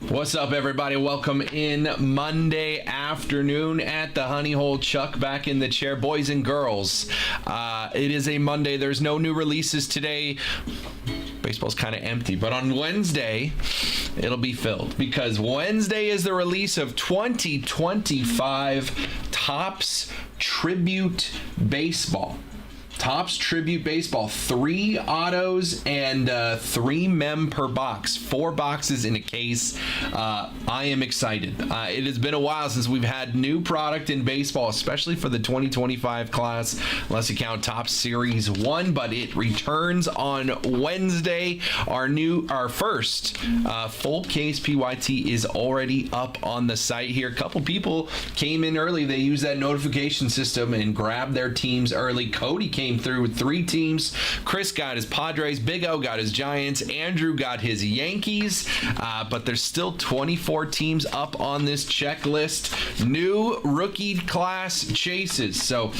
What's up, everybody? Welcome in Monday afternoon at the Honey Hole. Chuck back in the chair. Boys and girls, it is a Monday. There's no new releases today. Baseball's kind of empty, but on Wednesday, it'll be filled because Wednesday is the release of 2025 Topps Tribute Baseball. Topps Tribute Baseball, 3 autos and 3 mem per box, 4 boxes in a case. I am excited. It has been a while since we've had new product in baseball, especially for the 2025 class, unless you count Topps Series 1, but it returns on Wednesday. Our first full case PYT is already up on the site here. A couple people came in early. They used that notification system and grabbed their teams early. Cody came through with 3 teams. Chris got his Padres. Big O got his Giants. Andrew got his Yankees. But there's still 24 teams up on this checklist. New rookie class chases. So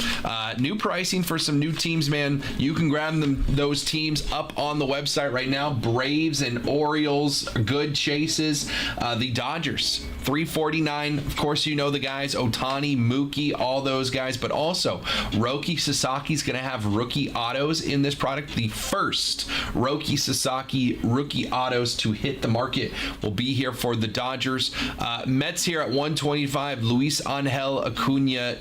new pricing for some new teams, man. You can grab those teams up on the website right now. Braves and Orioles, good chases. The Dodgers, $349. Of course, you know the guys. Ohtani, Mookie, all those guys. But also, Roki Sasaki's going to have rookie autos in this product. The first Roki Sasaki rookie autos to hit the market will be here for the Dodgers. Mets here at 125. Luis Angel Acuna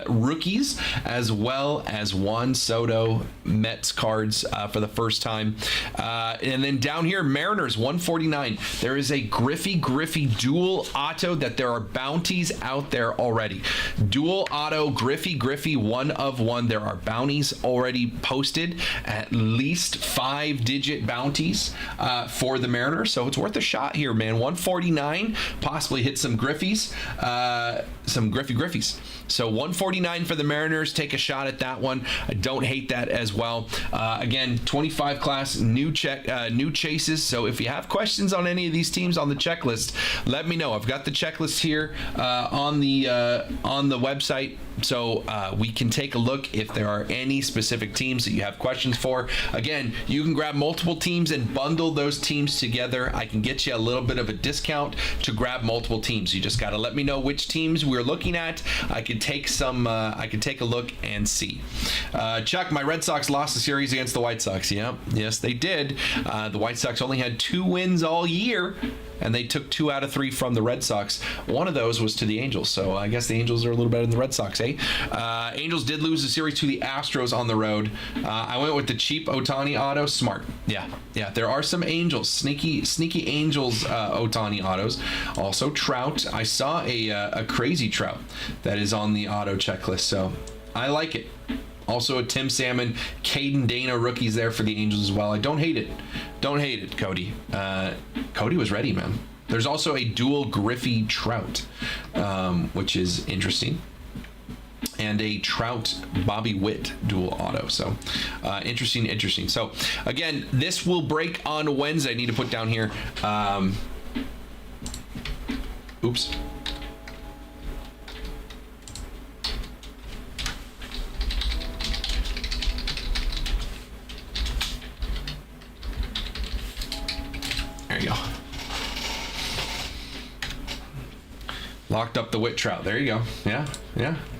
rookies, as well as Juan Soto Mets cards for the first time. And then down here, Mariners 149. There is a Griffey dual auto that there are bounties out there already. Dual auto Griffey 1 of 1. There are bounties already posted, at least 5-digit bounties for the Mariners, so it's worth a shot here, man. 149, possibly hit some Griffies, some Griffies. So 149 for the Mariners. Take a shot at that one. I don't hate that as well. Again, 25 class, new chases. So if you have questions on any of these teams on the checklist, let me know. I've got the checklist here on the website, so we can take a look if there are any specific teams that you have questions for. Again, you can grab multiple teams and bundle those teams together. I can get you a little bit of a discount to grab multiple teams. You just got to let me know which teams we're looking at. I could take a look and see. Chuck, my Red Sox lost the series against the White Sox. Yeah, yes, they did. The White Sox only had 2 wins all year, and they took 2 out of 3 from the Red Sox. One of those was to the Angels, so I guess the Angels are a little better than the Red Sox, eh? Angels did lose the series to the Astros on the road. I went with the cheap Ohtani auto. Smart. Yeah. There are some Angels, sneaky Angels Ohtani autos. Also Trout. I saw a crazy Trout that is on the auto checklist, so I like it. Also a Tim Salmon, Caden Dana rookies there for the Angels as well. I don't hate it. Don't hate it, Cody. Cody was ready, man. There's also a dual Griffey Trout, which is interesting. And a Trout Bobby Witt dual auto. So interesting. So again, this will break on Wednesday. I need to put down here. Oops. There you go. Locked up the Witt Trout. There you go. Yeah.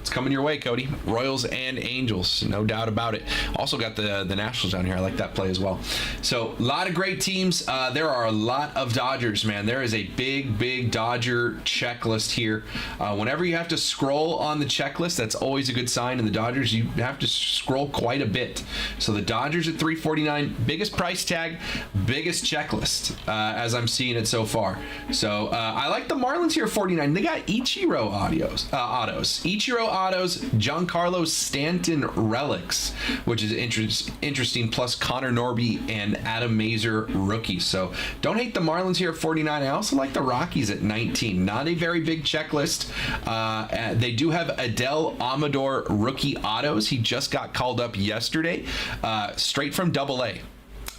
It's coming your way, Cody. Royals and Angels, no doubt about it. Also got the Nationals down here. I like that play as well. So a lot of great teams. There are a lot of Dodgers, man. There is a big Dodger checklist here. Whenever you have to scroll on the checklist, that's always a good sign. In the Dodgers, you have to scroll quite a bit. So the Dodgers at $349, biggest price tag, biggest checklist, as I'm seeing it so far. So I like the Marlins here at $49. They got Ichiro autos. Ichiro autos, Giancarlo Stanton relics, which is interesting, plus Connor Norby and Adam Mazur rookies. So don't hate the Marlins here at 49. I also like the Rockies at 19. Not a very big checklist. They do have Adele Amador rookie autos. He just got called up yesterday, straight from Double-A.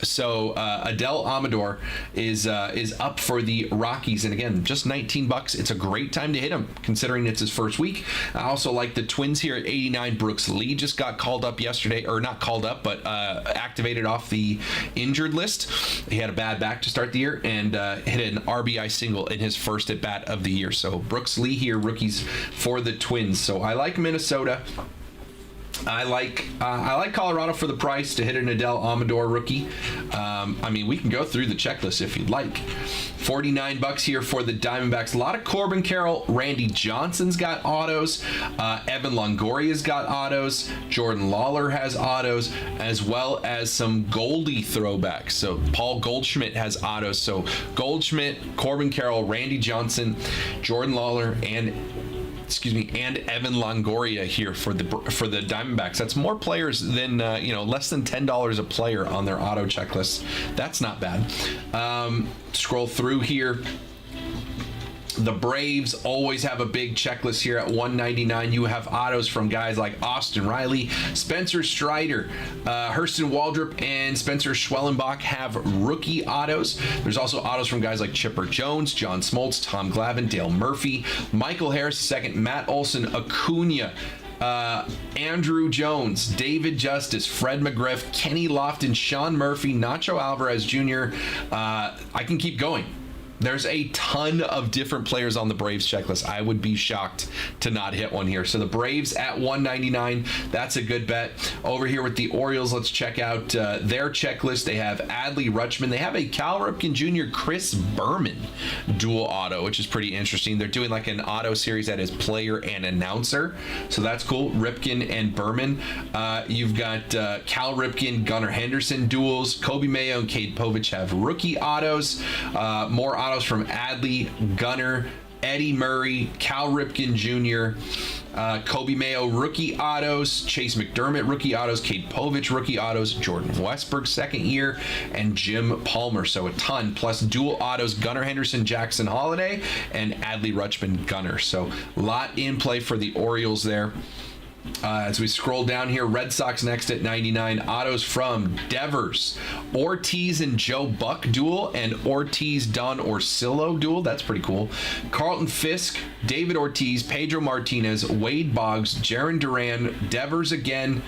So Adele Amador is up for the Rockies, and again, just $19. It's a great time to hit him, considering it's his first week. I also like the Twins here at 89. Brooks Lee just got called up yesterday, or not called up, but activated off the injured list. He had a bad back to start the year and hit an RBI single in his first at bat of the year. So Brooks Lee here, rookies for the Twins. So I like Minnesota. I like Colorado for the price to hit an Adele Amador rookie. I mean, we can go through the checklist if you'd like. $49 here for the Diamondbacks. A lot of Corbin Carroll. Randy Johnson's got autos. Evan Longoria's got autos. Jordan Lawler has autos, as well as some Goldie throwbacks. So Paul Goldschmidt has autos. So Goldschmidt, Corbin Carroll, Randy Johnson, Jordan Lawler, and Evan Longoria here for the Diamondbacks. That's more players than less than $10 a player on their auto checklist. That's not bad. Scroll through here. The Braves always have a big checklist here at $199. You have autos from guys like Austin Riley, Spencer Strider, Hurston Waldrop, and Spencer Schwellenbach have rookie autos. There's also autos from guys like Chipper Jones, John Smoltz, Tom Glavine, Dale Murphy, Michael Harris II, Matt Olson, Acuna, Andrew Jones, David Justice, Fred McGriff, Kenny Lofton, Sean Murphy, Nacho Alvarez Jr. I can keep going. There's a ton of different players on the Braves checklist. I would be shocked to not hit one here. So the Braves at $199, that's a good bet. Over here with the Orioles, let's check out their checklist. They have Adley Rutschman. They have a Cal Ripken Jr. Chris Berman dual auto, which is pretty interesting. They're doing like an auto series that is player and announcer. So that's cool. Ripken and Berman. You've got Cal Ripken, Gunnar Henderson duels. Kobe Mayo and Cade Povich have rookie autos. More autos from Adley, Gunnar, Eddie Murray, Cal Ripken Jr., Kobe Mayo rookie autos, Chase McDermott rookie autos, Cade Povich rookie autos, Jordan Westburg second year, and Jim Palmer. So a ton, plus dual autos, Gunnar Henderson, Jackson Holiday, and Adley Rutschman Gunnar. So a lot in play for the Orioles there. As we scroll down here, Red Sox next at 99. Autos from Devers, Ortiz and Joe Buck duel, and Ortiz Don Orsillo duel. That's pretty cool. Carlton Fisk, David Ortiz, Pedro Martinez, Wade Boggs, Jarren Duran, Devers again,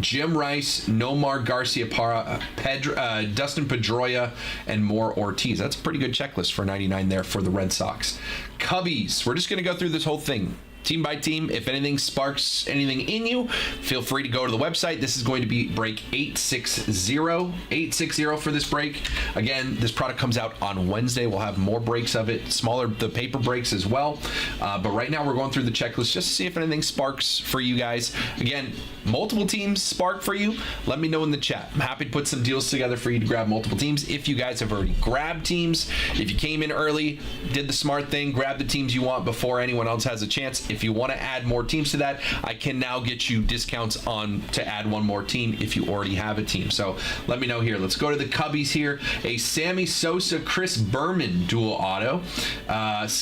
Jim Rice, Nomar Garciaparra, Dustin Pedroia, and more Ortiz. That's a pretty good checklist for 99 there for the Red Sox. Cubbies, we're just going to go through this whole thing team by team. If anything sparks anything in you, feel free to go to the website. This is going to be break 860 for this break. Again, this product comes out on Wednesday. We'll have more breaks of it, smaller, the paper breaks as well. But right now we're going through the checklist just to see if anything sparks for you guys. Again, multiple teams spark for you. Let me know in the chat. I'm happy to put some deals together for you to grab multiple teams. If you guys have already grabbed teams, if you came in early, did the smart thing, grab the teams you want before anyone else has a chance. If you want to add more teams to that, I can now get you discounts on to add one more team if you already have a team. So let me know here. Let's go to the Cubbies here. A Sammy Sosa, Chris Berman dual auto.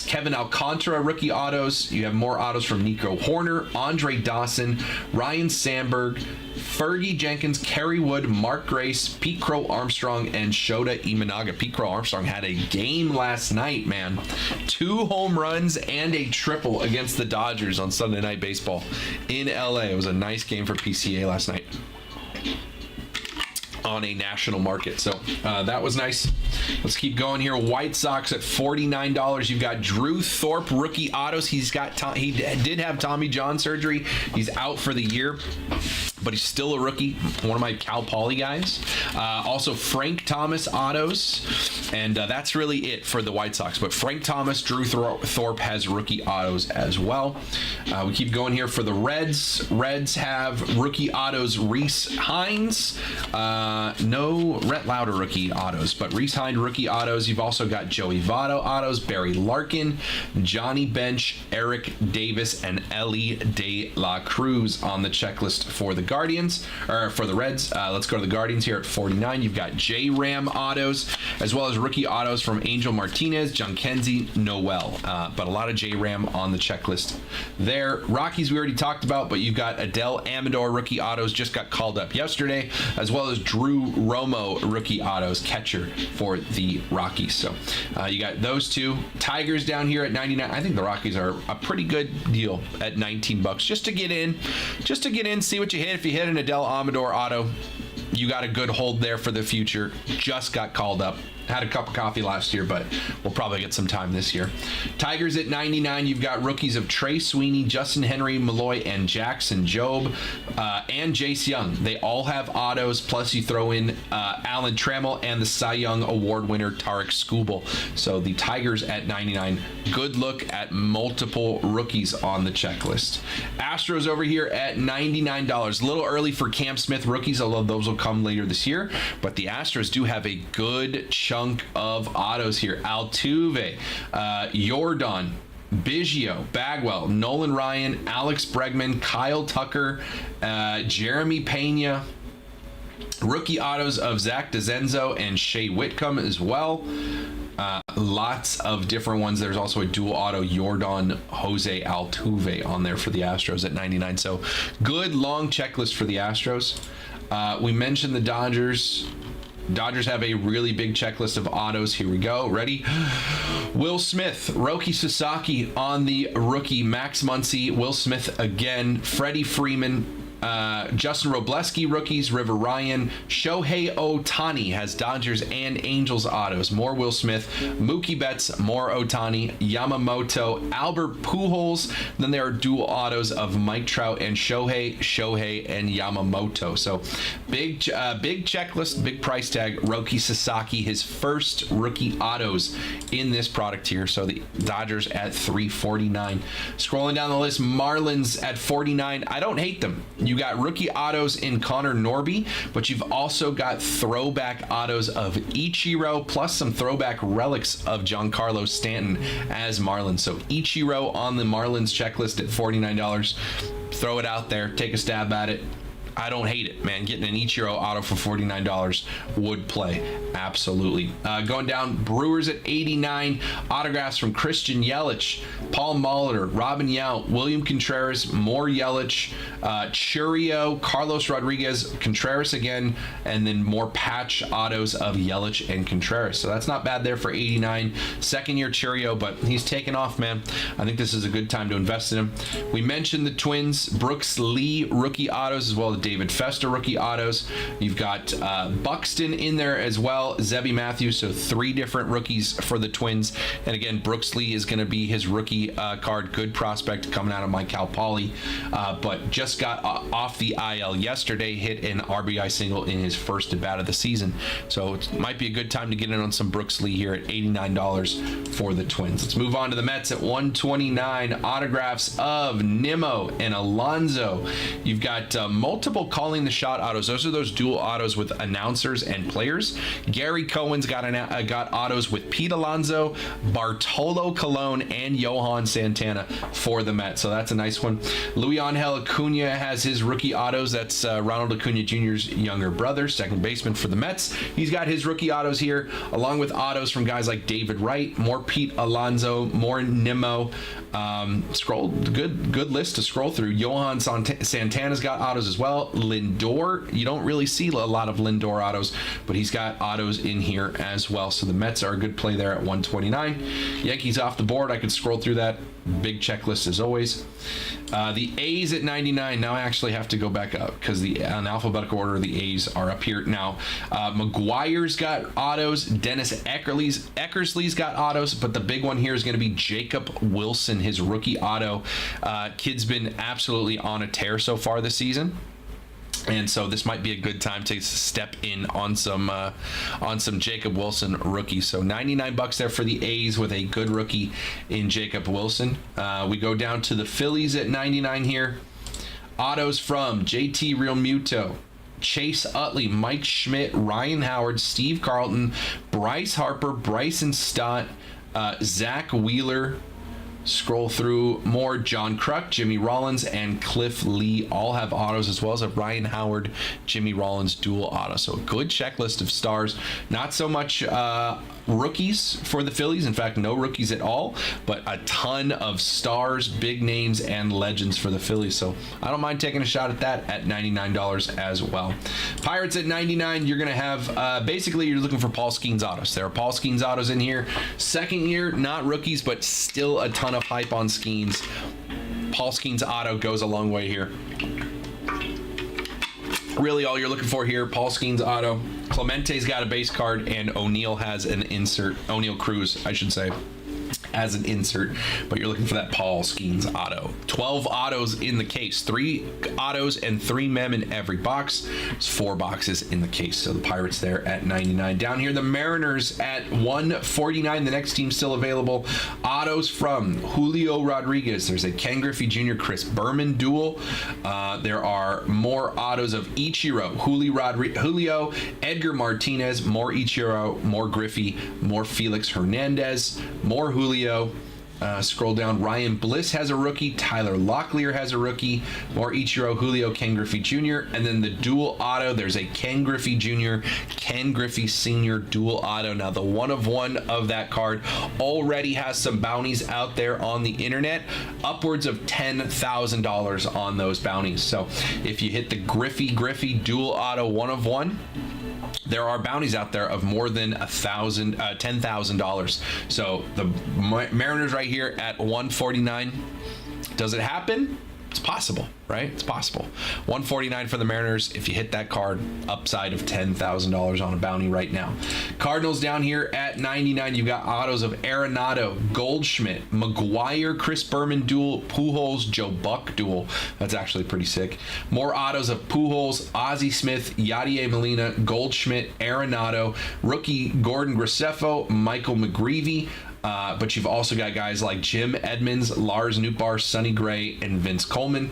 Kevin Alcantara rookie autos. You have more autos from Nico Horner, Andre Dawson, Ryan Sandberg, Fergie Jenkins, Kerry Wood, Mark Grace, Pete Crow Armstrong, and Shota Imanaga. Pete Crow Armstrong had a game last night, man. 2 home runs and a triple against the Dodgers on Sunday Night Baseball in LA. It was a nice game for PCA last night on a national market. So that was nice. Let's keep going here. White Sox at $49. You've got Drew Thorpe rookie autos. He did have Tommy John surgery. He's out for the year, but he's still a rookie. One of my Cal Poly guys. Also Frank Thomas autos, and that's really it for the White Sox. But Frank Thomas, Drew Thorpe has rookie autos as well. We keep going here for the Reds. Reds have rookie autos Reese Hines. No Rhett Lauder rookie autos, but Reese Hines rookie autos. You've also got Joey Votto autos, Barry Larkin, Johnny Bench, Eric Davis, and Ellie De La Cruz on the checklist for the Guardians, or for the Reds. Let's go to the Guardians here at 49. You've got J-Ram autos, as well as rookie autos from Angel Martinez, Jhonkensy, Noel. But a lot of J-Ram on the checklist there. Rockies we already talked about, but you've got Adele Amador rookie autos, just got called up yesterday, as well as Drew Romo rookie autos, catcher for the Rockies. So you got those two. Tigers down here at 99. I think the Rockies are a pretty good deal at $19 just to get in, see what you hit. If you hit an Adele Amador auto, you got a good hold there for the future. Just got called up. Had a cup of coffee last year, but we'll probably get some time this year. Tigers at 99. You've got rookies of Trey Sweeney, Justin Henry, Malloy, and Jackson Jobe, and Jace Young. They all have autos, plus you throw in Alan Trammell and the Cy Young Award winner Tarek Skubal. So the Tigers at 99. Good look at multiple rookies on the checklist. Astros over here at $99. A little early for Cam Smith rookies, although those will come later this year. But the Astros do have a good chunk of autos here. Altuve, Yordan, Biggio, Bagwell, Nolan Ryan, Alex Bregman, Kyle Tucker, Jeremy Pena. Rookie autos of Zach DeZenzo and Shea Whitcomb as well. Lots of different ones. There's also a dual auto Yordan Jose Altuve on there for the Astros at 99. So good long checklist for the Astros. We mentioned the Dodgers. Dodgers have a really big checklist of autos. Here we go. Ready? Will Smith, Roki Sasaki on the rookie. Max Muncy, Will Smith again. Freddie Freeman, Justin Robleski rookies, River Ryan, Shohei Ohtani has Dodgers and Angels autos. More Will Smith, Mookie Betts, more Ohtani, Yamamoto, Albert Pujols. Then there are dual autos of Mike Trout and Shohei, and Yamamoto. So big checklist, big price tag. Roki Sasaki, his first rookie autos in this product here. So the Dodgers at $349. Scrolling down the list, Marlins at $49. I don't hate them. You got rookie autos in Connor Norby, but you've also got throwback autos of Ichiro, plus some throwback relics of Giancarlo Stanton as Marlins. So Ichiro on the Marlins checklist at $49. Throw it out there, take a stab at it. I don't hate it, man. Getting an Ichiro auto for $49 would play. Absolutely. Going down, Brewers at 89. Autographs from Christian Yelich, Paul Molitor, Robin Yount, William Contreras, more Yelich, Churio, Carlos Rodriguez, Contreras again, and then more patch autos of Yelich and Contreras. So that's not bad there for 89. Second year Churio, but he's taken off, man. I think this is a good time to invest in him. We mentioned the Twins, Brooks Lee rookie autos, as well as David Festa rookie autos. You've got Buxton in there as well, Zebby Matthews, so 3 different rookies for the Twins. And again, Brooks Lee is going to be his rookie card. Good prospect coming out of my Cal Poly, but just got off the IL yesterday, hit an RBI single in his first at bat of the season. So it might be a good time to get in on some Brooks Lee here at $89 for the Twins. Let's move on to the Mets at $129. Autographs of Nimmo and Alonso. You've got multiple calling the shot autos. Those are those dual autos with announcers and players. Gary Cohen's got autos with Pete Alonso, Bartolo Colon, and Johan Santana for the Mets. So that's a nice one. Luis Angel Acuna has his rookie autos. That's Ronald Acuna Jr.'s younger brother, second baseman for the Mets. He's got his rookie autos here, along with autos from guys like David Wright, more Pete Alonso, more Nimmo. Good list to scroll through. Johan Santana's got autos as well. Lindor, you don't really see a lot of Lindor autos, but he's got autos in here as well. So the Mets are a good play there at $129. Yankees off the board. I could scroll through that. Big checklist as always. The A's at 99. Now I actually have to go back up because in alphabetical order the A's are up here now. McGuire's got autos. Dennis Eckersley's got autos, but the big one here is going to be Jacob Wilson, his rookie auto. Kid's been absolutely on a tear so far this season. And so this might be a good time to step in on some Jacob Wilson rookies. So $99 there for the A's with a good rookie in Jacob Wilson. We go down to the Phillies at 99 here. Autos from JT Realmuto, Chase Utley, Mike Schmidt, Ryan Howard, Steve Carlton, Bryce Harper, Bryson Stott, Zach Wheeler, Scroll through more. John Kruk, Jimmy Rollins, and Cliff Lee all have autos, as well as a Ryan Howard, Jimmy Rollins dual auto. So a good checklist of stars. Not so much rookies for the Phillies. In fact, no rookies at all, but a ton of stars, big names, and legends for the Phillies. So I don't mind taking a shot at that at $99 as well. Pirates at $99, you're going to have, basically, you're looking for Paul Skeens autos. There are Paul Skeens autos in here. Second year, not rookies, but still a ton of hype on Skeens. Paul Skeens auto goes a long way here. Really, all you're looking for here, Paul Skeens auto. Clemente's got a base card, and O'Neill has an insert. O'Neill Cruz, I should say, as an insert, but you're looking for that Paul Skeens auto. 12 autos in the case, 3 autos and 3 mem in every box. There's 4 boxes in the case. So the Pirates there at 99. Down here, the Mariners at 149. The next team still available. Autos from Julio Rodriguez. There's a Ken Griffey Jr. Chris Berman duel. There are more autos of Ichiro, Julio, Edgar Martinez, more Ichiro, more Griffey, more Felix Hernandez, more Julio. Scroll down. Ryan Bliss has a rookie. Tyler Locklear has a rookie. More Ichiro, Julio, Ken Griffey Jr. And then the dual auto, there's a Ken Griffey Jr., Ken Griffey Sr. dual auto. Now, the one of that card already has some bounties out there on the internet, upwards of $10,000 on those bounties. So if you hit the Griffey dual auto 1/1, there are bounties out there of more than $10,000. So the Mariners right here at 149. Does it happen? It's possible, right? It's possible. 149 for the Mariners. If you hit that card, upside of $10,000 on a bounty right now. Cardinals down here at 99. You've got autos of Arenado, Goldschmidt, McGuire, Chris Berman duel, Pujols, Joe Buck duel. That's actually pretty sick. More autos of Pujols, Ozzie Smith, Yadier Molina, Goldschmidt, Arenado, rookie Gordon Graceffo, Michael McGreevy. But you've also got guys like Jim Edmonds, Lars Nootbaar, Sonny Gray, and Vince Coleman.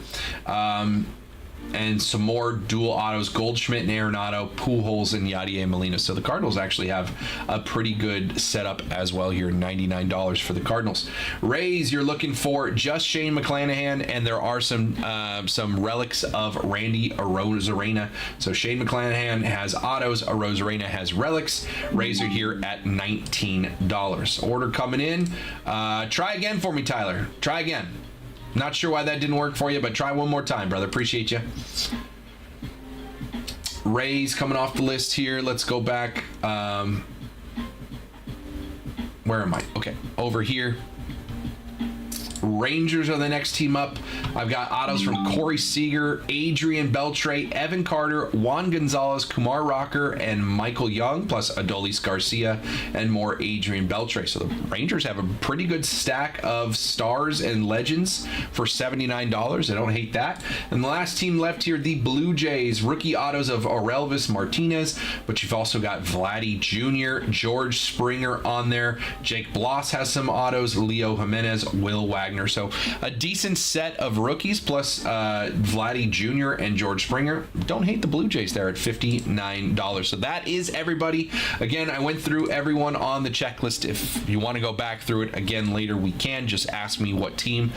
And some more dual autos, Goldschmidt and Arenado, Pujols and Yadier Molina. So the Cardinals actually have a pretty good setup as well here, $99 for the Cardinals. Rays, you're looking for just Shane McClanahan, and there are some relics of Randy Arozarena. So Shane McClanahan has autos, Arozarena has relics. Rays are here at $19. Order coming in. Try again for me, Tyler. Try again. Not sure why that didn't work for you, but try one more time, brother. Appreciate you. Rays coming off the list here. Let's go back. Where am I? Okay, over here. Rangers are the next team up. I've got autos from Corey Seager, Adrian Beltre, Evan Carter, Juan Gonzalez, Kumar Rocker, and Michael Young, plus Adolis Garcia and more Adrian Beltre. So the Rangers have a pretty good stack of stars and legends for $79. I don't hate that. And the last team left here, the Blue Jays, rookie autos of Orelvis Martinez, but you've also got Vladdy Jr., George Springer on there. Jake Bloss has some autos, Leo Jimenez, Will Wagner. So a decent set of rookies, plus Vladdy Jr. and George Springer. Don't hate the Blue Jays there at $59. So that is everybody. Again, I went through everyone on the checklist. If you want to go back through it again later, we can. Just ask me what team.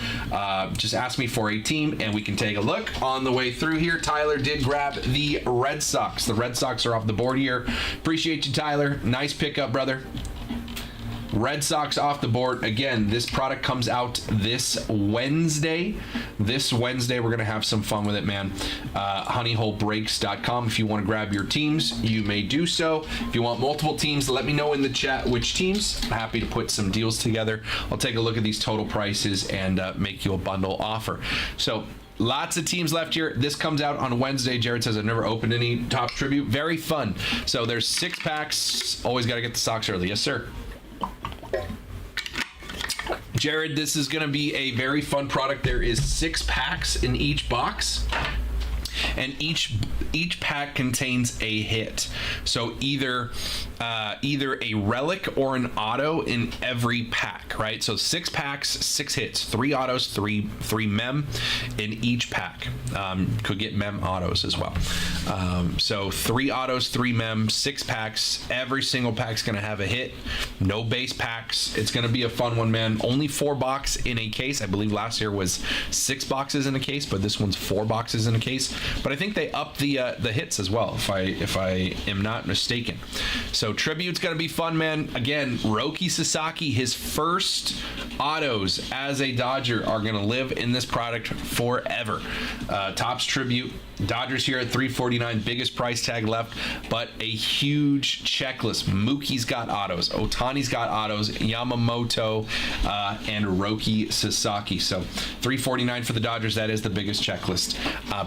Just ask me for a team, and we can take a look. On the way through here, Tyler did grab the Red Sox. The Red Sox are off the board here. Appreciate you, Tyler. Nice pickup, brother. Red Sox off the board. Again, this product comes out this Wednesday. This Wednesday, we're going to have some fun with it, man. honeyholebreaks.com. If you want to grab your teams, you may do so. If you want multiple teams, let me know in the chat which teams. I'm happy to put some deals together. I'll take a look at these total prices and make you a bundle offer. So, lots of teams left here. This comes out on Wednesday. Jared says, I've never opened any Topps Tribute. Very fun. So there's 6 packs. Always got to get the socks early. Yes, sir. Jared, this is going to be a very fun product. There is 6 packs in each box, and each pack contains a hit. So either either a relic or an auto in every pack, right? So 6 packs, 6 hits, 3 autos, 3 mem in each pack. Could get mem autos as well. So 3 autos, 3 mem, 6 packs. Every single pack's going to have a hit. No base packs. It's going to be a fun one, man. Only 4 box in a case. I believe last year was 6 boxes in a case, but this one's 4 boxes in a case. But I think they upped the hits as well, if I am not mistaken. So Tribute's going to be fun, man. Again, Roki Sasaki, his first autos as a Dodger are going to live in this product forever. Topps Tribute. Dodgers here at $349, biggest price tag left, but a huge checklist. Mookie's got autos, Ohtani's got autos, Yamamoto, and Roki Sasaki. So $349 for the Dodgers. That is the biggest checklist,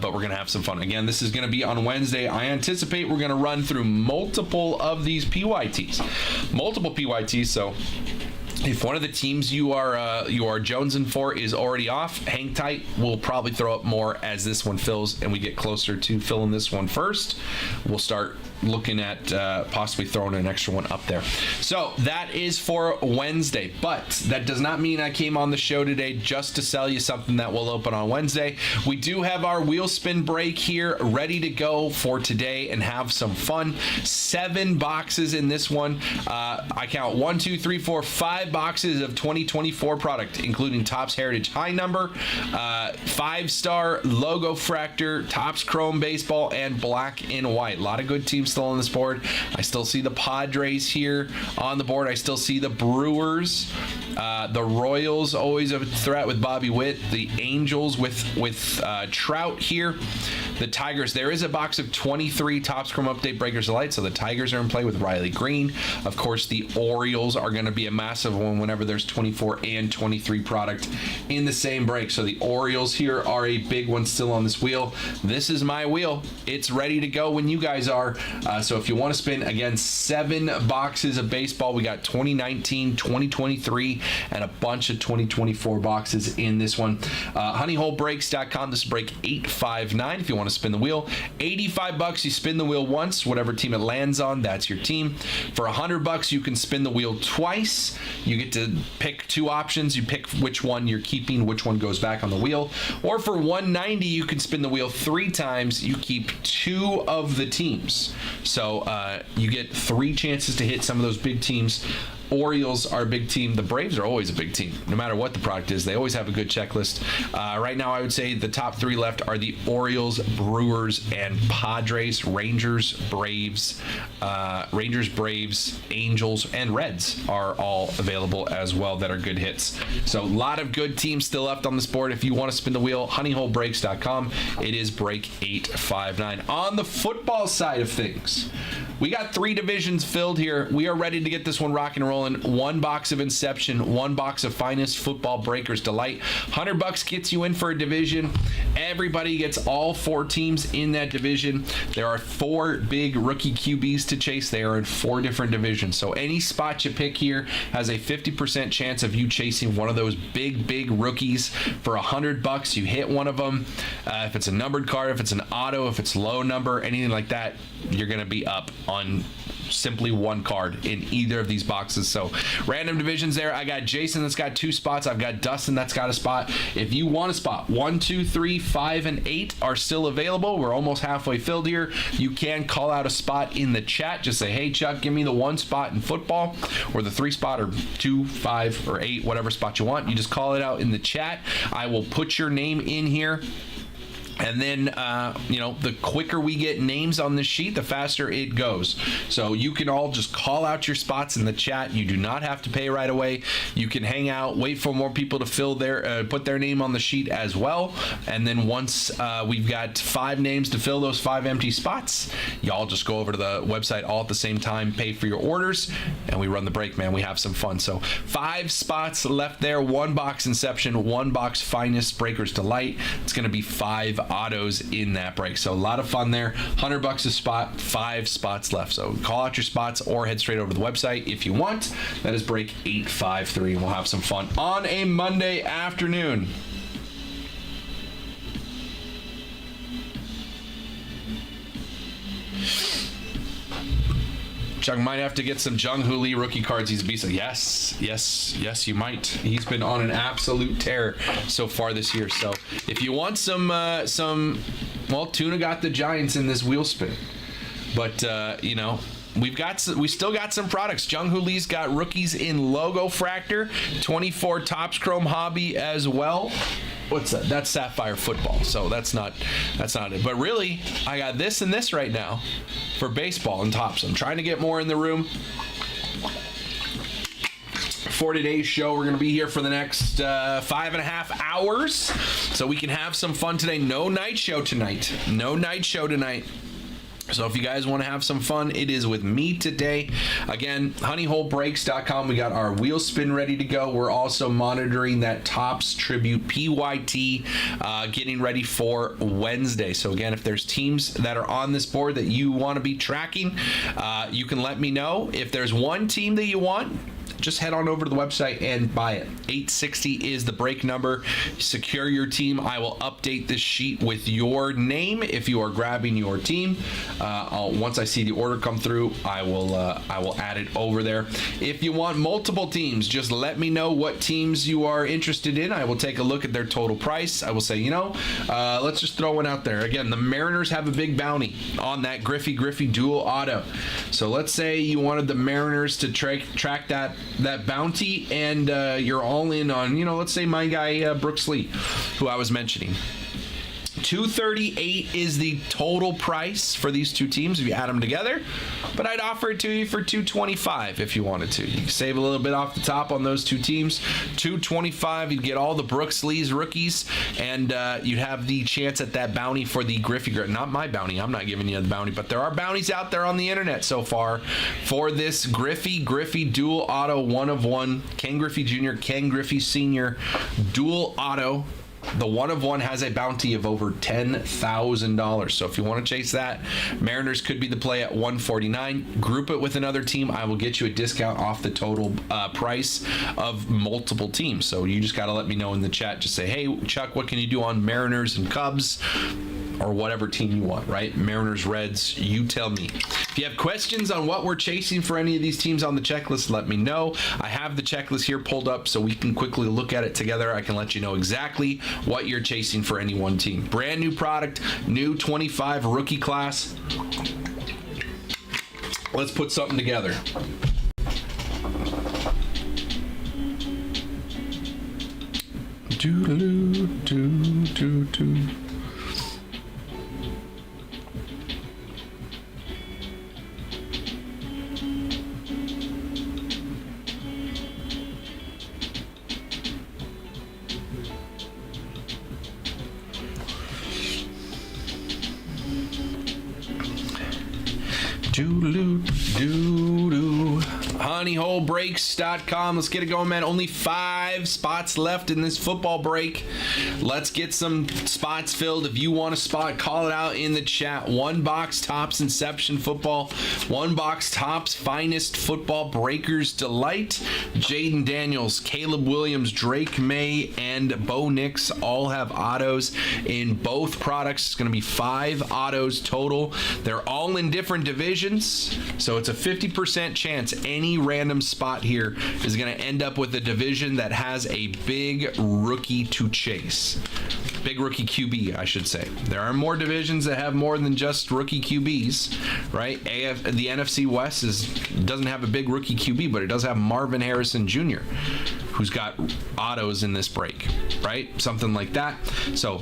but we're gonna have some fun. Again, this is gonna be on Wednesday. I anticipate we're gonna run through multiple of these PYTs, So if one of the teams you are jonesing for is already off, hang tight. We'll probably throw up more as this one fills and we get closer to filling this one first. We'll start looking at possibly throwing an extra one up there. So that is for Wednesday, but that does not mean I came on the show today just to sell you something that will open on Wednesday. We do have our wheel spin break here ready to go for today and have some fun. 7 boxes in this one. I count 1, 2, 3, 4, 5 boxes of 2024 product, including Topps Heritage High Number, 5-star Logo Fractor, Topps Chrome Baseball, and Black and White. A lot of good teams still on this board. I still see the Padres here on the board. I still see the Brewers, the Royals, always a threat with Bobby Witt, the Angels with Trout here, the Tigers. There is a box of 23 Topps Chrome Update Breakers of Light, so the Tigers are in play with Riley Green. Of course, the Orioles are going to be a massive one whenever there's 24 and 23 product in the same break. So the Orioles here are a big one still on this wheel. This is my wheel. It's ready to go when you guys are. So if you want to spin, again, 7 boxes of baseball. We got 2019, 2023, and a bunch of 2024 boxes in this one. Honeyholebreaks.com. This is break 859 if you want to spin the wheel. $85, you spin the wheel once. Whatever team it lands on, that's your team. For $100, you can spin the wheel twice. You get to pick 2 options. You pick which one you're keeping, which one goes back on the wheel. Or for $190, you can spin the wheel 3 times. You keep 2 of the teams. So you get 3 chances to hit some of those big teams. Orioles are a big team. The Braves are always a big team. No matter what the product is, they always have a good checklist. Right now, I would say the top 3 left are the Orioles, Brewers, and Padres. Rangers, Braves, Angels, and Reds are all available as well that are good hits. So a lot of good teams still left on this board. If you want to spin the wheel, honeyholebreaks.com. It is break 859. On the football side of things, we got 3 divisions filled here. We are ready to get this one rocking and rolling. 1 box of Inception, 1 box of Finest Football Breakers Delight. $100 gets you in for a division. Everybody gets all 4 teams in that division. There are 4 big rookie QBs to chase. They are in 4 different divisions. So any spot you pick here has a 50% chance of you chasing one of those big rookies. For $100, you hit one of them. If it's a numbered card, if it's an auto, if it's low number, anything like that, you're going to be up on simply 1 card in either of these boxes. So random divisions there. I got Jason that's got 2 spots. I've got Dustin that's got a spot. If you want a spot, 1, 2, 3, 5, and 8 are still available. We're almost halfway filled here. You can call out a spot in the chat. Just say, hey Chuck, give me the 1 spot in football, or the 3 spot, or 2, 5, or 8, whatever spot you want. You just call it out in the chat. I will put your name in here. And then, the quicker we get names on this sheet, the faster it goes. So you can all just call out your spots in the chat. You do not have to pay right away. You can hang out, wait for more people to fill put their name on the sheet as well. And then once we've got 5 names to fill those 5 empty spots, y'all just go over to the website all at the same time, pay for your orders, and we run the break, man. We have some fun. So 5 spots left there. 1 box Inception, 1 box Finest Breakers Delight. It's going to be 5 autos in that break. So a lot of fun there. $100 a spot, 5 spots left. So call out your spots or head straight over to the website if you want. That is break 853, and we'll have some fun on a Monday afternoon. Chuck might have to get some Jung Hoo Lee rookie cards. He's a beast. Yes, you might. He's been on an absolute tear so far this year. So if you want some, well, Tuna got the Giants in this wheel spin, but you know, we still got some products. Jung Hoo Lee's got rookies in Logo Fractor, 24 Topps Chrome Hobby as well. What's that? That's Sapphire Football. So that's not it. But really, I got this and this right now for baseball and Topps. I'm trying to get more in the room. For today's show, we're going to be here for the next 5.5 hours, so we can have some fun today. No night show tonight. So if you guys want to have some fun, it is with me today. Again, honeyholebreaks.com. We got our wheel spin ready to go. We're also monitoring that Topps Tribute PYT, getting ready for Wednesday. So again, if there's teams that are on this board that you want to be tracking, you can let me know. If there's one team that you want, just head on over to the website and buy it. 860 is the break number. Secure your team. I will update this sheet with your name if you are grabbing your team. Once I see the order come through, I will add it over there. If you want multiple teams, just let me know what teams you are interested in. I will take a look at their total price. I will say, you know, let's just throw one out there. Again, the Mariners have a big bounty on that Griffey dual auto. So let's say you wanted the Mariners to track that bounty, and you're all in on, you know, let's say my guy Brooks Lee, who I was mentioning. $238 is the total price for these two teams if you add them together, but I'd offer it to you for $225 if you wanted to. You can save a little bit off the top on those two teams. $225, you'd get all the Brooks Lee's rookies, and you'd have the chance at that bounty for the Griffey. Not my bounty, I'm not giving you the bounty, but there are bounties out there on the internet so far for this Griffey dual auto 1 of 1, Ken Griffey Jr., Ken Griffey Sr. dual auto. The 1 of 1 has a bounty of over $10,000. So if you want to chase that, Mariners could be the play at $149. Group it with another team. I will get you a discount off the total price of multiple teams. So you just got to let me know in the chat. Just say, hey, Chuck, what can you do on Mariners and Cubs? Or whatever team you want, right? Mariners, Reds, you tell me. If you have questions on what we're chasing for any of these teams on the checklist, let me know. I have the checklist here pulled up so we can quickly look at it together. I can let you know exactly what you're chasing for any one team. Brand new product, new 25 rookie class. Let's put something together. Doo-doo-doo-doo-doo. honeyholebreaks.com. Let's get it going, man. Only 5 spots left in this football break. Let's get some spots filled. If you want a spot, call it out in the chat. 1 box Topps Inception Football, 1 box Topps Finest Football Breakers Delight. Jaden Daniels, Caleb Williams, Drake May, and Bo Nix all have autos in both products. It's going to be 5 autos total. They're all in different divisions, so it's a 50% chance any random spot here is going to end up with a division that has a big rookie to chase. Big rookie QB, I should say. There are more divisions that have more than just rookie QBs, right? The NFC West doesn't have a big rookie QB, but it does have Marvin Harrison Jr., who's got autos in this break, right? Something like that. So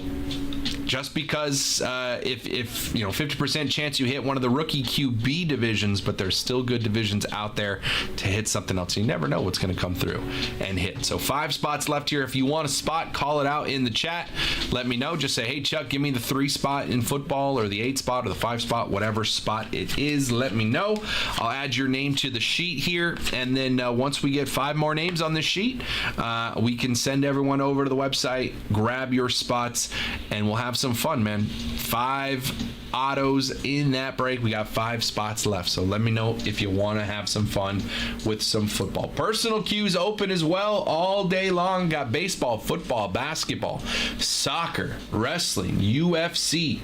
just because if you know 50% chance you hit one of the rookie QB divisions, but there's still good divisions out there to hit something else. You never know what's going to come through and hit. So 5 spots left here. If you want a spot, call it out in the chat. Let me know. Just say, hey, Chuck, give me the 3 spot in football, or the 8 spot, or the 5 spot, whatever spot it is. Let me know. I'll add your name to the sheet here, and then once we get 5 more names on this sheet, we can send everyone over to the website, grab your spots, and we'll have some fun, man. 5 autos in that break. We got 5 spots left, so let me know if you want to have some fun with some football. Personal queues open as well all day long. Got baseball, football, basketball, soccer, wrestling, UFC,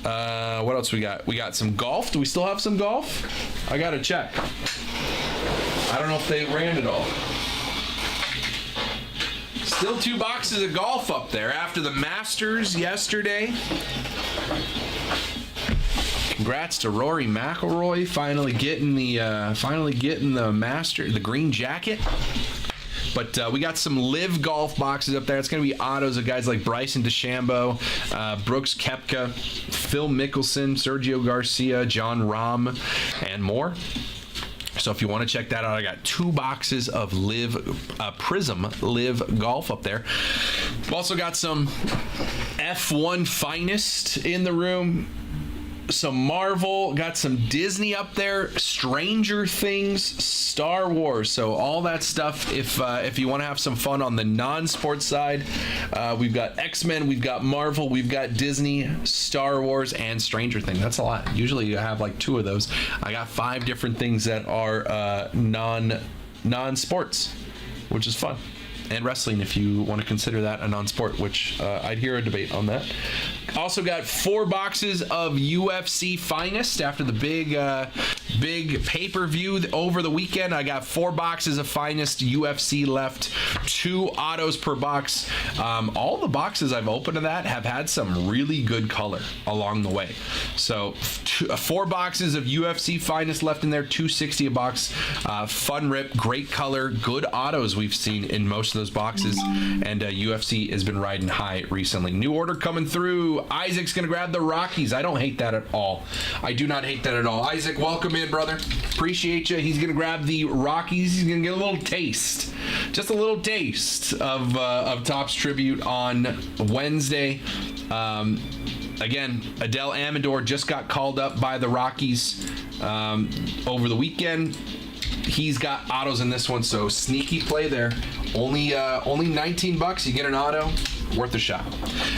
What else we got? We got some golf. Do we still have some golf? I gotta check. I don't know if they ran it all. Still 2 boxes of golf up there after the Masters yesterday. Congrats to Rory McIlroy finally getting the green jacket. But we got some live golf boxes up there. It's going to be autos of guys like Bryson DeChambeau, Brooks Koepka, Phil Mickelson, Sergio Garcia, John Rahm, and more. So if you want to check that out, I got 2 boxes of Prism Live Golf up there. We've also got some F1 Finest in the room. Some Marvel, got some Disney up there, Stranger Things, Star Wars. So all that stuff. If you want to have some fun on the non-sports side, we've got X-Men, we've got Marvel, we've got Disney, Star Wars, and Stranger Things. That's a lot. Usually you have like 2 of those. I got 5 different things that are non-sports, which is fun. And wrestling, if you want to consider that a non-sport, which I'd hear a debate on that. Also got 4 boxes of UFC Finest after the big pay-per-view over the weekend. I got 4 boxes of Finest UFC left, 2 autos per box. All the boxes I've opened of that have had some really good color along the way. So 4 boxes of UFC Finest left in there, $2.60 a box. Fun rip, great color, good autos we've seen in most of those boxes, and UFC has been riding high recently. New order coming through. Isaac's gonna grab the Rockies. I don't hate that at all. I do not hate that at all. Isaac, welcome in, brother. Appreciate you. He's gonna grab the Rockies. He's gonna get a little taste, just a little taste of Topps Tribute on Wednesday. Again, Adele Amador just got called up by the Rockies over the weekend. He's got autos in this one, so sneaky play there. Only $19. You get an auto, worth a shot.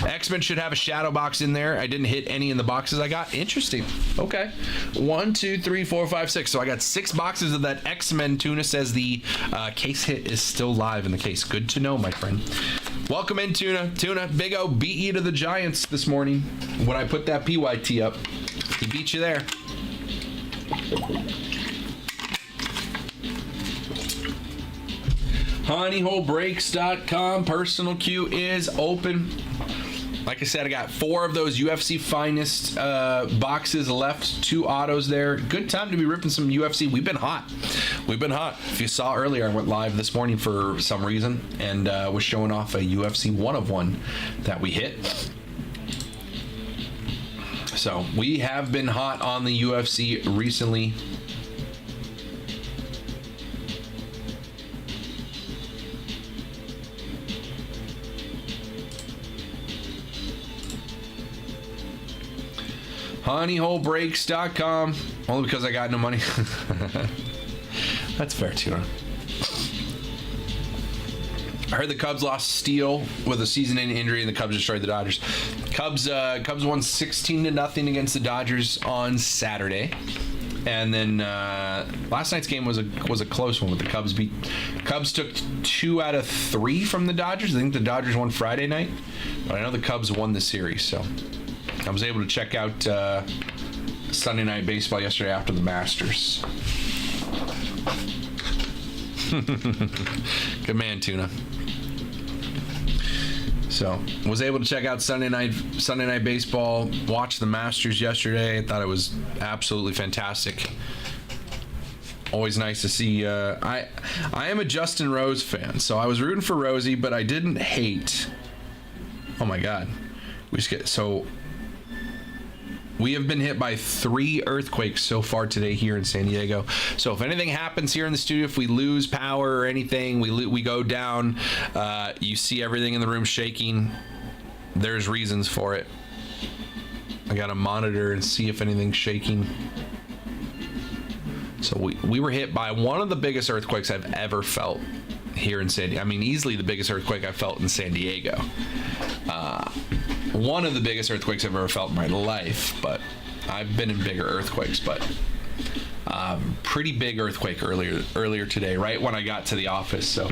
X-Men should have a shadow box in there. I didn't hit any in the boxes I got. Interesting. Okay. 1, 2, 3, 4, 5, 6. So I got 6 boxes of that X-Men. Tuna says the case hit is still live in the case. Good to know, my friend. Welcome in, Tuna. Tuna, Big O beat you to the Giants this morning when I put that PYT up. He beat you there. honeyholebreaks.com personal queue is open. Like I said, I got 4 of those UFC Finest boxes left, 2 autos there. Good time to be ripping some UFC. We've been hot. If you saw earlier, I went live this morning for some reason and was showing off a UFC 1 of 1 that we hit. So we have been hot on the UFC recently. honeyholebreaks.com, only because I got no money. That's fair too. I heard the Cubs lost Steele with a season-ending injury, and the Cubs destroyed the Dodgers. Cubs won 16-0 against the Dodgers on Saturday, and then last night's game was a close one with the Cubs beat. Cubs took 2 out of 3 from the Dodgers. I think the Dodgers won Friday night, but I know the Cubs won the series, so I was able to check out Sunday Night Baseball yesterday after the Masters. Good man, Tuna. So, was able to check out Sunday Night Baseball, watch the Masters yesterday. I thought it was absolutely fantastic. Always nice to see. I am a Justin Rose fan, so I was rooting for Rosie, but I didn't hate. Oh my God, we have been hit by 3 earthquakes so far today here in San Diego. So if anything happens here in the studio, if we lose power or anything, we go down, you see everything in the room shaking, there's reasons for it. I got to monitor and see if anything's shaking. So we were hit by one of the biggest earthquakes I've ever felt here in San Diego. I mean, easily the biggest earthquake I've felt in San Diego. One of the biggest earthquakes I've ever felt in my life, but I've been in bigger earthquakes. But Pretty big earthquake earlier today, right when I got to the office. So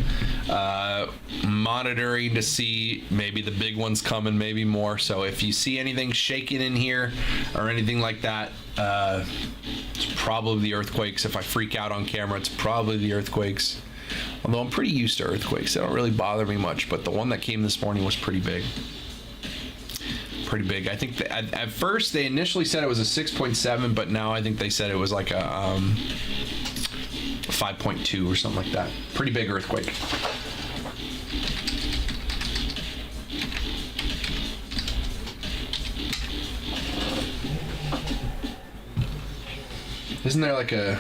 monitoring to see maybe the big one's coming, maybe more. So if you see anything shaking in here or anything like that, it's probably the earthquakes. If I freak out on camera, it's probably the earthquakes. Although I'm pretty used to earthquakes, they don't really bother me much. But the one that came this morning was pretty big. Pretty big. I think at first they initially said it was a 6.7, but now I think they said it was like a 5.2 or something like that. Pretty big earthquake. Isn't there like a...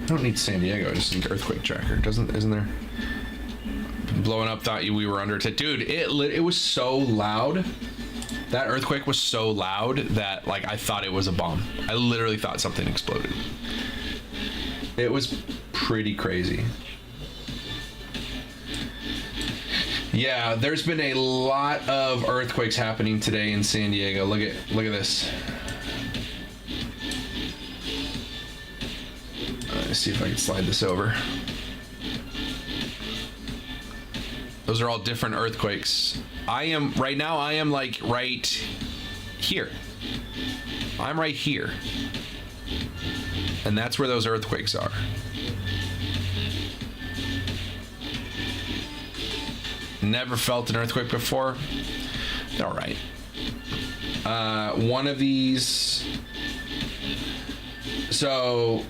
I don't need San Diego, I just need earthquake tracker. Isn't there? Blowing up, thought we were under it. Dude, it was so loud. That earthquake was so loud that like I thought it was a bomb. I literally thought something exploded. It was pretty crazy. Yeah, there's been a lot of earthquakes happening today in San Diego. Look at this. Let's see if I can slide this over. Those are all different earthquakes. I am like right here. I'm right here. And that's where those earthquakes are. Never felt an earthquake before. All right. One of these. So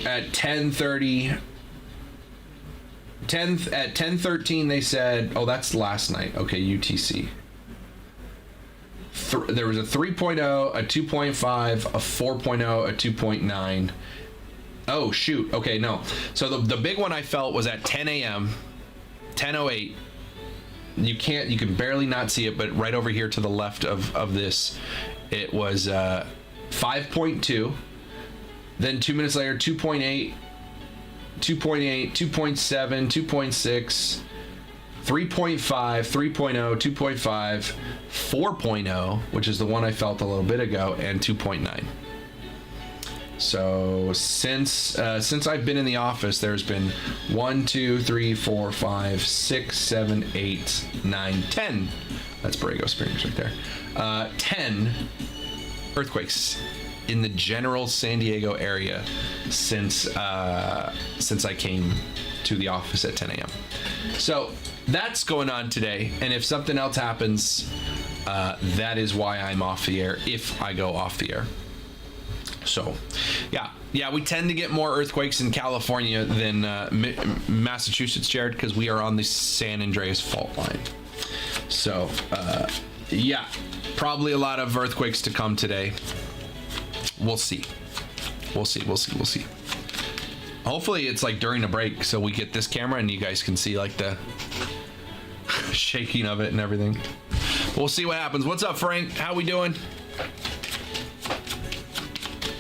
at 10:30. At 10:13 they said, oh, that's last night. Okay, UTC. There was a 3.0, a 2.5, a 4.0, a 2.9. Oh, shoot. Okay, no. So the big one I felt was at 10 a.m., 10:08. You can barely not see it, but right over here to the left of this, it was 5.2. Then 2 minutes later, 2.8. 2.8, 2.7, 2.6, 3.5, 3.0, 2.5, 4.0, which is the one I felt a little bit ago, and 2.9. So since I've been in the office, there's been 1, 2, 3, 4, 5, 6, 7, 8, 9, 10. That's Borrego Springs right there. 10 earthquakes in the general San Diego area since I came to the office at 10 a.m. So that's going on today. And if something else happens, that is why I'm off the air, if I go off the air. So yeah, we tend to get more earthquakes in California than Massachusetts, Jared, because we are on the San Andreas fault line. So yeah, probably a lot of earthquakes to come today. We'll see. Hopefully it's like during a break, so we get this camera and you guys can see like the shaking of it and everything. We'll see what happens. What's up, Frank? How we doing?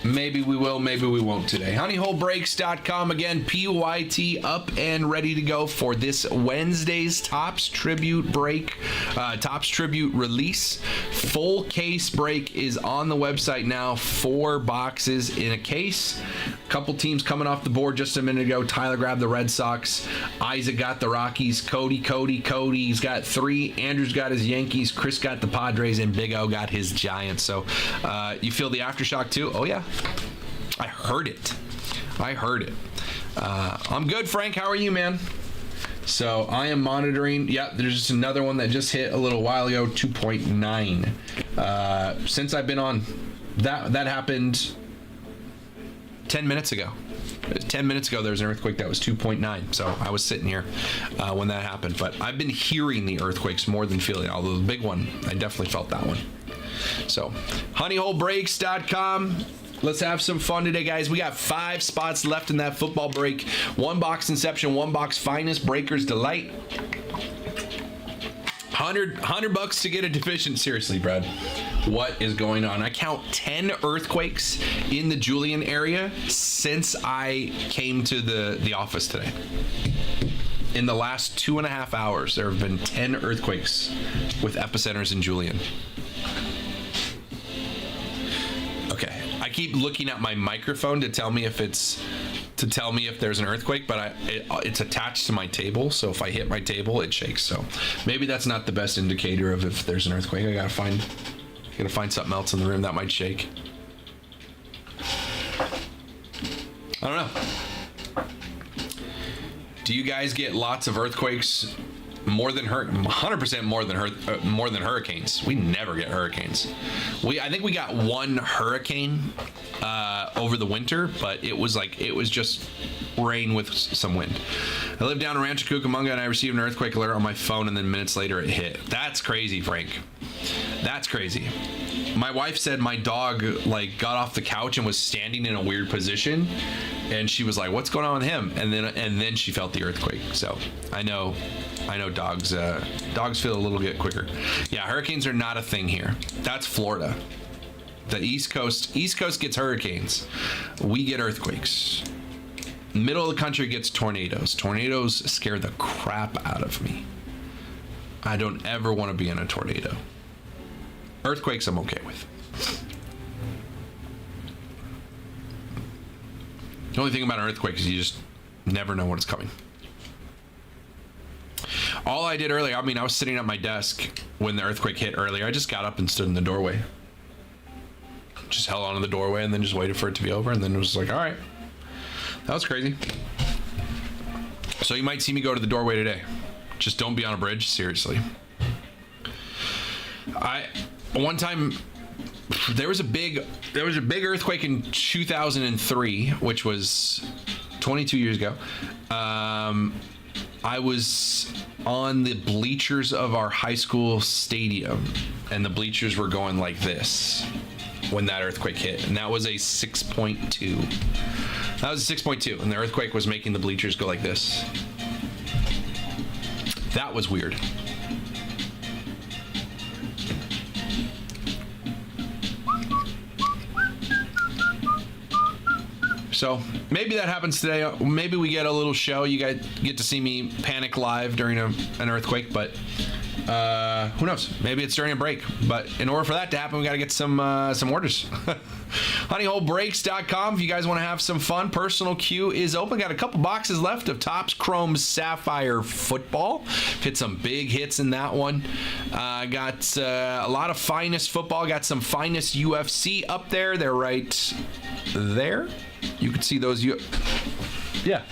Maybe we will, maybe we won't today. Honeyholebreaks.com again, PYT up and ready to go for this Wednesday's Topps Tribute break, Topps Tribute release. Full case break is on the website now. 4 boxes in a case. A couple teams coming off the board just a minute ago. Tyler grabbed the Red Sox. Isaac got the Rockies. Cody's got 3. Andrew's got his Yankees. Chris got the Padres, and Big O got his Giants. So you feel the aftershock too? Oh yeah. I heard it. I'm good, Frank. How are you, man? So I am monitoring. Yeah, there's just another one that just hit a little while ago, 2.9. Since I've been on, that happened 10 minutes ago. 10 minutes ago, there was an earthquake that was 2.9. So I was sitting here when that happened. But I've been hearing the earthquakes more than feeling. Although the big one, I definitely felt that one. So honeyholebreaks.com. Let's have some fun today, guys. We got 5 spots left in that football break. 1 box Inception, 1 box Finest, Breaker's Delight. $100 to get a division. Seriously, Brad, what is going on? I count 10 earthquakes in the Julian area since I came to the office today. In the last 2.5 hours, there have been 10 earthquakes with epicenters in Julian. Okay. keep looking at my microphone to tell me if there's an earthquake, but it's attached to my table, so if I hit my table, it shakes. So maybe that's not the best indicator of if there's an earthquake. I gotta find something else in the room that might shake. I don't know. Do you guys get lots of earthquakes? 100% more than hurricanes. We never get hurricanes. I think we got one hurricane over the winter, but it was just rain with some wind. I live down in Rancho Cucamonga and I received an earthquake alert on my phone, and then minutes later it hit. That's crazy, Frank. That's crazy. My wife said my dog got off the couch and was standing in a weird position, and she was like, "What's going on with him?" And then she felt the earthquake. So I know dogs feel a little bit quicker. Yeah, hurricanes are not a thing here. That's Florida. The East Coast gets hurricanes. We get earthquakes. Middle of the country gets tornadoes. Tornadoes scare the crap out of me. I don't ever want to be in a tornado. Earthquakes I'm okay with. The only thing about an earthquake is you just never know when it's coming. All I did earlier, I was sitting at my desk when the earthquake hit earlier. I just got up and stood in the doorway. Just held onto the doorway and then just waited for it to be over, and then it was like, all right. That was crazy. So you might see me go to the doorway today. Just don't be on a bridge, seriously. One time there was a big earthquake in 2003, which was 22 years ago. I was on the bleachers of our high school stadium, and the bleachers were going like this when that earthquake hit, and that was a 6.2. That was a 6.2, and the earthquake was making the bleachers go like this. That was weird. So maybe that happens today. Maybe we get a little show. You guys get to see me panic live during an earthquake, but who knows? Maybe it's during a break. But in order for that to happen, we got to get some orders. honeyholebreaks.com if you guys want to have some fun. Personal queue is open. Got a couple boxes left of Topps Chrome Sapphire football. Hit some big hits in that one. Got a lot of finest football. Got some finest UFC up there. They're right there. You can see those. Yeah.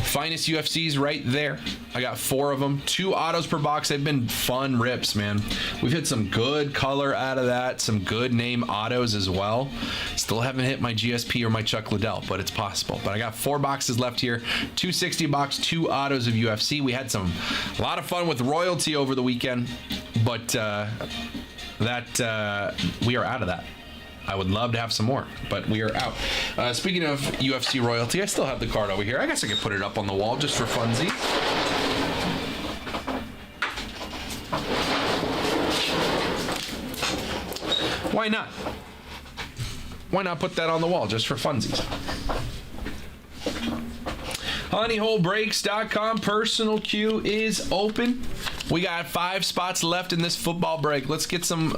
Finest UFCs right there. I got 4 of them. 2 autos per box. They've been fun rips, man. We've hit some good color out of that. Some good name autos as well. Still haven't hit my GSP or my Chuck Liddell, but it's possible. But I got 4 boxes left here. 260 box, 2 autos of UFC. We had a lot of fun with royalty over the weekend, but we are out of that. I would love to have some more, but we are out. Speaking of UFC royalty, I still have the card over here. I guess I could put it up on the wall just for funsies. Why not? Why not put that on the wall just for funsies? honeyholebreaks.com. Personal queue is open. We got 5 spots left in this football break. Let's get some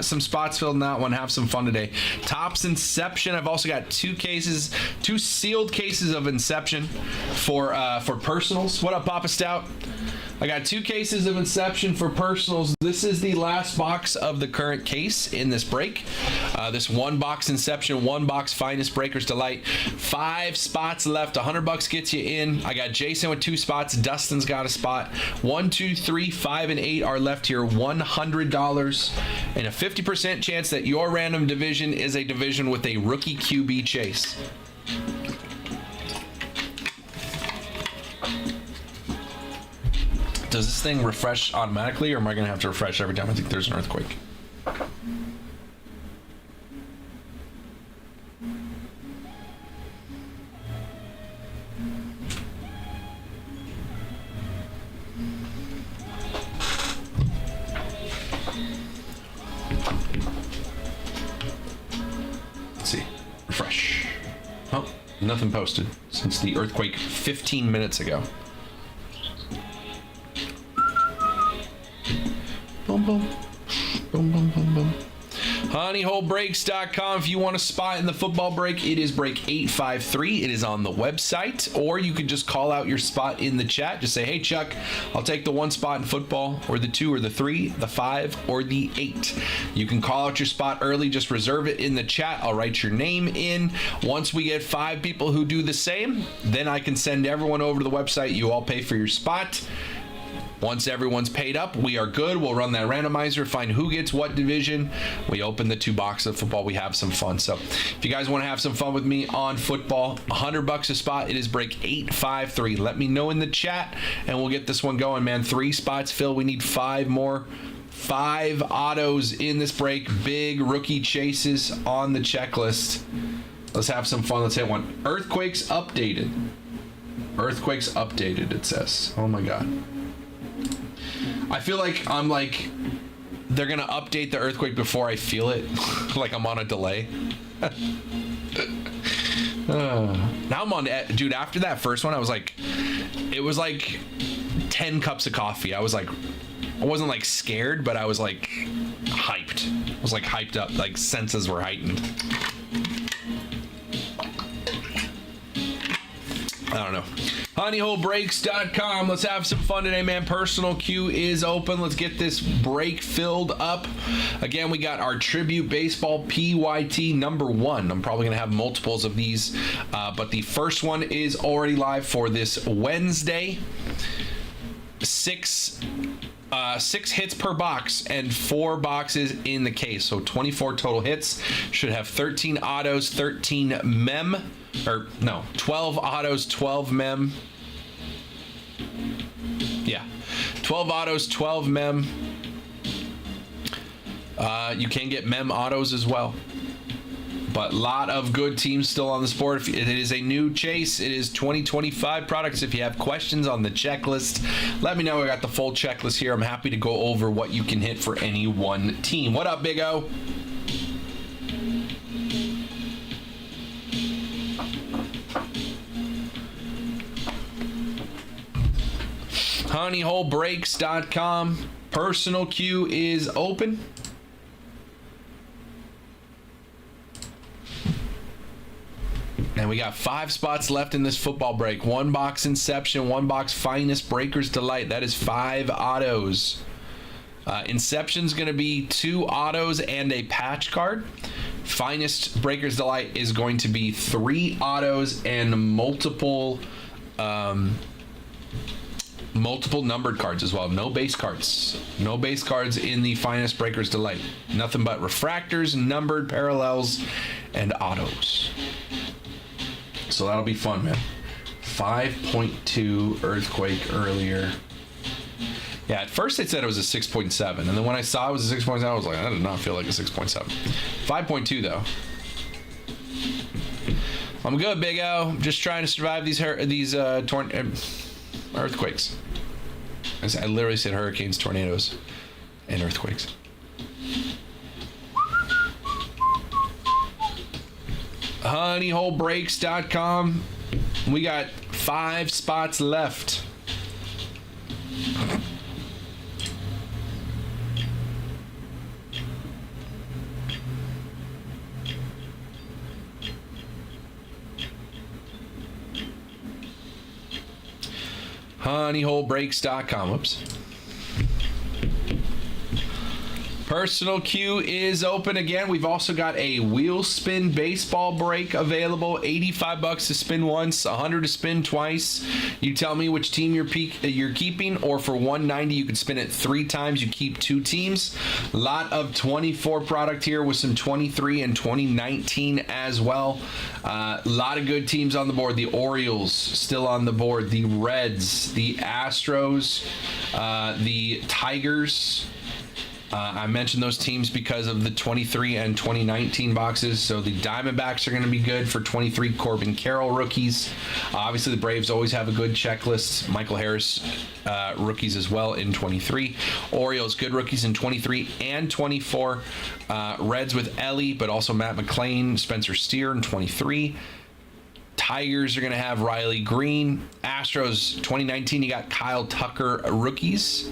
spots filled in that one. Have some fun today. Topps Inception. I've also got 2 sealed cases of Inception for personals. What up, Papa Stout? I got 2 cases of Inception for personals. This is the last box of the current case in this break. This 1 box Inception, 1 box Finest Breakers Delight. 5 spots left. $100 gets you in. I got Jason with 2 spots. Dustin's got a spot. 1, 2, 3, 5, and 8 are left here. $100 and a 50% chance that your random division is a division with a rookie QB chase. Does this thing refresh automatically, or am I going to have to refresh every time I think there's an earthquake? Let's see. Refresh. Oh, nothing posted since the earthquake 15 minutes ago. Boom, boom. Boom, boom, boom, boom. honeyholebreaks.com. If you want a spot in the football break, it is break 853. It is on the website, or you can just call out your spot in the chat. Just say, hey, Chuck, I'll take the 1 spot in football, or the 2, or the 3, the 5, or the 8. You can call out your spot early. Just reserve it in the chat. I'll write your name in. Once we get 5 people who do the same, then I can send everyone over to the website. You all pay for your spot. Once everyone's paid up, we are good. We'll run that randomizer, find who gets what division. We open the 2 boxes of football. We have some fun. So if you guys want to have some fun with me on football, $100 a spot. It is break 853. Let me know in the chat, and we'll get this one going, man. 3 spots, Phil. We need 5 more. 5 autos in this break. Big rookie chases on the checklist. Let's have some fun. Let's hit one. Earthquakes updated. Earthquakes updated, it says. Oh, my God. I feel like they're gonna update the earthquake before I feel it. Like I'm on a delay. Now I'm on, dude, after that first one, I was like, it was like 10 cups of coffee. I wasn't like scared, but I was like hyped. I was like hyped up, like senses were heightened. I don't know. honeyholebreaks.com. Let's have some fun today, man. Personal queue is open. Let's get this break filled up. Again, we got our tribute baseball PYT number 1. I'm probably going to have multiples of these, but the first one is already live for this Wednesday. 6 hits per box and 4 boxes in the case, so 24 total hits. Should have 13 autos, 13 mem, or no, 12 autos, 12 mem. Yeah, 12 autos, 12 mem. You can get mem autos as well. But a lot of good teams still on the board. It is a new chase. It is 2025 products. If you have questions on the checklist, let me know. I got the full checklist here. I'm happy to go over what you can hit for any one team. What up, Big O? honeyholebreaks.com. Personal queue is open. And we got 5 spots left in this football break. 1 box Inception, 1 box Finest Breaker's Delight. That is 5 autos. Inception's going to be 2 autos and a patch card. Finest Breaker's Delight is going to be 3 autos and multiple numbered cards as well. No base cards. No base cards in the Finest Breaker's Delight. Nothing but refractors, numbered parallels, and autos. So that'll be fun, man. 5.2 earthquake earlier. Yeah, at first they said it was a 6.7, and then when I saw it was a 6.7, I was like, that did not feel like a 6.7. 5.2 though. I'm good, Big O. Just trying to survive these earthquakes. I literally said hurricanes, tornadoes, and earthquakes. honeyholebreaks.com. We got 5 spots left. honeyholebreaks.com. Oops. Personal queue is open again. We've also got a Wheel Spin baseball break available. $85 to spin once, $100 to spin twice. You tell me which team you're keeping, or for $190 you can spin it 3 times. You keep 2 teams. A lot of 24 product here with some 23 and 2019 as well. A lot of good teams on the board. The Orioles still on the board. The Reds, the Astros, the Tigers. I mentioned those teams because of the 23 and 2019 boxes. So the Diamondbacks are going to be good for 23 Corbin Carroll rookies. Obviously, the Braves always have a good checklist. Michael Harris rookies as well in 23. Orioles, good rookies in 23 and 24. Reds with Ellie, but also Matt McClain, Spencer Steer in 23. Tigers are going to have Riley Green. Astros 2019, you got Kyle Tucker rookies.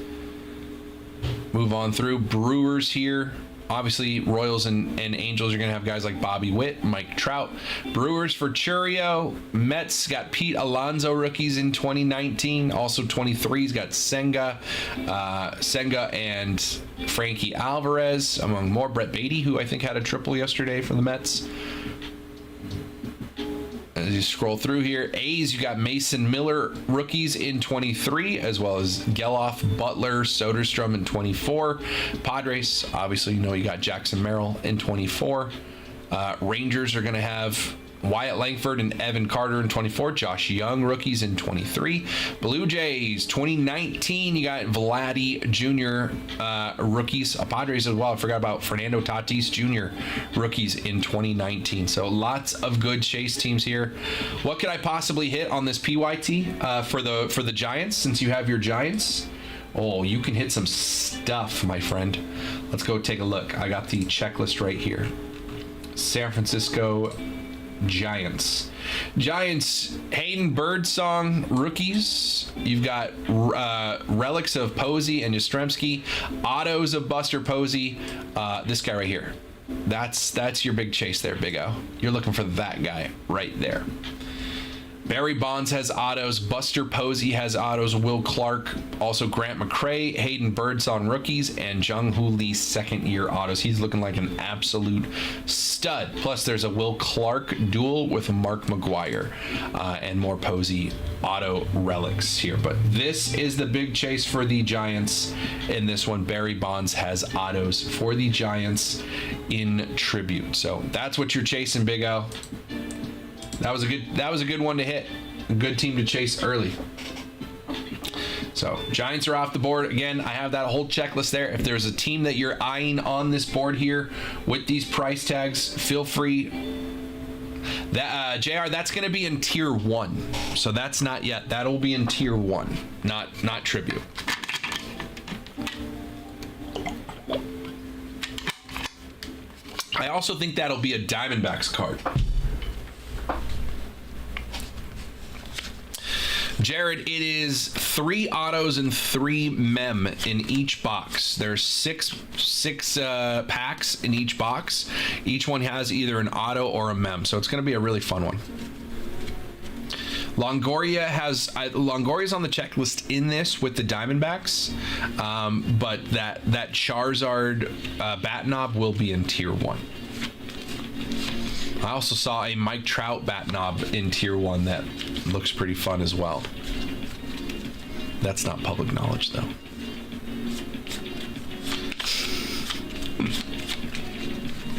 Move on through. Brewers here. Obviously, Royals and Angels are going to have guys like Bobby Witt, Mike Trout. Brewers for Churio. Mets got Pete Alonso rookies in 2019. Also 23's got Senga and Frankie Alvarez, among more. Brett Beatty, who I think had a triple yesterday for the Mets. As you scroll through here, A's, you got Mason Miller rookies in 23, as well as Geloff, Butler, Soderstrom in 24. Padres, obviously, you know, you got Jackson Merrill in 24. Rangers are going to have Wyatt Langford and Evan Carter in 24. Josh Young rookies in 23. Blue Jays 2019, you got Vladdy Jr. Rookies. Padres as well. I forgot about Fernando Tatis Jr. rookies in 2019. So lots of good chase teams here. What could I possibly hit on this PYT for the Giants, since you have your Giants? Oh, you can hit some stuff, my friend. Let's go take a look. I got the checklist right here. San Francisco Giants, Hayden Birdsong rookies. You've got relics of Posey and Yastrzemski, autos of Buster Posey. This guy right here. That's your big chase there, Big O. You're looking for that guy right there. Barry Bonds has autos. Buster Posey has autos. Will Clark, also Grant McCray, Hayden Birdsong rookies, and Jung-Hoo Lee second-year autos. He's looking like an absolute stud. Plus, there's a Will Clark duel with Mark McGwire and more Posey auto relics here. But this is the big chase for the Giants in this one. Barry Bonds has autos for the Giants in tribute. So that's what you're chasing, Big O. That was a good one to hit. A good team to chase early. So Giants are off the board. Again, I have that whole checklist there. If there's a team that you're eyeing on this board here with these price tags, feel free. That JR, that's going to be in tier 1. So that's not yet. That'll be in tier 1, not tribute. I also think that'll be a Diamondbacks card. Jared, it is 3 autos and 3 mem in each box. There's six packs in each box. Each one has either an auto or a mem, so it's going to be a really fun one. Longoria's on the checklist in this with the Diamondbacks, but that Charizard bat knob will be in tier 1. I also saw a Mike Trout bat knob in tier 1 that looks pretty fun as well. That's not public knowledge, though.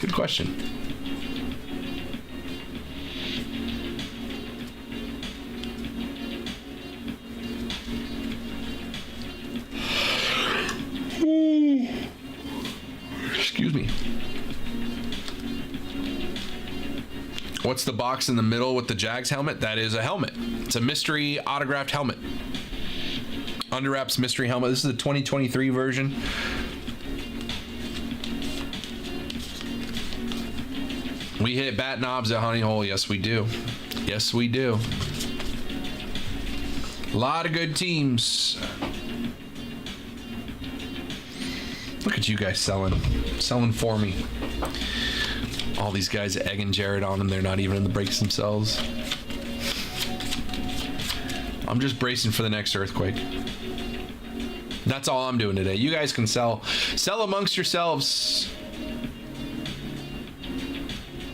Good question. Excuse me. What's the box in the middle with the Jags helmet? That is a helmet. It's a mystery autographed helmet. Under Wraps mystery helmet. This is the 2023 version. We hit bat knobs at Honey Hole. Yes, we do. Yes, we do. A lot of good teams. Look at you guys selling for me. All these guys egging Jared on them. They're not even in the breaks themselves. I'm just bracing for the next earthquake. That's all I'm doing today. You guys can sell amongst yourselves.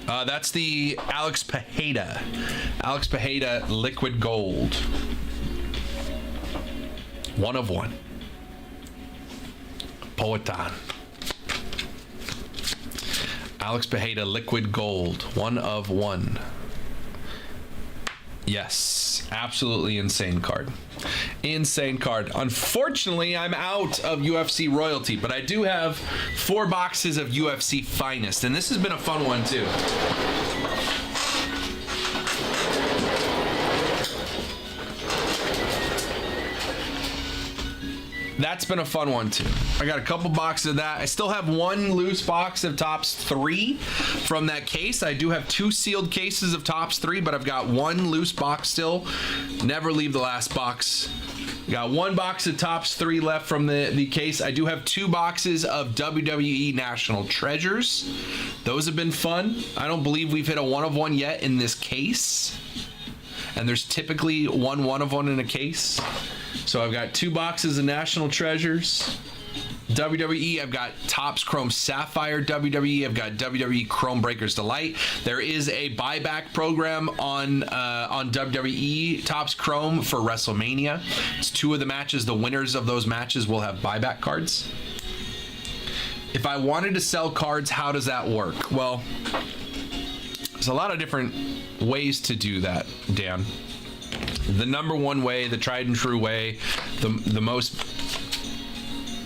That's the Alex Pajeda. Alex Pajeda liquid gold. 1 of 1. Poetan. Alex Pajeda liquid gold. 1 of 1. Yes, absolutely insane card. Insane card. Unfortunately, I'm out of UFC royalty, but I do have 4 boxes of UFC finest, and this has been a fun one too. that's been a fun one too. I got a couple boxes of that. I still have one loose box of Topps 3 from that case. I do have 2 sealed cases of Topps 3, but I've got one loose box still. Never leave the last box. Got one box of Topps 3 left from the case. I do have 2 boxes of WWE National Treasures. Those have been fun. I don't believe we've hit a 1 of 1 yet in this case. And there's typically 1 of 1 in a case. So I've got 2 boxes of National Treasures. WWE, I've got Topps Chrome Sapphire WWE. I've got WWE Chrome Breakers Delight. There is a buyback program on WWE Topps Chrome for WrestleMania. It's 2 of the matches. The winners of those matches will have buyback cards. If I wanted to sell cards, how does that work? Well, there's a lot of different ways to do that, Dan. The number one way, the tried and true way, the most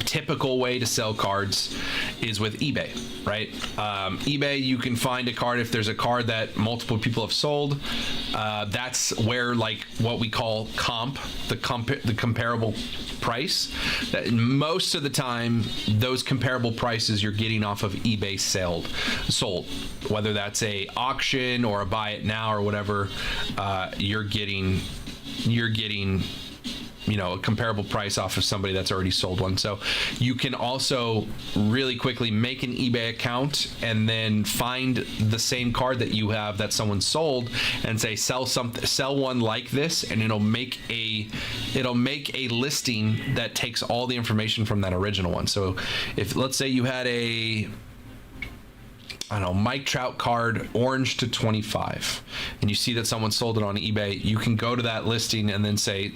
typical way to sell cards is with eBay, right? eBay, you can find a card if there's a card that multiple people have sold. That's where, like, what we call the comparable price. That most of the time, those comparable prices you're getting off of eBay sold. Whether that's a auction or a buy it now or whatever, you're getting a comparable price off of somebody that's already sold one. So you can also really quickly make an eBay account and then find the same card that you have that someone sold and say sell one like this, and it'll make a listing that takes all the information from that original one. So if, let's say, you had a Mike Trout card, orange to 25, and you see that someone sold it on eBay, you can go to that listing and then say,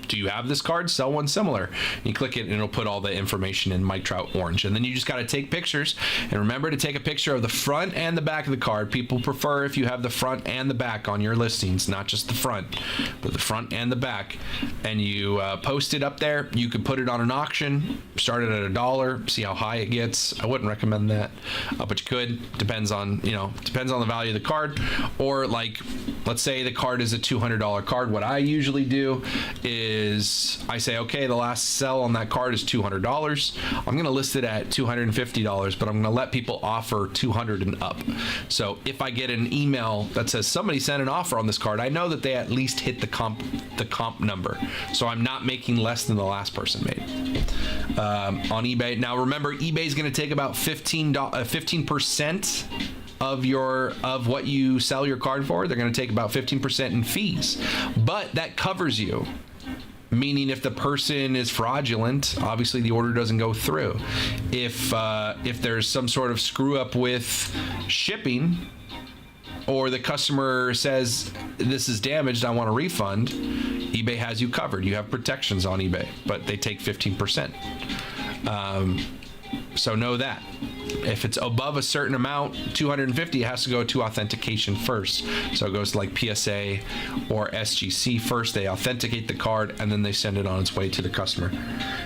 do you have this card? Sell one similar. You click it and it'll put all the information in Mike Trout orange. And then you just got to take pictures, and remember to take a picture of the front and the back of the card. People prefer if you have the front and the back on your listings, not just the front, but the front and the back. And you post it up there. You could put it on an auction, start it at $1, see how high it gets. I wouldn't recommend that, but you could. Depends on the value of the card. Or, like, let's say the card is a $200 card. What I usually do is I say, okay, the last sell on that card is $200. I'm going to list it at $250, but I'm going to let people offer $200 and up. So if I get an email that says somebody sent an offer on this card, I know that they at least hit the comp number. So I'm not making less than the last person made on eBay. Now remember, eBay is going to take about 15% of what you sell your card for. They're going to take about 15% in fees, but that covers you. Meaning, if the person is fraudulent, obviously the order doesn't go through. If there's some sort of screw up with shipping, or the customer says this is damaged, I want a refund, eBay has you covered. You have protections on eBay, but they take 15%. So know that. If it's above a certain amount, 250, it has to go to authentication first. So it goes to like PSA or SGC first. They authenticate the card and then they send it on its way to the customer.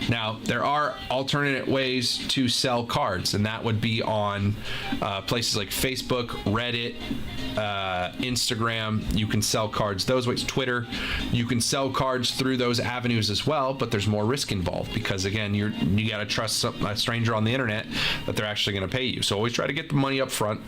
Now, there are alternate ways to sell cards, and that would be on places like Facebook, Reddit, Instagram. You can sell cards those ways. Twitter, you can sell cards through those avenues as well, but there's more risk involved because, again, you got to trust a stranger on the internet that they're actually going to pay you. So always try to get the money up front.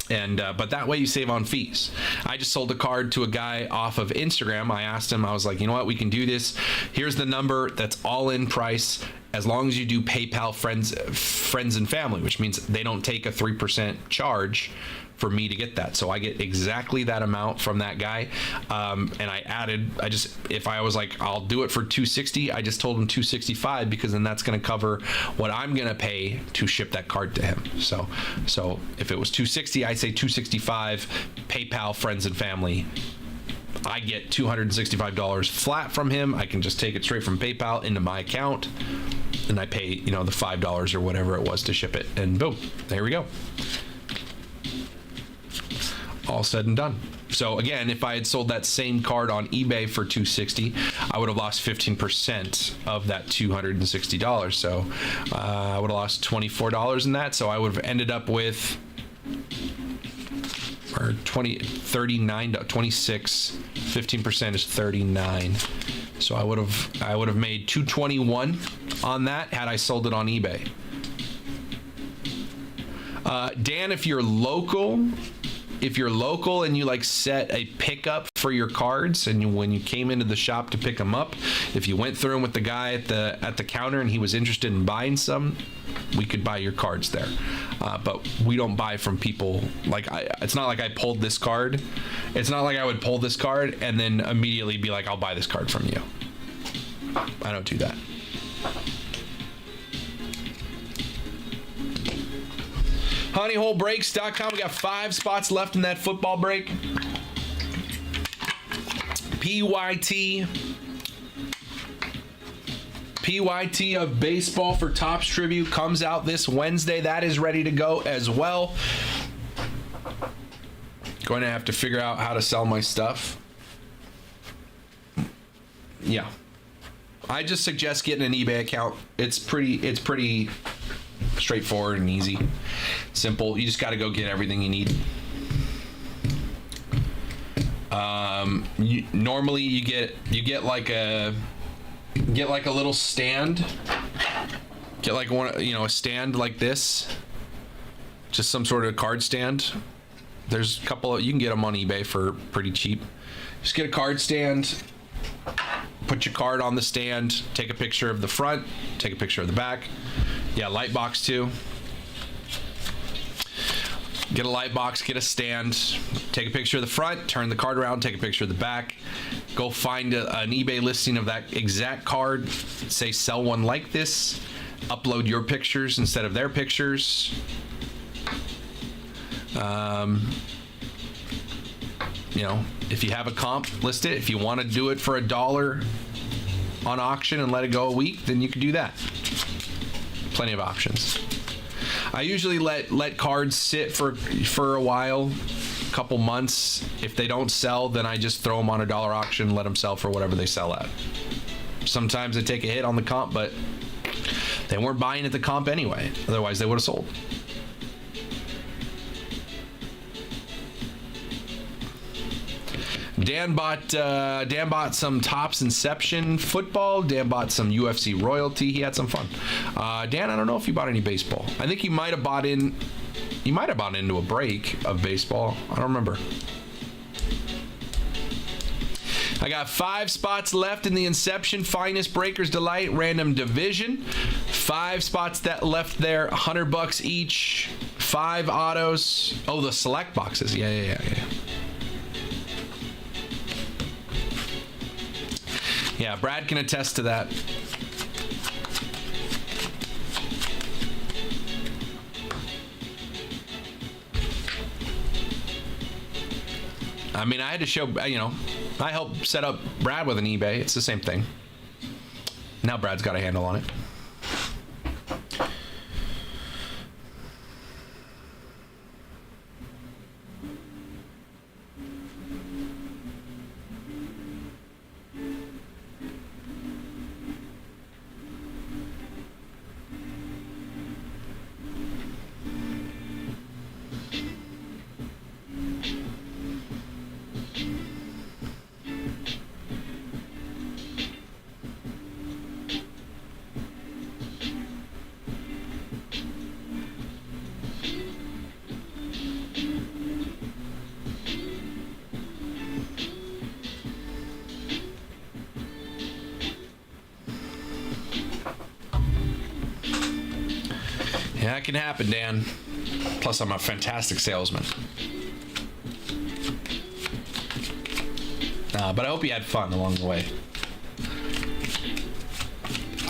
And but that way you save on fees. I just sold a card to a guy off of Instagram. I asked him, I was like, you know what, we can do this. Here's the number that's all in price, as long as you do PayPal friends and family, which means they don't take a 3% charge for me to get that. So I get exactly that amount from that guy. And if I was like, I'll do it for $260, I just told him $265, because then that's going to cover what I'm going to pay to ship that card to him. So if it was $260, I say $265, PayPal friends and family. I get $265 flat from him. I can just take it straight from PayPal into my account, and I pay, the $5 or whatever it was to ship it, and boom, there we go. All said and done. So again, if I had sold that same card on eBay for $260, I would have lost 15% of that $260. So I would have lost $24 in that. So I would have ended up with 26, 15% is 39. So I would have made 221 on that had I sold it on eBay. Dan, if you're local and you like set a pickup for your cards, and when you came into the shop to pick them up, if you went through them with the guy at the counter and he was interested in buying some, we could buy your cards there. But we don't buy from people. It's not like I pulled this card. It's not like I would pull this card and then immediately be like, I'll buy this card from you. I don't do that. honeyholebreaks.com. We got 5 spots left in that football break. PYT of baseball for Topps Tribute comes out this Wednesday. That is ready to go as well. Going to have to figure out how to sell my stuff. Yeah. I just suggest getting an eBay account. It's pretty straightforward and easy. Simple. You just got to go get everything you need. Normally you get like a little stand. Get like a stand like this. Just some sort of card stand. There's a couple you can get them on eBay for pretty cheap. Just get a card stand. Put your card on the stand. Take a picture of the front. Take a picture of the back. Yeah, light box too. Get a light box, get a stand, take a picture of the front, turn the card around, take a picture of the back, go find an eBay listing of that exact card, say sell one like this, upload your pictures instead of their pictures. If you have a comp, list it. If you want to do it for $1 on auction and let it go a week, then you can do that. Plenty of options. I usually let cards sit for a while, a couple months. If they don't sell, then I just throw them on $1 auction and let them sell for whatever they sell at. Sometimes they take a hit on the comp, but they weren't buying at the comp anyway. Otherwise, they would have sold. Dan bought some Topps Inception football. Dan bought some UFC Royalty. He had some fun. Dan, I don't know if you bought any baseball. I think you might have bought into a break of baseball. I don't remember. I got 5 spots left in the Inception Finest Breakers Delight Random Division. 5 spots that left there, $100 each. 5 autos. Oh, the select boxes. Yeah. Yeah, Brad can attest to that. I mean, I had to show, I helped set up Brad with an eBay. It's the same thing. Now Brad's got a handle on it. Yeah, that can happen, Dan. Plus, I'm a fantastic salesman. But I hope you had fun along the way.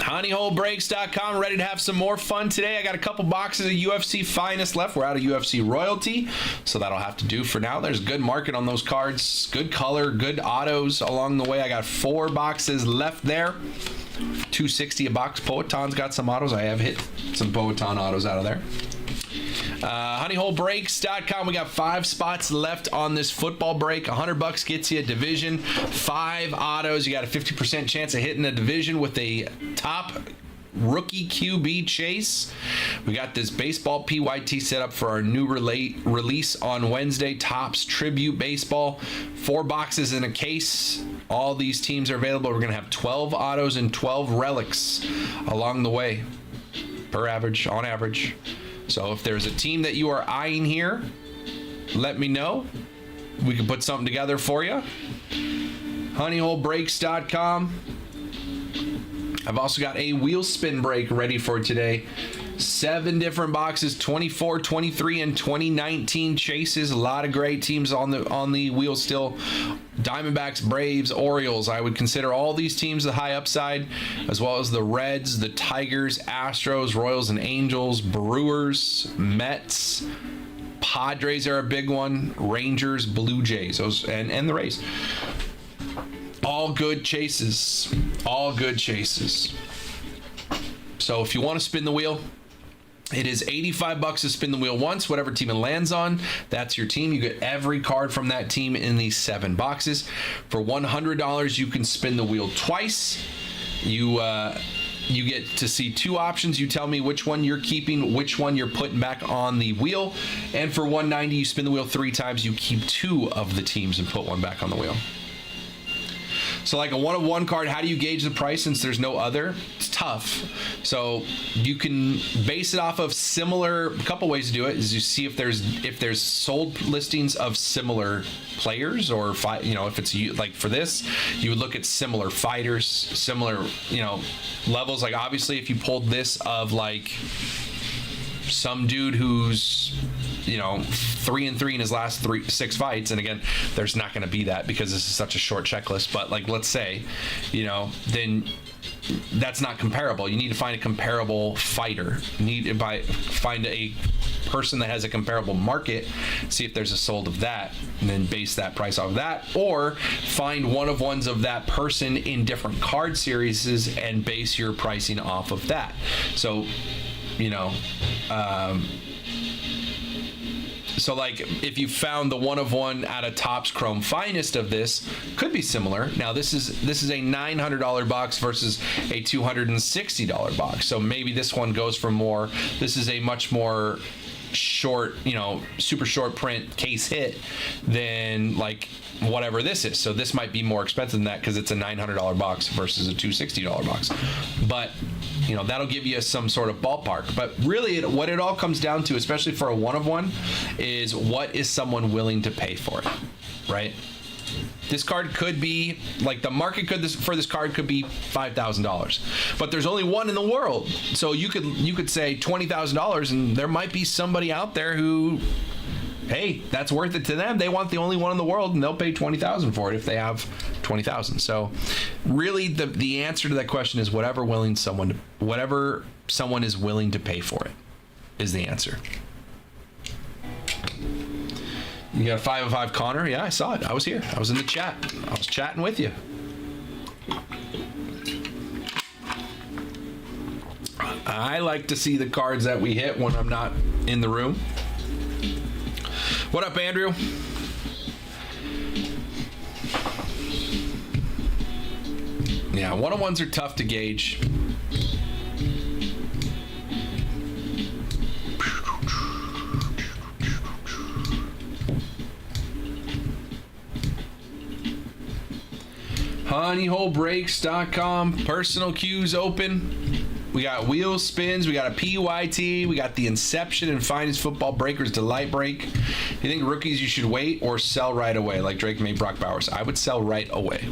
honeyholebreaks.com, ready to have some more fun today. I got a couple boxes of UFC Finest left. We're out of UFC Royalty, so that'll have to do for now. There's a good market on those cards. Good color, good autos along the way. I got 4 boxes left there. $260 a box. Poetan's got some autos. I have hit some Poetan autos out of there. honeyholebreaks.com. We got 5 spots left on this football break. $100 gets you a division. 5 autos. You got a 50% chance of hitting a division with a top rookie QB chase. We got this baseball PYT set up for our new release on Wednesday. Topps Tribute Baseball. 4 boxes in a case. All these teams are available. We're going to have 12 autos and 12 relics along the way, on average. So if there's a team that you are eyeing here, let me know. We can put something together for you. honeyholebreaks.com. I've also got a wheel spin break ready for today. 7 different boxes, 24, 23, and 2019 chases. A lot of great teams on the wheel still. Diamondbacks, Braves, Orioles. I would consider all these teams the high upside, as well as the Reds, the Tigers, Astros, Royals, and Angels, Brewers, Mets. Padres are a big one. Rangers, Blue Jays, and the Rays. All good chases. All good chases. So if you want to spin the wheel, it is $85 to spin the wheel once. Whatever team it lands on, that's your team. You get every card from that team in these 7 boxes. For $100, you can spin the wheel twice. You get to see 2 options. You tell me which one you're keeping, which one you're putting back on the wheel. And for $190, you spin the wheel 3 times. You keep 2 of the teams and put 1 back on the wheel. So like a 1-of-1 card, how do you gauge the price since there's no other? It's tough. So you can base it off of similar. A couple ways to do it is you see if there's sold listings of similar players, or if it's like for this, you would look at similar fighters, similar levels. Like obviously, if you pulled this of like some dude who's 3-3 in his last 6 fights, and again, there's not going to be that because this is such a short checklist, but like let's say then that's not comparable. You need to find a comparable fighter. You need to find a person that has a comparable market, see if there's a sold of that, and then base that price off of that, or find 1-of-1s of that person in different card series and base your pricing off of that. So so like if you found the 1-of-1 at a Topps Chrome Finest of this, could be similar. Now this is a $900 box versus a $260 box. So maybe this one goes for more. This is a much more short, super short print case hit than like whatever this is. So this might be more expensive than that because it's a $900 box versus a $260 box. But that'll give you some sort of ballpark. But really, what it all comes down to, especially for a 1-of-1, is what is someone willing to pay for it, right? This card could be, like the market for this card could be $5,000, but there's only one in the world. So you could say $20,000, and there might be somebody out there who, hey, that's worth it to them. They want the only one in the world, and they'll pay $20,000 for it if they have $20,000. So really the answer to that question is whatever someone is willing to pay for it is the answer. You got a 505 Connor? Yeah, I saw it. I was here. I was in the chat. I was chatting with you. I like to see the cards that we hit when I'm not in the room. What up, Andrew? Yeah, 1-of-1s are tough to gauge. honeyholebreaks.com. Personal queues open. We got wheel spins. We got a PYT. We got the Inception and Finest Football Breakers Delight Break. You think rookies you should wait or sell right away like Drake made Brock Bowers? I would sell right away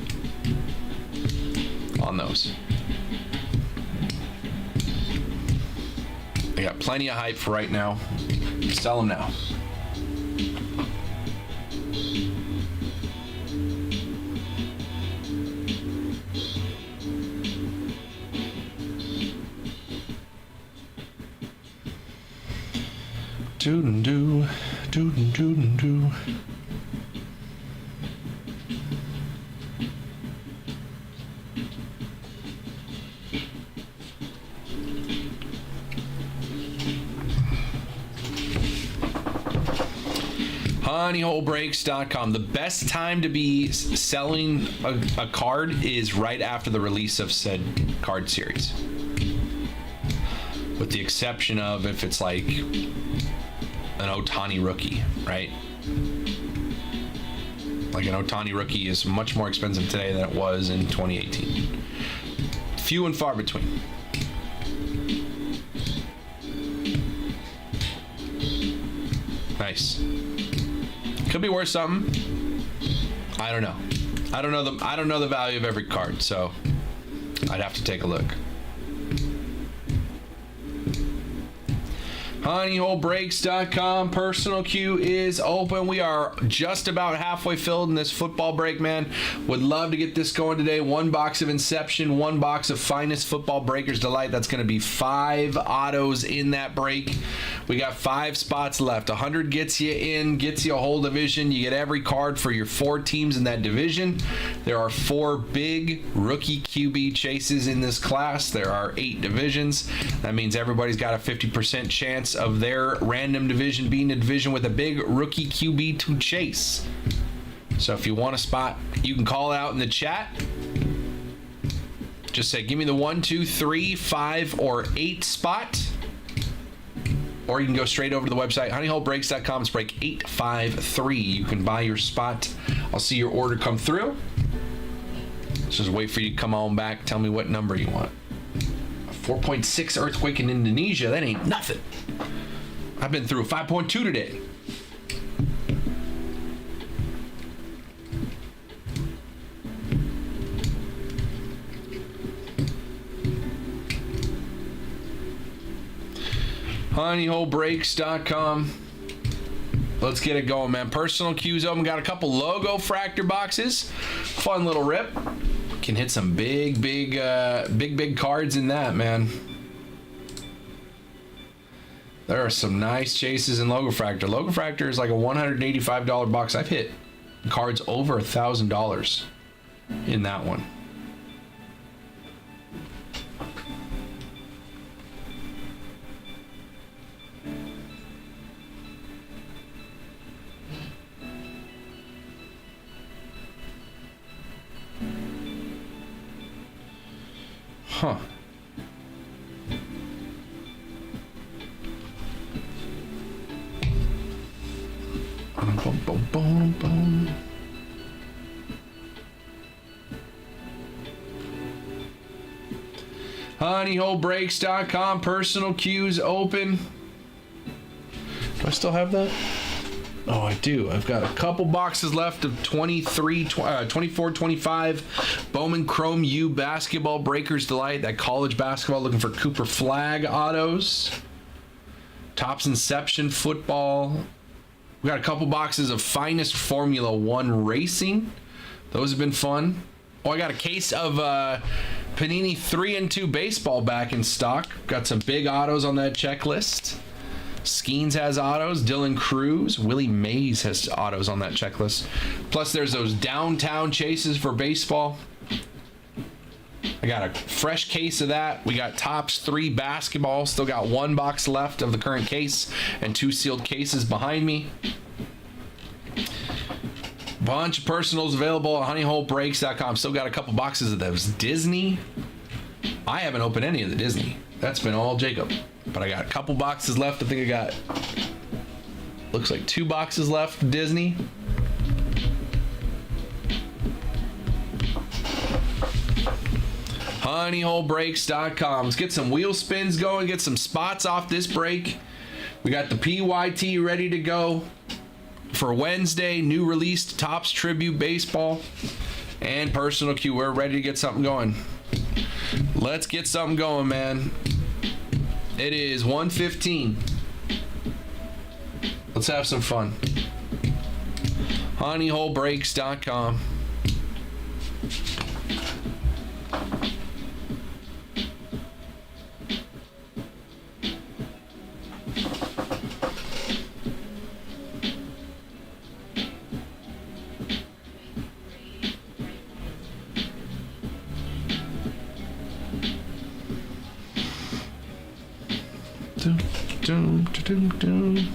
on those. I got plenty of hype for right now. Sell them now. Doo-doo-doo, doo-doo-doo-doo. honeyholebreaks.com. The best time to be selling a card is right after the release of said card series. with the exception of if it's like an Ohtani rookie, right? Like an Ohtani rookie is much more expensive today than it was in 2018. Few and far between. Nice. Could be worth something. I don't know. I don't know the value of every card, so I'd have to take a look. honeyholebreaks.com personal queue is open. We are just about halfway filled in this football break, man. Would love to get this going today. 1 box of Inception, 1 box of Finest Football Breakers Delight. That's going to be 5 autos in that break. We got 5 spots left. 100 gets you in, gets you a whole division. You get every card for your 4 teams in that division. There are 4 big rookie QB chases in this class. There are 8 divisions. That means everybody's got a 50% chance of their random division being a division with a big rookie QB to chase. So if you want a spot, you can call out in the chat. Just say, give me the 1, 2, 3, 5, or 8 spot. Or you can go straight over to the website, honeyholebreaks.com. It's break 853. You can buy your spot. I'll see your order come through. Let's just wait for you to come on back. Tell me what number you want. 4.6 earthquake in Indonesia. That ain't nothing. I've been through a 5.2 today. honeyholebreaks.com. Let's get it going, man. Personal queues open. Got a couple logo fractor boxes. Fun little rip. Can hit some big cards in that, man. There are some nice chases in logo fractor. Logo fractor is like a $185 box. I've hit cards over $1,000 in that one. Huh. Boom, boom, boom, boom. honeyholebreaks.com personal queues open. Do I still have that? Oh, I do. I've got a couple boxes left of 24, 25 Bowman Chrome U Basketball Breakers Delight. That college basketball, looking for Cooper Flag autos. Topps Inception Football. We got a couple boxes of Finest Formula 1 Racing. Those have been fun. Oh, I got a case of Panini 3 and 2 Baseball back in stock. Got some big autos on that checklist. Skeens has autos. Dylan Cruz. Willie Mays has autos on that checklist. Plus, there's those downtown chases for baseball. I got a fresh case of that. We got Topps 3 basketball. Still got 1 box left of the current case and 2 sealed cases behind me. Bunch of personals available at honeyholebreaks.com. Still got a couple boxes of those Disney. I haven't opened any of the Disney. That's been all Jacob. But I got a couple boxes left. I think I got, looks like 2 boxes left of Disney. honeyholebreaks.com. Let's get some wheel spins going, get some spots off this break. We got the PYT ready to go for Wednesday. New released Topps Tribute Baseball and personal queue. We're ready to get something going. Let's get something going, man. It is 1:15. Let's have some fun. honeyholebreaks.com. Doom, doom, doom.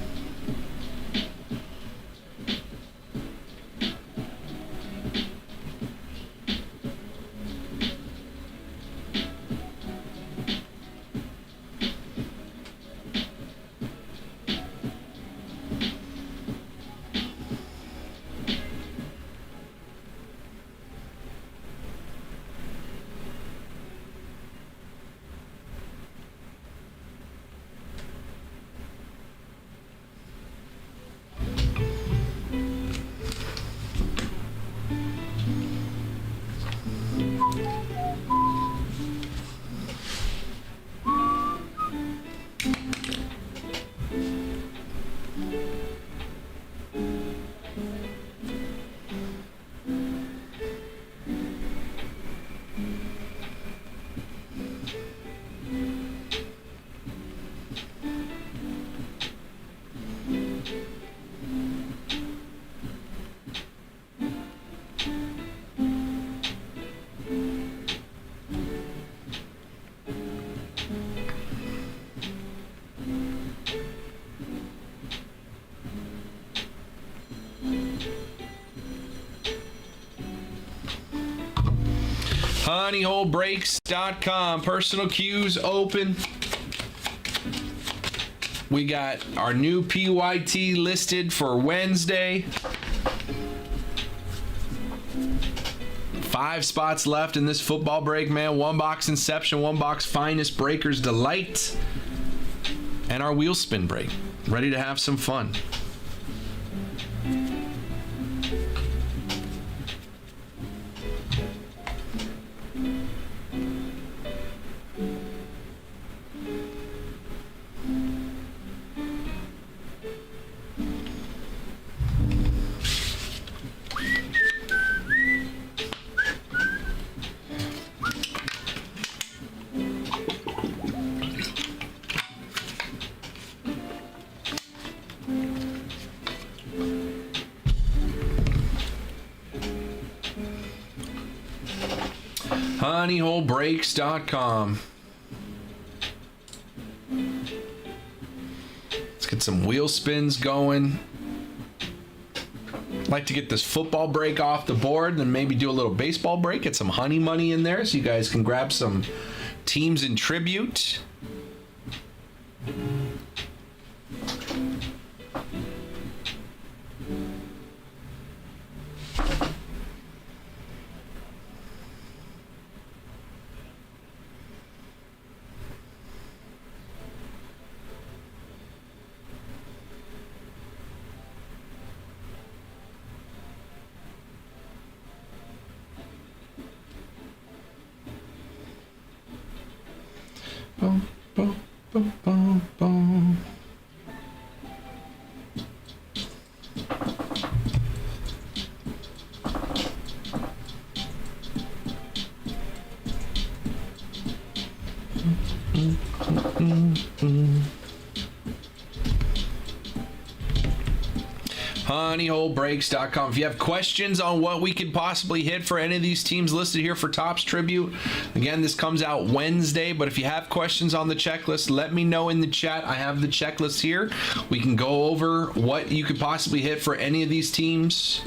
honeyholebreaks.com. Personal cues open. We got our new PYT listed for Wednesday. 5 spots left in this football break, man. 1 box Inception, 1 box Finest Breakers Delight, and our wheel spin break. Ready to have some fun. honeyholebreaks.com. Let's get some wheel spins going. Like to get this football break off the board, then maybe do a little baseball break, get some honey money in there so you guys can grab some teams in tribute. Boom, boom, boom, boom, boom. honeyholebreaks.com. If you have questions on what we could possibly hit for any of these teams listed here for Topps Tribute, again, this comes out Wednesday, but if you have questions on the checklist, let me know in the chat. I have the checklist here. We can go over what you could possibly hit for any of these teams.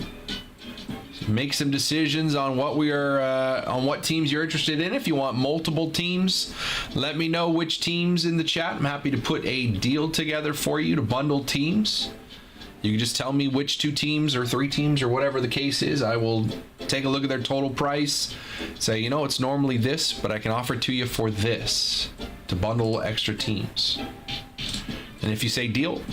Make some decisions on what we are on what teams you're interested in. If you want multiple teams, let me know which teams in the chat. I'm happy to put a deal together for you to bundle teams. You can just tell me which 2 teams or 3 teams or whatever the case is. I will take a look at their total price, say, you know, it's normally this, but I can offer it to you for this to bundle extra teams. And if you say deal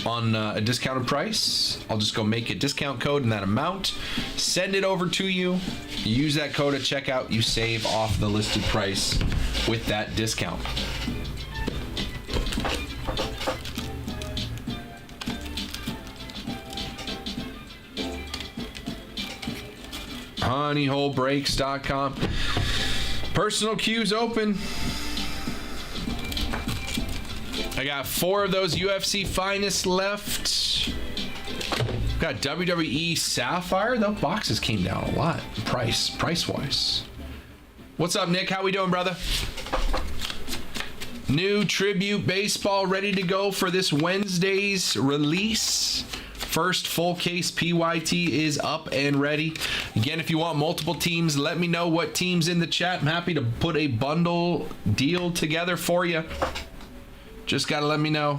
on a discounted price, I'll just go make a discount code in that amount, send it over to you. You use that code at checkout, you save off the listed price with that discount. honeyholebreaks.com. Personal cues open. I got 4 of those UFC Finest left. Got WWE Sapphire. Those boxes came down a lot price wise. What's up, Nick? How we doing, brother? New Tribute Baseball ready to go for this Wednesday's release. First full case PYT is up and ready. Again, if you want multiple teams, let me know what teams in the chat. I'm happy to put a bundle deal together for you. Just gotta let me know.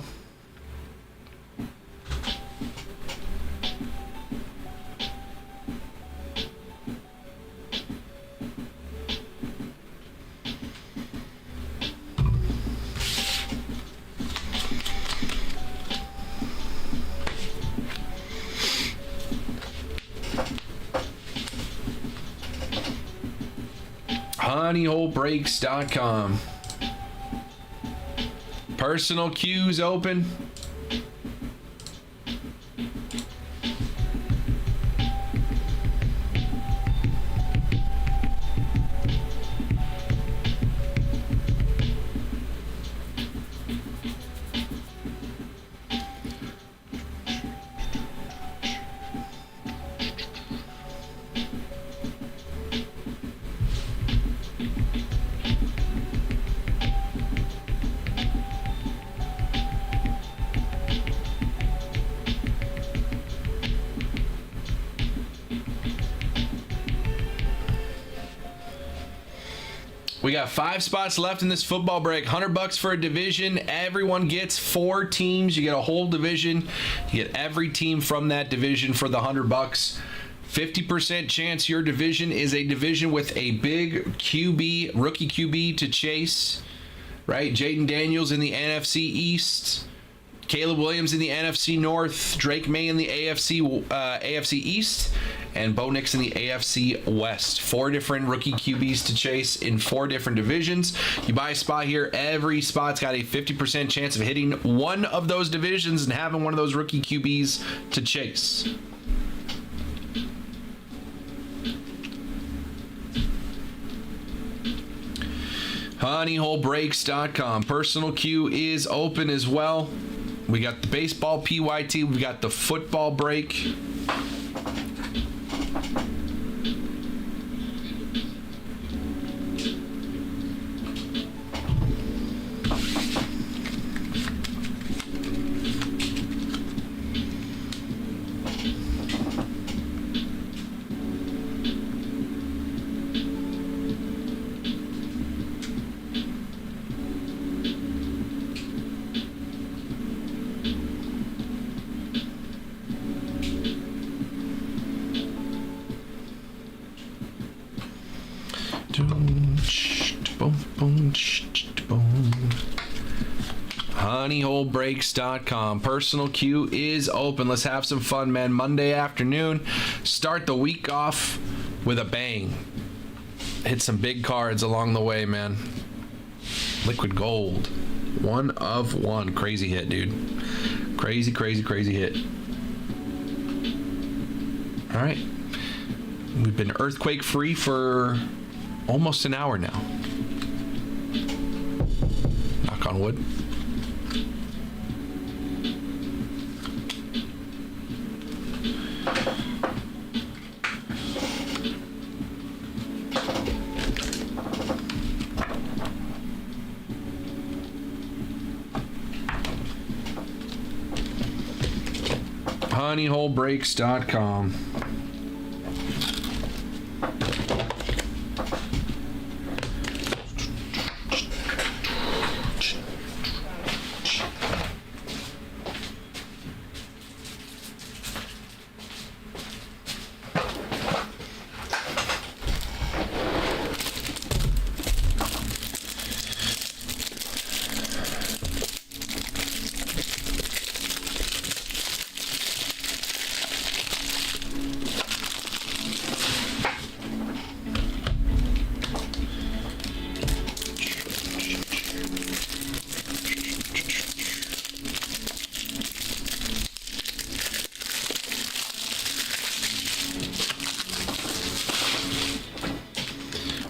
honeyholebreaks.com. Personal cues open. We got 5 spots left in this football break. $100 for a division. Everyone gets 4 teams. You get a whole division. You get every team from that division for the $100. 50% chance your division is a division with a big QB, rookie QB to chase, right? Jaden Daniels in the NFC East, Caleb Williams in the NFC North, Drake May in the AFC East, and Bo Nix in the AFC West. 4 different rookie QBs to chase in 4 different divisions. You buy a spot here, every spot's got a 50% chance of hitting one of those divisions and having one of those rookie QBs to chase. honeyholebreaks.com. Personal queue is open as well. We got the baseball PYT. We got the football break. honeyholebreaks.com. Personal queue is open. Let's have some fun, man. Monday afternoon. Start the week off with a bang. Hit some big cards along the way, man. Liquid gold. 1 of 1. Crazy hit, dude. Crazy hit. All right. We've been earthquake free for almost an hour now. Knock on wood. honeyholebreaks.com.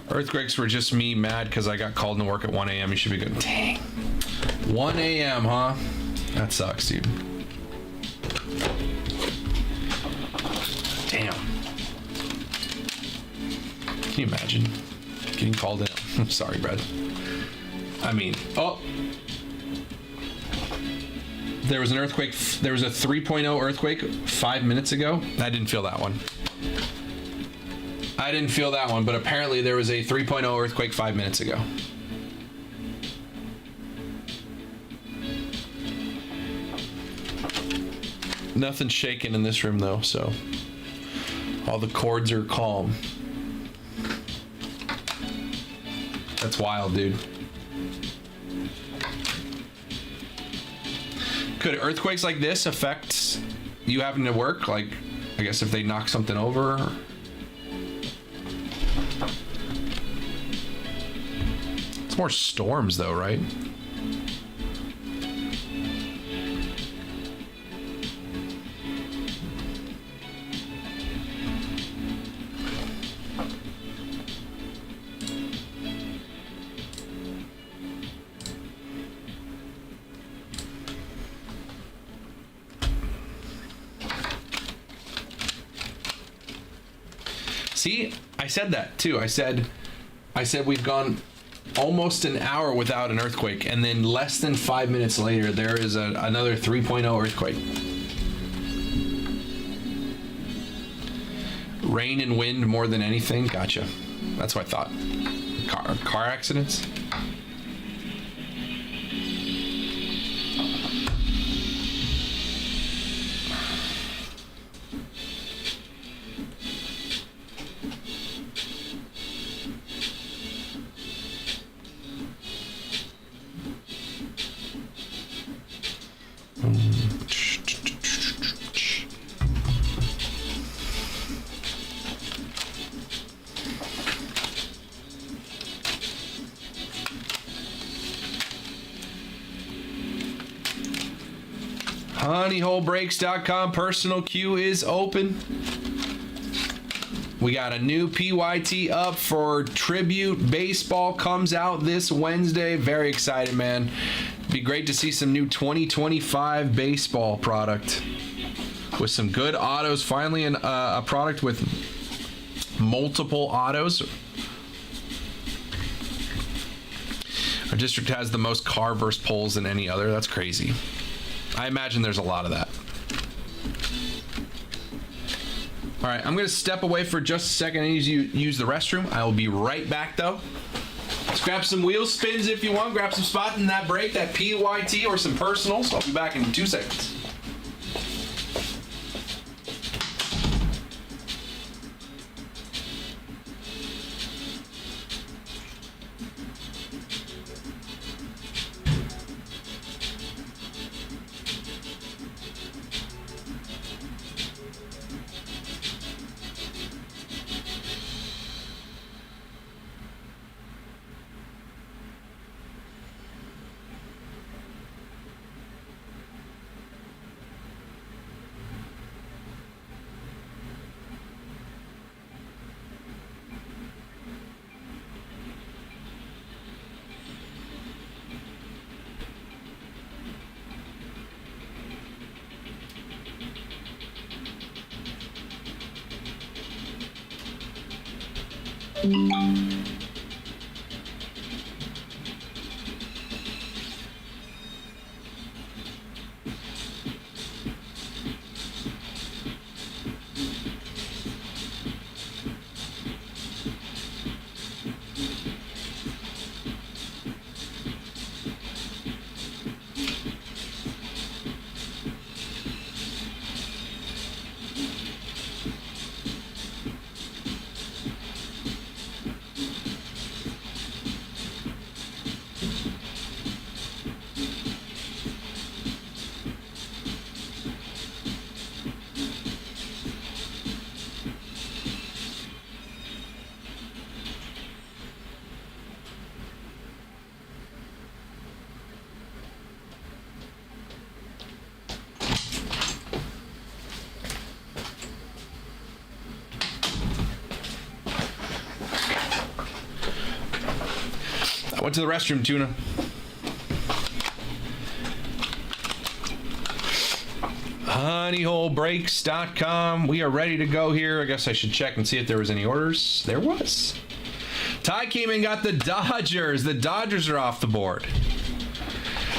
Earthquakes were just me mad because I got called into work at 1 a.m. You should be good. Dang. 1 a.m., huh? That sucks, dude. Damn. Can you imagine getting called in? I'm sorry, Brad. I mean, oh. There was an earthquake. There was a 3.0 earthquake 5 minutes ago. I didn't feel that one. I didn't feel that one, but apparently there was a 3.0 earthquake 5 minutes ago. Nothing's shaking in this room though, so all the cords are calm. That's wild, dude. Could earthquakes like this affect you having to work? Like, I guess if they knock something over? It's more storms though, right? See, I said that too. I said we've gone almost an hour without an earthquake, and then less than 5 minutes later, there is another 3.0 earthquake. Rain and wind more than anything. Gotcha. That's what I thought. car accidents. HoneyholeBreaks.com personal queue is open. We got a new PYT up for Tribute Baseball, comes out this Wednesday. Very excited, man. Be great to see some new 2025 baseball product with some good autos. Finally, a product with multiple autos. Our district has the most car versus polls than any other. That's crazy. I imagine there's a lot of that. All right, I'm going to step away for just a second and use the restroom. I will be right back, though. Let's grab some wheel spins if you want. Grab some spot in that break, that PYT, or some personals. I'll be back in 2 seconds. Went to the restroom, Tuna. HoneyholeBreaks.com. We are ready to go here. I guess I should check and see if there was any orders. There was. Ty came in, got the Dodgers. The Dodgers are off the board.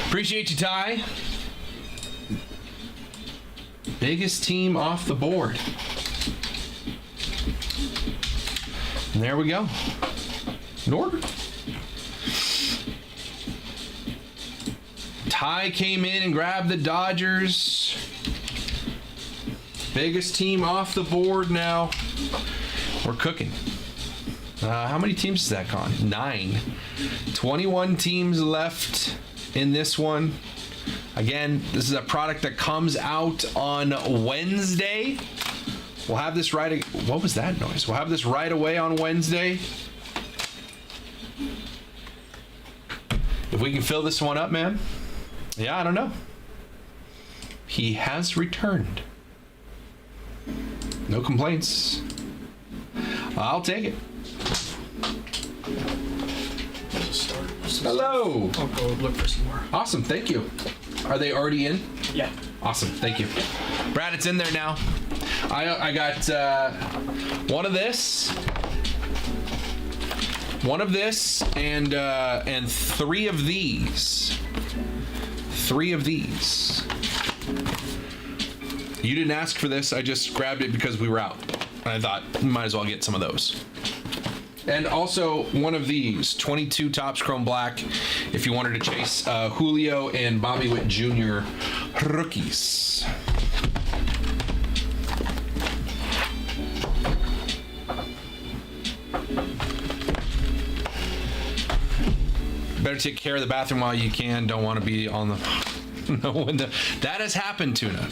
Appreciate you, Ty. Biggest team off the board. And there we go. An order. Ty came in and grabbed the Dodgers. Biggest team off the board now. We're cooking. How many teams is that gone? 9. 21 teams left in this one. Again, this is a product that comes out on Wednesday. We'll have this right. What was that noise? We'll have this right away on Wednesday. If we can fill this one up, man. Yeah, I don't know. He has returned. No complaints. I'll take it. Hello. I'll go look for some more. Awesome, thank you. Are they already in? Yeah. Awesome, thank you. Brad, it's in there now. I got one of this, and 3 of these. 3 of these. You didn't ask for this. I just grabbed it because we were out. And I thought, might as well get some of those. And also one of these 22 Topps Chrome Black if you wanted to chase Julio and Bobby Witt Jr. rookies. Better take care of the bathroom while you can. Don't want to be on the window. That has happened, Tuna.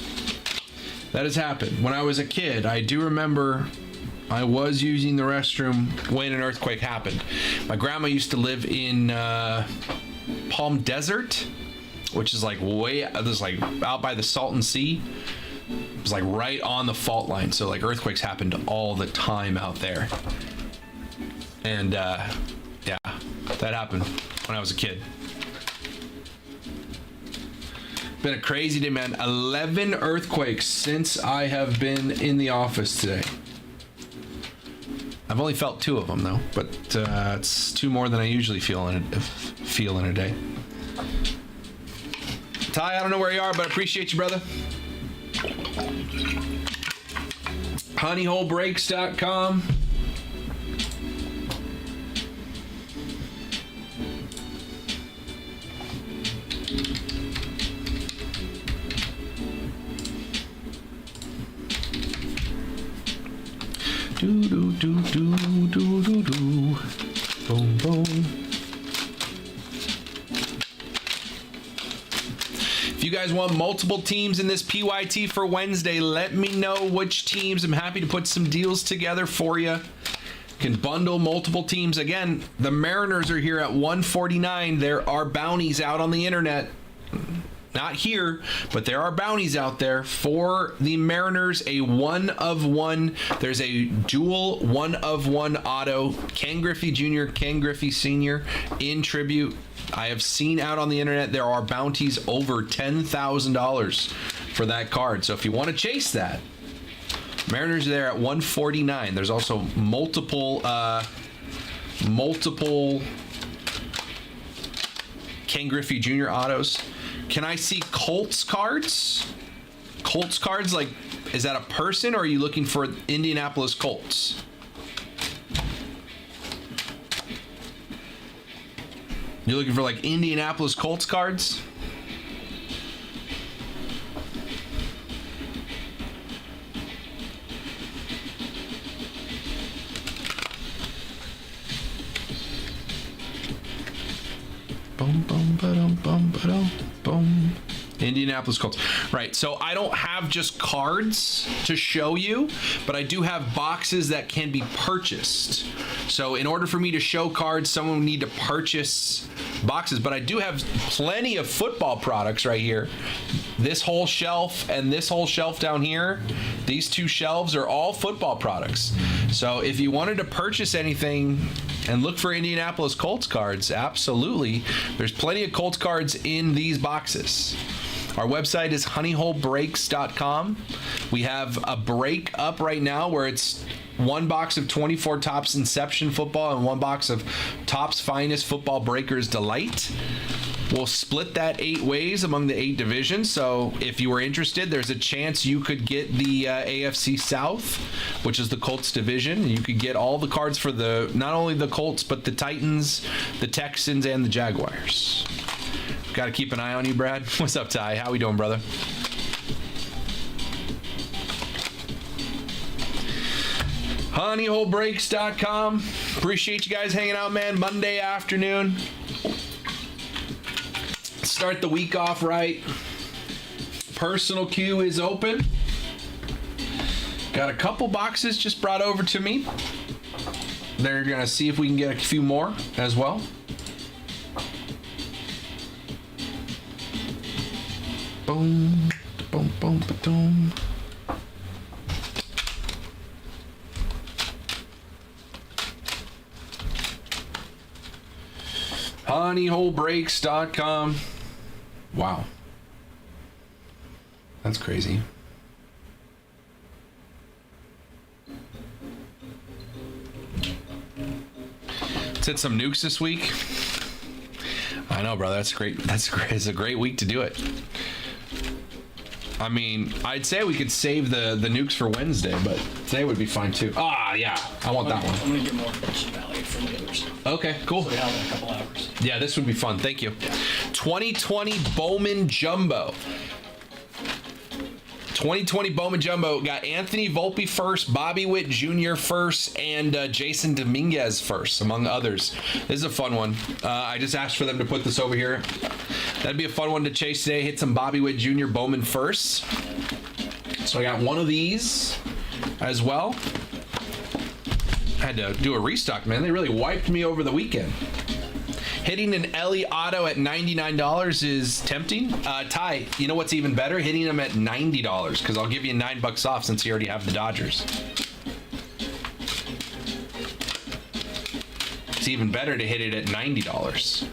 That has happened. When I was a kid, I do remember I was using the restroom when an earthquake happened. My grandma used to live in Palm Desert, which is like like out by the Salton Sea. It was like right on the fault line. So like earthquakes happened all the time out there. And yeah, that happened when I was a kid. Been a crazy day, man. 11 earthquakes since I have been in the office today. I've only felt 2 of them though, but it's 2 more than I usually feel in a day. Ty, I don't know where you are, but I appreciate you, brother. honeyholebreaks.com. Do do do do do do do. Boom boom. If you guys want multiple teams in this PYT for Wednesday, let me know which teams. I'm happy to put some deals together for you. Can bundle multiple teams. Again, the Mariners are here at 149. There are bounties out on the internet. Not here, but there are bounties out there for the Mariners. A 1/1. There's a dual 1/1 auto. Ken Griffey Jr., Ken Griffey Sr. in tribute. I have seen out on the internet there are bounties over $10,000 for that card. So if you want to chase that, Mariners are there at 149. There's also multiple Ken Griffey Jr. autos. Can I see Colts cards? Colts cards, like, is that a person or are you looking for Indianapolis Colts? You're looking for like Indianapolis Colts cards? Boom, boom, ba-dum, bum, ba-dum, boom. Indianapolis Colts. Right, so I don't have just cards to show you, but I do have boxes that can be purchased. So in order for me to show cards, someone would need to purchase boxes, but I do have plenty of football products right here. This whole shelf and this whole shelf down here, these 2 shelves are all football products. So if you wanted to purchase anything and look for Indianapolis Colts cards, absolutely. There's plenty of Colts cards in these boxes. Our website is honeyholebreaks.com. We have a break up right now where it's 1 box of 24 Topps Inception football and 1 box of Topps Finest Football Breakers Delight. We'll split that 8 ways among the 8 divisions. So if you were interested, there's a chance you could get the AFC South, which is the Colts division. You could get all the cards for the not only the Colts, but the Titans, the Texans, and the Jaguars. Got to keep an eye on you, Brad. What's up, Ty? How we doing, brother? honeyholebreaks.com. Appreciate you guys hanging out, man. Monday afternoon. Start the week off right. Personal queue is open. Got a couple boxes just brought over to me. They're going to see if we can get a few more as well. Boom, boom, boom, boom. honeyholebreaks.com. Wow. That's crazy. Let's hit some nukes this week. I know, brother. That's great. It's a great week to do it. I mean, I'd say we could save the nukes for Wednesday, but today would be fine too. Ah, yeah, I want that one. I'm gonna get more value from the other stuff. Okay, cool. So we have in a couple hours. Yeah, this would be fun. Thank you. 2020 Bowman Jumbo. 2020 Bowman Jumbo got Anthony Volpe first, Bobby Witt Jr. first, and Jason Dominguez first, among others. This is a fun one. I just asked for them to put this over here. That'd be a fun one to chase today. Hit some Bobby Witt Jr. Bowman first. So I got one of these as well. Had to do a restock, man. They really wiped me over the weekend. Hitting an Ellie Auto at $99 is tempting. Ty, you know what's even better? Hitting them at $90, because I'll give you $9 off since you already have the Dodgers. It's even better to hit it at $90.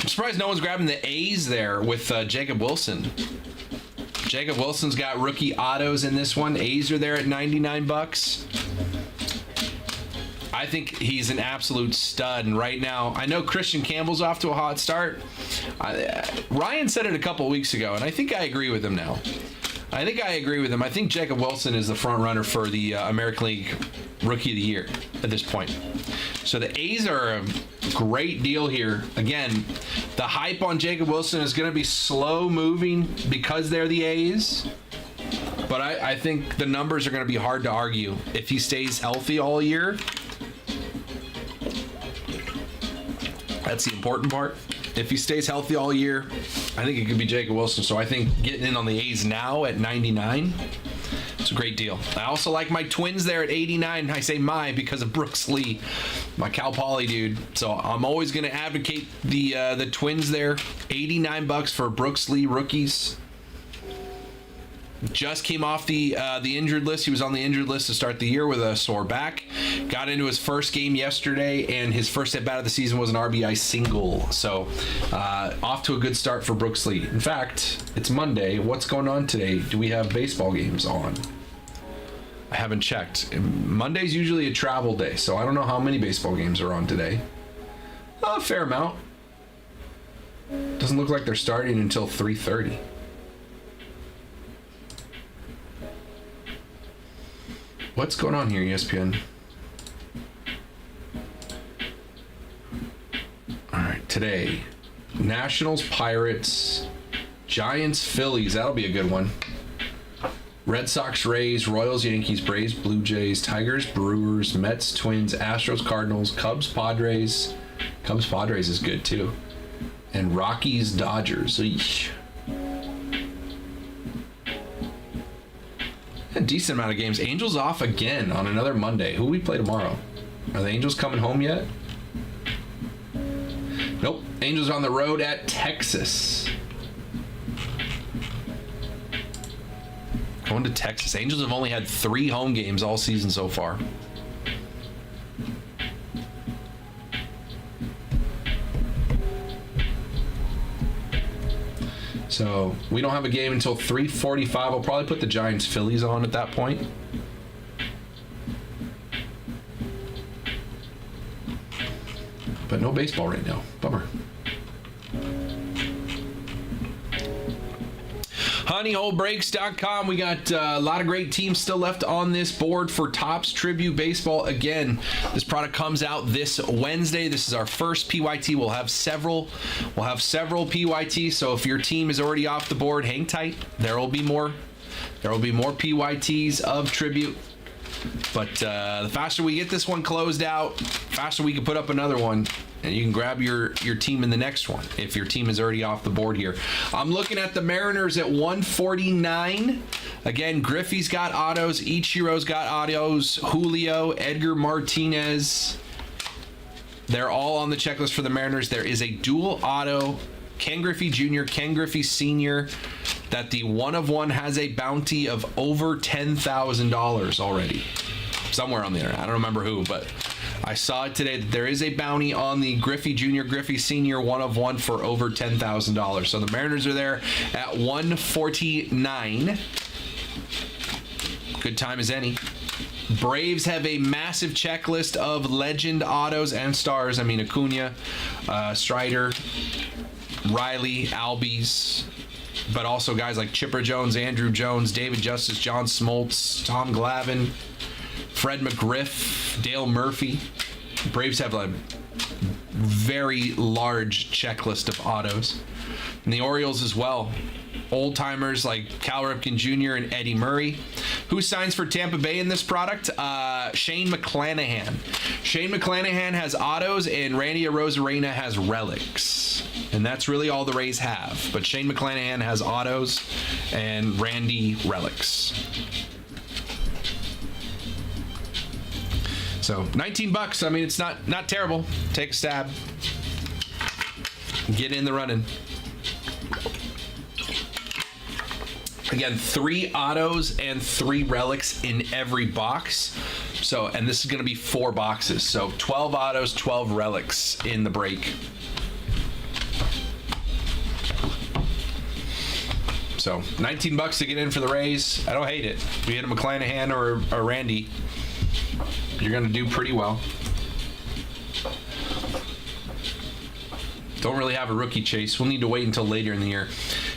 I'm surprised no one's grabbing the A's there with Jacob Wilson. Jacob Wilson's got rookie autos in this one. A's are there at $99. I think he's an absolute stud. And right now, I know Christian Campbell's off to a hot start. Ryan said it a couple weeks ago, and I think I agree with him now. I think Jacob Wilson is the front runner for the American League Rookie of the Year at this point. So the A's are a great deal here. Again, the hype on Jacob Wilson is going to be slow moving because they're the A's. But I think the numbers are going to be hard to argue. If he stays healthy all year, that's the important part. If he stays healthy all year, I think it could be Jacob Wilson. So I think getting in on the A's now at 99, it's a great deal. I also like my Twins there at 89. I say my because of Brooks Lee, my Cal Poly dude. So I'm always going to advocate the Twins there. $89 for Brooks Lee rookies. Just came off the injured list. He was on the injured list to start the year with a sore back. Got into his first game yesterday, and his first at bat of the season was an RBI single. So off to a good start for Brooks Lee. In fact, it's Monday. What's going on today? Do we have baseball games on? I haven't checked. Monday's usually a travel day, so I don't know how many baseball games are on today. A fair amount. Doesn't look like they're starting until 3:30. What's going on here, ESPN? All right, today, Nationals, Pirates, Giants, Phillies. That'll be a good one. Red Sox, Rays, Royals, Yankees, Braves, Blue Jays, Tigers, Brewers, Mets, Twins, Astros, Cardinals, Cubs, Padres. Cubs, Padres is good too. And Rockies, Dodgers. Eesh. A decent amount of games. Angels off again on another Monday. Who we play tomorrow? Are the Angels coming home yet? Nope. Angels on the road at Texas. Going to Texas. Angels have only had 3 home games all season so far. So we don't have a game until 3:45. I'll probably put the Giants Phillies on at that point. But no baseball right now. Bummer. honeyholebreaks.com. We got a lot of great teams still left on this board for Topps Tribute Baseball. Again, this product comes out this Wednesday. This is our first PYT. We'll have several PYTs. So if your team is already off the board, hang tight. There will be more PYTs of Tribute. But the faster we get this one closed out, faster we can put up another one. And you can grab your team in the next one if your team is already off the board here. I'm looking at the Mariners at 149. Again, Griffey's got autos. Ichiro's got autos. Julio, Edgar Martinez. They're all on the checklist for the Mariners. There is a dual auto. Ken Griffey Jr., Ken Griffey Sr. that the 1-of-1 has a bounty of over $10,000 already. Somewhere on the internet. I don't remember who, but I saw it today that there is a bounty on the Griffey Jr., Griffey Sr. 1-of-1 for over $10,000. So the Mariners are there at 149. Good time as any. Braves have a massive checklist of legend autos and stars. I mean, Acuna, Strider, Riley, Albies, but also guys like Chipper Jones, Andrew Jones, David Justice, John Smoltz, Tom Glavine, Fred McGriff, Dale Murphy. Braves have a very large checklist of autos. And the Orioles as well. Old timers like Cal Ripken Jr. and Eddie Murray. Who signs for Tampa Bay in this product? Shane McClanahan. Shane McClanahan has autos and Randy Arozarena has relics. And that's really all the Rays have. But Shane McClanahan has autos and Randy relics. So $19. I mean, it's not terrible. Take a stab. Get in the running. Again, 3 autos and 3 relics in every box. So, and this is going to be 4 boxes. So 12 autos, 12 relics in the break. So $19 to get in for the Rays. I don't hate it. If you hit a McClanahan or a Randy, you're going to do pretty well. Don't really have a rookie chase. We'll need to wait until later in the year.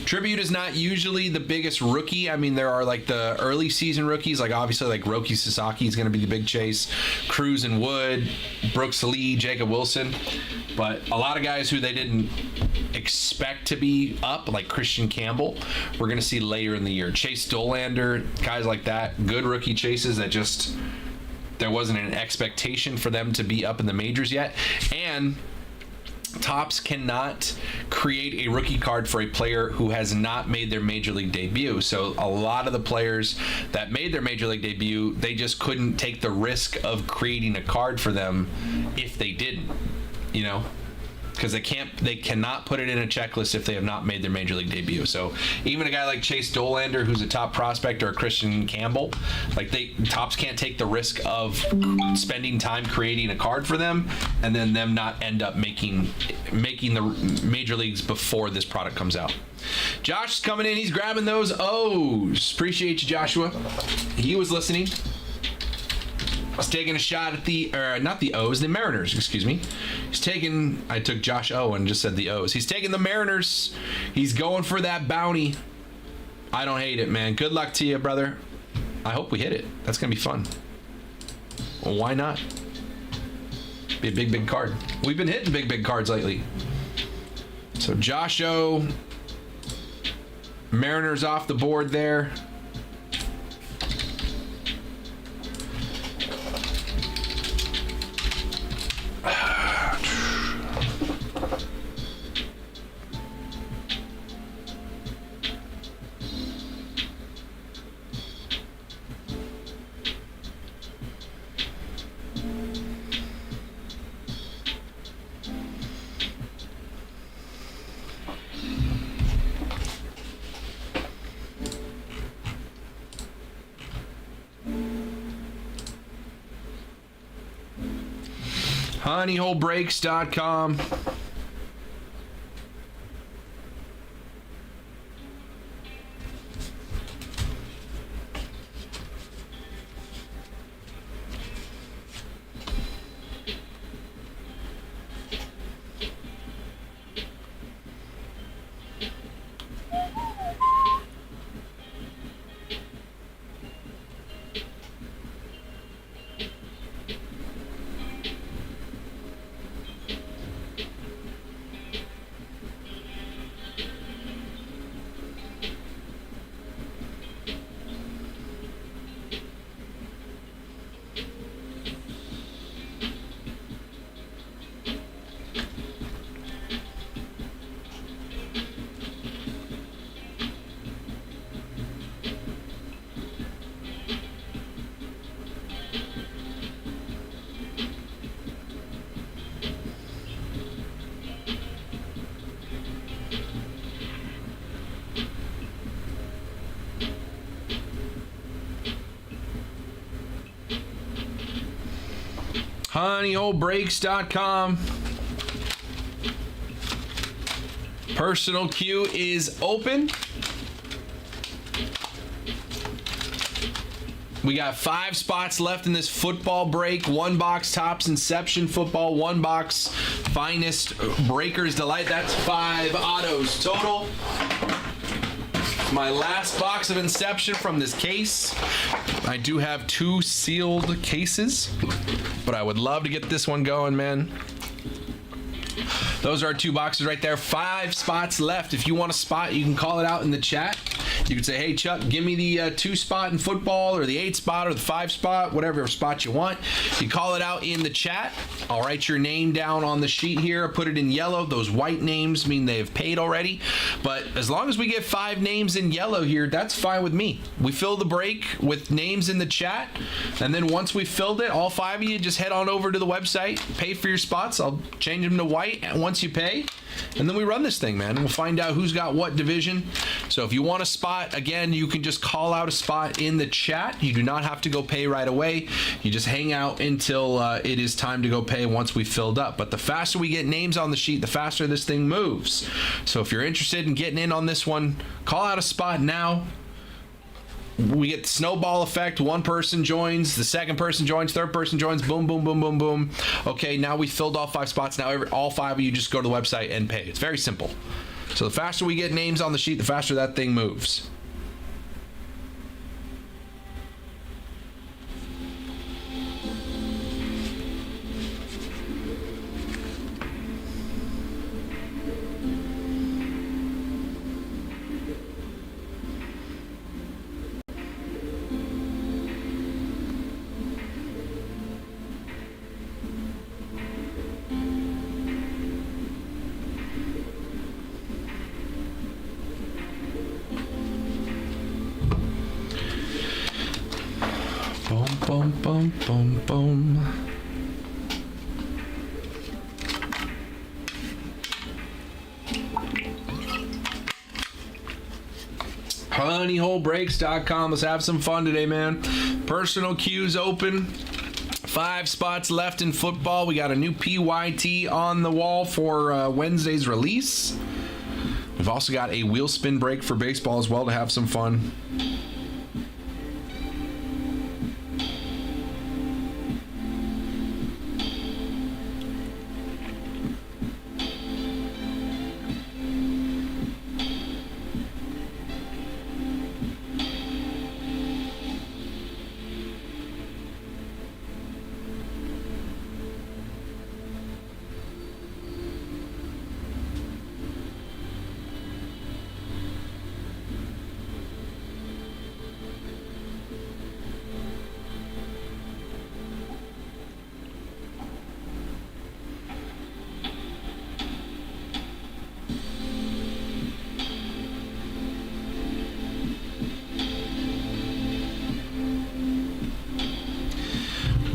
Tribute is not usually the biggest rookie. I mean, there are like the early season rookies, like obviously like Roki Sasaki is going to be the big chase. Cruz and Wood, Brooks Lee, Jacob Wilson. But a lot of guys who they didn't expect to be up, like Christian Campbell, we're going to see later in the year. Chase Dolander, guys like that, good rookie chases that just, there wasn't an expectation for them to be up in the majors yet. And Topps cannot create a rookie card for a player who has not made their major league debut. So a lot of the players that made their major league debut, they just couldn't take the risk of creating a card for them if they didn't, you know, because they cannot put it in a checklist if they have not made their major league debut. So even a guy like Chase Dolander, who's a top prospect, or Christian Campbell, like Topps can't take the risk of spending time creating a card for them and then them not end up making the major leagues before this product comes out. Josh is coming in. He's grabbing those O's. Appreciate you, Joshua. He was listening. I was taking a shot at the, not the O's, the Mariners, excuse me. I took Josh O and just said the O's. He's taking the Mariners. He's going for that bounty. I don't hate it, man. Good luck to you, brother. I hope we hit it. That's going to be fun. Well, why not? Be a big card. We've been hitting big cards lately. So Josh O, Mariners off the board there. honeyholebreaks.com. honeyholebreaks.com. Personal queue is open. We got 5 spots left in this football break. 1 box Topps Inception Football, 1 box Finest Breakers Delight. That's 5 autos total. My last box of Inception from this case. I do have 2 sealed cases, but I would love to get this one going, man. Those are our 2 boxes right there. 5 spots left. If you want a spot, you can call it out in the chat. You can say, hey, Chuck, give me the 2 spot in football, or the 8 spot, or the 5 spot, whatever spot you want. You call it out in the chat. I'll write your name down on the sheet here, put it in yellow. Those white names mean they've paid already. But as long as we get 5 names in yellow here, that's fine with me. We fill the break with names in the chat. And then once we filled it, all 5 of you just head on over to the website, pay for your spots. I'll change them to white once you pay. And then we run this thing, man. We'll find out who's got what division. So if you want a spot, again, you can just call out a spot in the chat. You do not have to go pay right away. You just hang out until it is time to go pay once we filled up. But the faster we get names on the sheet, the faster this thing moves. So if you're interested in getting in on this one, call out a spot now. We get the snowball effect. 1 person joins, the 2nd person joins, 3rd person joins, boom, boom, boom, boom, boom. Okay, now we filled all 5 spots. Now all 5 of you just go to the website and pay. It's very simple. So the faster we get names on the sheet, the faster that thing moves. Boom, boom, boom, boom. honeyholebreaks.com. Let's have some fun today, man. Personal cues open. 5 spots left in football. We got a new PYT on the wall for Wednesday's release. We've also got a wheel spin break for baseball as well to have some fun.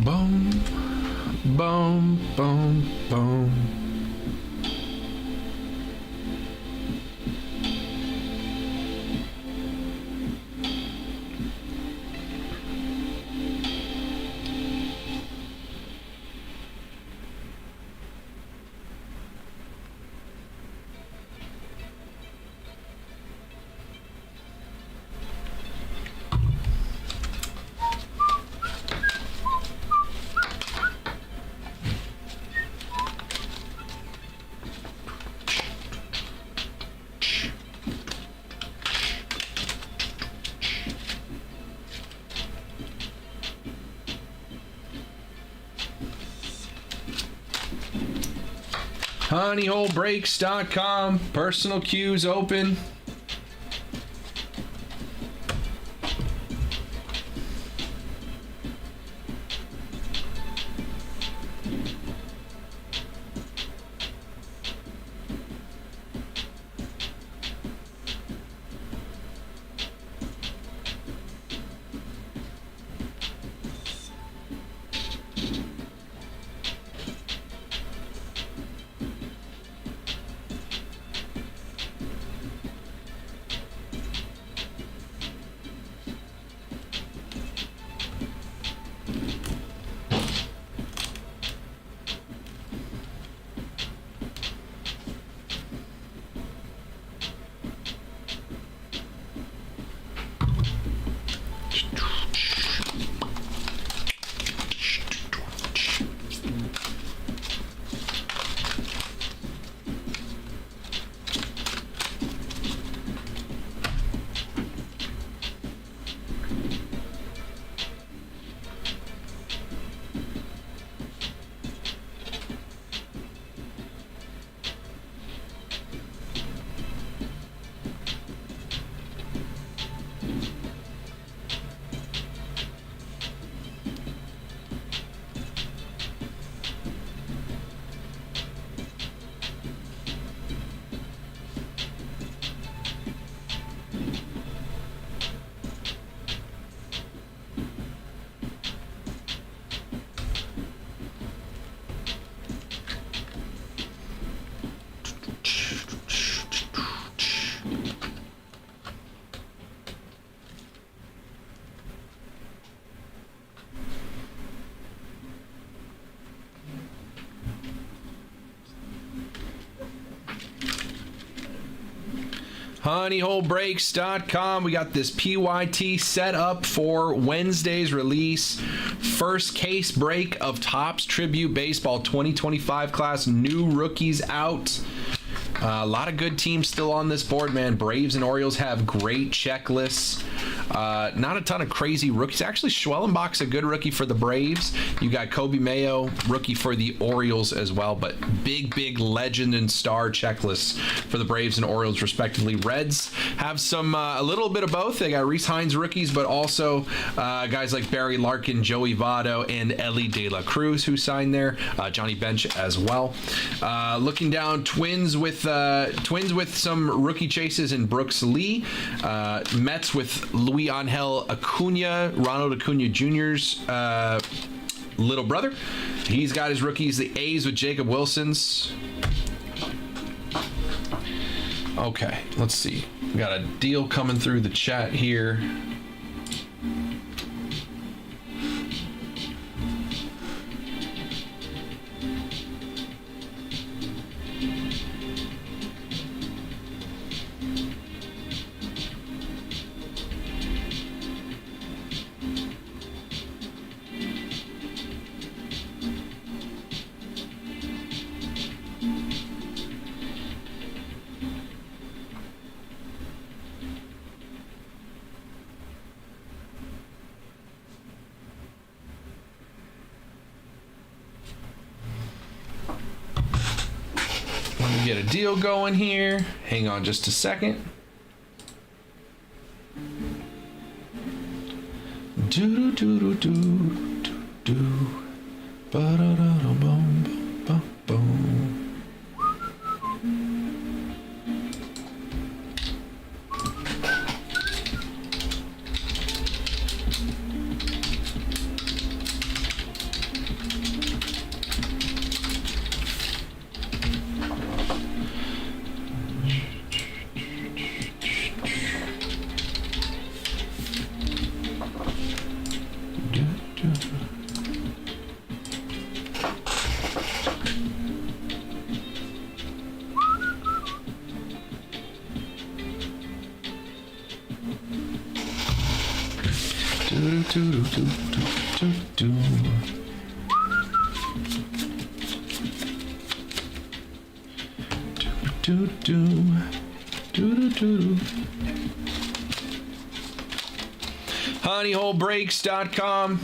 Boom, boom, boom, boom. honeyholebreaks.com. Personal cues open. honeyholebreaks.com. We got this PYT set up for Wednesday's release. First case break of Topps Tribute Baseball 2025 class. New rookies out. A lot of good teams still on this board, man. Braves and Orioles have great checklists. Not a ton of crazy rookies. Actually, Schwellenbach's a good rookie for the Braves. You got Kobe Mayo, rookie for the Orioles as well. But big legend and star checklists for the Braves and Orioles, respectively. Reds have some a little bit of both. They got Reese Hines rookies, but also guys like Barry Larkin, Joey Votto, and Ellie De La Cruz who signed there. Johnny Bench as well. Looking down, Twins with some rookie chases in Brooks Lee. Mets with Luis Angel Acuna, Ronald Acuna Jr.'s little brother. He's got his rookies. The A's with Jacob Wilson's. Okay, let's see. We got a deal coming through the chat here. Get a deal going here. Hang on just a second. Do do do do do do. Ba da da da boom boom boom. honeyholebreaks.com.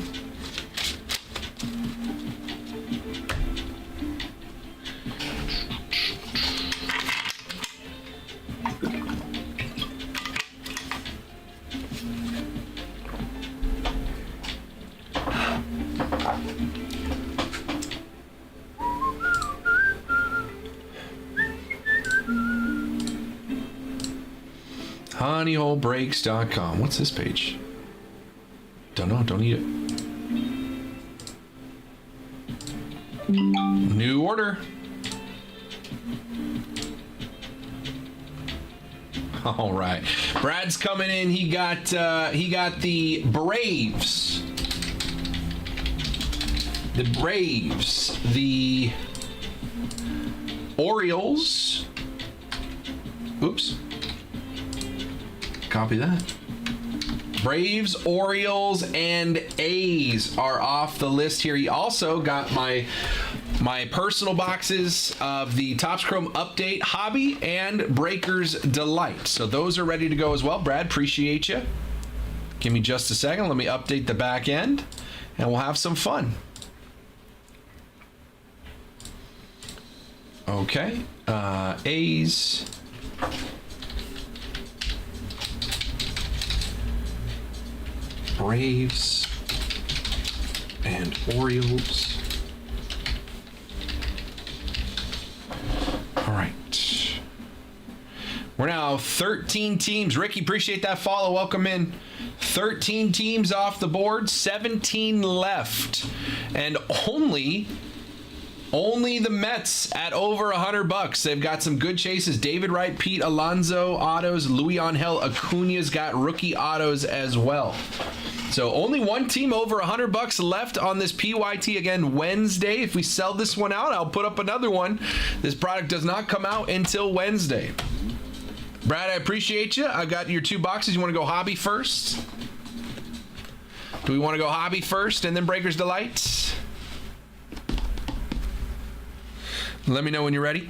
honeyholebreaks.com. What's this page? Don't know. Don't need it. New order. All right. Brad's coming in. He got the Braves. The Orioles. Oops. Copy that. Braves, Orioles, and A's are off the list here. He also got my personal boxes of the Topps Chrome Update Hobby and Breakers Delight. So those are ready to go as well. Brad, appreciate you. Give me just a second. Let me update the back end, and we'll have some fun. Okay. A's. Braves and Orioles. All right. We're now 13 teams. Ricky, appreciate that follow. Welcome in. 13 teams off the board, 17 left. And only the Mets at over $100. They've got some good chases. David Wright, Pete Alonso autos. Luis Angel Acuna's got rookie autos as well. So only one team over $100 left on this PYT again Wednesday. If we sell this one out, I'll put up another one. This product does not come out until Wednesday. Brad, I appreciate you. I got your 2 boxes. You want to go hobby first? Do we want to go hobby first and then Breaker's Delight? Let me know when you're ready.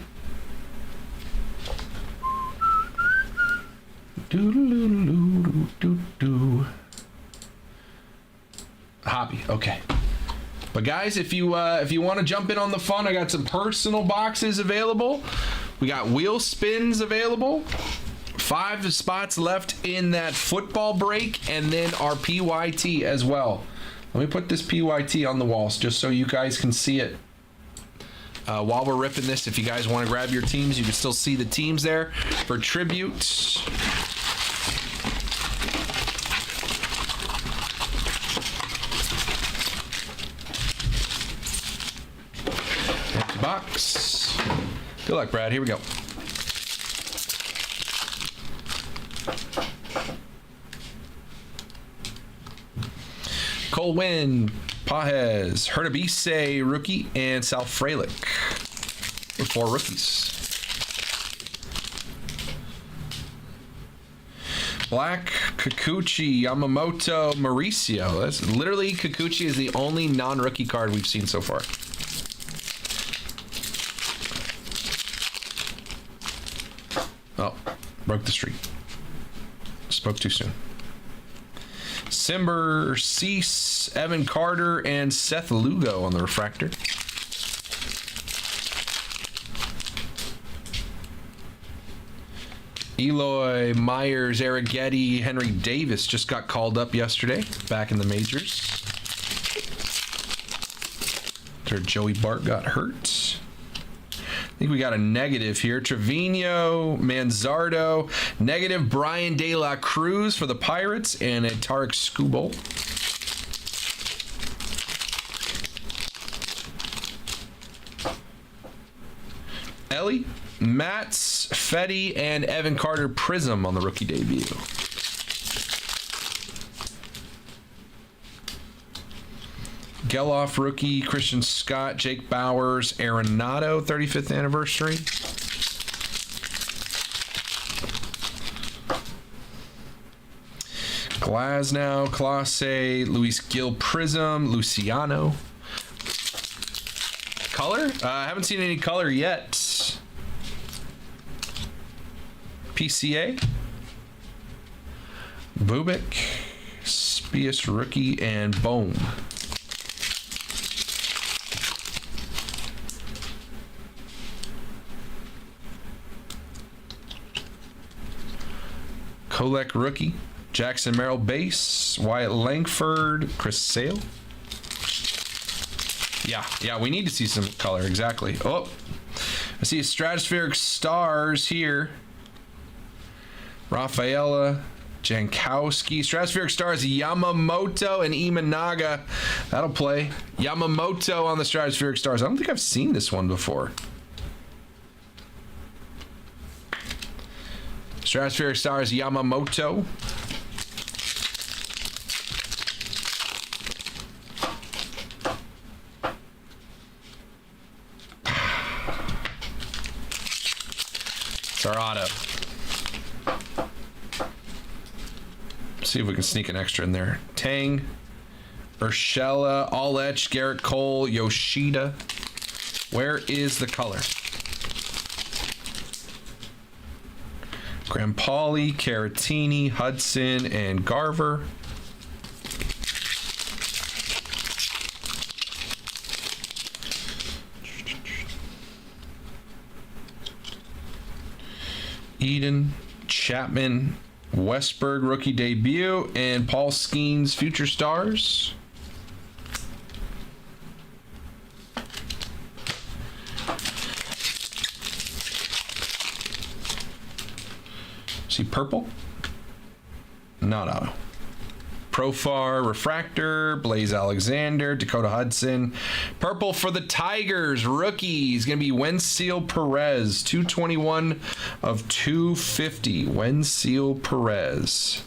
Hobby, okay. But guys, if you want to jump in on the fun, I got some personal boxes available. We got wheel spins available. 5 spots left in that football break, and then our PYT as well. Let me put this PYT on the walls just so you guys can see it. While we're ripping this, if you guys want to grab your teams, you can still see the teams there for tribute. Empty box. Good luck, Brad. Here we go. Colwyn, Pajes, Hernabise, rookie, and Sal Frelick with 4 rookies. Black, Kikuchi, Yamamoto, Mauricio. That's literally, Kikuchi is the only non-rookie card we've seen so far. Oh, broke the streak. Spoke too soon. Simber, Cease, Evan Carter, and Seth Lugo on the refractor. Eloy, Myers, Arrighetti, Henry Davis just got called up yesterday, back in the majors. After Joey Bart got hurt. I think we got a negative here. Trevino, Manzardo, negative Brian De La Cruz for the Pirates, and a Tarek Skubal. Ellie, Matz, Fetty, and Evan Carter Prism on the rookie debut. Geloff rookie, Christian Scott, Jake Bowers, Arenado 35th anniversary. Glasnow, Clase, Luis Gil Prism, Luciano. Color? I haven't seen any color yet. PCA. Bubik, Spius rookie, and Bohm. Kolek rookie, Jackson Merrill base, Wyatt Langford, Chris Sale. Yeah, we need to see some color, exactly. Oh, I see Stratospheric Stars here. Rafaela, Jankowski, Stratospheric Stars, Yamamoto, and Imanaga. That'll play. Yamamoto on the Stratospheric Stars. I don't think I've seen this one before. Stratospheric Stars, Yamamoto. It's our auto. See if we can sneak an extra in there. Tang, Urshela, All Etch, Garrett Cole, Yoshida. Where is the color? Grampoli, Caratini, Hudson, and Garver. Eden, Chapman, Westberg rookie debut, and Paul Skeens Future Stars. See purple? Not auto. Profar, Refractor, Blaze Alexander, Dakota Hudson. Purple for the Tigers, rookie is going to be Wensil Perez, 221 of 250. Wensil Perez.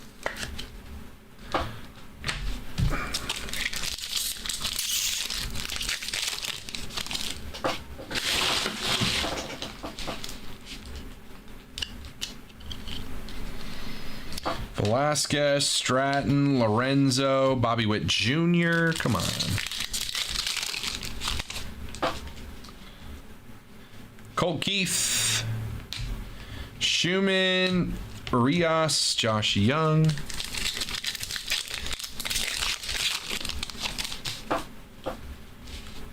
Velasquez, Stratton, Lorenzo, Bobby Witt Jr. Come on. Colt Keith, Schumann, Rios, Josh Young.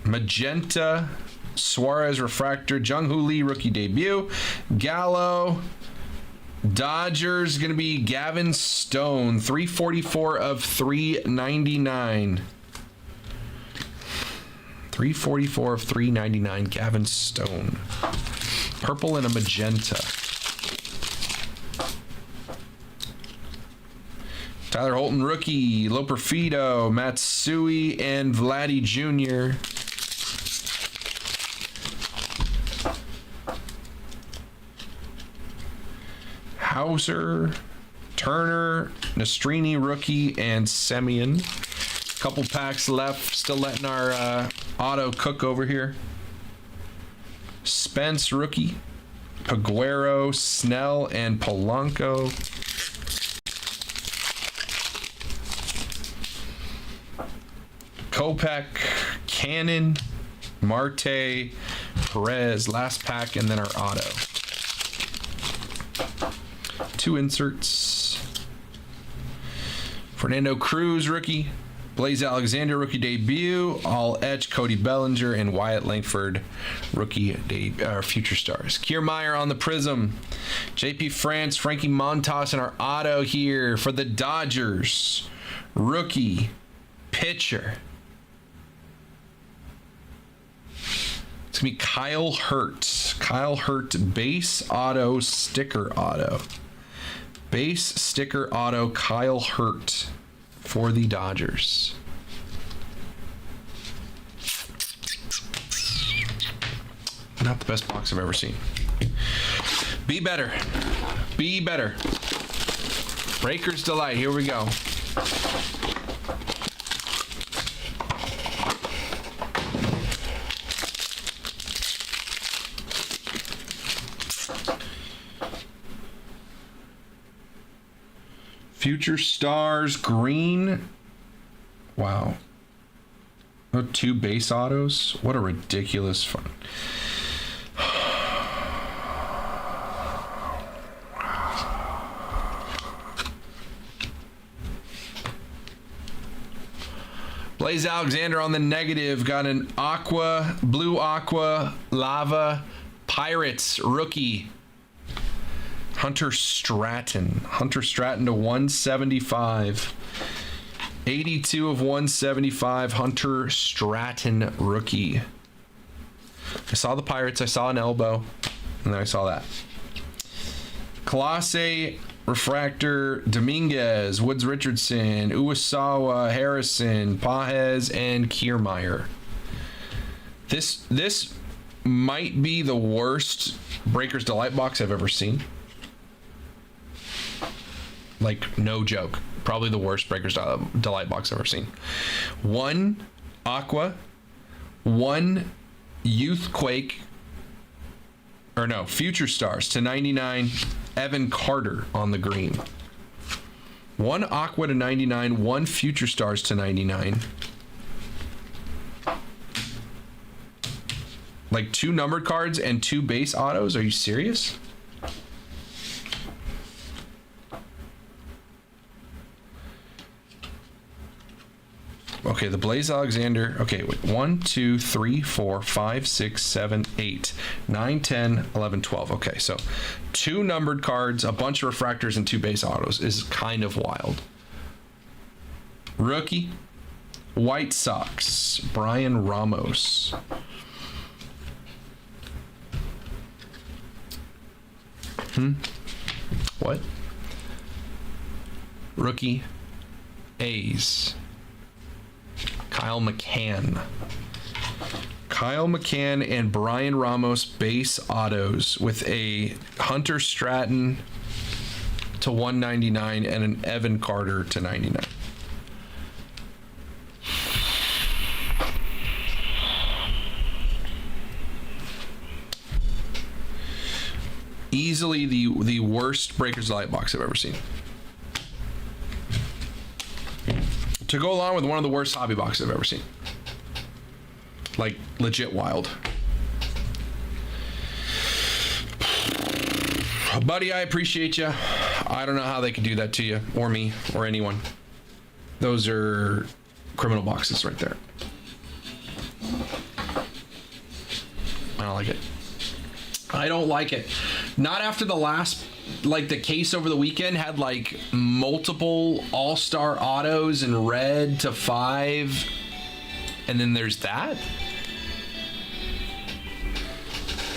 Magenta, Suarez Refractor, Jung-Hoo Lee rookie debut. Gallo, Dodgers going to be Gavin Stone, 344 of 399. 344 of 399, Gavin Stone. Purple and a magenta. Tyler Holton rookie, Loperfido, Matsui, and Vladdy Jr. Hauser, Turner, Nastrini rookie, and Semien. Couple packs left. Still letting our auto cook over here. Spence rookie, Paguero, Snell, and Polanco. Kopech, Cannon, Marte, Perez. Last pack, and then our auto. 2 inserts. Fernando Cruz rookie, Blaze Alexander rookie debut, all etch, Cody Bellinger, and Wyatt Langford rookie future stars. Kiermaier on the Prism, JP France, Frankie Montas in our auto here for the Dodgers. Rookie pitcher. It's gonna be Kyle Hurt. Kyle Hurt base auto sticker auto. Base sticker auto Kyle Hurt for the Dodgers. Not the best box I've ever seen. Be better. Be better. Breaker's Delight. Here we go. Future Stars green. Wow. Oh, 2 base autos. What a ridiculous fun. Blaze Alexander on the negative. Got an aqua, blue aqua, lava, Pirates rookie. Hunter Stratton. Hunter Stratton to 175. 82 of 175. Hunter Stratton rookie. I saw the Pirates. I saw an elbow. And then I saw that. Colossae Refractor, Dominguez, Woods Richardson, Uwasawa, Harrison, Pajes, and Kiermaier. This might be the worst Breaker's Delight box I've ever seen. Like, no joke. Probably the worst Breaker's Delight box I've ever seen. 1 Aqua, 1 Youthquake, or no, Future Stars to 99, Evan Carter on the green. 1 Aqua to 99, 1 Future Stars to 99. Like 2 numbered cards and 2 base autos? Are you serious? Okay, the Blaze Alexander. Okay, wait. 1, 2, 3, 4, 5, 6, 7, 8, 9, 10, 11, 12. Okay, so 2 numbered cards, a bunch of refractors, and 2 base autos is kind of wild. Rookie, White Sox, Brian Ramos. What? Rookie, A's. Kyle McCann. Kyle McCann and Brian Ramos base autos with a Hunter Stratton to 199 and an Evan Carter to 99. Easily the worst Breaker's Delight box I've ever seen. to go along with one of the worst hobby boxes I've ever seen. Like, legit wild. Buddy, I appreciate you. I don't know how they could do that to you, or me, or anyone. Those are criminal boxes right there. I don't like it. I don't like it. Not after the last, like the case over the weekend had like multiple all-star autos in red to 5. And then there's that.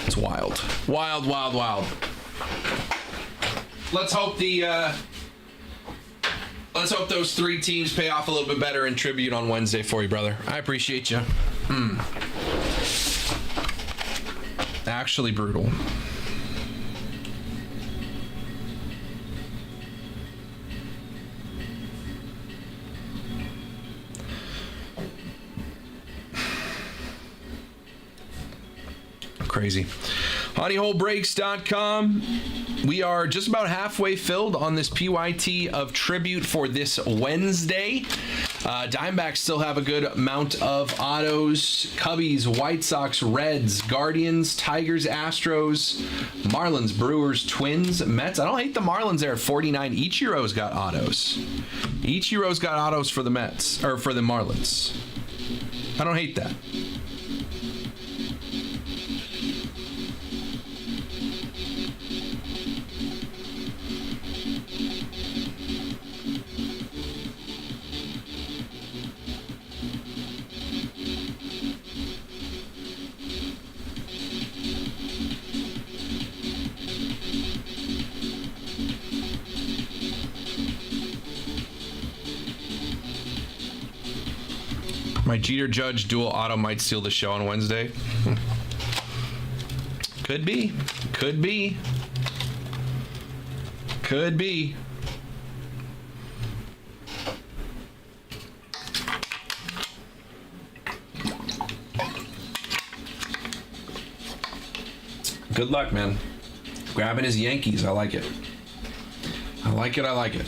It's wild. Wild, wild, wild. Let's hope let's hope those 3 teams pay off a little bit better in tribute on Wednesday for you, brother. I appreciate you. Actually brutal. Crazy. HoneyholeBreaks.com. We are just about halfway filled on this PYT of tribute for this Wednesday. Diamondbacks still have a good amount of autos. Cubbies, White Sox, Reds, Guardians, Tigers, Astros, Marlins, Brewers, Twins, Mets. I don't hate the Marlins there at 49. Ichiro's got autos. Ichiro's got autos for the Mets, or for the Marlins. I don't hate that. My Jeter Judge dual auto might steal the show on Wednesday. Could be. Could be. Could be. Good luck, man. Grabbing his Yankees. I like it. I like it. I like it.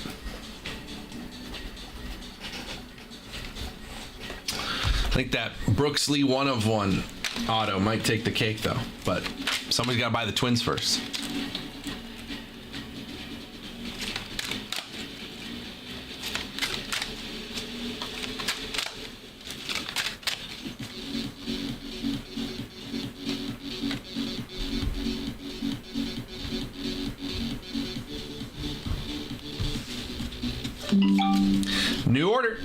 I think that Brooks Lee 1 of 1 auto might take the cake, though. But somebody's got to buy the Twins first. New order.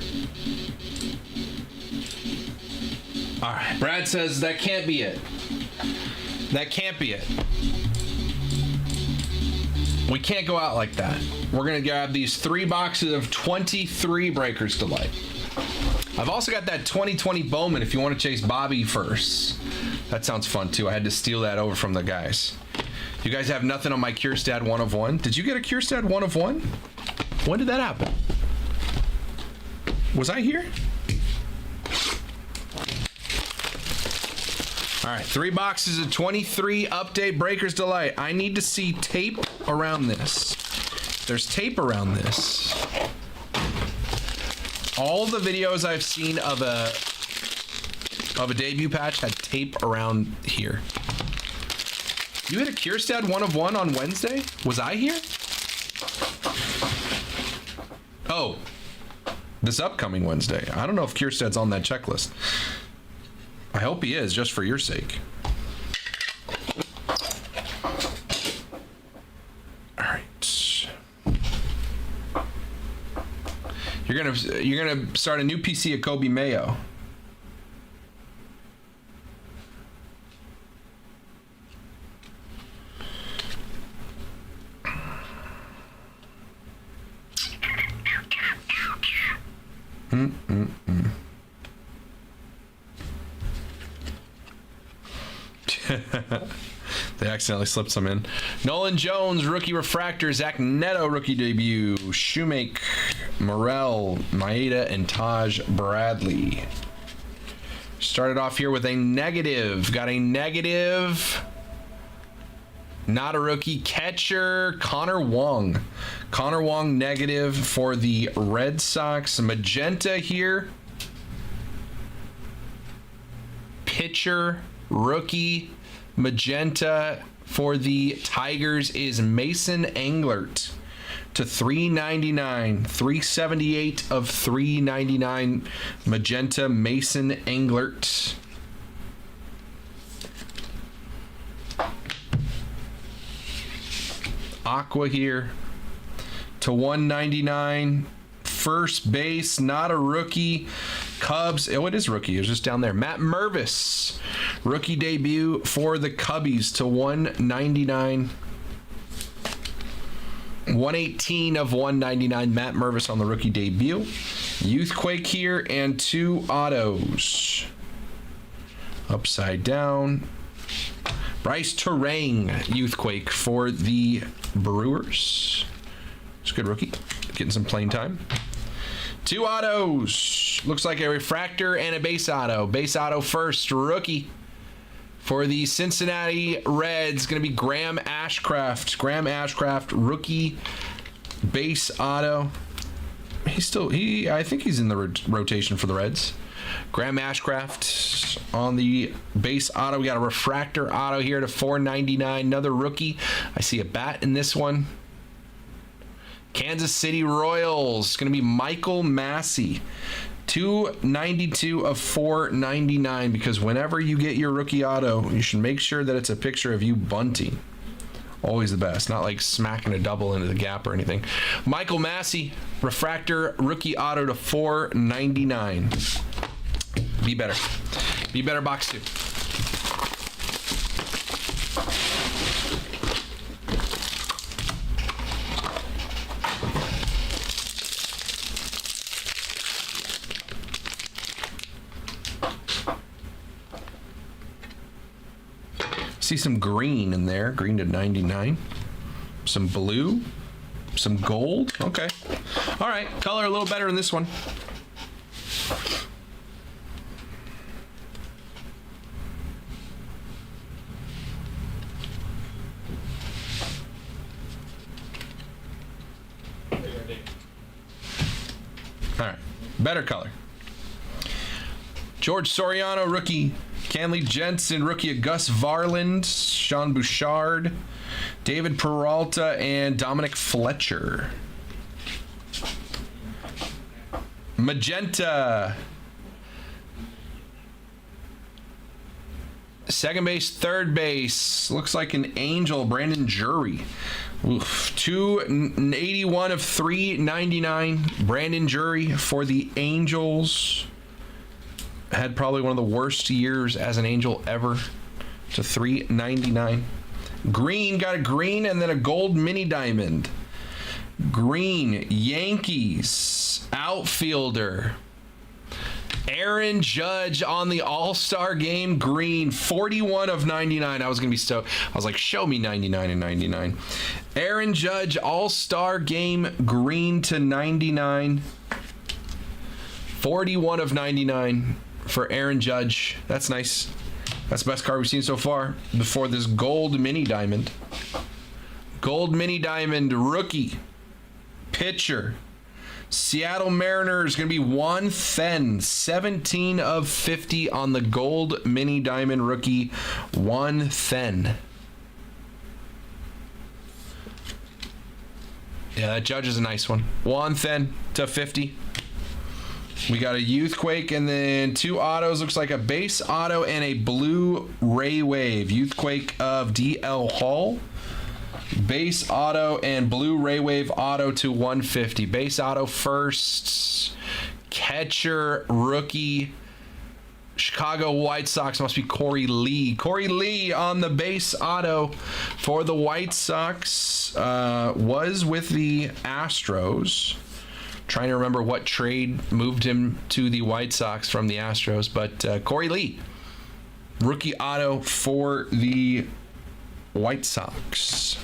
All right, Brad says that can't be it. That can't be it. We can't go out like that. We're gonna grab these 3 boxes of 23 Breakers Delight. I've also got that 2020 Bowman if you want to chase Bobby first. That sounds fun too. I had to steal that over from the guys. You guys have nothing on my Kierstad 1 of 1. Did you get a Kierstad 1 of 1? When did that happen? Was I here? All right, 3 boxes of 23 update Breakers Delight. I need to see tape around this. There's tape around this. All the videos I've seen of a debut patch had tape around here. You hit a Kierstad 1 of 1 on Wednesday? Was I here? Oh, this upcoming Wednesday. I don't know if Kierstad's on that checklist. I hope he is, just for your sake. All right. You're gonna start a new PC at Kobe Mayo. They accidentally slipped some in. Nolan Jones, rookie refractor. Zach Neto, rookie debut. Shoemake, Morel, Maeda, and Taj Bradley. Started off here with a negative. Got a negative Not a rookie. Catcher, Connor Wong. Connor Wong negative for the Red Sox. Magenta here. Pitcher, rookie, magenta for the Tigers is Mason Englert to 399. 378 of 399. Magenta, Mason Englert. Aqua here to 199. First base, not a rookie. Cubs, oh, it is rookie. It was just down there. Matt Mervis, rookie debut for the Cubbies to 199. 118 of 199. Matt Mervis on the rookie debut. Youthquake here and 2 autos. Upside down. Bryce Terang, Youthquake for the Brewers. It's a good rookie. Getting some playing time. 2 autos. Looks like a refractor and a base auto. Base auto first, rookie. For the Cincinnati Reds, going to be Graham Ashcraft. Graham Ashcraft, rookie base auto. I think he's in the rotation for the Reds. Graham Ashcraft on the base auto. We got a refractor auto here to 499. Another rookie. I see a bat in this one. Kansas City Royals. Going to be Michael Massey. 292 of 499, because whenever you get your rookie auto, you should make sure that it's a picture of you bunting. Always the best. Not like smacking a double into the gap or anything. Michael Massey, refractor rookie auto to 499. Be better. Be better, box 2. See some green in there. Green to 99. Some blue. Some gold. Okay. All right. Color a little better in this one. All right. Better color. George Soriano, rookie. Kenley Jensen, rookie of Gus Varland, Sean Bouchard, David Peralta, and Dominic Fletcher. Magenta. Second base, third base. Looks like an Angel, Brandon Jury. Oof. 281 of 399. Brandon Jury for the Angels. Had probably one of the worst years as an Angel ever, to 399. Green, got a green and then a gold mini diamond. Green, Yankees, outfielder. Aaron Judge on the All-Star Game, green, 41 of 99. I was going to be stoked. I was like, show me 99 and 99. Aaron Judge, All-Star Game, green to 99. 41 of 99. For Aaron Judge. That's nice. That's the best card we've seen so far. Before this gold mini diamond. Gold mini diamond rookie. Pitcher. Seattle Mariners going to be Juan Then. 17 of 50 on the gold mini diamond rookie. Juan Then. Yeah, that Judge is a nice one. Juan Then to 50. We got a Youthquake and then 2 autos. Looks like a base auto and a blue Ray Wave. Youthquake of DL Hall. Base auto and blue Ray Wave auto to 150. Base auto first. Catcher, rookie. Chicago White Sox must be Corey Lee. Corey Lee on the base auto for the White Sox. Was with the Astros. Trying to remember what trade moved him to the White Sox from the Astros, but Corey Lee, rookie auto for the White Sox.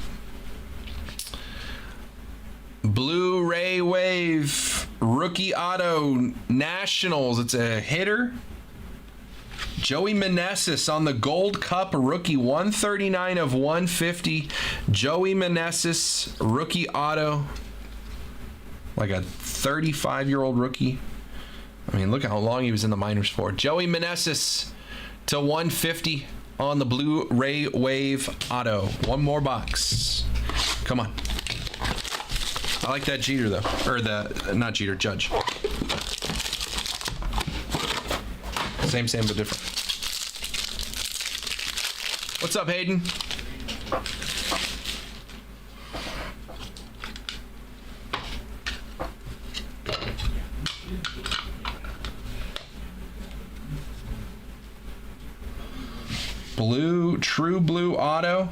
Blue Ray Wave, rookie auto, Nationals. It's a hitter. Joey Meneses on the Gold Cup rookie, 139 of 150. Joey Meneses, rookie auto. Like a 35-year-old rookie. I mean, look at how long he was in the minors for. Joey Meneses to 150 on the Blu-ray Wave auto. One more box. Come on. I like that Jeter, though. Or not Jeter, Judge. Same, but different. What's up, Hayden? Blue, true blue auto.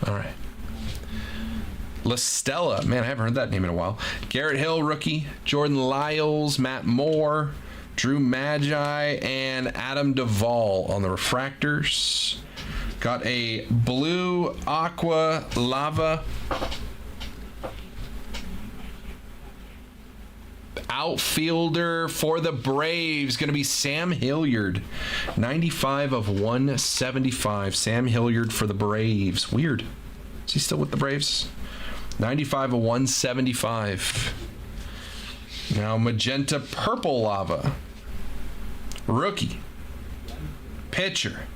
All right. La Stella. Man, I haven't heard that name in a while. Garrett Hill, rookie. Jordan Lyles, Matt Moore, Drew Magi, and Adam Duvall on the refractors. Got a blue aqua lava. Outfielder for the Braves, going to be Sam Hilliard. 95 of 175. Sam Hilliard for the Braves. Weird. Is he still with the Braves? 95 of 175. Now magenta purple lava. Rookie. Pitcher.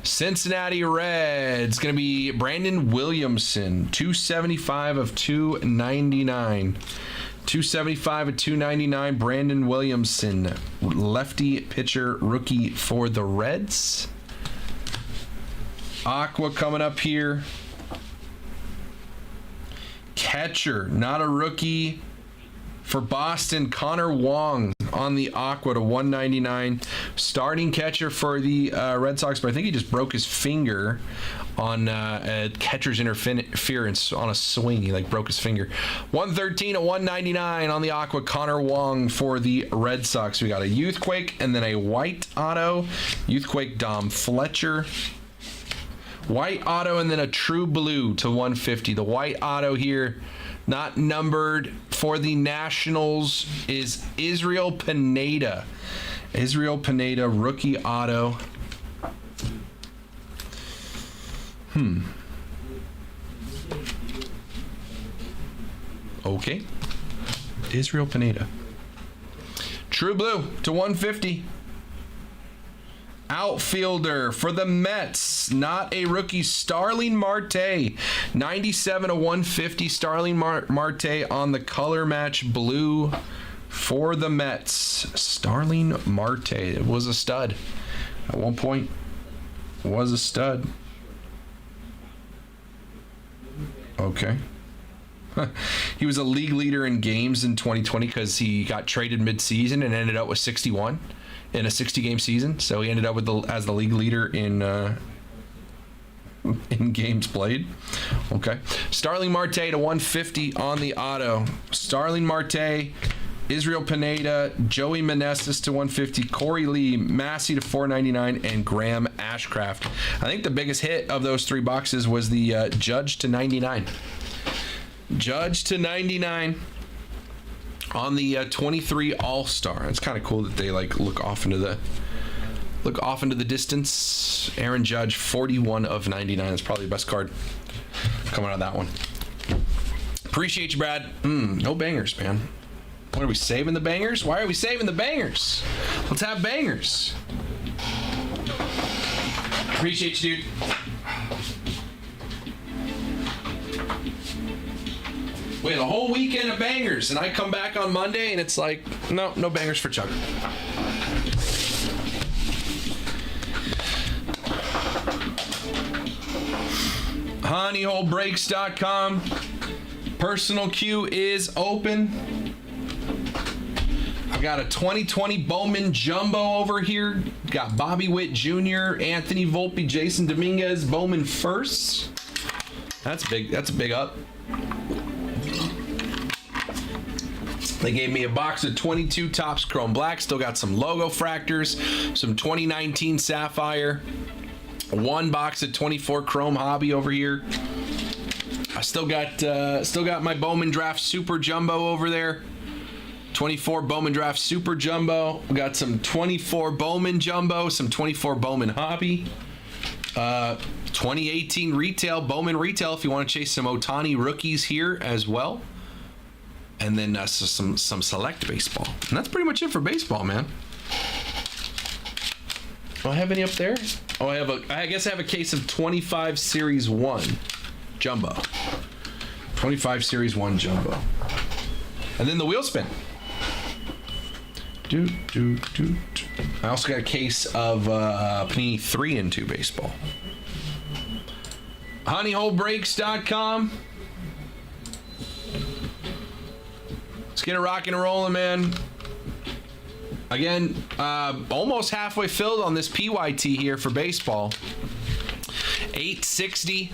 Cincinnati Reds, going to be Brandon Williamson. 275 of 299. 275 of 299, Brandon Williamson, lefty pitcher, rookie for the Reds. Aqua coming up here. Catcher, not a rookie, for Boston, Connor Wong on the Aqua to 199. Starting catcher for the Red Sox, but I think he just broke his finger on a catcher's interference on a swing. He broke his finger. 113 at 199 on the Aqua, Connor Wong for the Red Sox. We got a Youthquake and then a white auto. Youthquake Dom Fletcher. White auto and then a true blue to 150. The white auto here, not numbered, for the Nationals is Israel Pineda. Israel Pineda, rookie auto. Okay. Israel Pineda. True blue to 150. Outfielder for the Mets, not a rookie, Starling Marte. 97 of 150. Starling Marte on the color match blue for the Mets. Starling Marte. It was a stud. At one point, was a stud. Okay. He was a league leader in games in 2020 because he got traded mid-season and ended up with 61 in a 60-game season. So he ended up with as the league leader in games played. Okay. Starling Marte to 150 on the auto. Starling Marte, Israel Pineda, Joey Meneses to 150, Corey Lee, Massey to 499, and Graham Ashcraft. I think the biggest hit of those three boxes was the Judge to 99. Judge to 99 on the 23 All-Star. It's kind of cool that they look off into the distance. Aaron Judge, 41 of 99. That's probably the best card coming out of that one. Appreciate you, Brad. No bangers, man. What are we saving the bangers? Why are we saving the bangers? Let's have bangers. Appreciate you, dude. We had a whole weekend of bangers, and I come back on Monday, and it's like, no bangers for Chuck. honeyholebreaks.com. Personal queue is open. I've got a 2020 Bowman Jumbo over here. Got Bobby Witt Jr., Anthony Volpe, Jason Dominguez, Bowman firsts. That's big. That's a big up. They gave me a box of 22 Topps Chrome Black. Still got some logo fractors, some 2019 Sapphire, One box of 24 Chrome Hobby over here. I still got my Bowman Draft Super Jumbo over there. 24 Bowman Draft Super Jumbo. We got some 24 Bowman Jumbo, some 24 Bowman Hobby. 2018 Retail, Bowman Retail, if you want to chase some Ohtani rookies here as well. And then some select baseball. And that's pretty much it for baseball, man. Do I have any up there? Oh, I guess I have a case of 25 Series 1 Jumbo. 25 Series 1 Jumbo. And then the wheel spin. I also got a case of Panini 3 and 2 baseball. HoneyHoleBreaks.com. Let's get it rocking and rolling, man. Again, almost halfway filled on this PYT here for baseball. 860.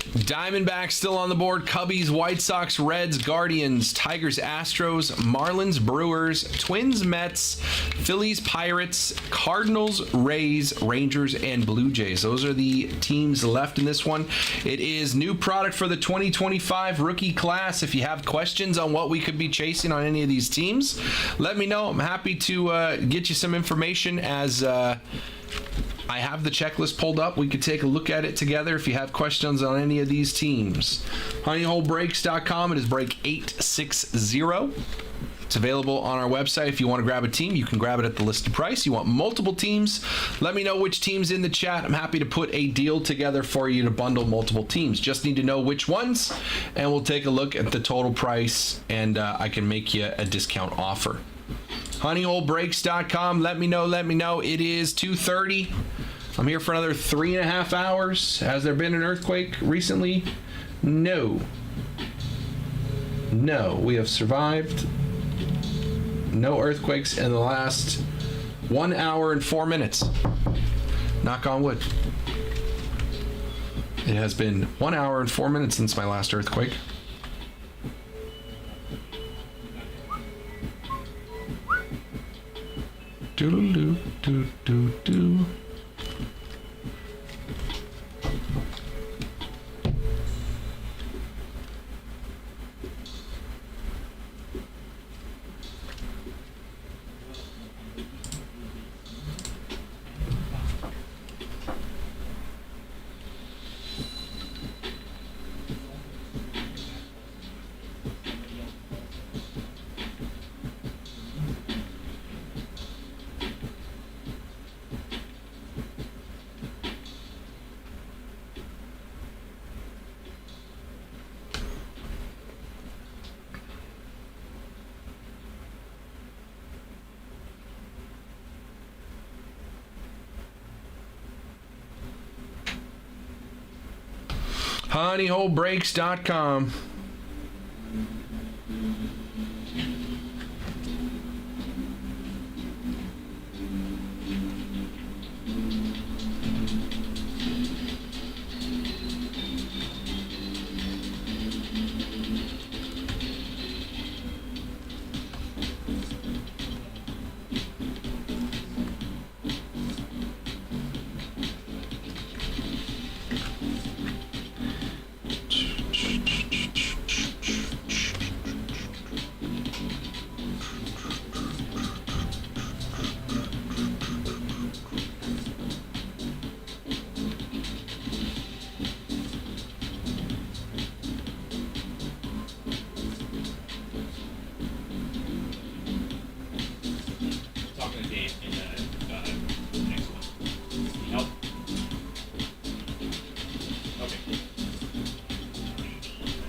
Diamondbacks still on the board. Cubbies, White Sox, Reds, Guardians, Tigers, Astros, Marlins, Brewers, Twins, Mets, Phillies, Pirates, Cardinals, Rays, Rangers, and Blue Jays. Those are the teams left in this one. It is new product for the 2025 rookie class. If you have questions on what we could be chasing on any of these teams, let me know. I'm happy to get you some information as I have the checklist pulled up. We could take a look at it together if you have questions on any of these teams. HoneyHoleBreaks.com. It is break 860. It's available on our website. If you want to grab a team, you can grab it at the listed price. You want multiple teams, let me know which team's in the chat. I'm happy to put a deal together for you to bundle multiple teams. Just need to know which ones, and we'll take a look at the total price, and I can make you a discount offer. HoneyHoleBreaks.com. Let me know. It is 2:30. I'm here for another 3.5 hours. Has there been an earthquake recently? No. We have survived. No earthquakes in the last 1 hour and 4 minutes. Knock on wood. It has been 1 hour and 4 minutes since my last earthquake. Do. HoneyHoleBreaks.com.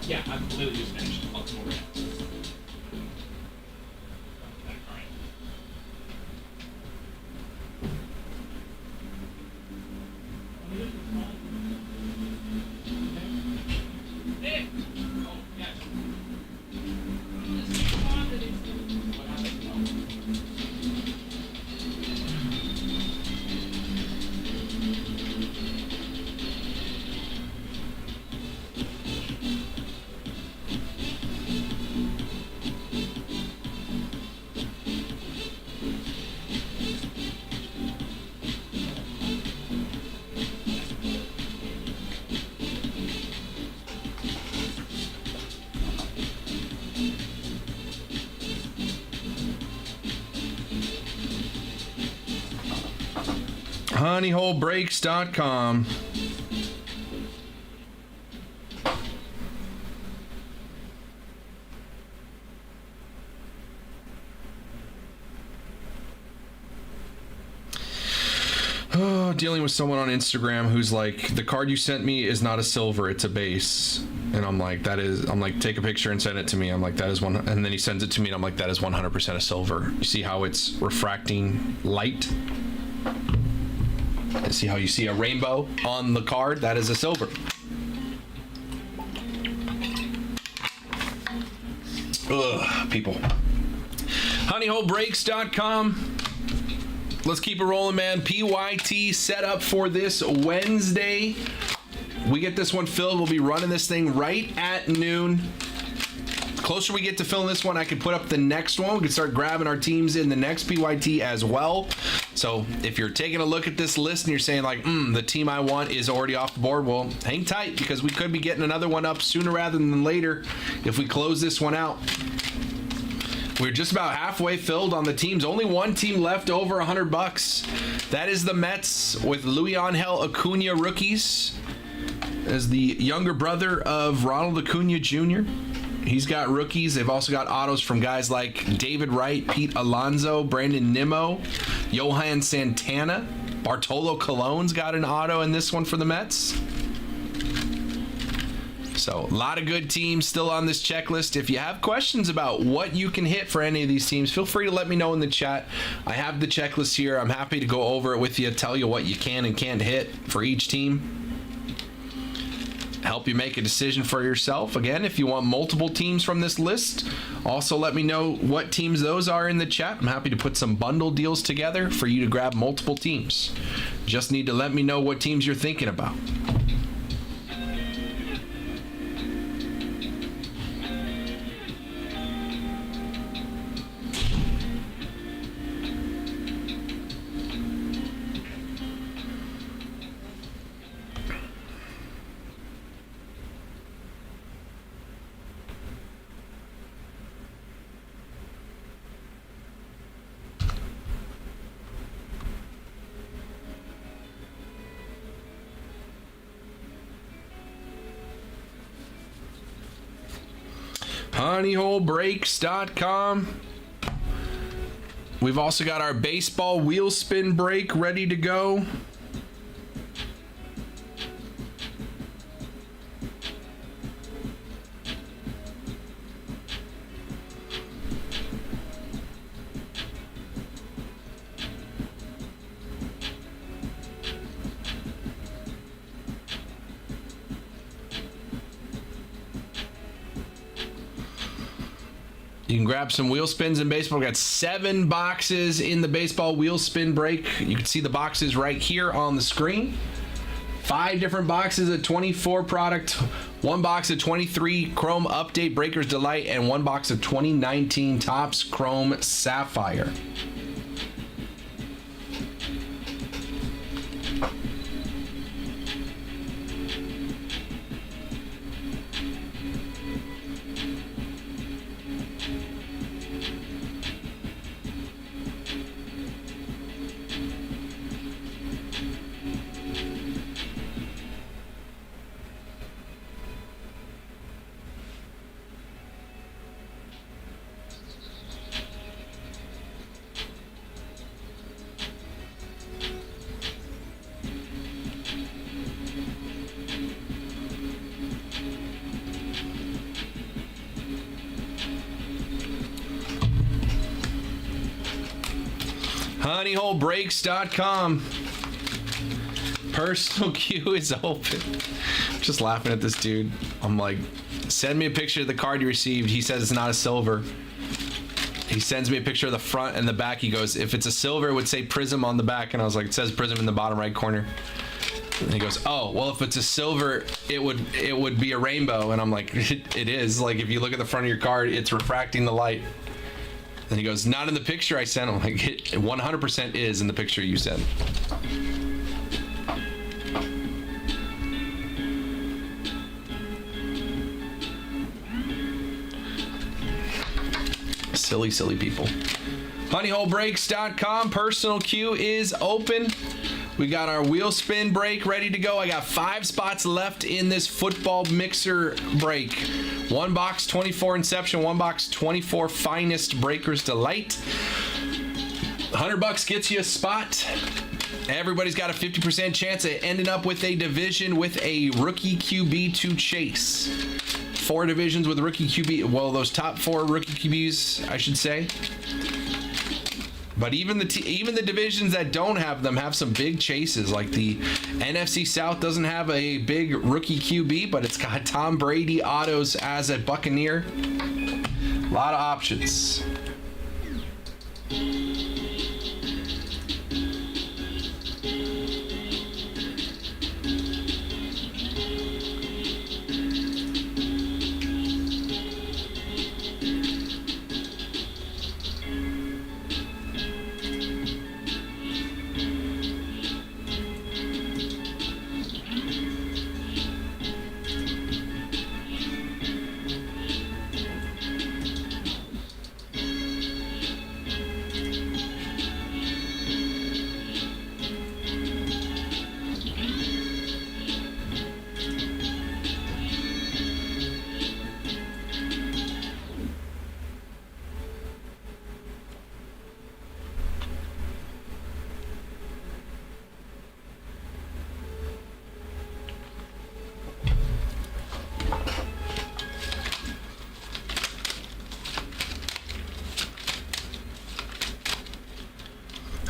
Yeah, I'm literally just finished. I'll come over now. honeyholebreaks.com. Oh, dealing with someone on Instagram who's like, the card you sent me is not a silver, it's a base. And I'm like, take a picture and send it to me. I'm like, that is one. And then he sends it to me and I'm like, that is 100% a silver. You see how it's refracting light? And see how you see a rainbow on the card? That is a silver. Ugh, people. honeyholebreaks.com. Let's keep it rolling, man. PYT set up for this Wednesday. We get this one filled. We'll be running this thing right at noon. Closer we get to filling this one, I can put up the next one. We can start grabbing our teams in the next PYT as well. So if you're taking a look at this list and you're saying like, the team I want is already off the board, well, hang tight because we could be getting another one up sooner rather than later if we close this one out. We're just about halfway filled on the teams. Only one team left over $100. That is the Mets with Luis Angel Acuna rookies as the younger brother of Ronald Acuna Jr. He's got rookies. They've also got autos from guys like David Wright, Pete Alonso, Brandon Nimmo, Johan Santana. Bartolo Colon's got an auto in this one for the Mets. So a lot of good teams still on this checklist. If you have questions about what you can hit for any of these teams, feel free to let me know in the chat. I have the checklist here. I'm happy to go over it with you, tell you what you can and can't hit for each team. Help you make a decision for yourself. Again, if you want multiple teams from this list, also let me know what teams those are in the chat. I'm happy to put some bundle deals together for you to grab multiple teams. Just need to let me know what teams you're thinking about. honeyholebreaks.com. We've also got our baseball wheel spin break ready to go. You can grab some wheel spins in baseball. We got 7 boxes in the baseball wheel spin break. You can see the boxes right here on the screen. 5 different boxes of 24 product, 1 box of 23 Chrome Update Breakers Delight, and 1 box of 2019 Topps Chrome Sapphire. honeyholebreaks.com. Personal queue is open. I'm just laughing at this dude. I'm like, send me a picture of the card you received. He says it's not a silver. He sends me a picture of the front and the back. He goes, if it's a silver, it would say Prism on the back. And I was like, it says Prism in the bottom right corner. And he goes, oh, well, if it's a silver, it would be a rainbow. And I'm like, it is. Like, if you look at the front of your card, it's refracting the light. And he goes, not in the picture I sent him. Like, it 100% is in the picture you sent. Silly, silly people. honeyholebreaks.com. Personal queue is open. We got our wheel spin break ready to go. I got 5 spots left in this football mixer break. 1 box 24 Inception, 1 box 24 Finest Breakers Delight. $100 gets you a spot. Everybody's got a 50% chance of ending up with a division with a rookie QB to chase. 4 divisions with rookie QB. Well, those top 4 rookie QBs, I should say. But even the divisions that don't have them have some big chases. Like the NFC South doesn't have a big rookie QB, but it's got Tom Brady autos as a Buccaneer. A lot of options.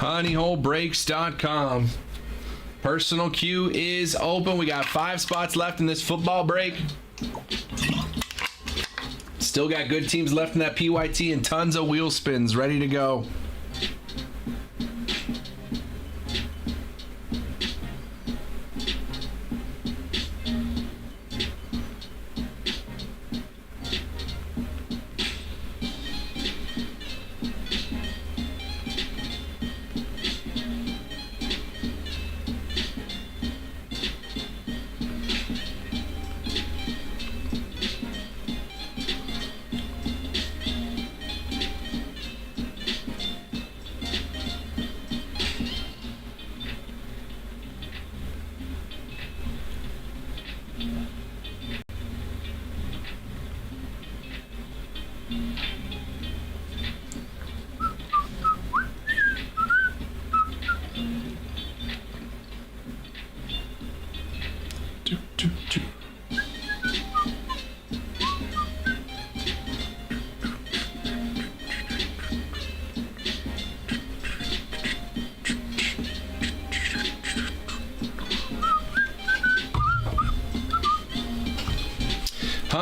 honeyholebreaks.com. Personal queue is open. We got 5 spots left in this football break. Still got good teams left in that PYT and tons of wheel spins ready to go.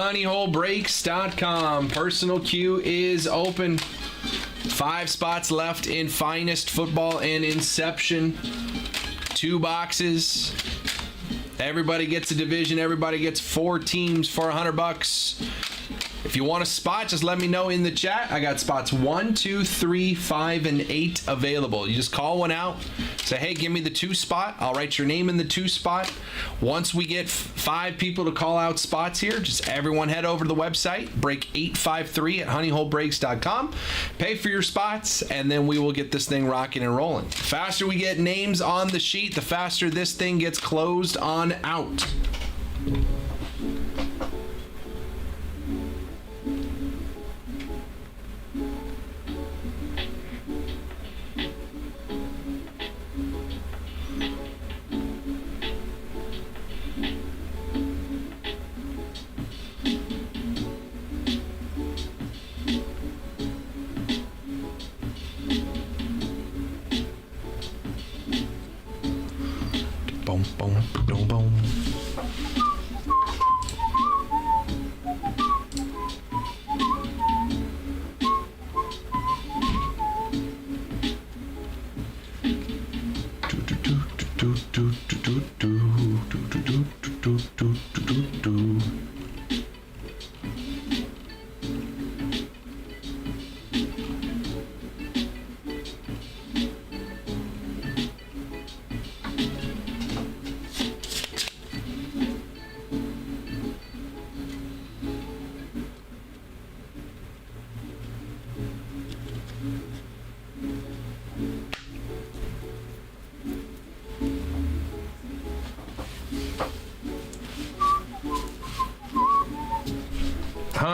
honeyholebreaks.com. Personal queue is open. 5 spots left in Finest Football and Inception. 2 boxes. Everybody gets a division. Everybody gets 4 teams for $100. If you want a spot, just let me know in the chat. I got spots 1, 2, 3, 5, and 8 available. You just call one out. Say, hey, give me the 2 spot. I'll write your name in the 2 spot. Once we get 5 people to call out spots here, just everyone head over to the website, break853 at honeyholebreaks.com. Pay for your spots, and then we will get this thing rocking and rolling. The faster we get names on the sheet, the faster this thing gets closed on out. Boom, boom, boom, boom.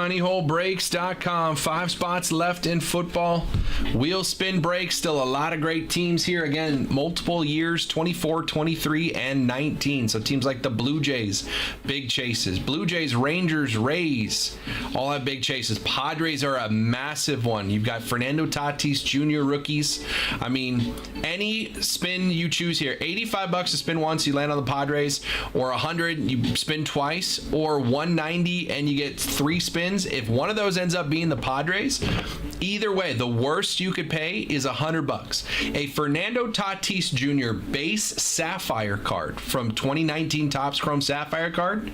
honeyholebreaks.com. 5 spots left in football. Wheel spin breaks. Still a lot of great teams here. Again, multiple years, 24, 23, and 19. So teams like the Blue Jays, big chases. Blue Jays, Rangers, Rays, all have big chases. Padres are a massive one. You've got Fernando Tatis Jr. rookies. I mean, any spin you choose here, $85 to spin once, you land on the Padres, or $100, you spin twice, or $190 and you get 3 spins. If one of those ends up being the Padres, either way, the worst you could pay is $100. A Fernando Tatis Jr. base Sapphire card from 2019 Topps Chrome Sapphire card,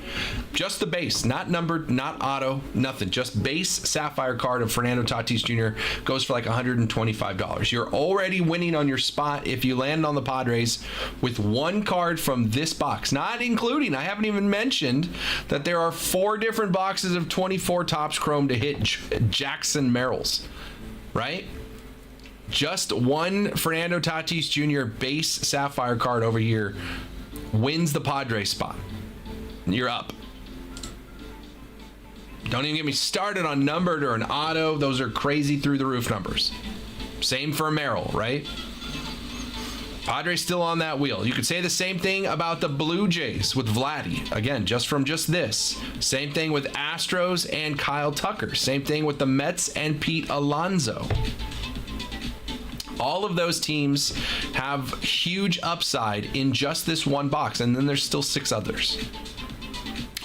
just the base, not numbered, not auto, nothing, just base Sapphire card of Fernando Tatis Jr. goes for like $125. You're already winning on your spot if you land on the Padres with one card from this box, not including, I haven't even mentioned that there are 4 different boxes of 24 Topps Chrome to hit Jackson Merrills, right? Just one Fernando Tatis Jr. base Sapphire card over here wins the Padres spot. You're up. Don't even get me started on numbered or an auto. Those are crazy through the roof numbers. Same for Merrill, right? Padres still on that wheel. You could say the same thing about the Blue Jays with Vladdy. Again, just from just this. Same thing with Astros and Kyle Tucker. Same thing with the Mets and Pete Alonso. All of those teams have huge upside in just this one box, and then there's still 6 others.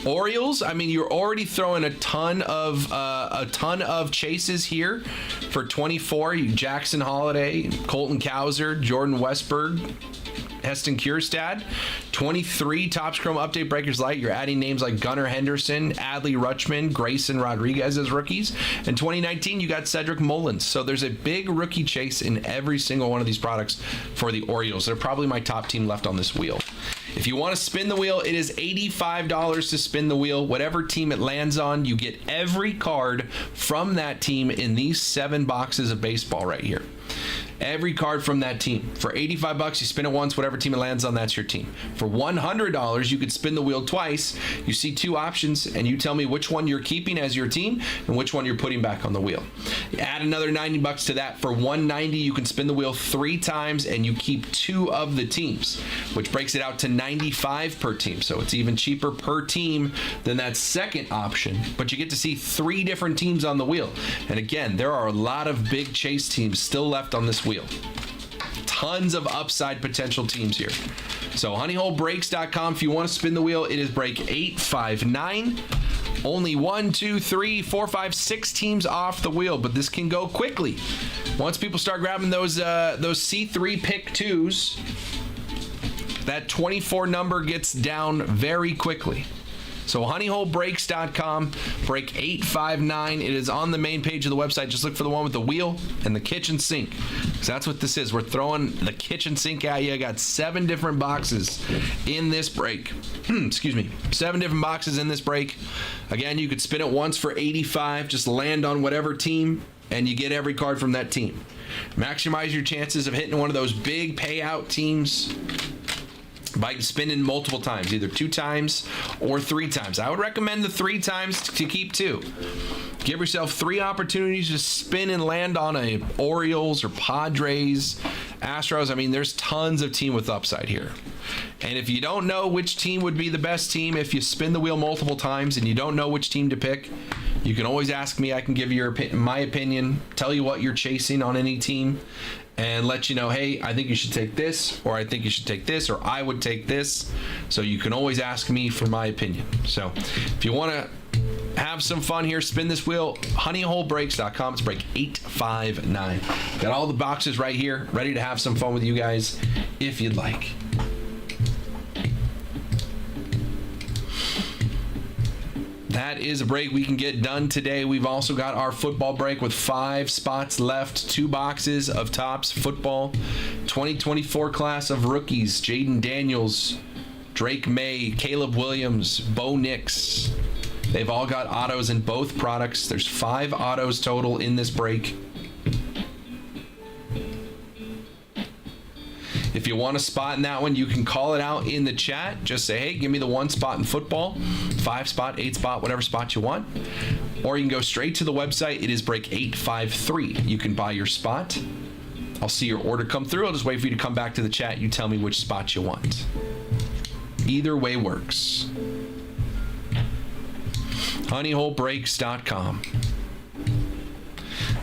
Orioles, I mean, you're already throwing a ton of chases here for 24. Jackson Holiday, Colton Cowser, Jordan Westberg, Heston Kjerstad. 23 Topps Chrome Update Breakers Light. You're adding names like Gunnar Henderson, Adley Rutschman, Grayson Rodriguez as rookies. In 2019, you got Cedric Mullins. So there's a big rookie chase in every single one of these products for the Orioles. They're probably my top team left on this wheel. If you want to spin the wheel, it is $85 to spin the wheel. Whatever team it lands on, you get every card from that team in these 7 boxes of baseball right here. Every card from that team. For $85, you spin it once, whatever team it lands on, that's your team. For $100, you could spin the wheel twice. You see 2 options, and you tell me which one you're keeping as your team and which one you're putting back on the wheel. You add another $90 to that. For $190, you can spin the wheel 3 times, and you keep 2 of the teams, which breaks it out to $95 per team. So it's even cheaper per team than that second option, but you get to see 3 different teams on the wheel. And again, there are a lot of big chase teams still left on this wheel. Tons of upside potential teams here. So honeyholebreaks.com. If you want to spin the wheel, it is break 859. Only 1, 2, 3, 4, 5, 6 teams off the wheel, but this can go quickly. Once people start grabbing those C3 pick 2s, that 24 number gets down very quickly. So honeyholebreaks.com, break 859. It is on the main page of the website. Just look for the one with the wheel and the kitchen sink, because that's what this is. We're throwing the kitchen sink at you. I got 7 different boxes in this break. Excuse me. 7 different boxes in this break. Again, you could spin it once for $85. Just land on whatever team, and you get every card from that team. Maximize your chances of hitting one of those big payout teams by spinning multiple times, either 2 times or 3 times. I would recommend the 3 times to keep 2. Give yourself 3 opportunities to spin and land on a Orioles or Padres, Astros. I mean, there's tons of team with upside here. And if you don't know which team would be the best team, if you spin the wheel multiple times and you don't know which team to pick, you can always ask me. I can give you my opinion, tell you what you're chasing on any team, and let you know, hey, I think you should take this, or I think you should take this, or I would take this. So you can always ask me for my opinion. So if you want to have some fun here, spin this wheel, honeyholebreaks.com. It's break 859. Got all the boxes right here, ready to have some fun with you guys if you'd like. That is a break we can get done today. We've also got our football break with 5 spots left, 2 boxes of Topps football. 2024 class of rookies: Jaden Daniels, Drake May, Caleb Williams, Bo Nix. They've all got autos in both products. There's 5 autos total in this break. If you want a spot in that one, you can call it out in the chat. Just say, hey, give me the 1 spot in football, 5 spot, 8 spot, whatever spot you want. or you can go straight to the website. It is break 853. You can buy your spot. I'll see your order come through. I'll just wait for you to come back to the chat. You tell me which spot you want. Either way works. honeyholebreaks.com.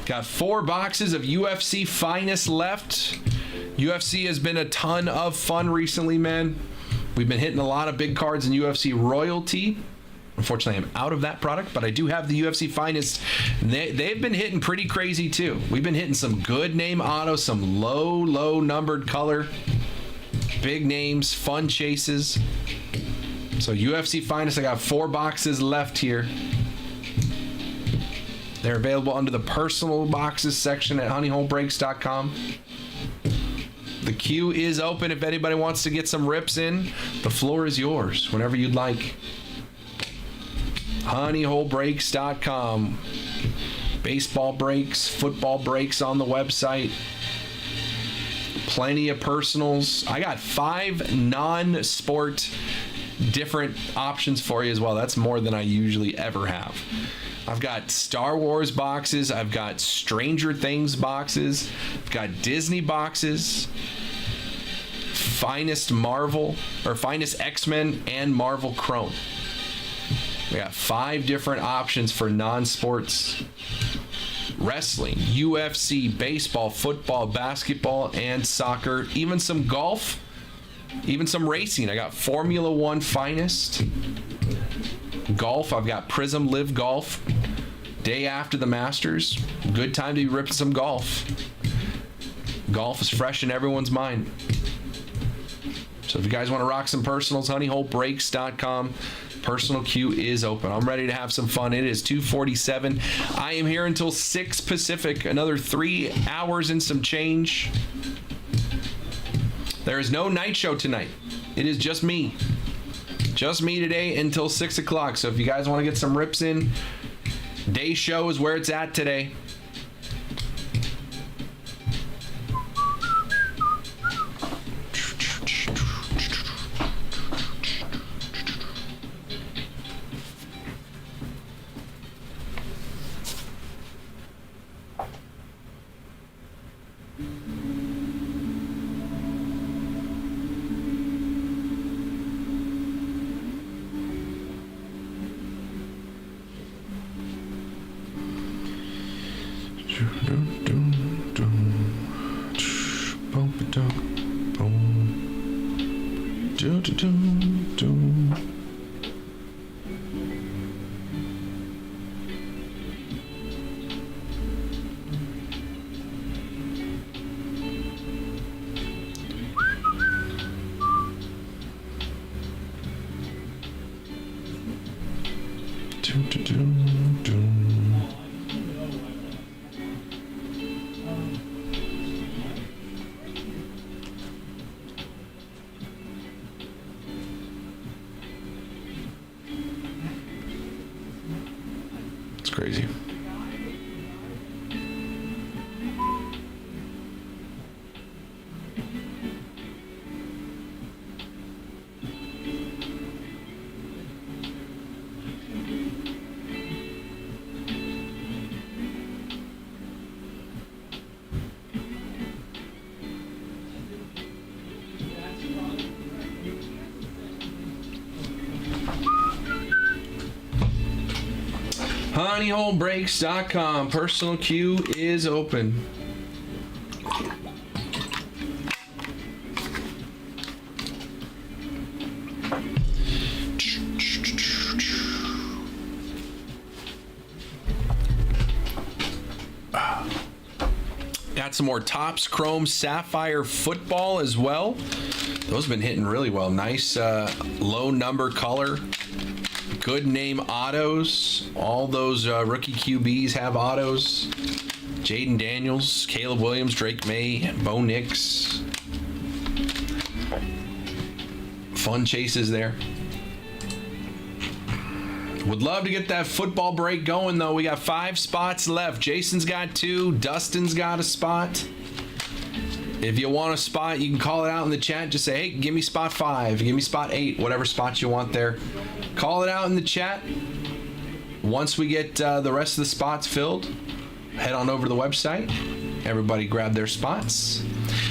Got 4 boxes of UFC Finest left. UFC has been a ton of fun recently, man. We've been hitting a lot of big cards in UFC Royalty. Unfortunately, I'm out of that product, but I do have the UFC Finest. They've been hitting pretty crazy, too. We've been hitting some good name autos, some low numbered color, big names, fun chases. So UFC Finest, I got 4 boxes left here. They're available under the personal boxes section at honeyholebreaks.com. The queue is open if anybody wants to get some rips in. The floor is yours whenever you'd like. honeyholebreaks.com. Baseball breaks, football breaks on the website. Plenty of personals. I got 5 non-sport different options for you as well. That's more than I usually ever have. I've got Star Wars boxes. I've got Stranger Things boxes. I've got Disney boxes. Finest Marvel, or Finest X-Men and Marvel Chrome. We got 5 different options for non-sports. Wrestling, UFC, baseball, football, basketball, and soccer. Even some golf. Even some racing. I got Formula One Finest. Golf, I've got Prism Live Golf. Day after the Masters. Good time to be ripping some golf. Golf is fresh in everyone's mind. So if you guys want to rock some personals, honeyholebreaks.com. Personal queue is open. I'm ready to have some fun. It is 2:47. I am here until 6 Pacific. Another 3 hours and some change. There is no night show tonight. It is just me. Just me today until 6 o'clock. So if you guys want to get some rips in, day show is where it's at today. It's crazy. honeyholebreaks.com. Personal queue is open. Got some more Topps Chrome Sapphire football as well. Those have been hitting really well. Nice low number color. Good name autos. All those rookie QBs have autos. Jaden Daniels, Caleb Williams, Drake May, Bo Nix. Fun chases there. Would love to get that football break going, though. We got 5 spots left. Jason's got 2. Dustin's got a spot. If you want a spot, you can call it out in the chat. Just say, hey, give me spot 5. Give me spot 8. Whatever spot you want there. Call it out in the chat. once we get the rest of the spots filled, head on over to the website. Everybody grab their spots.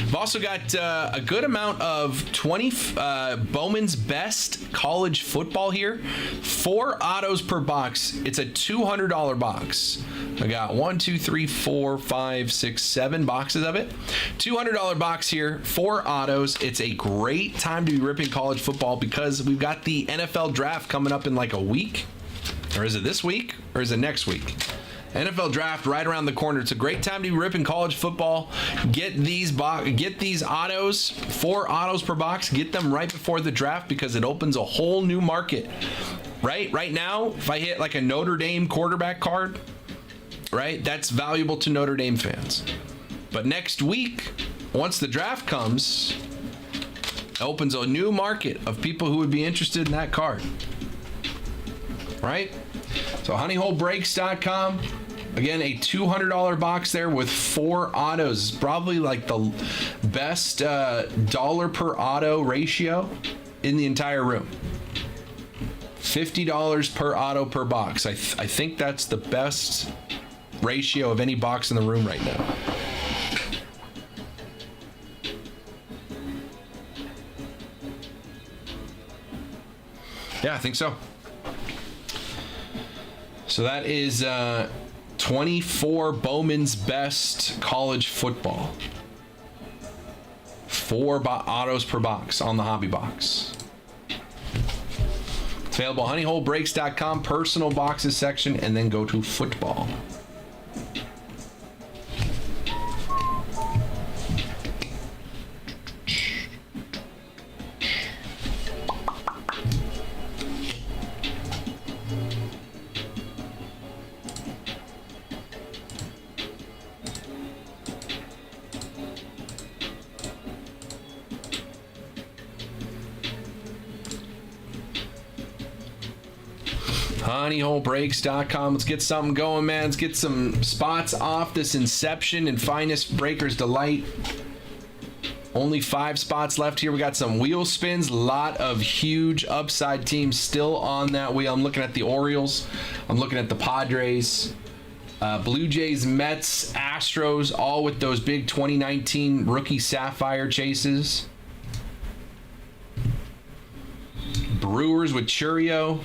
We've also got a good amount of 20 Bowman's Best college football here. 4 autos per box. It's a $200 box. I got 1, 2, 3, 4, 5, 6, 7 boxes of it. $200 box here, 4 autos. It's a great time to be ripping college football because we've got the NFL draft coming up in like a week. Or is it this week? Or is it next week? NFL draft right around the corner. It's a great time to be ripping college football. Get these autos, 4 autos per box. Get them right before the draft because it opens a whole new market. Right now, if I hit like a Notre Dame quarterback card, right, that's valuable to Notre Dame fans. But next week, once the draft comes, it opens a new market of people who would be interested in that card. Right? So honeyholebreaks.com. Again, a $200 box there with 4 autos. Probably like the best dollar per auto ratio in the entire room. $50 per auto per box. I think that's the best ratio of any box in the room right now. Yeah, I think so. So that is 24 Bowman's Best college football. 4 autos per box on the hobby box. It's available honeyholebreaks.com, personal boxes section, and then go to football. honeyholebreaks.com. Let's get something going, man. Let's get some spots off this Inception and Finest Breakers Delight. Only 5 spots left here. We got some wheel spins. A lot of huge upside teams still on that wheel. I'm looking at the Orioles. I'm looking at the Padres. Blue Jays, Mets, Astros, all with those big 2019 rookie Sapphire chases. Brewers with Churio.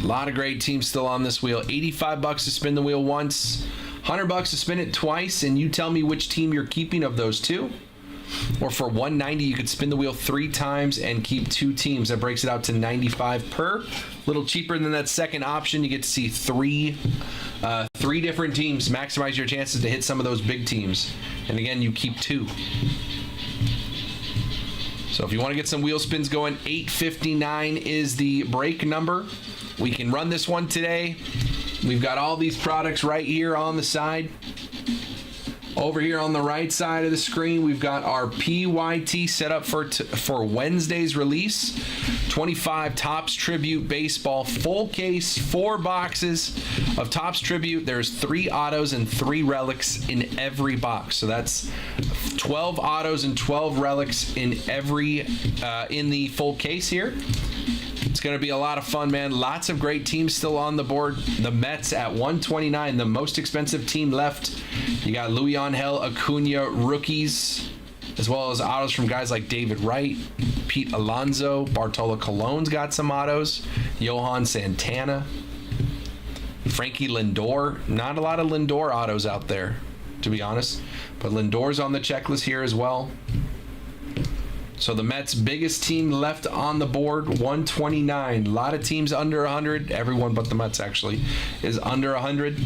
A lot of great teams still on this wheel. $85 to spin the wheel once, $100 to spin it twice, and you tell me which team you're keeping of those 2. Or for $190, you could spin the wheel 3 times and keep 2 teams. That breaks it out to $95 per. A little cheaper than that second option. You get to see 3 different teams. Maximize your chances to hit some of those big teams. And again, you keep 2. So if you want to get some wheel spins going, 859 is the break number. We can run this one today. We've got all these products right here on the side. Over here on the right side of the screen, we've got our PYT set up for Wednesday's release. 25 Topps Tribute Baseball full case, 4 boxes of Topps Tribute. There's 3 autos and 3 relics in every box. So that's 12 autos and 12 relics in the full case here. It's going to be a lot of fun, man. Lots of great teams still on the board. The Mets at 129, the most expensive team left. You got Luis Angel Acuna rookies, as well as autos from guys like David Wright, Pete Alonso, Bartolo Colon's got some autos, Johan Santana, Frankie Lindor. Not a lot of Lindor autos out there, to be honest, but Lindor's on the checklist here as well. So the Mets' biggest team left on the board, 129. A lot of teams under 100. Everyone but the Mets, actually, is under 100.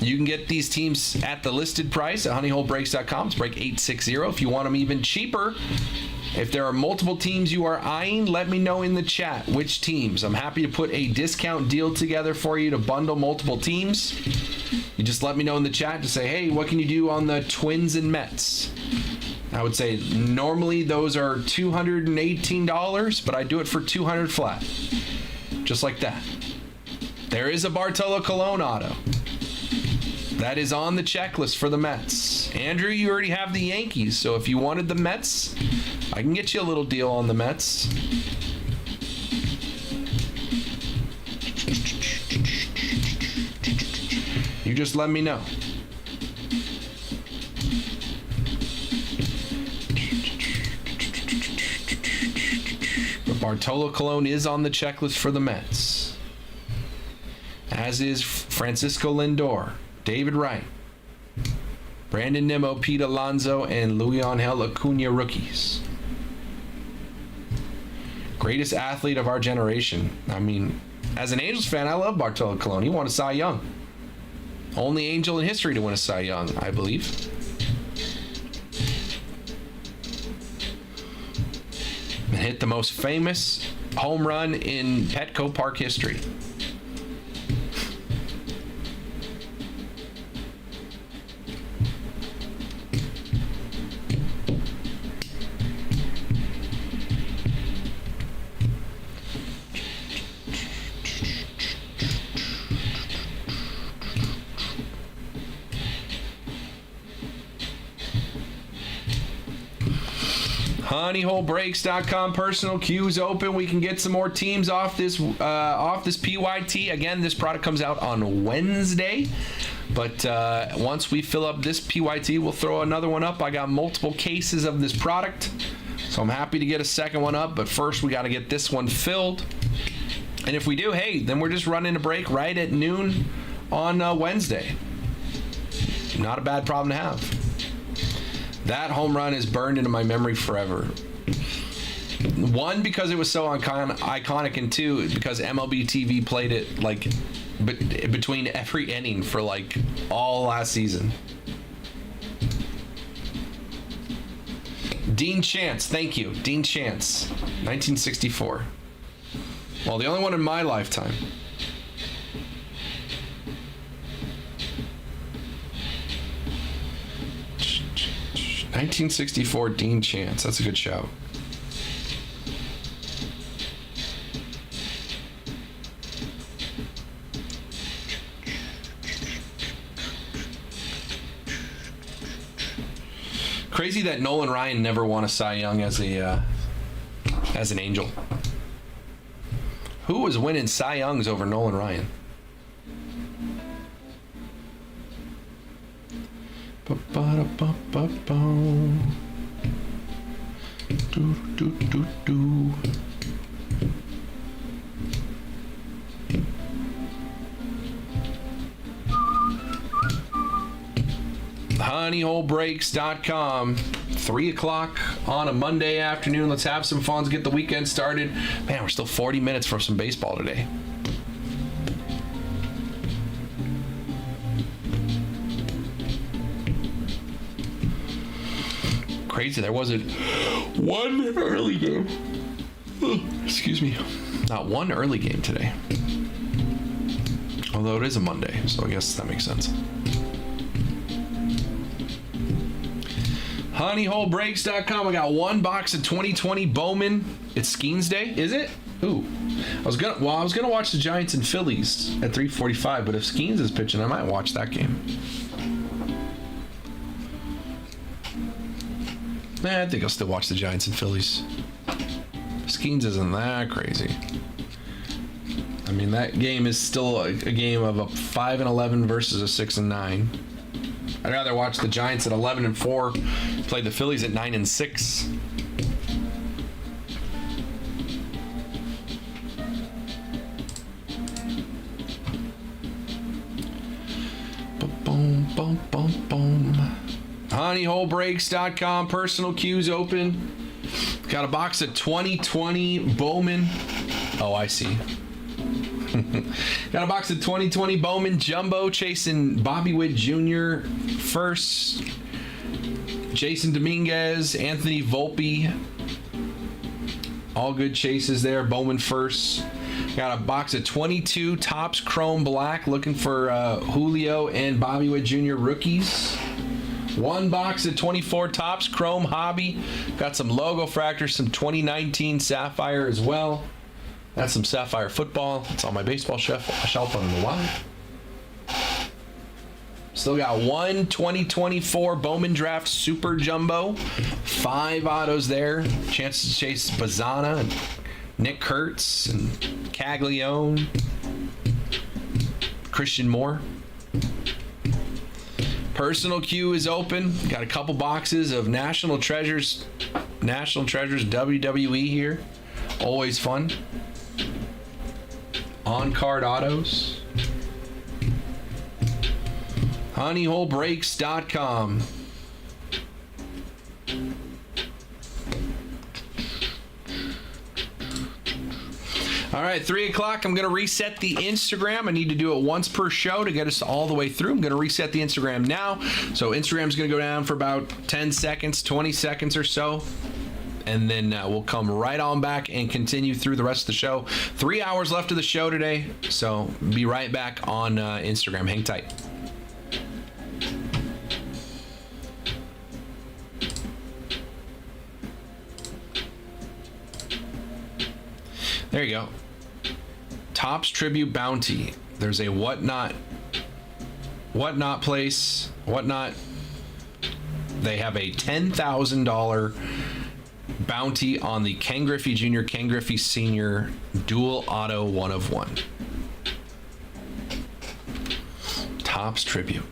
You can get these teams at the listed price at honeyholebreaks.com. It's break 860. If you want them even cheaper, if there are multiple teams you are eyeing, let me know in the chat which teams. I'm happy to put a discount deal together for you to bundle multiple teams. You just let me know in the chat to say, hey, what can you do on the Twins and Mets? I would say normally those are $218, but I do it for $200 flat. Just like that. There is a Bartolo Colon auto. That is on the checklist for the Mets. Andrew, you already have the Yankees, so if you wanted the Mets, I can get you a little deal on the Mets. You just let me know. But Bartolo Colon is on the checklist for the Mets, as is Francisco Lindor, David Wright, Brandon Nimmo, Pete Alonso, and Luis Angel Acuna rookies. Greatest athlete of our generation. I mean, as an Angels fan, I love Bartolo Colon. He won a Cy Young. Only Angel in history to win a Cy Young, I believe. And hit the most famous home run in Petco Park history. HoneyholeBreaks.com personal queues open. We can get some more teams off this PYT. Again, this product comes out on Wednesday, but once we fill up this PYT, we'll throw another one up. I got multiple cases of this product, so I'm happy to get a second one up, but first we got to get this one filled. And if we do, hey, then we're just running a break right at noon on Wednesday. Not a bad problem to have. That home run is burned into my memory forever. One, because it was so iconic, and two, because MLB TV played it like between every inning for like all last season. Dean Chance, thank you. Dean Chance, 1964. Well, the only one in my lifetime. $1964 Dean Chance. That's a good shout. Crazy that Nolan Ryan never won a Cy Young as an Angel. Who was winning Cy Youngs over Nolan Ryan? HoneyholeBreaks.com. 3 o'clock on a Monday afternoon. Let's have some fun. Let's get the weekend started. Man, we're still 40 minutes for some baseball today. Crazy, there wasn't one early game. Excuse me. Not one early game today. Although it is a Monday, so I guess that makes sense. HoneyholeBreaks.com. I got one box of 2020 Bowman. It's Skeens Day, is it? Ooh. I was gonna watch the Giants and Phillies at 3:45, but if Skeens is pitching, I might watch that game. I think I'll still watch the Giants and Phillies. Skeens isn't that crazy. I mean, that game is still a game of a 5-11 versus a 6-9. I'd rather watch the Giants at 11-4 play the Phillies at 9-6. Boom, boom, boom, boom. HoneyholeBreaks.com. Personal queues open. Got a box of 2020 Bowman. Oh, I see. Got a box of 2020 Bowman Jumbo, chasing Bobby Witt Jr. first. Jason Dominguez, Anthony Volpe. All good chases there. Bowman first. Got a box of 22 Topps Chrome Black, looking for Julio and Bobby Witt Jr. rookies. One box of 24 Topps Chrome Hobby. Got some logo fractors, some 2019 Sapphire as well. That's some Sapphire football. It's on my baseball shelf. I don't know why. Still got one 2024 Bowman Draft Super Jumbo. 5 autos there. Chance to chase Bazana and Nick Kurtz and Caglione. Christian Moore. Personal queue is open. Got a couple boxes of National Treasures WWE here. Always fun. On-card autos. honeyholebreaks.com. All right, 3 o'clock, I'm going to reset the Instagram. I need to do it once per show to get us all the way through. I'm going to reset the Instagram now. So Instagram's going to go down for about 10 seconds, 20 seconds or so. And then we'll come right on back and continue through the rest of the show. 3 hours left of the show today. So be right back on Instagram. Hang tight. There you go. Topps Tribute Bounty. There's a whatnot place. Whatnot. They have a $10,000 bounty on the Ken Griffey Jr., Ken Griffey Sr. dual auto 1 of 1. Topps Tribute.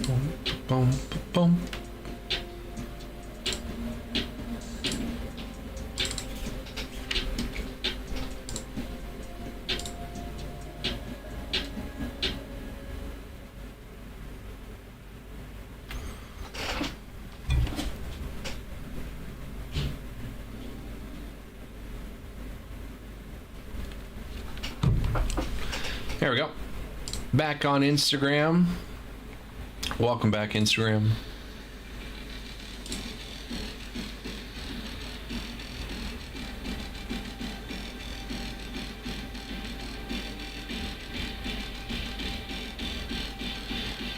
Boom, boom, boom. There we go. Back on Instagram. Welcome back, Instagram.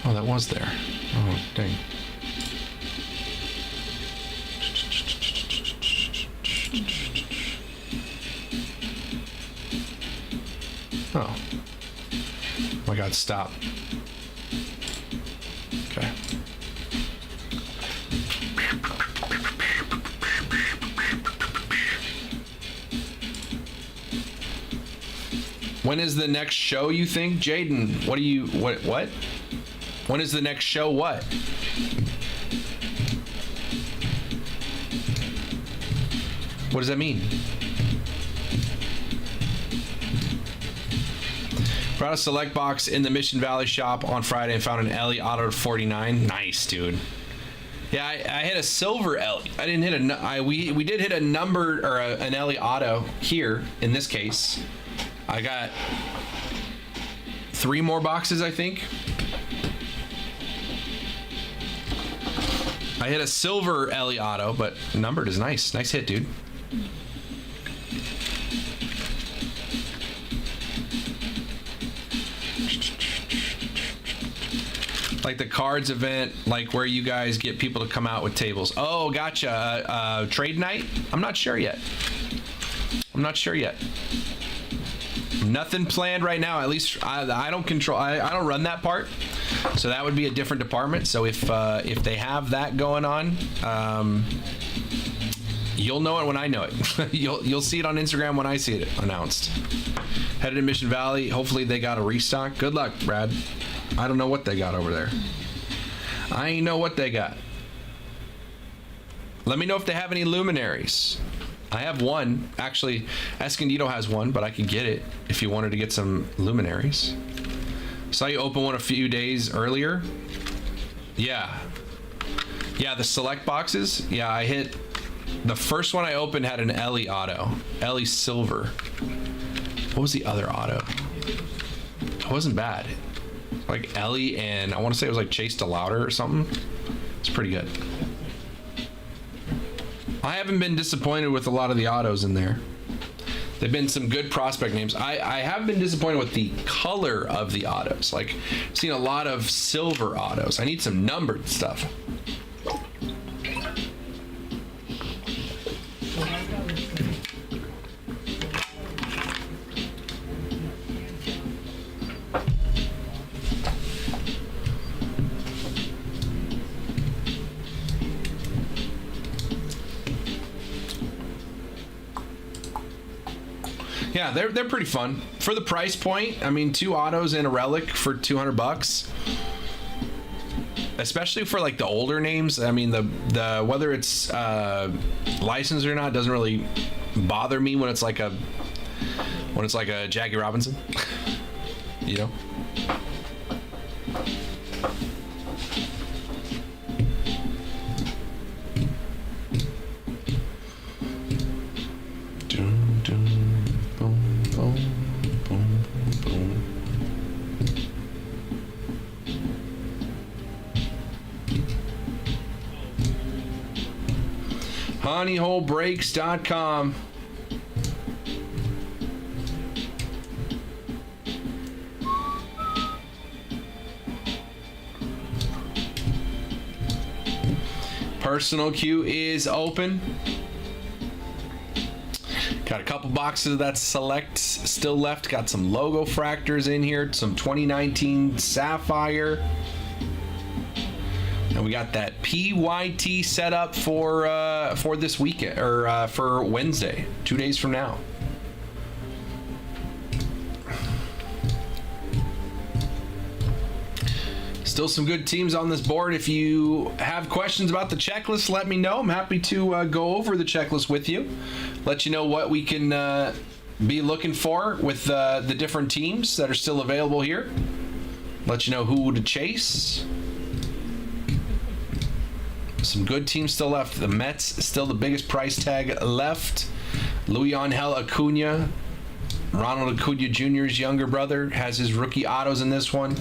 Oh, that was there. Oh, dang. Oh. Oh my God, stop. Okay. When is the next show, you think? Jaden, what? When is the next show what? What does that mean? Brought a select box in the Mission Valley shop on Friday and found an Ellie Auto 49. Nice, dude. Yeah, I hit a silver Ellie. I didn't hit we did hit a number or an Ellie Auto here in this case. I got 3 more boxes, I think. I hit a silver Ellie Auto, but numbered is nice. Nice hit, dude. Like the cards event, like where you guys get people to come out with tables. Oh, gotcha. Trade night? I'm not sure yet. Nothing planned right now. At least I don't control. I don't run that part. So that would be a different department. So if they have that going on, you'll know it when I know it. you'll see it on Instagram when I see it announced. Headed to Mission Valley. Hopefully they got a restock. Good luck, Brad. I don't know what they got over there. I ain't know what they got. Let me know if they have any luminaries. I have one. Actually, Escondido has one, but I could get it if you wanted to get some luminaries. Saw you open one a few days earlier. Yeah, the select boxes. Yeah, I hit the first one I opened had an Ellie Auto, Ellie Silver. What was the other auto? It wasn't bad. Like Ellie, and I want to say it was like Chase DeLauder or something. It's pretty good. I haven't been disappointed with a lot of the autos in there. They've been some good prospect names. I have been disappointed with the color of the autos. Like, I've seen a lot of silver autos. I need some numbered stuff. Yeah, they're pretty fun for the price point. I mean, 2 autos and a relic for $200, especially for like the older names. I mean, the whether it's licensed or not doesn't really bother me when it's like a Jackie Robinson, you know. honeyholebreaks.com. Personal queue is open. Got a couple boxes of that select still left. Got some logo fractors in here, some 2019 Sapphire. And we got that PYT set up for this weekend, or for Wednesday, 2 days from now. Still some good teams on this board. If you have questions about the checklist, let me know. I'm happy to go over the checklist with you. Let you know what we can be looking for with the different teams that are still available here. Let you know who to chase. Some good teams still left. The Mets still the biggest price tag left. Luis Angel Acuna, Ronald Acuna Jr.'s younger brother, has his rookie autos in this one.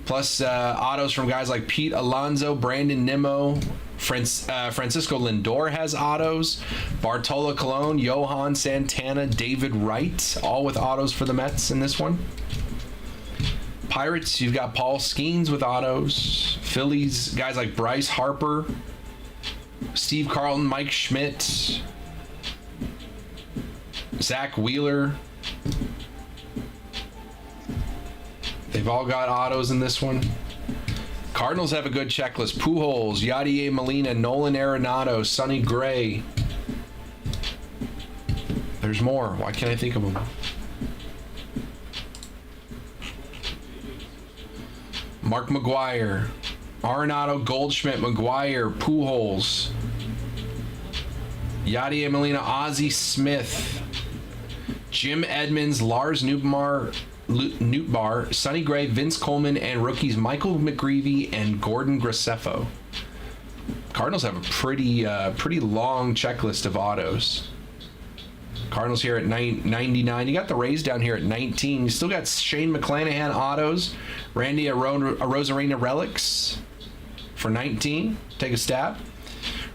Plus autos from guys like Pete Alonso, Brandon Nimmo, Francisco Lindor has autos. Bartolo Colon, Johan Santana, David Wright, all with autos for the Mets in this one. Pirates, you've got Paul Skeens with autos. Phillies, guys like Bryce Harper, Steve Carlton, Mike Schmidt, Zach Wheeler. They've all got autos in this one. Cardinals have a good checklist. Pujols, Yadier Molina, Nolan Arenado, Sonny Gray. There's more. Why can't I think of them? Mark McGuire, Arenado, Goldschmidt, McGuire, Pujols, Yadier Molina, Ozzie Smith, Jim Edmonds, Lars Nootbaar, Sonny Gray, Vince Coleman, and rookies Michael McGreevy and Gordon Graceffo. Cardinals have a pretty long checklist of autos. Cardinals here at 99. You got the Rays down here at 19. You still got Shane McClanahan autos, Randy Arozarena relics for 19. Take a stab.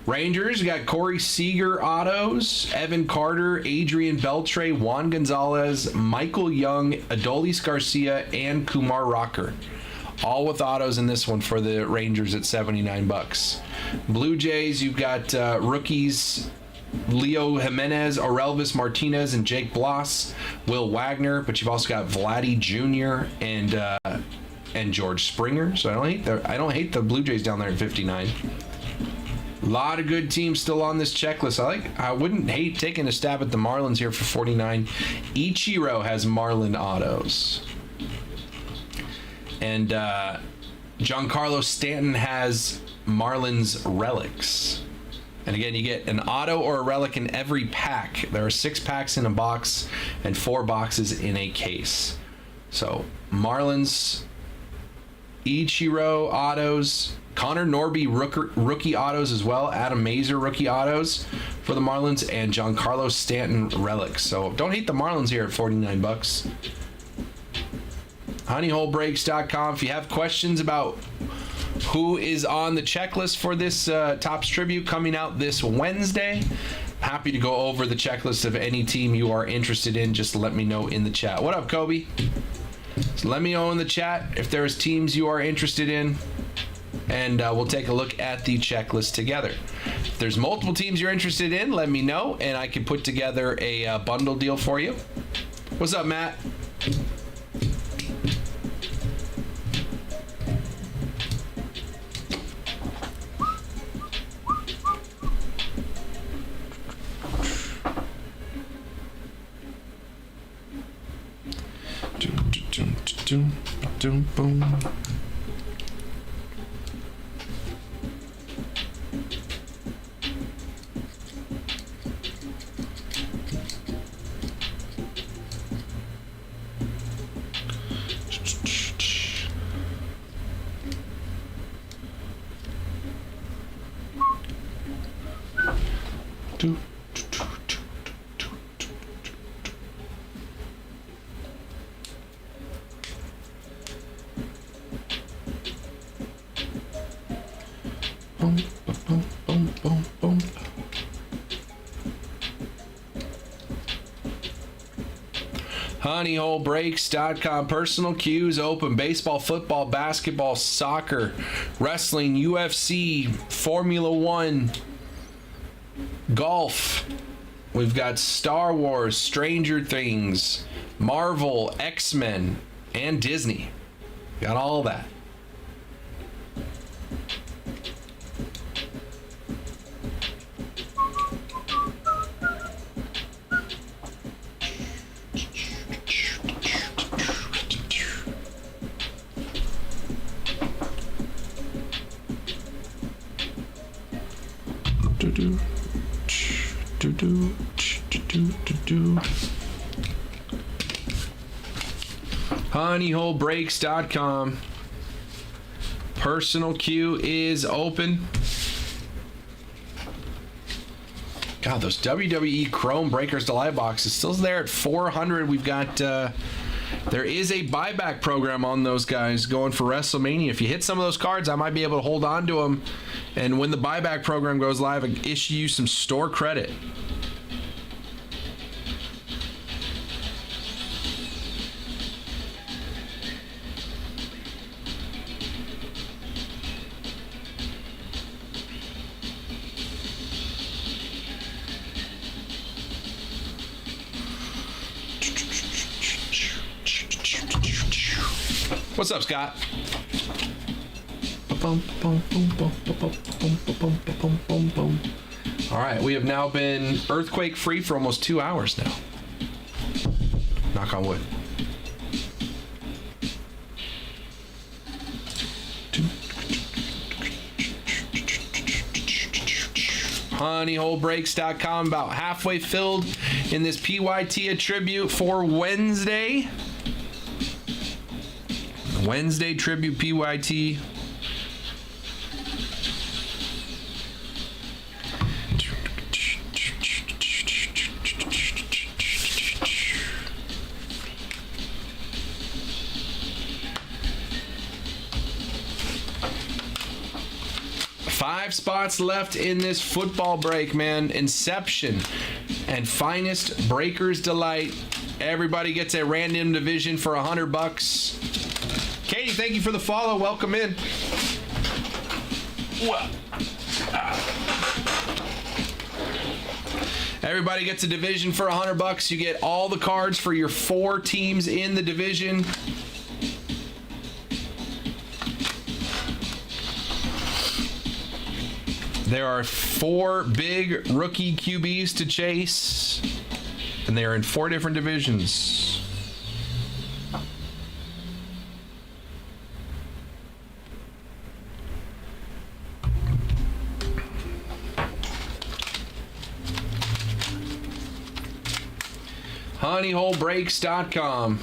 Rangers, you got Corey Seager autos, Evan Carter, Adrian Beltre, Juan Gonzalez, Michael Young, Adolis Garcia, and Kumar Rocker. All with autos in this one for the Rangers at $79. Blue Jays, you've got rookies Leo Jimenez, Orelvis Martinez, and Jake Bloss, Will Wagner, but you've also got Vladdy Jr. and George Springer. So I don't hate the Blue Jays down there at 59. A lot of good teams still on this checklist. I wouldn't hate taking a stab at the Marlins here for 49. Ichiro has Marlin autos. And Giancarlo Stanton has Marlins relics. And again, you get an auto or a relic in every pack. There are 6 packs in a box and 4 boxes in a case. So Marlins, Ichiro autos, Connor Norby rookie autos as well, Adam Mazur rookie autos for the Marlins, and Giancarlo Stanton relics. So don't hate the Marlins here at $49. honeyholebreaks.com. If you have questions about who is on the checklist for this Topps Tribute coming out this Wednesday, happy to go over the checklist of any team you are interested in. Just let me know in the chat. What up, Kobe? So let me know in the chat if there's teams you are interested in, and we'll take a look at the checklist together. If there's multiple teams you're interested in, let me know, and I can put together a bundle deal for you. What's up, Matt? Doom, doom, boom. Boom, boom, boom, boom, boom. HoneyholeBreaks.com. Personal cues open. Baseball, football, basketball, soccer, wrestling, UFC, Formula One, golf. We've got Star Wars, Stranger Things, Marvel, X-Men, and Disney. Got all that. HoneyholeBreaks.com. Personal queue is open. God, those WWE Chrome Breakers Delight boxes still there at 400. We've got there is a buyback program on those guys going for WrestleMania. If you hit some of those cards, I might be able to hold on to them, and when the buyback program goes live, I issue you some store credit. What's up, Scott? All right, we have now been earthquake free for almost 2 hours now. Knock on wood. HoneyholeBreaks.com, about halfway filled in this PYT attribute for Wednesday. Wednesday tribute PYT. Five spots left in this football break, man. Inception and Finest Breakers Delight. Everybody gets a random division for $100. Katie, thank you for the follow. Welcome in. Everybody gets a division for $100. You get all the cards for your 4 teams in the division. There are 4 big rookie QBs to chase, and they are in 4 different divisions. HoneyholeBreaks.com.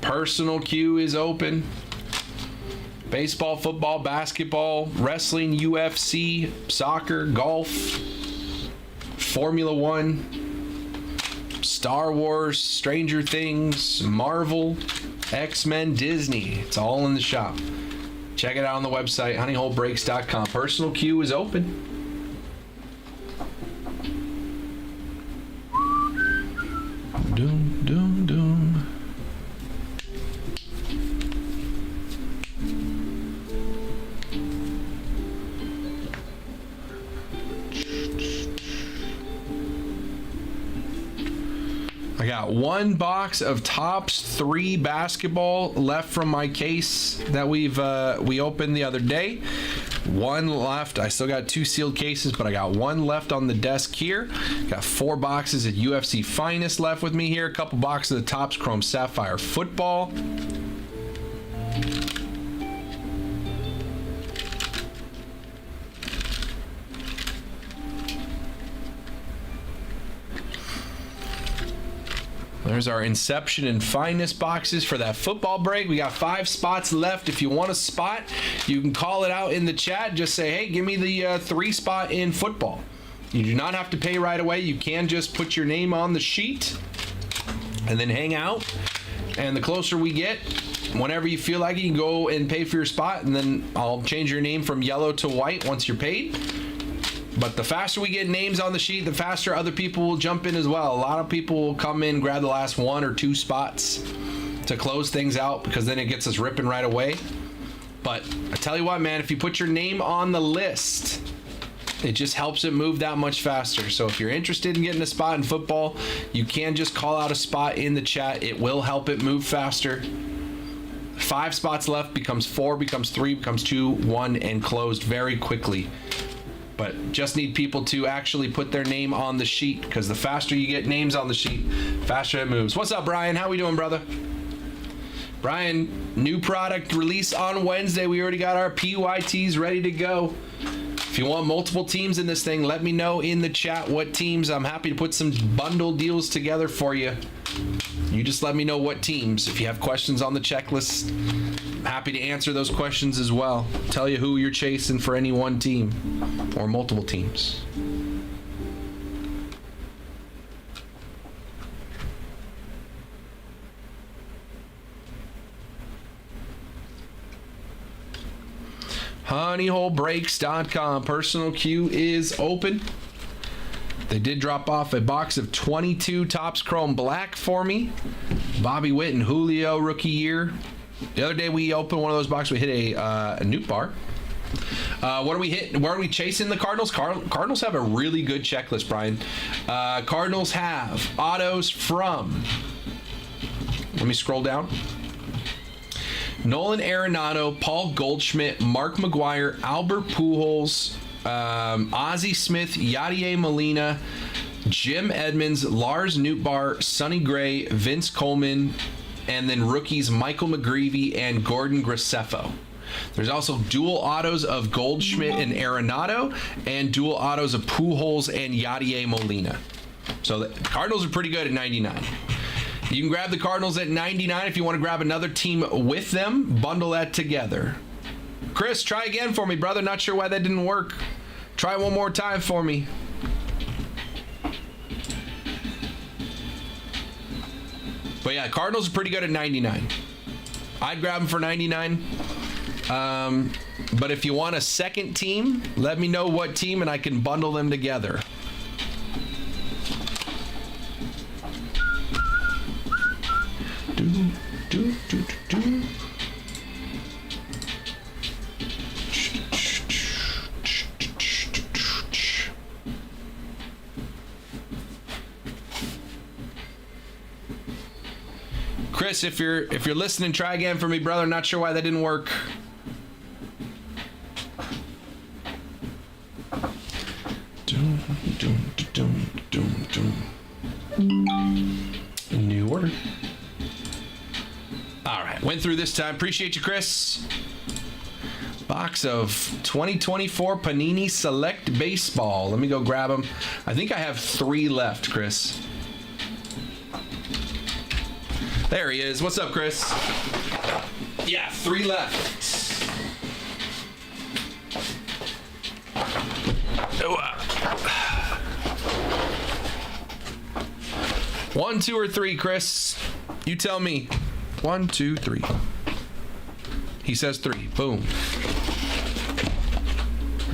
Personal queue is open. Baseball, football, basketball, wrestling, UFC, soccer, golf, Formula One, Star Wars, Stranger Things, Marvel, X-Men, Disney. It's all in the shop. Check it out on the website, honeyholebreaks.com. Personal queue is open. Doom, doom, doom. I got 1 box of Topps 3 basketball left from my case that we opened the other day. One left. I still got 2 sealed cases, but I got 1 left on the desk here. Got 4 boxes of UFC Finest left with me here. A couple boxes of Topps Chrome Sapphire Football. There's our Inception and Finest boxes for that football break. We got 5 spots left. If you want a spot, you can call it out in the chat. Just say, hey, give me the 3 spot in football. You do not have to pay right away. You can just put your name on the sheet and then hang out. And the closer we get, whenever you feel like it, you can go and pay for your spot. And then I'll change your name from yellow to white once you're paid. But the faster we get names on the sheet, the faster other people will jump in as well. A lot of people will come in, grab the last 1 or 2 spots to close things out, because then it gets us ripping right away. But I tell you what, man, if you put your name on the list, it just helps it move that much faster. So if you're interested in getting a spot in football, you can just call out a spot in the chat. It will help it move faster. 5 spots left becomes 4, becomes 3, becomes 2, 1, and closed very quickly. But just need people to actually put their name on the sheet, because the faster you get names on the sheet, faster it moves. What's up, Brian? How we doing, brother? Brian, new product release on Wednesday. We already got our PYTs ready to go. If you want multiple teams in this thing, let me know in the chat what teams. I'm happy to put some bundle deals together for you. You just let me know what teams. If you have questions on the checklist, I'm happy to answer those questions as well. Tell you who you're chasing for any one team or multiple teams. honeyholebreaks.com. Personal queue is open. They did drop off a box of 22 Topps Chrome Black for me. Bobby Witt and Julio rookie year. The other day we opened one of those boxes. We hit a Newt bar. What are we hitting? Where are we chasing the Cardinals? Cardinals have a really good checklist, Brian. Cardinals have autos from, let me scroll down, Nolan Arenado, Paul Goldschmidt, Mark McGwire, Albert Pujols, Ozzie Smith, Yadier Molina, Jim Edmonds, Lars Nootbaar, Sonny Gray, Vince Coleman, and then rookies Michael McGreevy and Gordon Graceffo. There's also dual autos of Goldschmidt and Arenado, and dual autos of Pujols and Yadier Molina. So the Cardinals are pretty good at 99. You can grab the Cardinals at 99 if you want to grab another team with them. Bundle that together. Chris, try again for me, brother. Not sure why that didn't work. Try one more time for me. But yeah, Cardinals are pretty good at 99. I'd grab them for 99. But if you want a second team, let me know what team and I can bundle them together. Chris, if you're listening, try again for me, brother. Not sure why that didn't work. New order. All right, went through this time. Appreciate you, Chris. Box of 2024 Panini Select Baseball. Let me go grab them. I think I have 3 left, Chris. There he is. What's up, Chris? Yeah, 3 left. 1, 2, or 3, Chris. You tell me. 1, 2, 3. He says 3. Boom.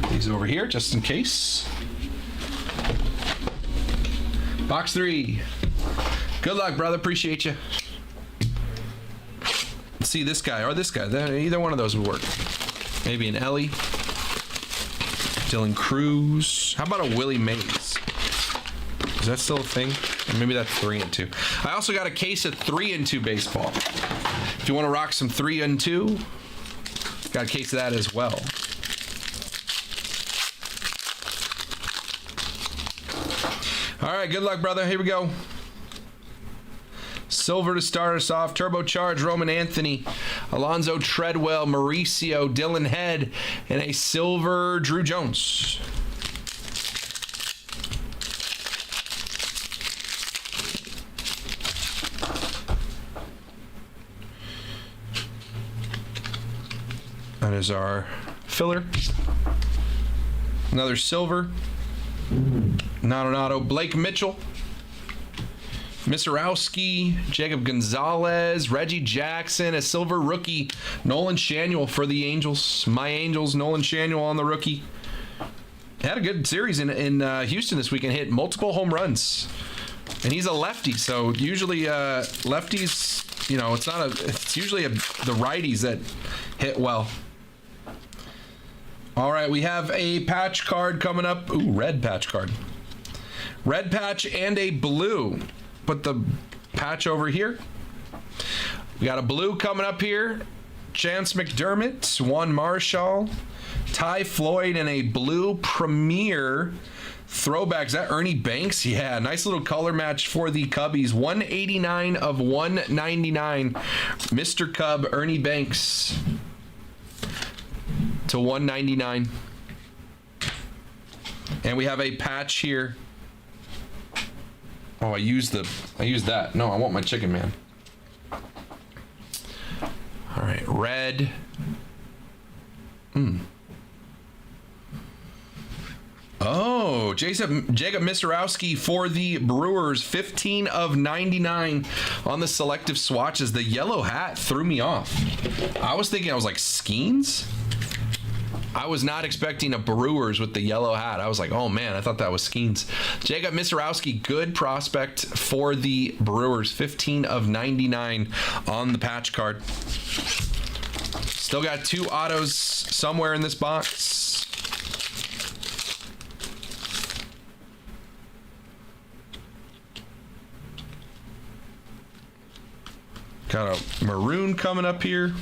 Put these over here just in case. Box 3. Good luck, brother. Appreciate you. Let's see this guy or this guy. Either one of those would work. Maybe an Ellie. Dylan Cruz. How about a Willie Mays? Is that still a thing? Or maybe that's 3 and 2. I also got a case of 3 and 2 baseball. If you want to rock some 3 and 2, got a case of that as well. All right, good luck, brother. Here we go. Silver to start us off. Turbocharged Roman Anthony, Alonzo Treadwell, Mauricio, Dylan Head, and a silver Drew Jones. That is our filler. Another silver. Not an auto. Blake Mitchell. Misarowski, Jacob Gonzalez, Reggie Jackson, a silver rookie. Nolan Shanuel for the Angels. My Angels, Nolan Shanuel on the rookie. Had a good series in Houston this weekend. Hit multiple home runs. And he's a lefty, so usually lefties, you know, it's usually the righties that hit well. All right, we have a patch card coming up. Ooh, red patch card. Red patch and a blue. Put the patch over here. We got a blue coming up here. Chance McDermott, Juan Marshall, Ty Floyd, and a blue Premier throwback. Is that Ernie Banks? Yeah, nice little color match for the Cubbies. 189 of 199. Mr. Cub, Ernie Banks to 199. And we have a patch here. Oh, I used that. No, I want my Chicken Man. All right, red. Oh, Jacob Misarowski for the Brewers, 15 of 99 on the selective swatches. The yellow hat threw me off. I was like, Skeens? I was not expecting a Brewers with the yellow hat. I was like, oh man, I thought that was Skeens. Jacob Misarowski, good prospect for the Brewers, 15 of 99 on the patch card. Still got 2 autos somewhere in this box. Got a maroon coming up here.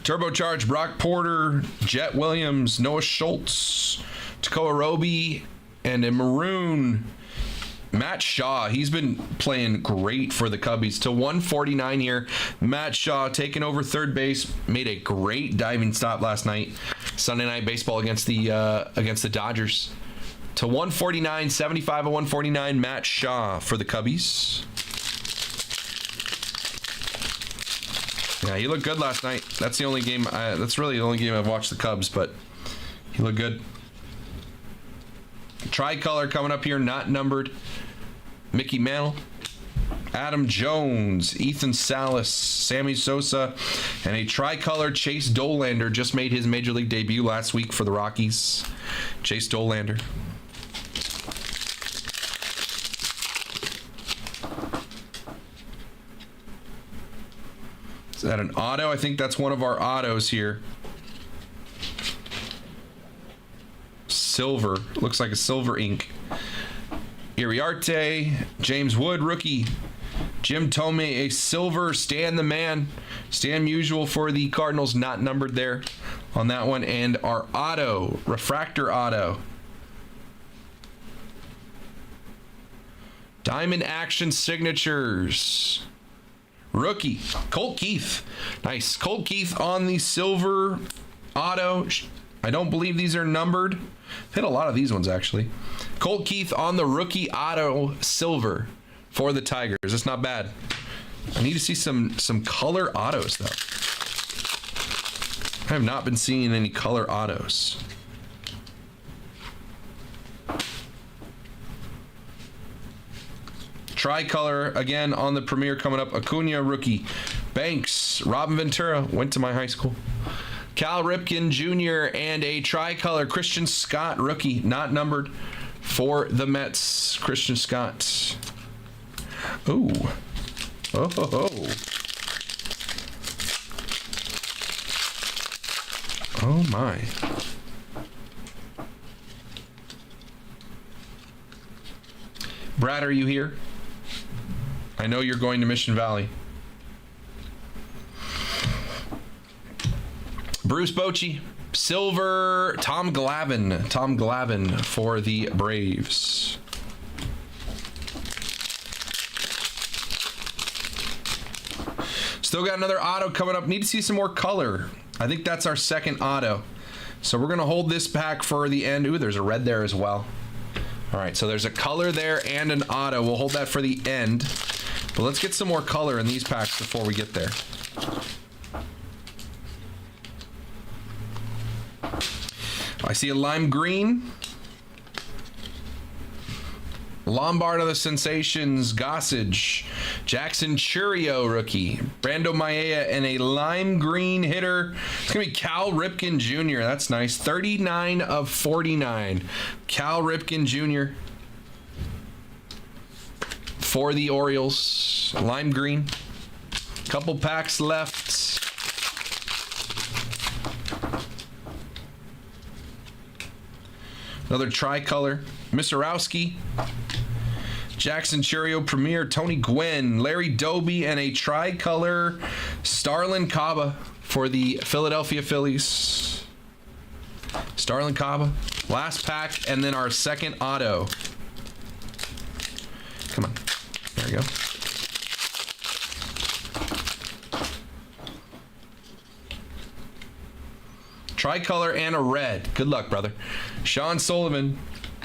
Turbocharged Brock Porter, Jet Williams, Noah Schultz, Takoa Roby, and a maroon Matt Shaw. He's been playing great for the Cubbies. To 149 here. Matt Shaw taking over third base. Made a great diving stop last night. Sunday Night Baseball against the Dodgers. To 149, 75 of 149. Matt Shaw for the Cubbies. Yeah, he looked good last night. That's the only game. That's really the only game I've watched the Cubs, but he looked good. Tricolor coming up here, not numbered. Mickey Mantle, Adam Jones, Ethan Salas, Sammy Sosa, and a tricolor Chase Dolander just made his major league debut last week for the Rockies. Chase Dolander. Is that an auto? I think that's one of our autos here. Silver. Looks like a silver ink. Iriarte, James Wood, rookie. Jim Thome, a silver. Stan the Man. Stan Musial for the Cardinals, not numbered there on that one. And our auto, refractor auto. Diamond Action Signatures. Rookie, Colt Keith. Nice. Colt Keith on the silver auto. I don't believe these are numbered. I've hit a lot of these ones, actually. Colt Keith on the rookie auto silver for the Tigers. That's not bad. I need to see some color autos, though. I have not been seeing any color autos. Tricolor again on the Premier coming up. Acuna rookie. Banks. Robin Ventura went to my high school. Cal Ripken Jr. and a tricolor Christian Scott rookie, not numbered for the Mets. Christian Scott. Ooh. Oh ho ho. Oh my. Brad, are you here? I know you're going to Mission Valley. Bruce Bochy, Silver, Tom Glavine. Tom Glavine for the Braves. Still got another auto coming up. Need to see some more color. I think that's our second auto. So we're going to hold this pack for the end. Ooh, there's a red there as well. All right, so there's a color there and an auto. We'll hold that for the end. But let's get some more color in these packs before we get there. I see a lime green. Lombard of the Sensations, Gossage. Jackson Churio rookie. Brando Maea and a lime green hitter. It's going to be Cal Ripken Jr. That's nice. 39 of 49. Cal Ripken Jr. for the Orioles. Lime green. Couple packs left. Another tricolor. Misorowski. Jackson Churio Premier, Tony Gwynn, Larry Doby, and a tricolor Starlin Caba for the Philadelphia Phillies. Starlin Caba. Last pack, and then our second auto. Come on. There we go. Tricolor and a red. Good luck, brother. Sean Sullivan.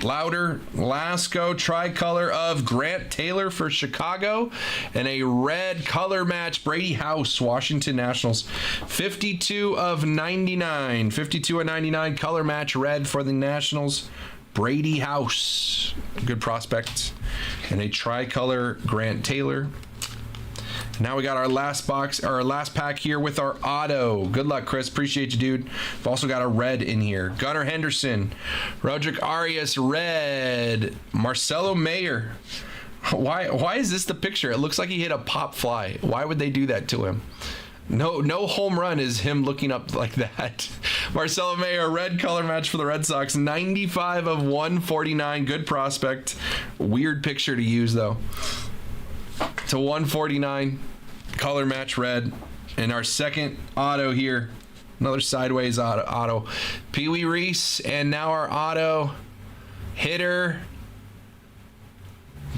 Louder, Lasco, tricolor of Grant Taylor for Chicago, and a red color match, Brady House, Washington Nationals. 52 of 99. 52 of 99 color match red for the Nationals. Brady House, good prospect. And a tricolor Grant Taylor. Now we got our last box, our last pack here with our auto. Good luck, Chris. Appreciate you, dude. We've also got a red in here. Gunnar Henderson, Roderick Arias, red. Marcelo Mayer. Why is this the picture? It looks like he hit a pop fly. Why would they do that to him? No home run is him looking up like that. Marcelo Mayer, red color match for the Red Sox. 95 of 149. Good prospect. Weird picture to use, though. To 149, color match red. And our second auto here, another sideways auto. Pee Wee Reese, and now our auto hitter,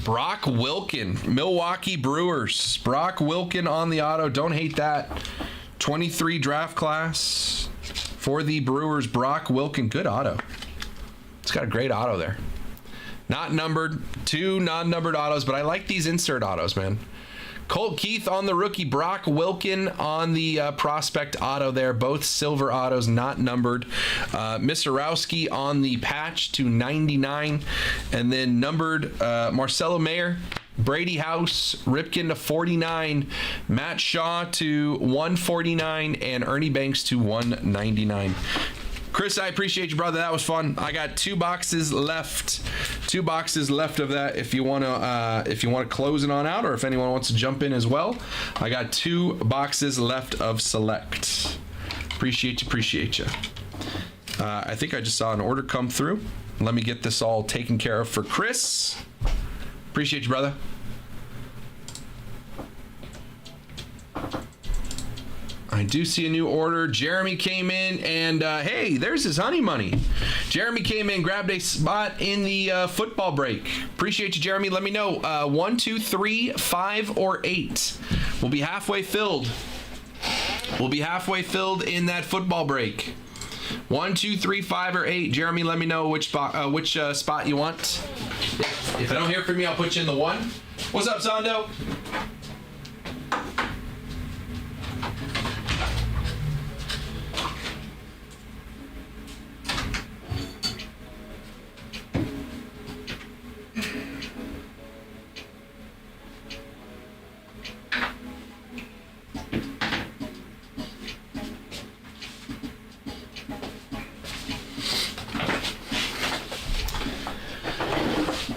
Brock Wilken, Milwaukee Brewers. Brock Wilken on the auto. Don't hate that. 23 draft class for the Brewers. Brock Wilken, good auto. It's got a great auto there. Not numbered, 2 non-numbered autos, but I like these insert autos, man. Colt Keith on the rookie, Brock Wilken on the prospect auto there. Both silver autos, not numbered. Misorowski on the patch to 99. And then numbered Marcelo Mayer, Brady House, Ripken to 49. Matt Shaw to 149. And Ernie Banks to 199. Chris, I appreciate you, brother. That was fun. I got 2 boxes left. 2 boxes left of that. If you want to close it on out, or if anyone wants to jump in as well, I got 2 boxes left of select. Appreciate you. I think I just saw an order come through. Let me get this all taken care of for Chris. Appreciate you, brother. I do see a new order. Jeremy came in, and hey, there's his honey money. Jeremy came in, grabbed a spot in the football break. Appreciate you, Jeremy. Let me know. 1, 2, 3, 5, or 8. We'll be halfway filled. We'll be halfway filled in that football break. 1, 2, 3, 5, or 8. Jeremy, let me know which spot you want. If I don't hear from you, I'll put you in the 1. What's up, Zondo?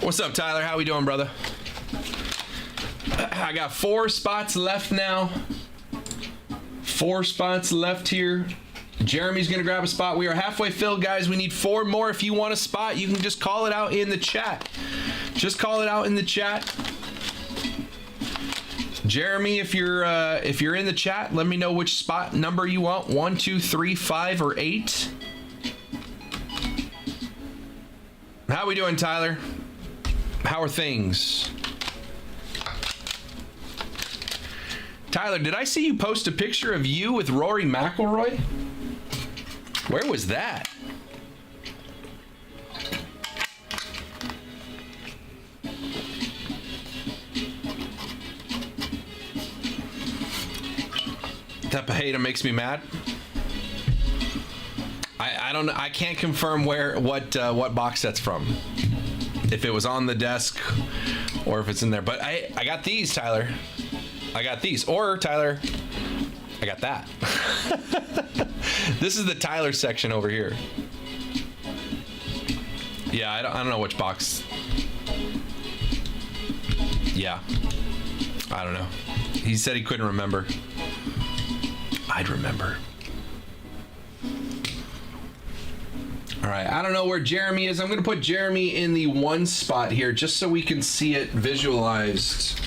What's up, Tyler? How we doing, brother? I got 4 spots left now. 4 spots left here. Jeremy's going to grab a spot. We are halfway filled, guys. We need 4 more. If you want a spot, you can just call it out in the chat. Just call it out in the chat. Jeremy, if you're in the chat, let me know which spot number you want. 1, 2, 3, 5, or 8. How we doing, Tyler? How are things? Tyler, did I see you post a picture of you with Rory McIlroy? Where was that? That Pajeda makes me mad. I don't know. I can't confirm what box that's from. If it was on the desk or if it's in there. But I got these, Tyler. I got these. Or Tyler, I got that. This is the Tyler section over here. Yeah, I don't know which box. Yeah. I don't know. He said he couldn't remember. I'd remember. All right, I don't know where Jeremy is. I'm going to put Jeremy in the one spot here just so we can see it visualized.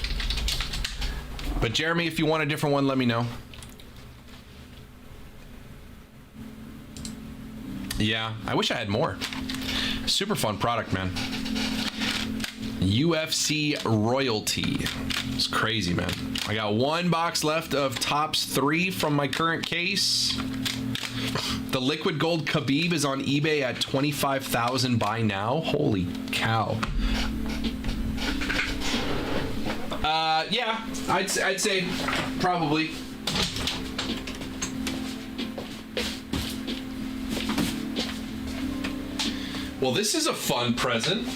But Jeremy, if you want a different one, let me know. Yeah, I wish I had more. Super fun product, man. UFC royalty. It's crazy, man. I got one box left of Topps 3 from my current case. The liquid gold Khabib is on eBay at $25,000 buy now. Holy cow. Yeah, I'd say probably. Well, this is a fun present.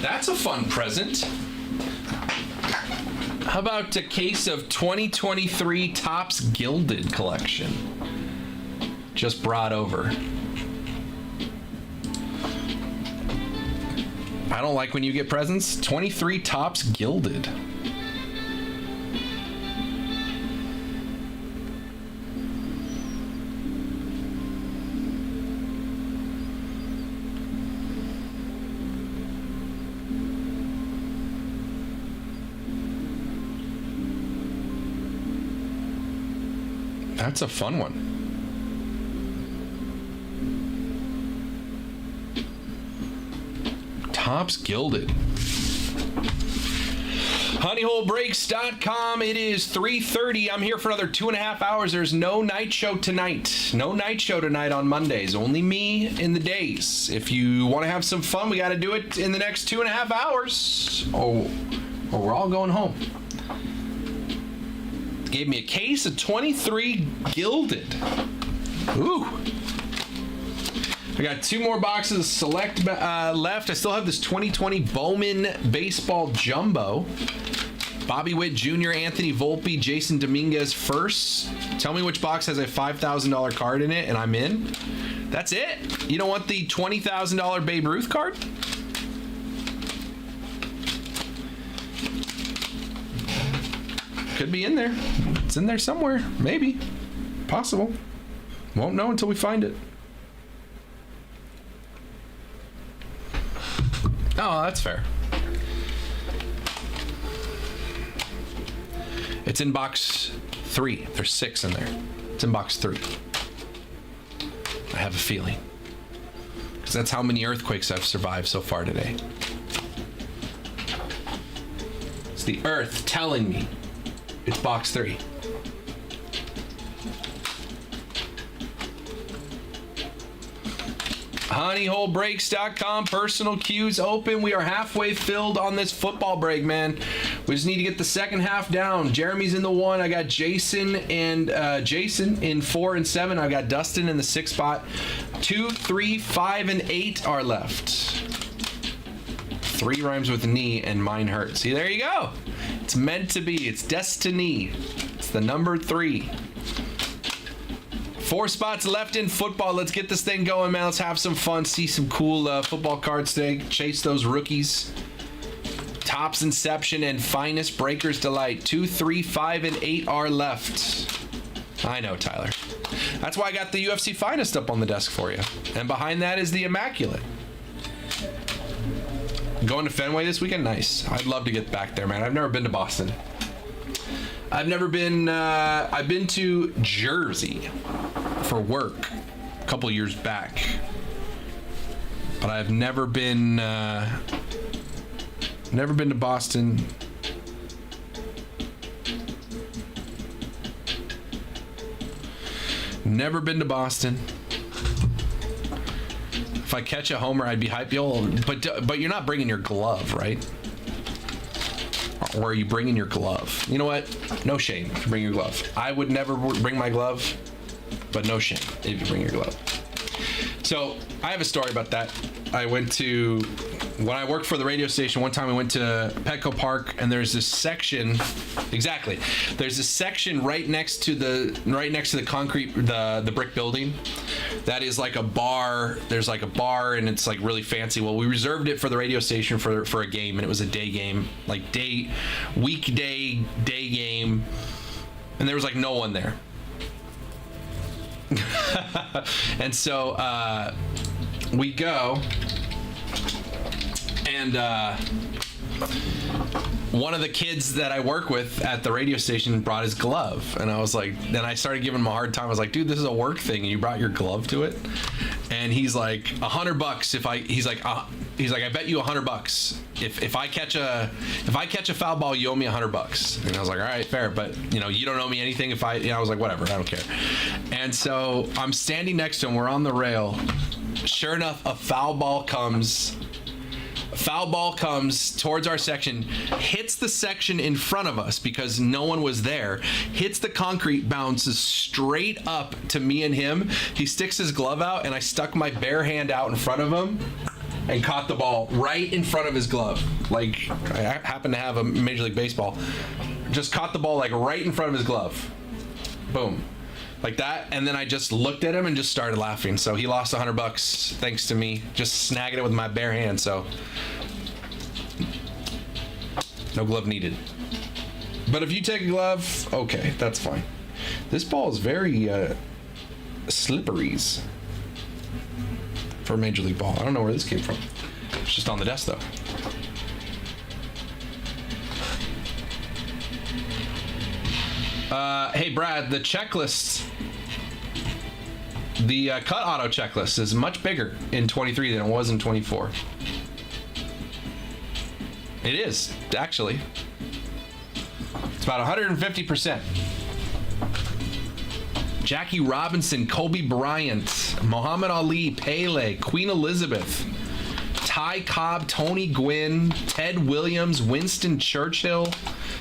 That's a fun present. How about a case of 2023 Topps Gilded collection? Just brought over. I don't like when you get presents. 23 Topps Gilded. That's a fun one. Topps Gilded. Honeyholebreaks.com. It is 3:30. I'm here for another 2.5 hours. There's no night show tonight. No night show tonight on Mondays. Only me in the days. If you want to have some fun, we got to do it in the next 2.5 hours. Or we're all going home. Gave me a case of 23 Gilded. Ooh. I got 2 more boxes of select left. I still have this 2020 Bowman Baseball Jumbo. Bobby Witt Jr., Anthony Volpe, Jason Dominguez first. Tell me which box has a $5,000 card in it and I'm in. That's it? You don't want the $20,000 Babe Ruth card? Could be in there. It's in there somewhere. Maybe. Possible. Won't know until we find it. Oh, that's fair. It's in box 3. There's 6 in there. It's in box 3. I have a feeling. Because that's how many earthquakes I've survived so far today. It's the earth telling me it's box 3. Honeyholebreaks.com. Personal queues open. We are halfway filled on this football break, man. We just need to get the second half down. Jeremy's in the 1. I got Jason in 4 and 7. I got Dustin in the 6 spot. 2, 3, 5, and 8 are left. 3 rhymes with knee and mine hurt. See, there you go. It's meant to be. It's destiny. It's the number 3. 4 spots left in football. Let's get this thing going, man. Let's have some fun. See some cool football cards today. Chase those rookies. Topps Inception and Finest Breakers Delight. 2, 3, 5, and 8 are left. I know, Tyler. That's why I got the UFC Finest up on the desk for you. And behind that is the Immaculate. Going to Fenway this weekend? Nice. I'd love to get back there, man. I've never been to Boston. I've been to Jersey for work. couple years back. But I've never been to Boston. Never been to Boston. If I catch a homer, I'd be hyped. But you're not bringing your glove, right? Or are you bringing your glove? You know what? No shame if you bring your glove. I would never bring my glove, but no shame if you bring your glove. So I have a story about that. When I worked for the radio station, one time I went to Petco Park, and there's this section, there's this section right next to the concrete, the brick building, that is like a bar. There's like a bar, and it's like really fancy. Well, we reserved it for the radio station for a game, and it was a day game, like weekday day game, and there was like no one there. And so we go, and one of the kids that I work with at the radio station brought his glove, and I was like, then I started giving him a hard time. I was like, dude, this is a work thing, and you brought your glove to it? And he's like, $100 he's like, I bet you $100 if I catch a foul ball, you owe me $100. And I was like, all right, fair, but you don't owe me anything if I was like, whatever, I don't care. And so I'm standing next to him, we're on the rail. Sure enough, a foul ball comes towards our section, hits the section in front of us because no one was there, hits the concrete, bounces straight up to me and him. He sticks his glove out, and I stuck my bare hand out in front of him and caught the ball right in front of his glove. Like, I happen to have a Major League Baseball. Just caught the ball like right in front of his glove. Boom. Like that, and then I just looked at him and just started laughing. So he lost $100 thanks to me just snagging it with my bare hand. So no glove needed. But if you take a glove, okay, that's fine. This ball is very slippery for a Major League ball. I don't know where this came from. It's just on the desk though. Hey Brad, the checklist, the cut auto checklist is much bigger in 23 than it was in 24. It is, actually. It's about 150%. Jackie Robinson, Kobe Bryant, Muhammad Ali, Pele, Queen Elizabeth, Ty Cobb, Tony Gwynn, Ted Williams, Winston Churchill,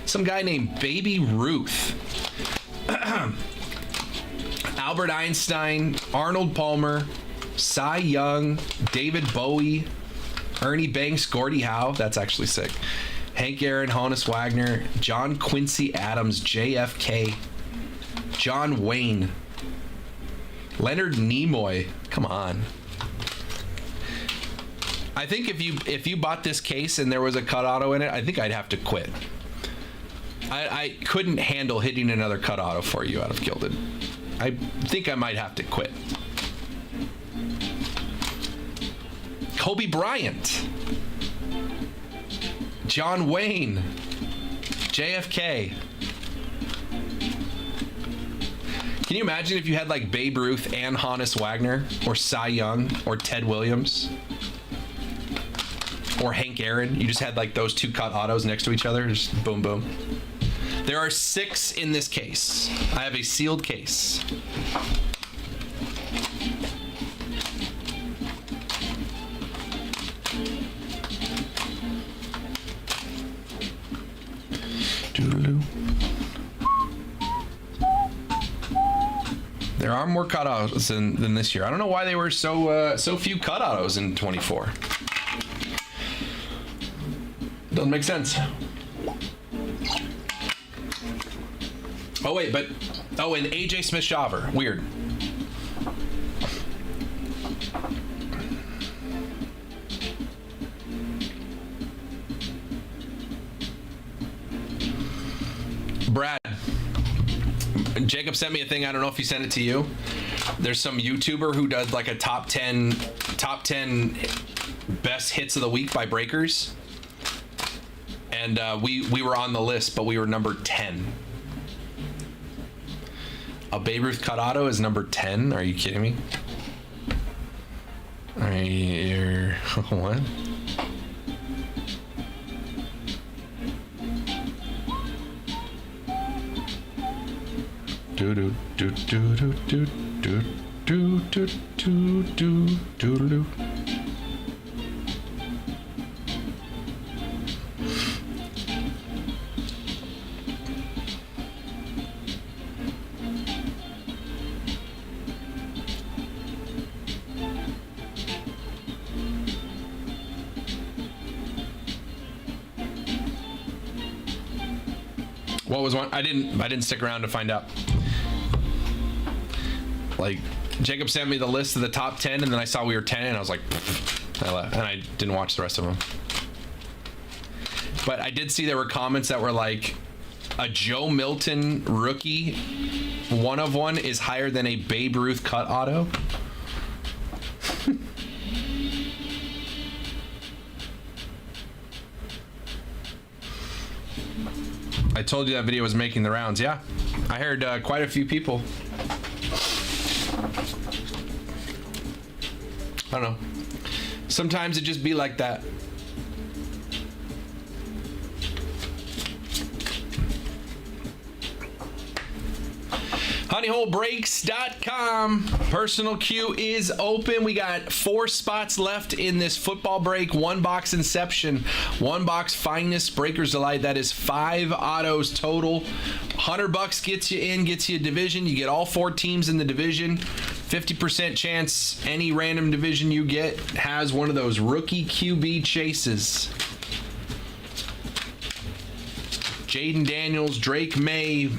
some guy named Baby Ruth, Albert Einstein, Arnold Palmer, Cy Young, David Bowie, Ernie Banks, Gordie Howe, that's actually sick, Hank Aaron, Honus Wagner, John Quincy Adams, JFK, John Wayne, Leonard Nimoy, come on. I think if you bought this case and there was a cut auto in it, I think I'd have to quit. I couldn't handle hitting another cut auto for you out of Gilded. I think I might have to quit. Kobe Bryant, John Wayne, JFK. Can you imagine if you had like Babe Ruth and Honus Wagner, or Cy Young, or Ted Williams, or Hank Aaron? You just had like those two cut autos next to each other, just boom, boom. There are 6 in this case. I have a sealed case. Doodaloo. There are more cut autos than this year. I don't know why they were so few cut autos in 24. Doesn't make sense. Oh wait, and AJ Smith-Shawver. Weird. Brad, Jacob sent me a thing. I don't know if he sent it to you. There's some YouTuber who does like a top 10 best hits of the week by breakers. And we were on the list, but we were number 10. A Babe Ruth cut auto is number 10. Are you kidding me? right here. What? Do do do do do do do do do do do do do. What was one? I didn't stick around to find out. Like, Jacob sent me the list of the top 10, and then I saw we were 10, and I was like, I left, and I didn't watch the rest of them. But I did see there were comments that were like, a Joe Milton rookie 1 of 1 is higher than a Babe Ruth cut auto. I told you that video was making the rounds. Yeah, I heard quite a few people. I don't know. Sometimes it just be like that. honeyholebreaks.com. Personal queue is open. We got 4 spots left in this football break. 1 box Inception, 1 box Finest Breakers Delight. That is 5 autos total. $100 gets you in, gets you a division. You get all 4 teams in the division. 50% chance any random division you get has one of those rookie QB chases. Jaden Daniels, Drake May,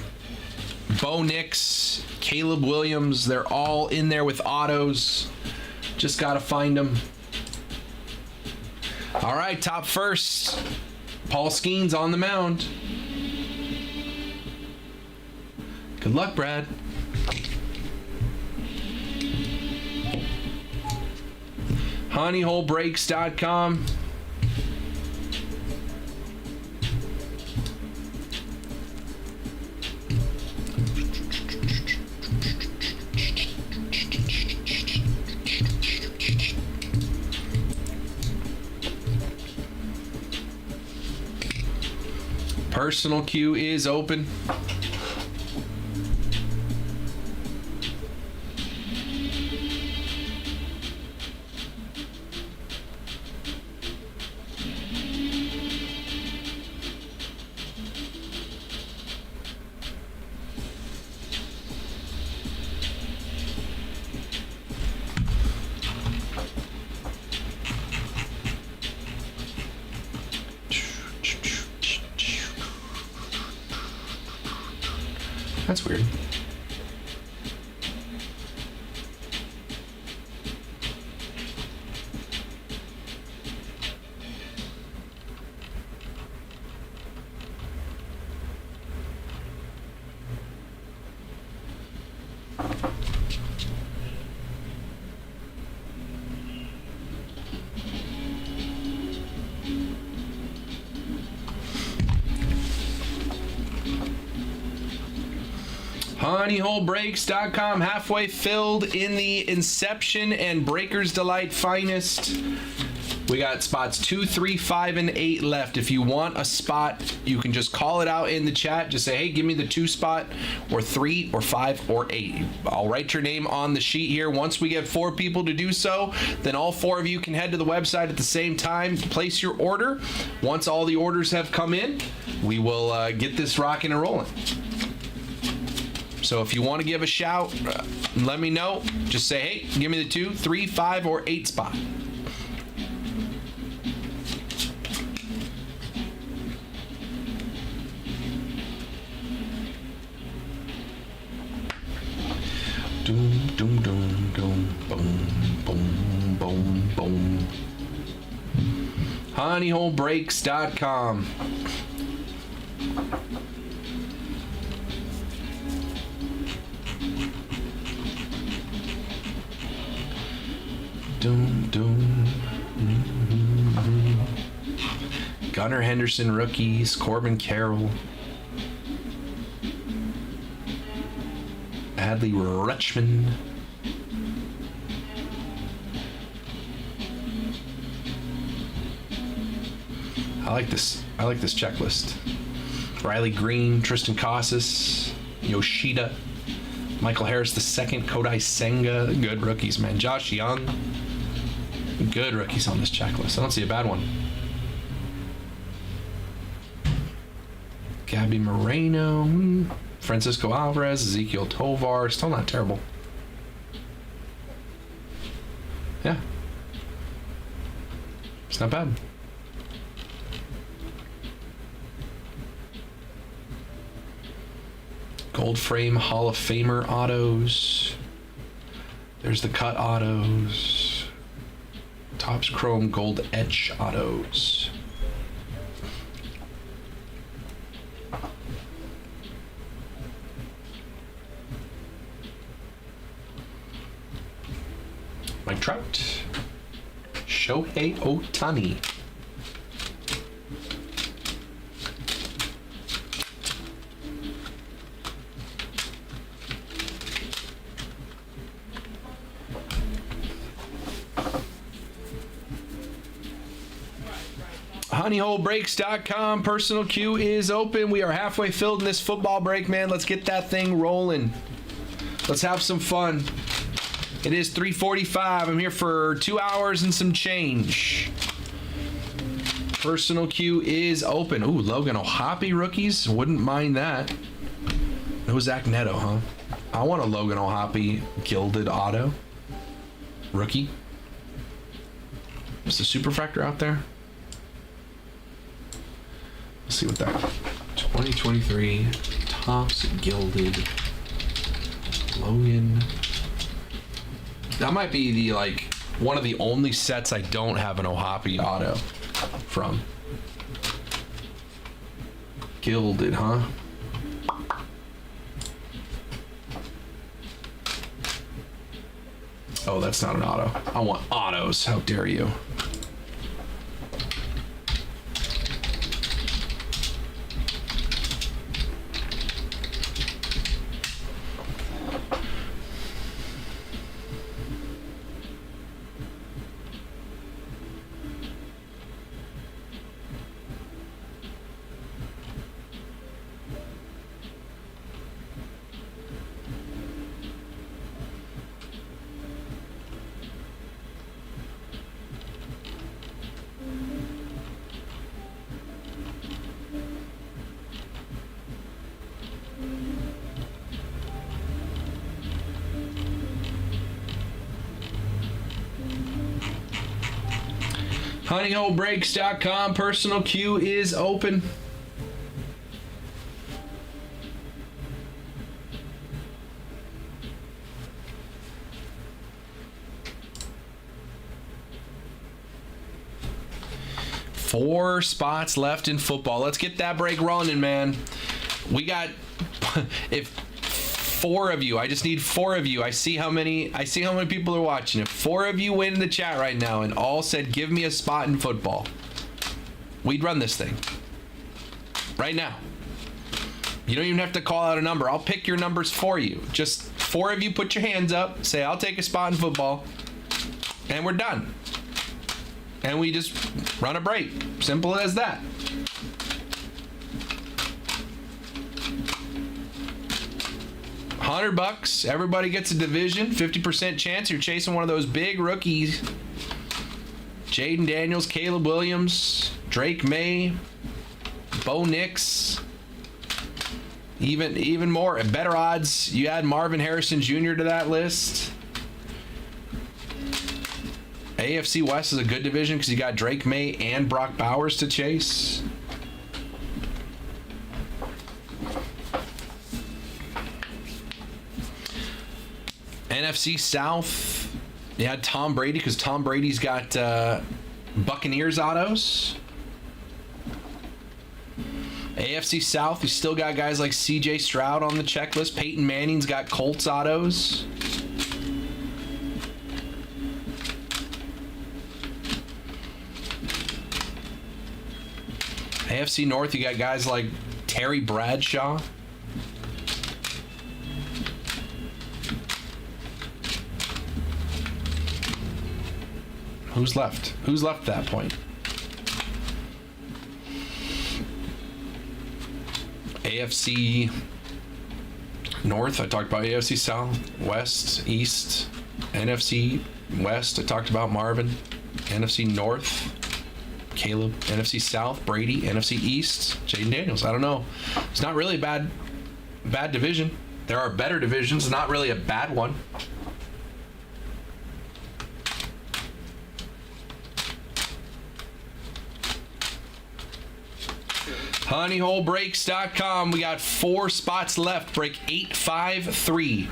Bo Nix, Caleb Williams, they're all in there with autos. Just got to find them. All right, top first. Paul Skeens on the mound. Good luck, Brad. honeyholebreaks.com. Personal queue is open. That's weird. honeyholebreaks.com, halfway filled in the Inception and Breakers Delight Finest. We got spots 2, 3, 5, and 8 left. If you want a spot, you can just call it out in the chat. Just say, hey, give me the 2 spot, or 3, or 5, or 8. I'll write your name on the sheet here. Once we get 4 people to do so, then all 4 of you can head to the website at the same time, place your order. Once all the orders have come in, we will get this rocking and rolling. So if you want to give a shout, let me know. Just say, hey, give me the 2, 3, 5, or 8 spot. Doom, doom, doom, doom, boom, boom, boom, boom. honeyholebreaks.com. Doom, doom. Gunnar Henderson rookies, Corbin Carroll, Adley Rutschman, I like this checklist. Riley Green, Tristan Casas, Yoshida, Michael Harris II, Kodai Senga. Good rookies, man. Josh Young. Good rookies on this checklist. I don't see a bad one. Gabby Moreno, Francisco Alvarez, Ezekiel Tovar. Still not terrible. Yeah. It's not bad. Gold frame Hall of Famer autos. There's the cut autos. Topps Chrome Gold Etch autos. Mike Trout. Shohei Ohtani. honeyholebreaks.com personal queue is open. We are halfway filled in this football break, man. Let's get that thing rolling. Let's have some fun. It is 3:45. I'm here for 2 hours and some change. Personal queue is open. Ooh, Logan O'Hoppe rookies. Wouldn't mind that. No Zach Neto, huh? I want a Logan O'Hoppe gilded auto. Rookie. Is the superfractor out there? Let's see what that 2023 Topps gilded Logan. That might be the one of the only sets I don't have an O'Hoppe auto from. Gilded, huh? Oh, that's not an auto. I want autos. How dare you? honeyholebreaks.com personal queue is open. Four spots left in football. Let's get that break running, man. We got if four of you, I just need four of you. I see how many people are watching. If four of you went in the chat right now and all said give me a spot in football, we'd run this thing right now. You don't even have to call out a number. I'll pick your numbers for you. Just four of you put your hands up, say I'll take a spot in football, and we're done. And we just run a break. Simple as that. $100. Everybody gets a division. 50% chance you're chasing one of those big rookies. Jaden Daniels, Caleb Williams, Drake May, Bo Nix. Even more, better odds. You add Marvin Harrison Jr. to that list. AFC West is a good division because you got Drake May and Brock Bowers to chase. NFC South, you had Tom Brady because Tom Brady's got Buccaneers autos. AFC South, you still got guys like CJ Stroud on the checklist. Peyton Manning's got Colts autos. AFC North, you got guys like Terry Bradshaw. Who's left? Who's left at that point? AFC North, I talked about AFC South, West, East, NFC West, I talked about Marvin, NFC North, Caleb, NFC South, Brady, NFC East, Jaden Daniels. I don't know. It's not really a bad division. There are better divisions, not really a bad one. Honeyholebreaks.com. We got 4 spots left. Break 853.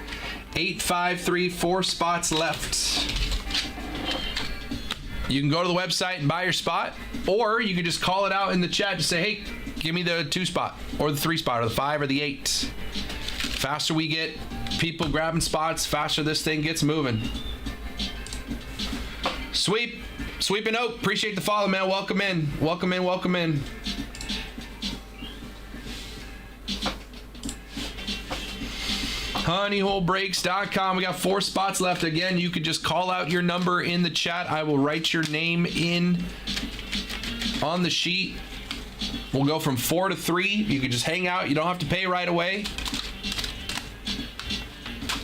853, 4 spots left. You can go to the website and buy your spot, or you can just call it out in the chat. Just say, hey, give me the 2 spot, or the 3 spot, or the 5, or the 8. Faster we get people grabbing spots, faster this thing gets moving. Sweep and Oak, appreciate the follow, man. Welcome in. Welcome in, welcome in. Honeyholebreaks.com. We got 4 spots left. Again, you could just call out your number in the chat. I will write your name in on the sheet. We'll go from 4 to 3. You can just hang out. You don't have to pay right away.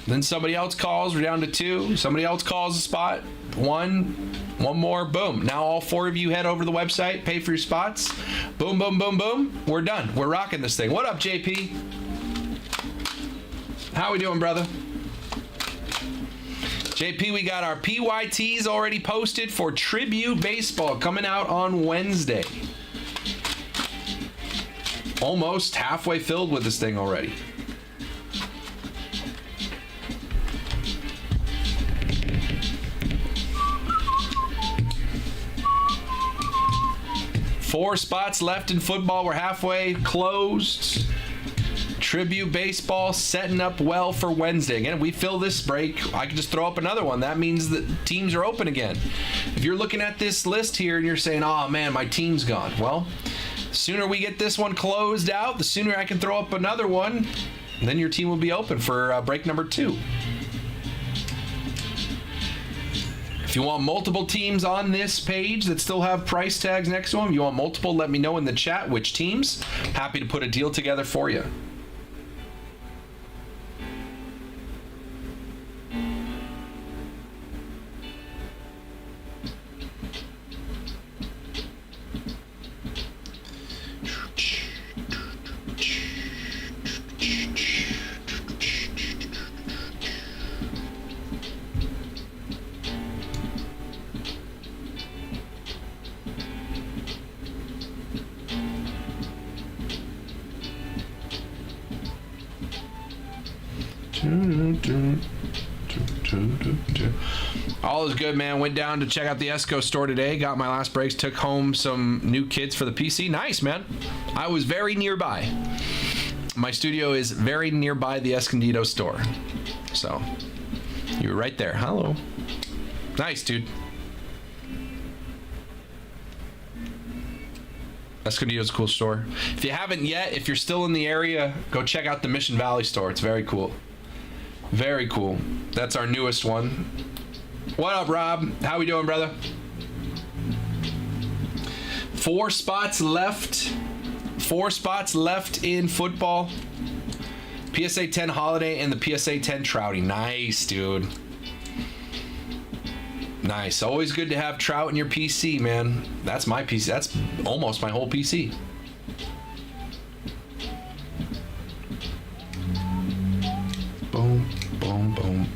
Then somebody else calls. We're down to 2. Somebody else calls a spot. 1 more. Boom. Now all 4 of you head over to the website, pay for your spots. Boom, boom, boom, boom. We're done. We're rocking this thing. What up, JP? How we doing, brother? JP, we got our PYTs already posted for Tribute Baseball coming out on Wednesday. Almost halfway filled with this thing already. Four spots left in football. We're halfway closed. Tribute Baseball setting up well for Wednesday. Again, if we fill this break, I can just throw up another one. That means that teams are open again. If you're looking at this list here and you're saying, oh man, my team's gone. Well, the sooner we get this one closed out, the sooner I can throw up another one. Then your team will be open for break number 2. If you want multiple teams on this page that still have price tags next to them, you want multiple, let me know in the chat which teams. Happy to put a deal together for you. All is good, man. Went down to check out the Esco store today. Got my last breaks. Took home some new kits for the PC. Nice, man. I was very nearby. My studio is very nearby the Escondido store. So, you were right there. Hello. Nice, dude. Escondido's a cool store. If you haven't yet, if you're still in the area, go check out the Mission Valley store. It's very cool. Very cool. That's our newest one. What up, Rob? How we doing, brother? 4 spots left. 4 spots left in football. PSA 10 Holiday and the PSA 10 Trouty. Nice, dude. Nice. Always good to have Trout in your PC, man. That's my PC. That's almost my whole PC. Boom, boom, boom.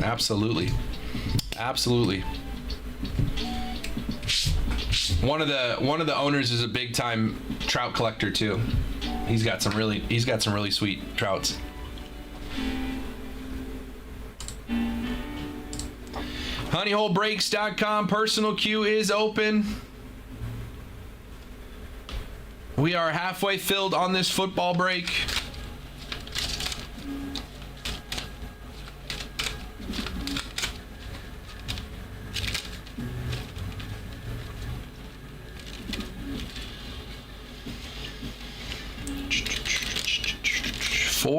Absolutely. Absolutely. One of the owners is a big time trout collector too. He's got some really sweet trouts. Honeyholebreaks.com personal queue is open. We are halfway filled on this football break.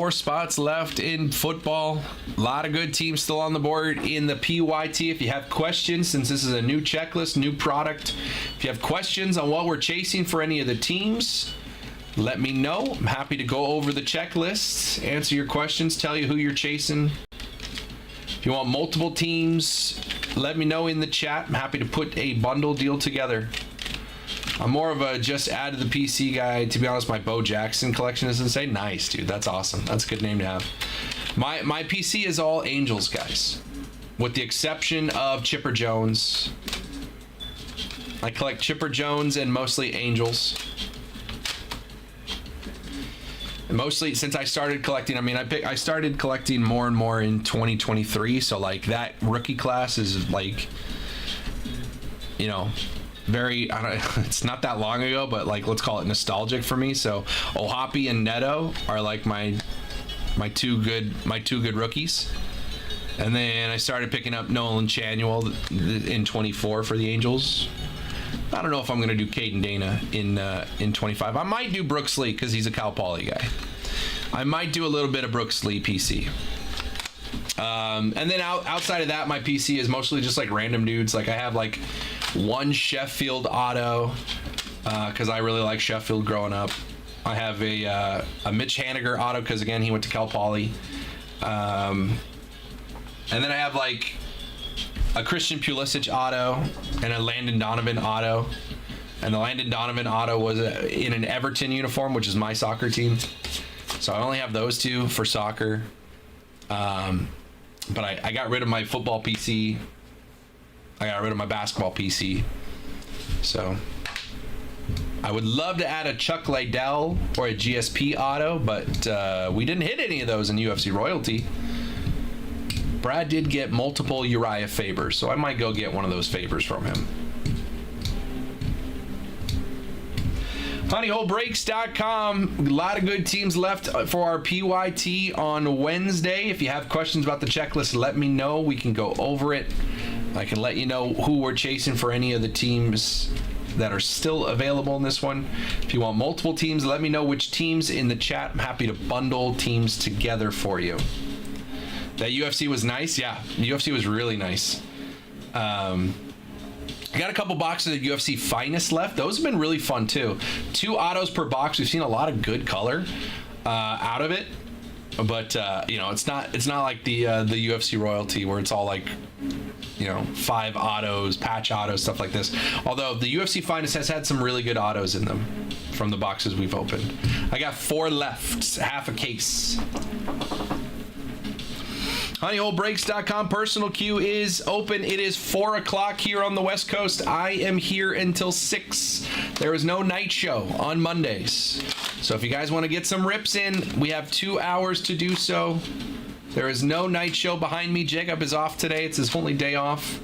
4 spots left in football. A lot of good teams still on the board in the PYT. If you have questions, since this is a new checklist, new product, if you have questions on what we're chasing for any of the teams, let me know. I'm happy to go over the checklists, answer your questions, tell you who you're chasing. If you want multiple teams, let me know in the chat. I'm happy to put a bundle deal together. I'm more of a just add to the PC guy. To be honest, my Bo Jackson collection is insane. Nice, dude. That's awesome. That's a good name to have. My PC is all Angels, guys, with the exception of Chipper Jones. I collect Chipper Jones and mostly Angels. And mostly since I started collecting, I mean, I started collecting more and more in 2023. So like that rookie class is like, you know, very, I don't, it's not that long ago, but like, let's call it nostalgic for me. So Ohapi and Neto are like my two good rookies. And then I started picking up Nolan Chanuel in 24 for the Angels. I don't know if I'm going to do Caden Dana in 25. I might do Brooks Lee because he's a Cal Poly guy. I might do a little bit of Brooks Lee PC. And then outside of that, my PC is mostly just like random dudes. Like I have like one Sheffield auto because I really like Sheffield growing up. I have a Mitch Haniger auto because again he went to Cal Poly. And then I have like a Christian Pulisic auto and a Landon Donovan auto. And the Landon Donovan auto was in an Everton uniform, which is my soccer team. So I only have those two for soccer. But I got rid of my football PC. I got rid of my basketball PC. So I would love to add a Chuck Liddell or a GSP auto, but we didn't hit any of those in UFC Royalty. Brad did get multiple Uriah Fabers, so I might go get one of those Fabers from him. HoneyHoleBreaks.com. A lot of good teams left for our PYT on Wednesday. If you have questions about the checklist, let me know. We can go over it. I can let you know who we're chasing for any of the teams that are still available in this one. If you want multiple teams, let me know which teams in the chat. I'm happy to bundle teams together for you. That UFC was nice. Yeah, the UFC was really nice. I got a couple boxes of UFC Finest left. Those have been really fun too. 2 autos per box. We've seen a lot of good color out of it, but you know, it's not like the UFC Royalty where it's all like, you know, 5 autos, patch autos, stuff like this. Although the UFC Finest has had some really good autos in them from the boxes we've opened. I got 4 left, half a case. HoneyHoleBreaks.com personal queue is open. It is 4 o'clock here on the West Coast. I am here until 6. There is no night show on Mondays. So if you guys want to get some rips in, we have 2 hours to do so. There is no night show behind me. Jacob is off today. It's his only day off.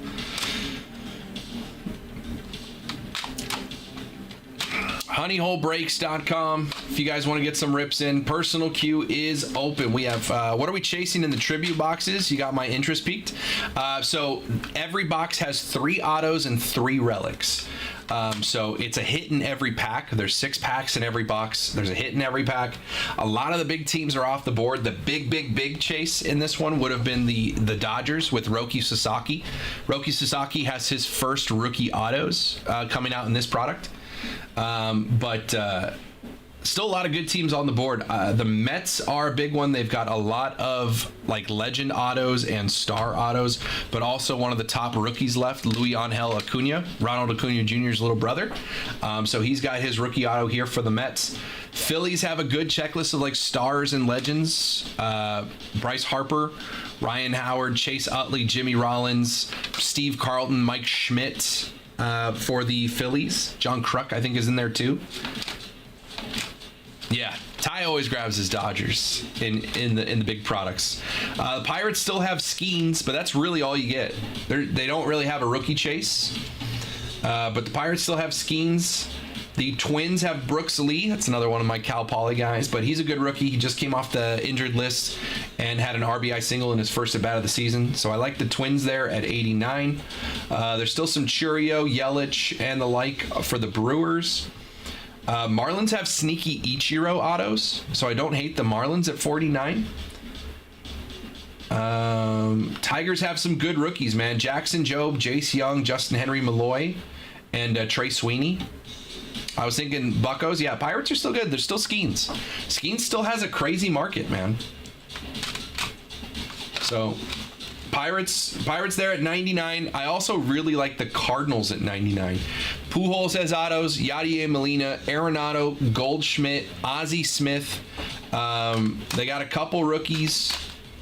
HoneyHoleBreaks.com. If you guys want to get some rips in, personal queue is open. We have, what are we chasing in the tribute boxes? You got my interest peaked. So every box has 3 autos and 3 relics. So it's a hit in every pack. There's 6 packs in every box. There's a hit in every pack. A lot of the big teams are off the board. The big chase in this one would have been the Dodgers with Roki Sasaki. Roki Sasaki has his first rookie autos coming out in this product. But still a lot of good teams on the board. The Mets are a big one. They've got a lot of like legend autos and star autos, but also one of the top rookies left, Luis Angel Acuna, Ronald Acuna Jr.'s little brother. So he's got his rookie auto here for the Mets. Phillies have a good checklist of like stars and legends. Bryce Harper, Ryan Howard, Chase Utley, Jimmy Rollins, Steve Carlton, Mike Schmidt. For the Phillies, John Kruk I think is in there too. Yeah, Ty always grabs his Dodgers in the big products. The Pirates still have Skeens, but that's really all you get. They don't really have a rookie chase, but the Pirates still have Skeens. The Twins have Brooks Lee. That's another one of my Cal Poly guys, but he's a good rookie. He just came off the injured list and had an RBI single in his first at-bat of the season. So I like the Twins there at 89. There's still some Churio, Yelich, and the like for the Brewers. Marlins have sneaky Ichiro autos, so I don't hate the Marlins at 49. Tigers have some good rookies, man. Jackson Jobe, Jace Young, Justin Henry Malloy, and Trey Sweeney. I was thinking Buccos. Yeah, Pirates are still good. They're still Skeens. Skeens still has a crazy market, man. So Pirates there at 99. I also really like the Cardinals at 99. Pujols has autos, Yadier Molina, Arenado, Goldschmidt, Ozzie Smith. They got a couple rookies,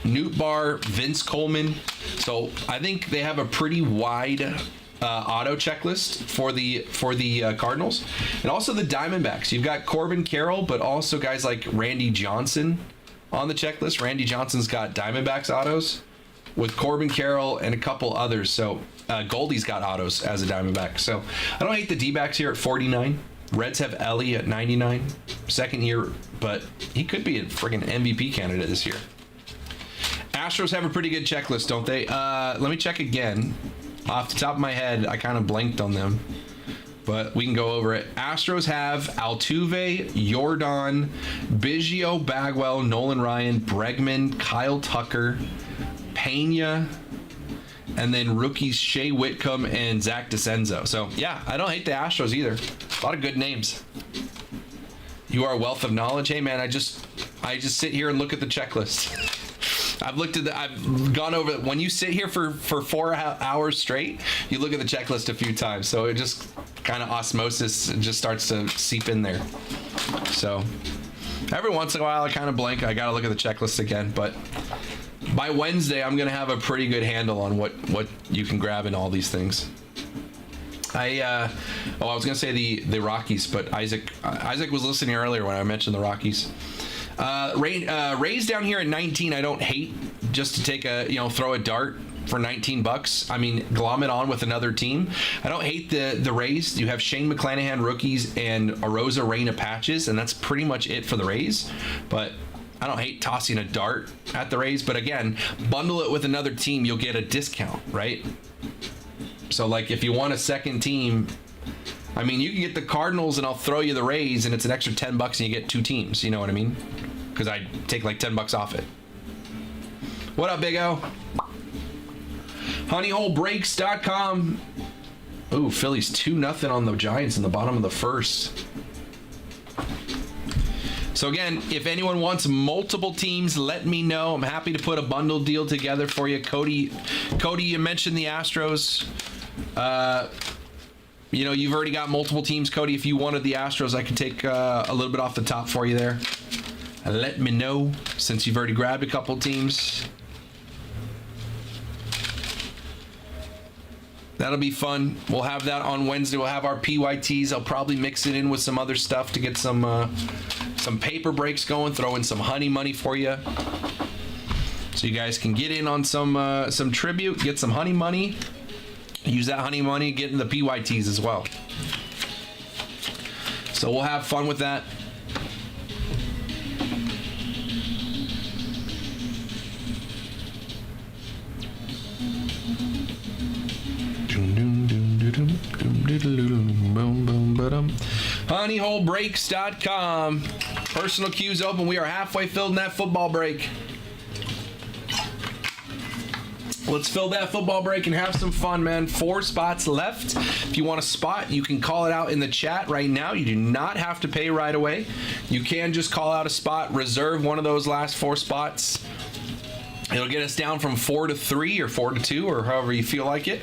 Newt Bar, Vince Coleman. So I think they have a pretty wide auto checklist for the Cardinals, and also the Diamondbacks. You've got Corbin Carroll, but also guys like Randy Johnson on the checklist. Randy Johnson's got Diamondbacks autos with Corbin Carroll and a couple others. So Goldie's got autos as a Diamondback. So I don't hate the D-backs here at 49. Reds have Ellie at 99, second year, but he could be a friggin' MVP candidate this year. Astros have a pretty good checklist, don't they? Let me check again. Off the top of my head, I kind of blanked on them, but we can go over it. Astros have Altuve, Yordan, Biggio, Bagwell, Nolan Ryan, Bregman, Kyle Tucker, Pena, and then rookies Shea Whitcomb and Zach DeCenzo. So yeah, I don't hate the Astros either. A lot of good names. You are a wealth of knowledge. Hey man, I just sit here and look at the checklist. I've gone over it. When you sit here for 4 hours straight, you look at the checklist a few times. So it just kind of osmosis just starts to seep in there. So every once in a while I kind of blank. I got to look at the checklist again, but by Wednesday, I'm going to have a pretty good handle on what you can grab in all these things. I was going to say the Rockies, but Isaac was listening earlier when I mentioned the Rockies. Rays down here at 19, I don't hate, just to take throw a dart for $19. I mean, glom it on with another team. I don't hate the Rays. You have Shane McClanahan rookies and Arosa Reyna patches, and that's pretty much it for the Rays. But I don't hate tossing a dart at the Rays. But again, bundle it with another team, you'll get a discount, right? So like if you want a second team, I mean, you can get the Cardinals and I'll throw you the Rays and it's an extra $10 and you get two teams. You know what I mean? Because I take like $10 off it. What up, Big O? Honeyholebreaks.com. Ooh, Phillies 2-0 on the Giants in the bottom of the first. So again, if anyone wants multiple teams, let me know. I'm happy to put a bundle deal together for you. Cody, you mentioned the Astros. You've already got multiple teams, Cody. If you wanted the Astros, I can take a little bit off the top for you there. Let me know, since you've already grabbed a couple teams. That'll be fun. We'll have that on Wednesday. We'll have our PYTs. I'll probably mix it in with some other stuff to get some paper breaks going. Throw in some honey money for you, so you guys can get in on some tribute, get some honey money. Use that honey money, get in the PYTs as well. So we'll have fun with that. Honeyholebreaks.com. Personal queues open. We are halfway filled in that football break. Let's fill that football break and have some fun, man. 4 spots left. If you want a spot, you can call it out in the chat right now. You do not have to pay right away. You can just call out a spot, reserve one of those last 4 spots. It'll get us down from 4 to 3 or 4 to 2 or however you feel like it.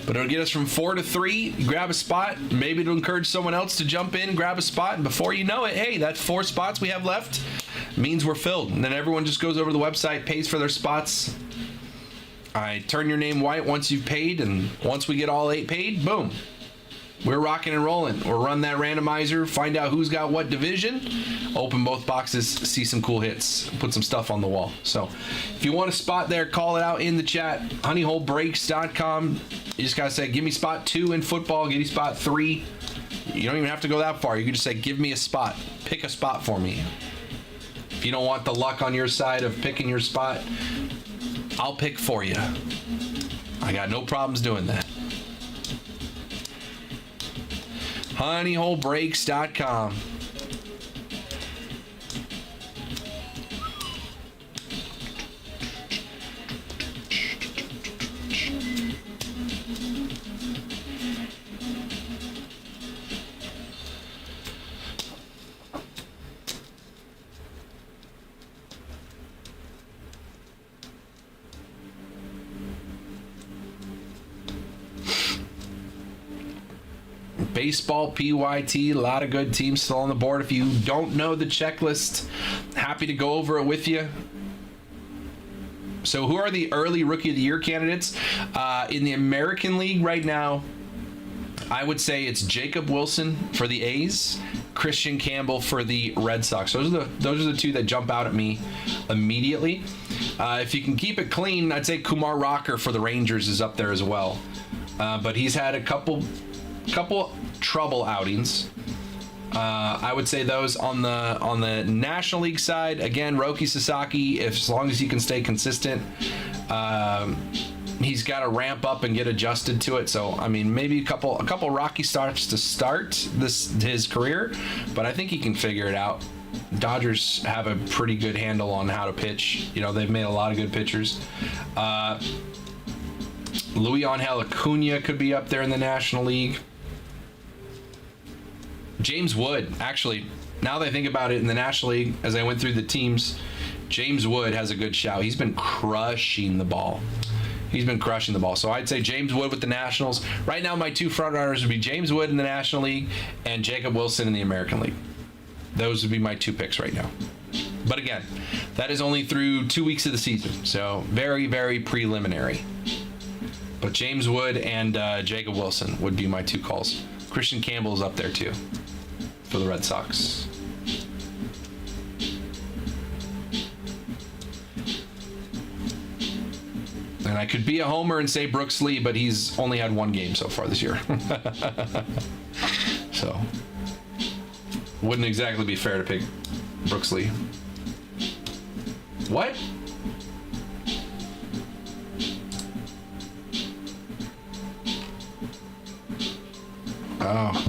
But it'll get us from 4 to 3. You grab a spot. Maybe it'll encourage someone else to jump in, grab a spot. And before you know it, hey, that's 4 spots we have left. Means we're filled. And then everyone just goes over to the website, pays for their spots. I turn your name white once you've paid, and once we get all 8 paid, boom. We're rocking and rolling. We'll run that randomizer, find out who's got what division, open both boxes, see some cool hits, put some stuff on the wall. So if you want a spot there, call it out in the chat. Honeyholebreaks.com. You just got to say, give me spot 2 in football, give me spot 3. You don't even have to go that far. You can just say, give me a spot. Pick a spot for me. If you don't want the luck on your side of picking your spot, I'll pick for you. I got no problems doing that. honeyholebreaks.com. Baseball PYT, a lot of good teams still on the board. If you don't know the checklist, happy to go over it with you. So who are the early Rookie of the Year candidates? In the American League right now, I would say it's Jacob Wilson for the A's, Christian Campbell for the Red Sox. Those are the two that jump out at me immediately. If you can keep it clean, I'd say Kumar Rocker for the Rangers is up there as well. But he's had a couple trouble outings. I would say those on the National League side. Again, Roki Sasaki, as long as he can stay consistent, he's got to ramp up and get adjusted to it. So I mean, maybe a couple rocky starts to start his career, but I think he can figure it out. Dodgers have a pretty good handle on how to pitch. You know, they've made a lot of good pitchers. Luis Angel Acuna could be up there in the National League. James Wood, actually, now that I think about it, in the National League, as I went through the teams, James Wood has a good shout. He's been crushing the ball. So I'd say James Wood with the Nationals. Right now, my two front runners would be James Wood in the National League and Jacob Wilson in the American League. Those would be my two picks right now. But again, that is only through 2 weeks of the season, so very, very preliminary. But James Wood and Jacob Wilson would be my two calls. Christian Campbell is up there too for the Red Sox. And I could be a homer and say Brooks Lee, but he's only had one game so far this year. So wouldn't exactly be fair to pick Brooks Lee. What? Oh.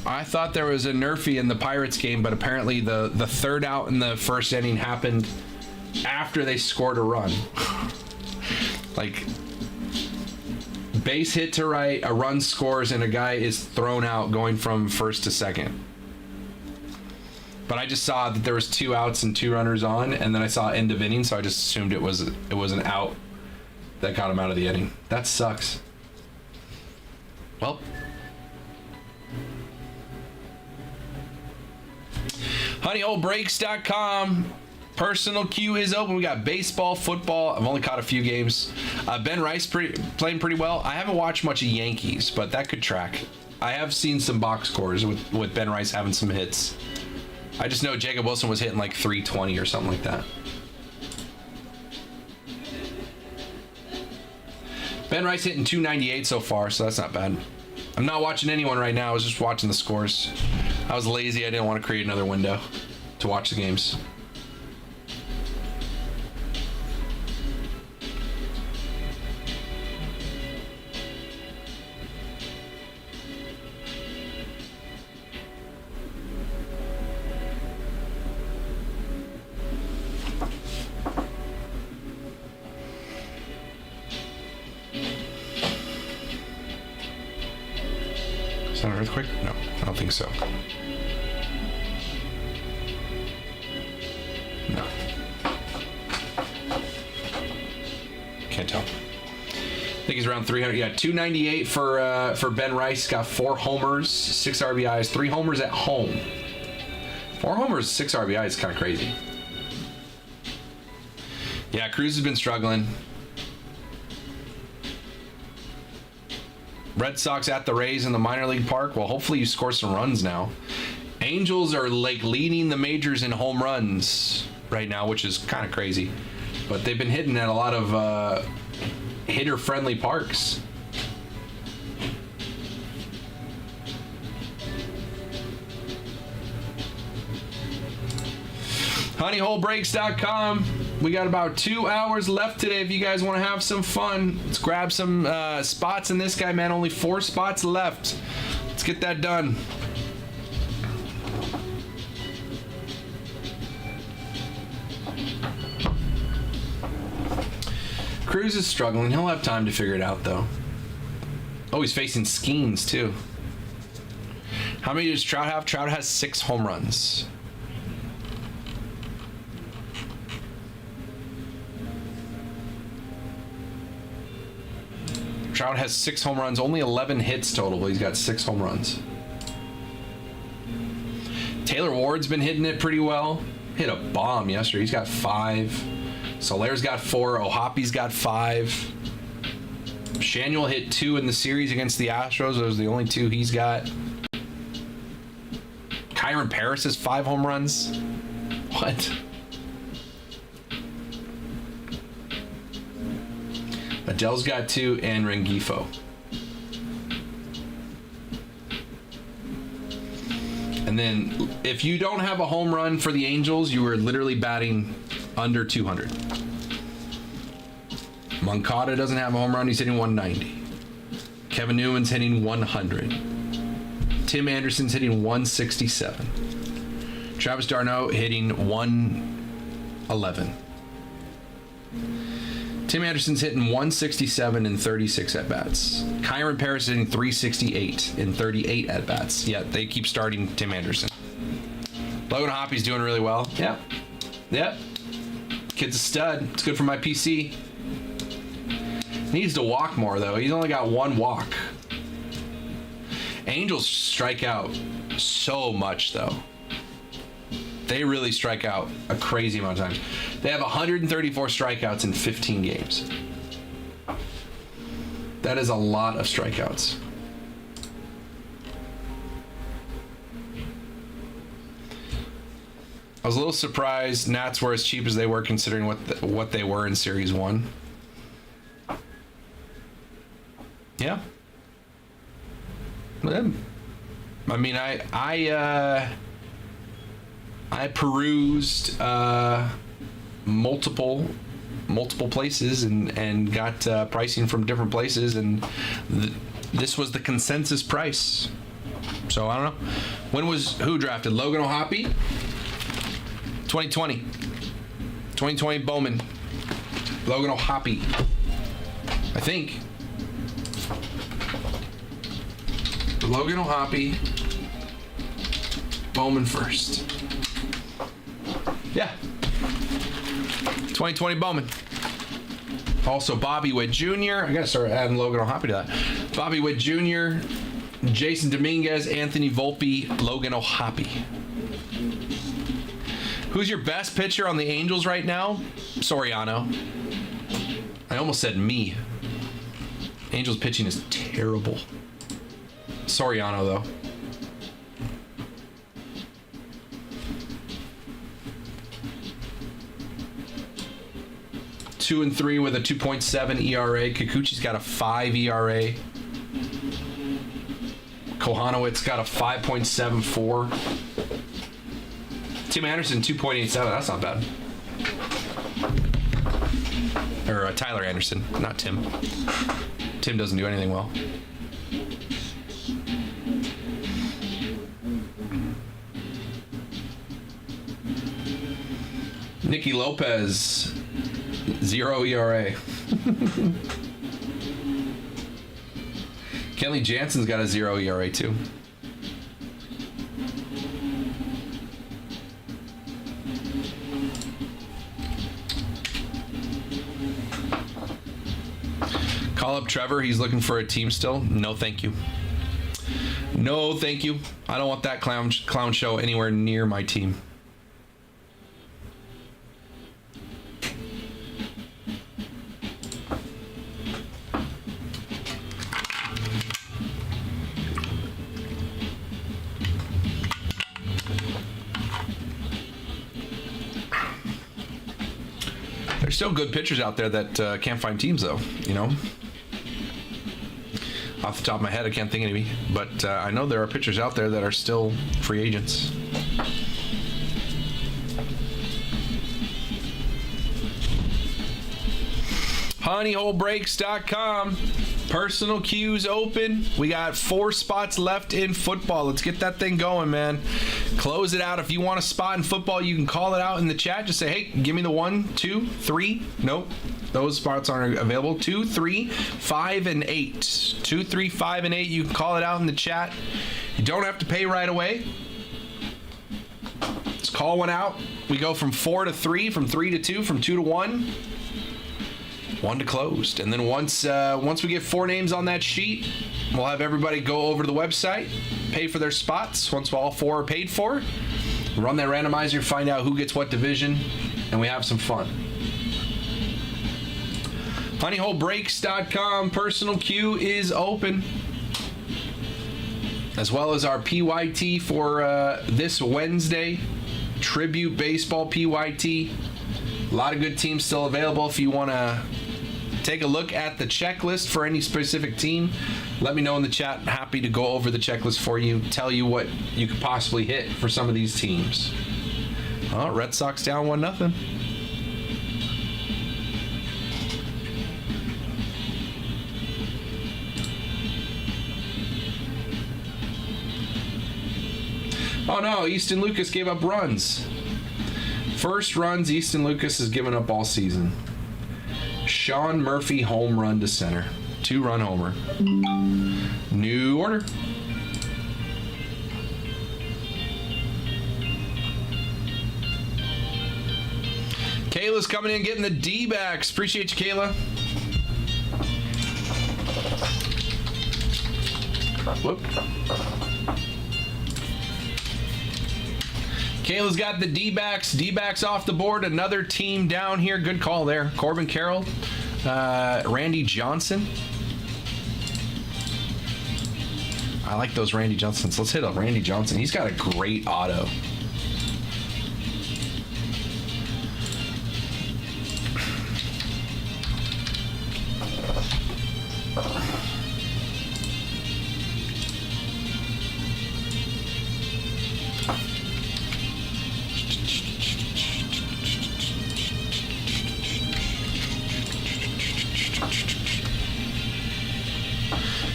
I thought there was a nerfy in the Pirates game, but apparently the third out in the first inning happened after they scored a run. Like, base hit to right, a run scores, and a guy is thrown out going from first to second. But I just saw that there was 2 outs and 2 runners on, and then I saw end of inning, so I just assumed it was an out that got him out of the inning. That sucks. Well, honeyholebreaks.com. Personal queue is open. We got baseball, football. I've only caught a few games. Ben Rice playing pretty well. I haven't watched much of Yankees, but that could track. I have seen some box scores with Ben Rice having some hits. I just know Jacob Wilson was hitting like 320 or something like that. Ben Rice hitting 298 so far, so that's not bad. I'm not watching anyone right now. I was just watching the scores. I was lazy. I didn't want to create another window to watch the games. Is that an earthquake? No, I don't think so. No. Can't tell. I think he's around 300. Yeah, 298 for Ben Rice. Got 4 homers, 6 RBIs, 3 homers at home. 4 homers, 6 RBIs is kind of crazy. Yeah, Cruz has been struggling. Red Sox at the Rays in the minor league park. Well, hopefully you score some runs now. Angels are like leading the majors in home runs right now, which is kind of crazy. But they've been hitting at a lot of hitter-friendly parks. honeyholebreaks.com. We got about 2 hours left today if you guys want to have some fun. Let's grab some spots in this guy, man. Only 4 spots left. Let's get that done. Cruz is struggling. He'll have time to figure it out, though. Oh, he's facing Skeens, too. How many does Trout have? Trout has 6 home runs. Trout has 6 home runs, only 11 hits total, but he's got 6 home runs. Taylor Ward's been hitting it pretty well. Hit a bomb yesterday. He's got 5. Soler's got 4. Ohapi's got 5. Shanuel hit 2 in the series against the Astros. Those are the only 2 he's got. Kyron Paris has 5 home runs. What? Adele's got 2 and Rengifo. And then if you don't have a home run for the Angels, you are literally batting under 200. Moncada doesn't have a home run. He's hitting 190. Kevin Newman's hitting 100. Tim Anderson's hitting 167. Travis d'Arnaud hitting 111. Tim Anderson's hitting 167 in 36 at-bats. Kyron Paris hitting 368 in 38 at-bats. Yeah, they keep starting Tim Anderson. Logan Hoppy's doing really well. Yep. Yep. Kid's a stud. It's good for my PC. Needs to walk more, though. He's only got 1 walk. Angels strike out so much, though. They really strike out a crazy amount of times. They have 134 strikeouts in 15 games. That is a lot of strikeouts. I was a little surprised Nats were as cheap as they were considering what they were in Series 1. Yeah. I mean, I perused multiple places and got pricing from different places, and this was the consensus price. So I don't know. Who drafted? Logan O'Hoppe? 2020 Bowman. Logan O'Hoppe. I think. Logan O'Hoppe. Bowman first. Yeah. 2020 Bowman. Also Bobby Witt Jr. I gotta start adding Logan O'Hoppe to that. Bobby Witt Jr., Jason Dominguez, Anthony Volpe, Logan O'Hoppe. Who's your best pitcher on the Angels right now? Soriano. I almost said me. Angels pitching is terrible. Soriano, though. Two and 3 with a 2.7 ERA. Kikuchi's got a 5 ERA. Kohanowitz got a 5.74. Tim Anderson 2.87. That's not bad. Or Tyler Anderson, not Tim. Tim doesn't do anything well. Nicky Lopez, 0 ERA. Kenley Jansen's got a 0 ERA too. Call up Trevor. He's looking for a team still. No, thank you. No, thank you. I don't want that clown show anywhere near my team. There's still good pitchers out there that can't find teams, though, you know? Off the top of my head, I can't think of any, but I know there are pitchers out there that are still free agents. honeyholebreaks.com. Personal queues open. We got 4 spots left in football. Let's get that thing going, man. Close it out. If you want a spot in football, you can call it out in the chat. Just say, hey, give me the 1, 2, 3. Nope. Those spots aren't available. 2, 3, 5, and 8. 2, 3, 5, and 8. You can call it out in the chat. You don't have to pay right away. Let's call one out. We go from 4 to 3, from 3 to 2, from 2 to 1. 1 to closed. And then once we get 4 names on that sheet, we'll have everybody go over to the website, pay for their spots. Once all 4 are paid for, run that randomizer, find out who gets what division, and we have some fun. honeyholebreaks.com. Personal queue is open, as well as our PYT for this Wednesday. Tribute Baseball PYT. A lot of good teams still available. If you want to take a look at the checklist for any specific team, let me know in the chat. Happy to go over the checklist for you, tell you what you could possibly hit for some of these teams. Oh, Red Sox down 1-0. Oh no, Easton Lucas gave up runs. First runs Easton Lucas has given up all season. Sean Murphy home run to center. 2-run homer. New order. Kayla's coming in getting the D-backs. Appreciate you, Kayla. Whoop. Kayla's got the D-backs. D-backs off the board. Another team down here. Good call there. Corbin Carroll. Randy Johnson. I like those Randy Johnsons. Let's hit up Randy Johnson. He's got a great auto.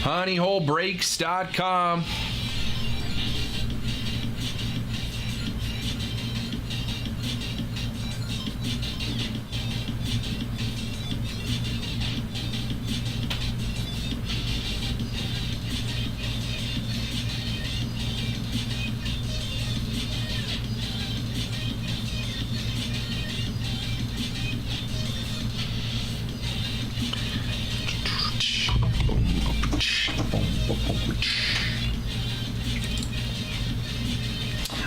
honeyholebreaks.com.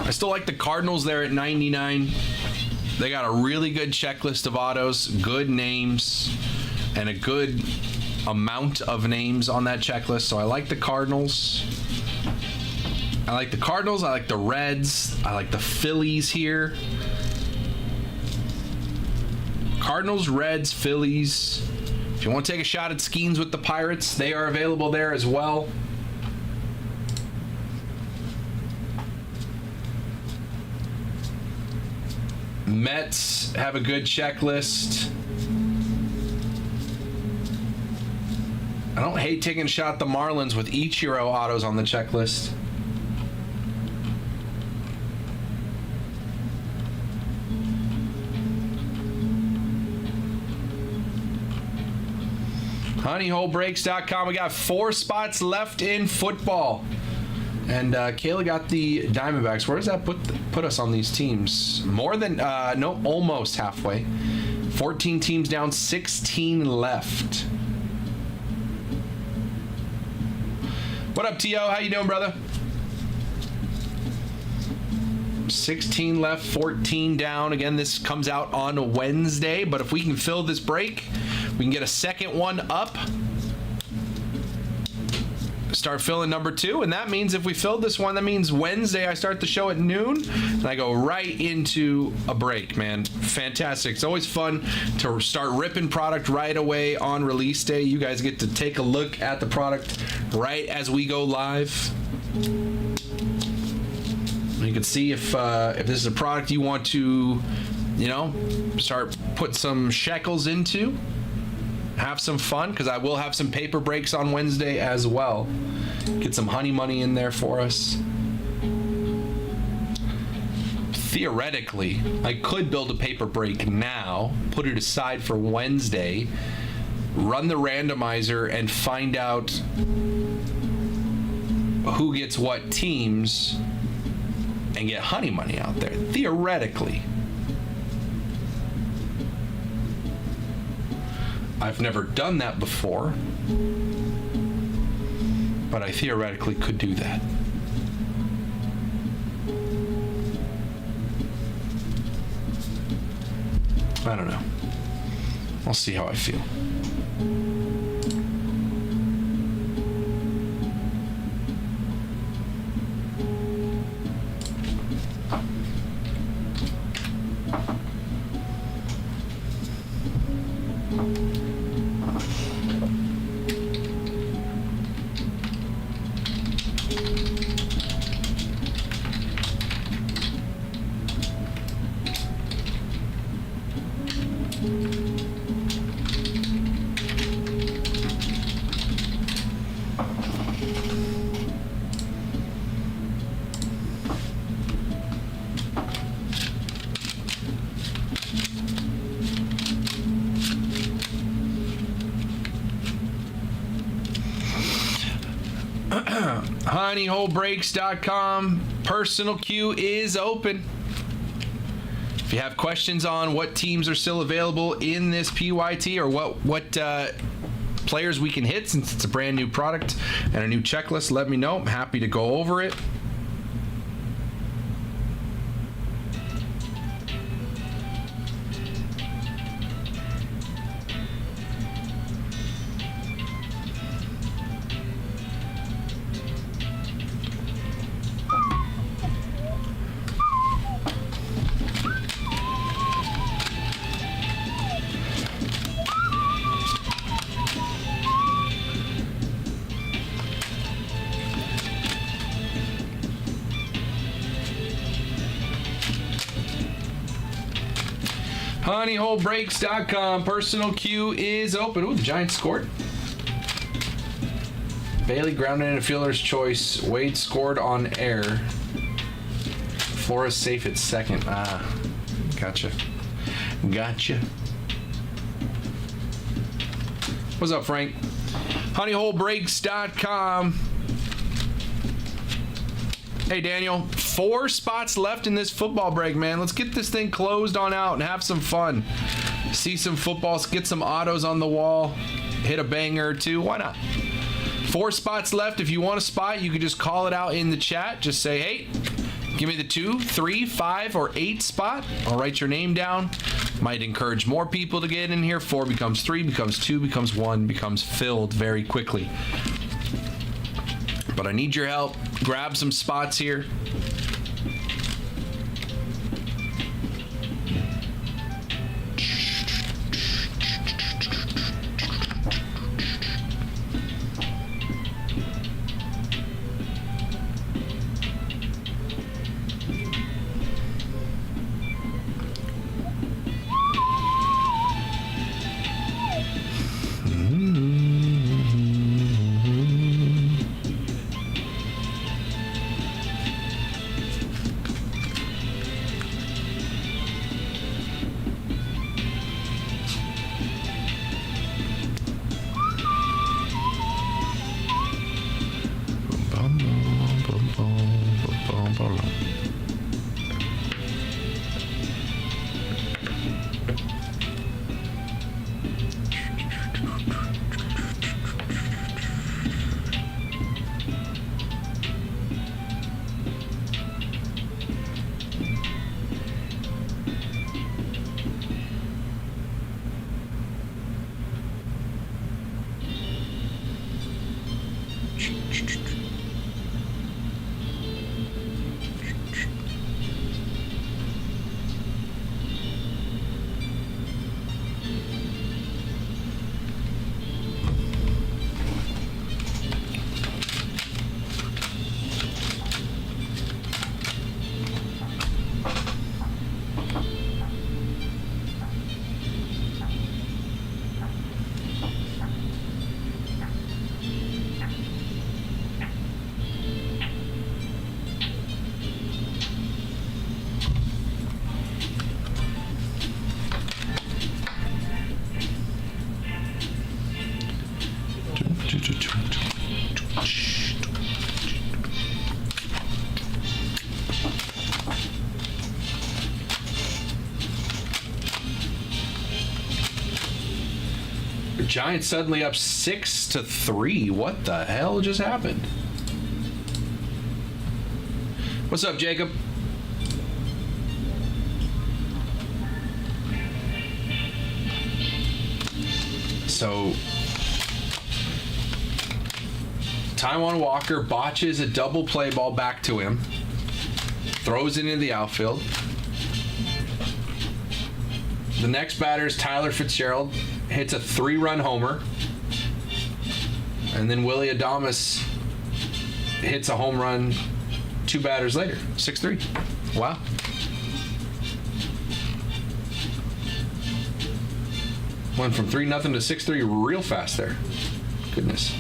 I still like the Cardinals there at 99. They got a really good checklist of autos, good names, and a good amount of names on that checklist. So I like the Cardinals. I like the Cardinals. I like the Reds. I like the Phillies here. Cardinals, Reds, Phillies. If you want to take a shot at Skeens with the Pirates, they are available there as well. Mets have a good checklist. I don't hate taking a shot at the Marlins with Ichiro autos on the checklist. honeyholebreaks.com. We got 4 spots left in football. And Kayla got the Diamondbacks. Where does that put us on these teams? More than, no, almost halfway. 14 teams down, 16 left. What up, T.O.? How you doing, brother? 16 left, 14 down. Again, this comes out on Wednesday, but if we can fill this break, we can get a second one up. Start filling number 2, and that means if we filled this one, that means Wednesday I start the show at noon, and I go right into a break, man. Fantastic. It's always fun to start ripping product right away on release day. You guys get to take a look at the product right as we go live. You can see if this is a product you want to, you know, start put some shekels into. have some fun, because I will have some paper breaks on Wednesday as well. Get some honey money in there for us. Theoretically, I could build a paper break now, put it aside for Wednesday, run the randomizer, and find out who gets what teams and get honey money out there. Theoretically. I've never done that before, but I theoretically could do that. I don't know. I'll see how I feel. honeyholebreaks.com personal queue is open. If you have questions on what teams are still available in this PYT, or what players we can hit, since it's a brand new product and a new checklist, let me know. I'm happy to go over it. honeyholebreaks.com personal queue is open. Ooh, the Giants scored. Bailey grounded in a fielder's choice. Wade scored on air. Flores safe at second. Gotcha. What's up, Frank? honeyholebreaks.com. Hey, Daniel, 4 spots left in this football break, man. Let's get this thing closed on out and have some fun. See some football, get some autos on the wall, hit a banger or two. Why not? 4 spots left. If you want a spot, you can just call it out in the chat. Just say, hey, give me the 2, 3, 5, or 8 spot. I'll write your name down. Might encourage more people to get in here. 4 becomes 3, becomes 2, becomes 1, becomes filled very quickly. But I need your help. Grab some spots here. Giants suddenly up 6-3. What the hell just happened? What's up, Jacob? So, Taiwan Walker botches a double play ball back to him, throws it into the outfield. The next batter is Tyler Fitzgerald, hits a 3-run homer. And then Willie Adames hits a home run 2 batters later, 6-3. Wow. Went from 3-0 to 6-3 real fast there. Goodness.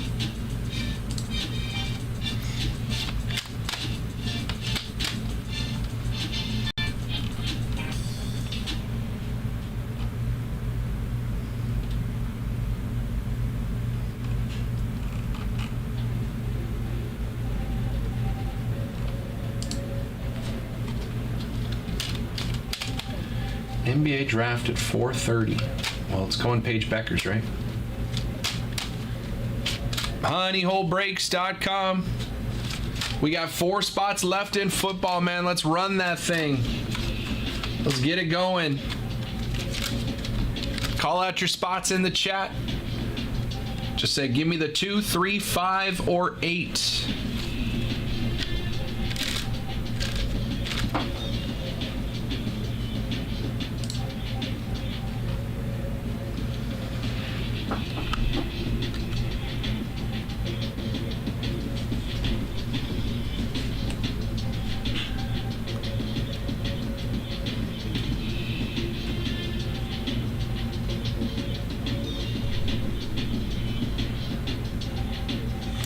NBA draft at 4:30. Well, it's going Paige Beckers, right? Honeyholebreaks.com. We got 4 spots left in football, man. Let's run that thing. Let's get it going. Call out your spots in the chat. Just say, give me the 2, 3, 5, or 8.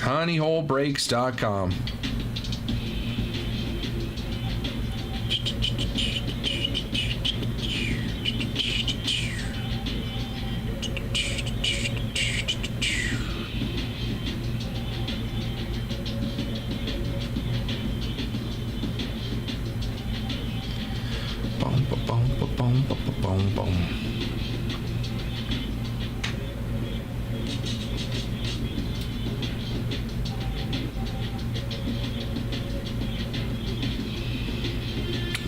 Honeyholebreaks.com. Boom, boom, boom, boom, boom, boom, boom.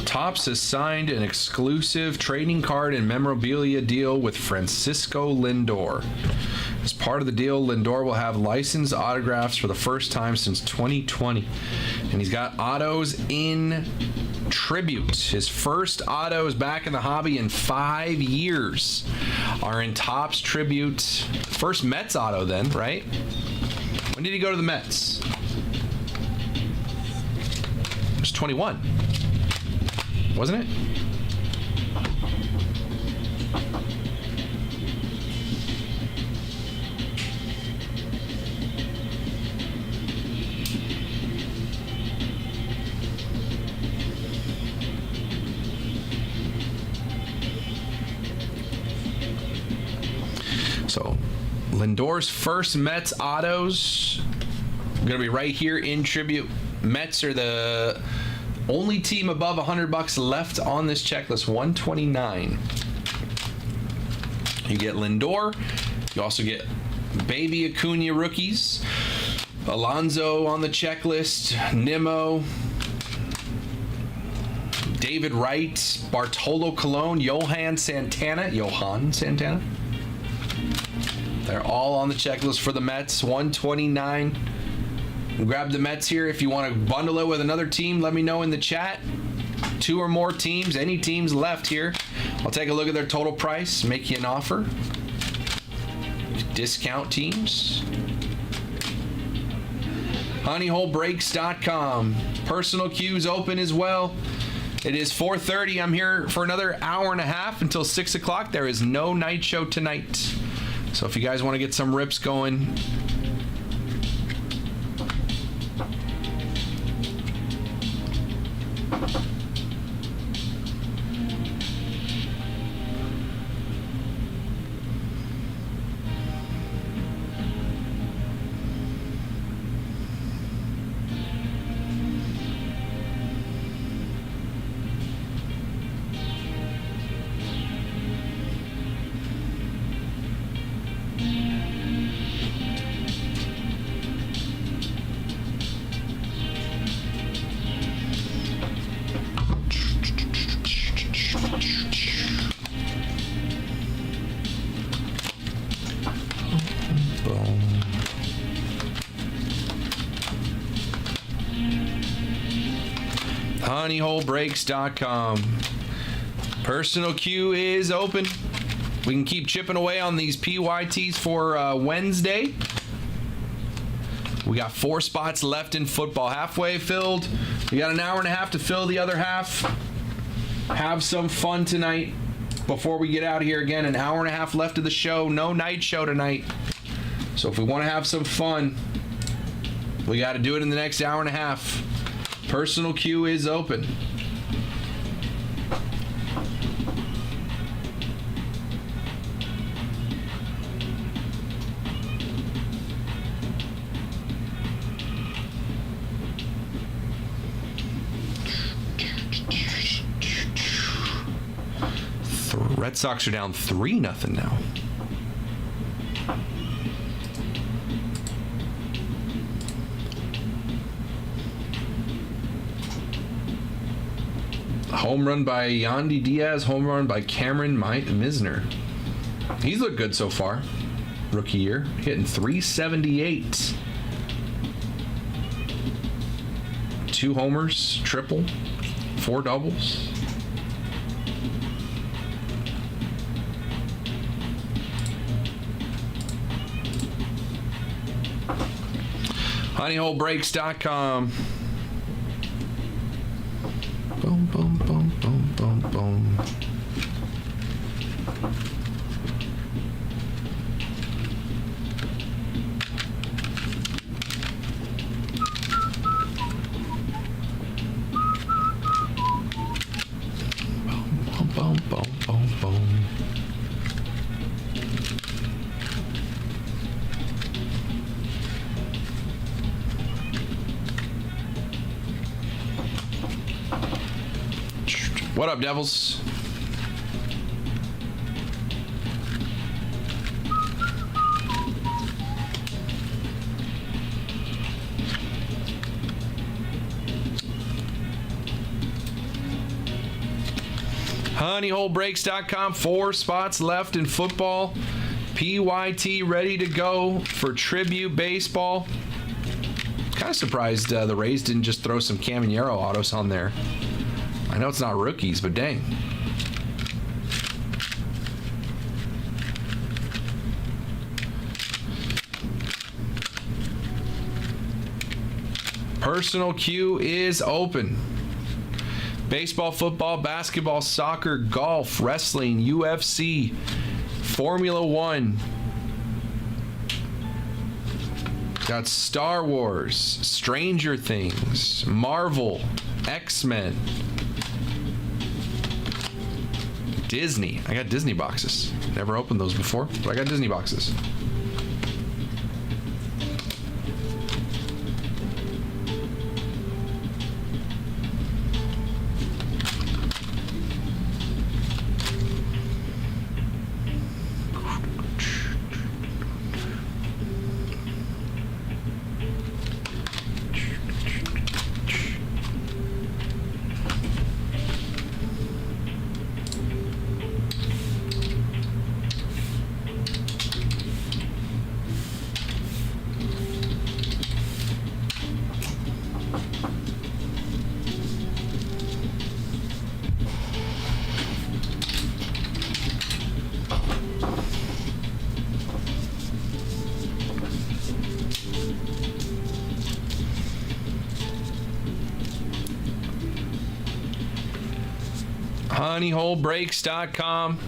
Topps has signed an exclusive trading card and memorabilia deal with Francisco Lindor. As part of the deal, Lindor will have licensed autographs for the first time since 2020. And he's got autos in tribute. His first autos back in the hobby in 5 years are in Topps tribute. First Mets auto then, right? When did he go to the Mets? It was 21. Wasn't it? So, Lindor's first Mets autos going to be right here in tribute. Mets are the only team above $100 left on this checklist, 129. You get Lindor. You also get Baby Acuna rookies. Alonso on the checklist. Nimmo. David Wright. Bartolo Colon. Johan Santana. They're all on the checklist for the Mets, 129. Grab the Mets here. If you want to bundle it with another team, let me know in the chat. 2 or more teams, any teams left here. I'll take a look at their total price, make you an offer. Discount teams. Honeyholebreaks.com. Personal queues open as well. It is 4:30. I'm here for another hour and a half until 6 o'clock. There is no night show tonight. So if you guys want to get some rips going, honeyholebreaks.com. Personal queue is open. We can keep chipping away on these PYTs for Wednesday. We got 4 spots left in football, halfway filled. We got an hour and a half to fill the other half. Have some fun tonight before we get out of here. Again, an hour and a half left of the show. No night show tonight. So if we want to have some fun, we got to do it in the next hour and a half. Personal queue is open. Red Sox are down 3-0 now. Home run by Yandy Diaz. Home run by Cameron Misner. He's looked good so far. Rookie year. Hitting .378. 2 homers. Triple. 4 doubles. honeyholebreaks.com. Boom, boom, boom, boom, boom, boom. Boom, boom, boom, boom, boom. What up, Devils? honeyholebreaks.com. 4 spots left in football. PYT ready to go for tribute baseball. Kind of surprised the Rays didn't just throw some Caminero autos on there. I know it's not rookies, but dang. Personal queue is open. Baseball, football, basketball, soccer, golf, wrestling, UFC, Formula One. Got Star Wars, Stranger Things, Marvel, X-Men, Disney. I got Disney boxes. Never opened those before, but I got Disney boxes. honeyholebreaks.com.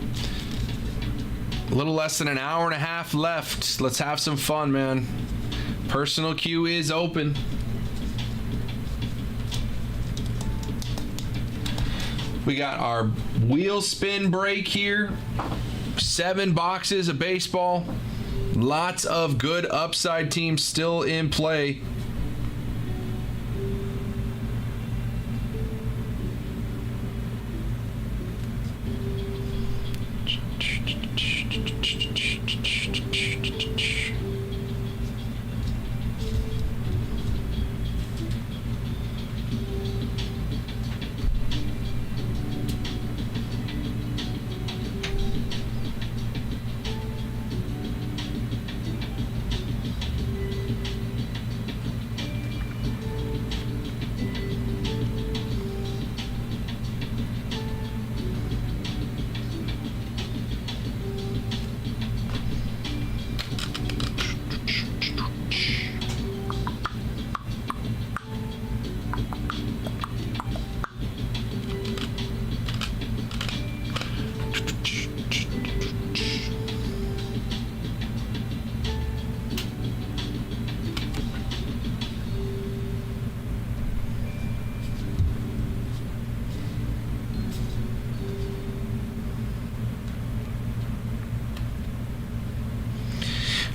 A little less than an hour and a half left. Let's have some fun, man. Personal queue is open. We got our wheel spin break here. 7 boxes of baseball. Lots of good upside teams still in play.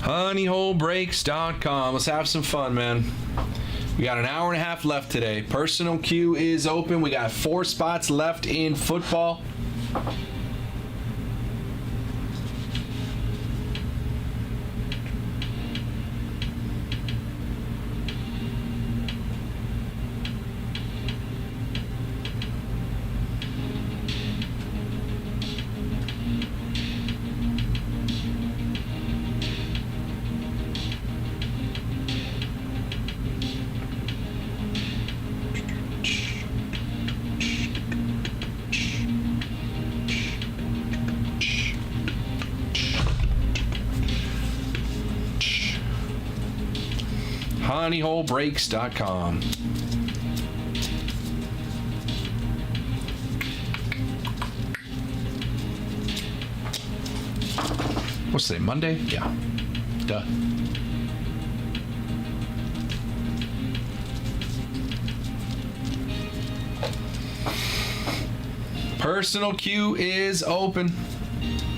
Honeyholebreaks.com. Let's have some fun, man. We got an hour and a half left today. Personal queue is open. We got 4 spots left in football. Honeyholebreaks.com. What's today? Monday? Yeah. Duh. Personal queue is open.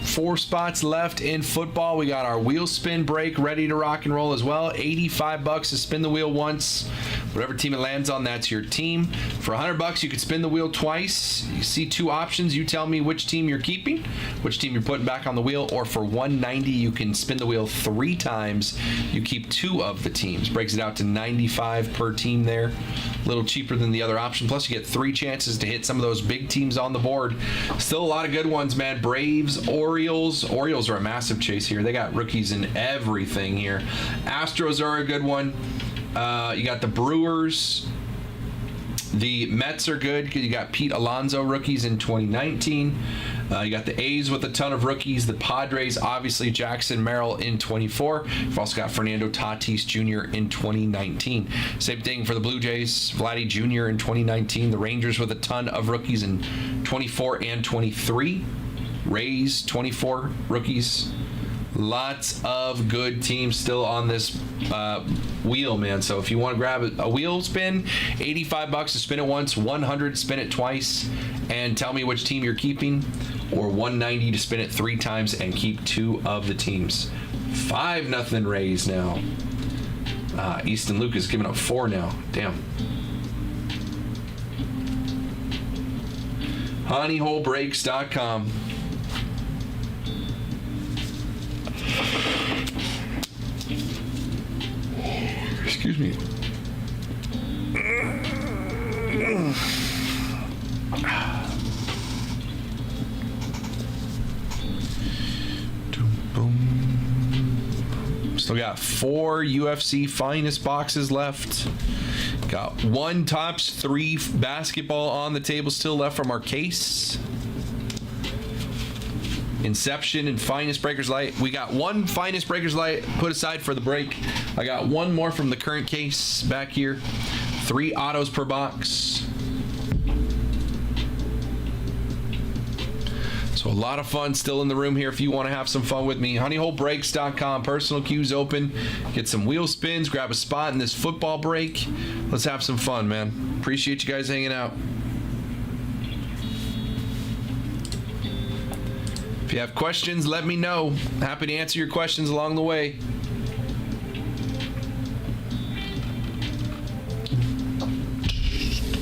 4 spots left in football. We got our wheel spin break ready to rock and roll as well. $85 to spin the wheel once. Whatever team it lands on, that's your team. For $100, you could spin the wheel twice. You see 2 options. You tell me which team you're keeping, which team you're putting back on the wheel. Or for $190, you can spin the wheel 3 times. You keep 2 of the teams. Breaks it out to $95 per team there. A little cheaper than the other option. Plus, you get 3 chances to hit some of those big teams on the board. Still a lot of good ones, man. Braves, Orioles. Orioles are a massive chase here. They got rookies in everything here. Astros are a good one. You got the Brewers. The Mets are good because you got Pete Alonso rookies in 2019. You got the A's with a ton of rookies. The Padres, obviously, Jackson Merrill in 24. You've also got Fernando Tatis Jr. in 2019. Same thing for the Blue Jays, Vladdy Jr. in 2019. The Rangers with a ton of rookies in 24 and 23. Rays, 24 rookies. Lots of good teams still on this wheel, man. So if you want to grab a wheel spin, $85 to spin it once, $100 spin it twice, and tell me which team you're keeping, or $190 to spin it 3 times and keep 2 of the teams. 5-0 Rays now. Easton Luke is giving up 4 now. Damn. Honeyholebreaks.com. Excuse me. Still got 4 UFC finest boxes left. Got 1 Topps 3 basketball on the table still left from our case. Inception and Finest Breakers Light. We got 1 Finest Breakers Light put aside for the break. I got 1 more from the current case back here. 3 autos per box. So a lot of fun still in the room here if you want to have some fun with me. Honeyholebreaks.com. Personal queues open. Get some wheel spins. Grab a spot in this football break. Let's have some fun, man. Appreciate you guys hanging out. If you have questions, let me know. Happy to answer your questions along the way.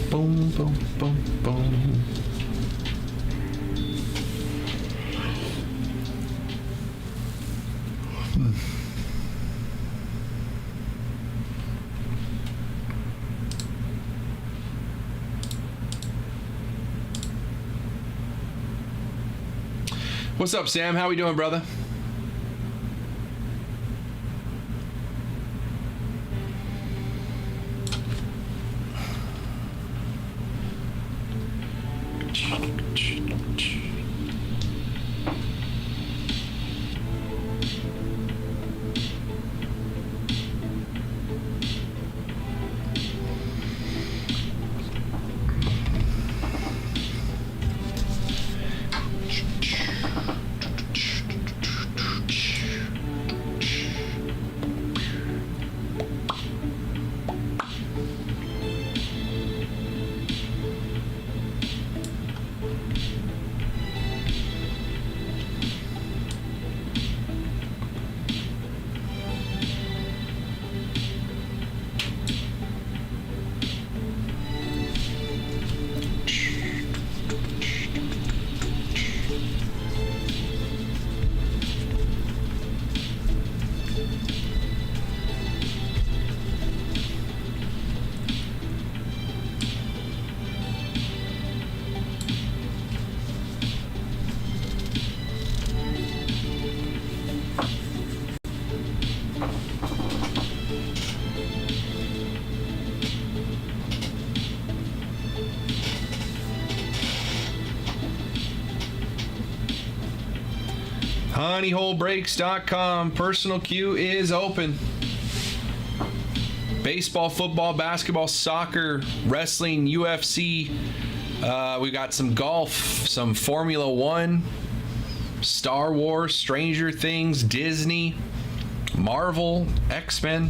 Boom, boom, boom, boom. What's up, Sam? How we doing, brother? Honeyholebreaks.com. Personal queue is open. Baseball, football, basketball, soccer, wrestling, UFC. We got some golf, some Formula One, Star Wars, Stranger Things, Disney, Marvel, X-Men.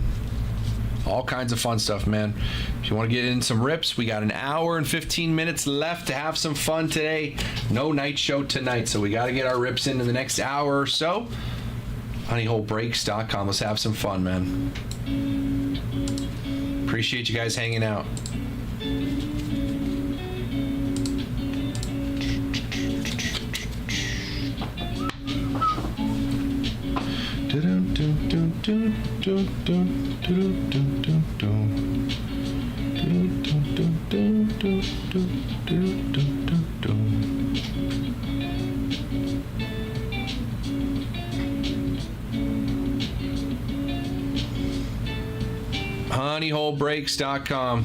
All kinds of fun stuff, man. If you want to get in some rips, we got an hour and 15 minutes left to have some fun today. No night show tonight, so we got to get our rips into the next hour or so. Honeyholebreaks.com. Let's have some fun, man. Appreciate you guys hanging out. Honeyholebreaks.com.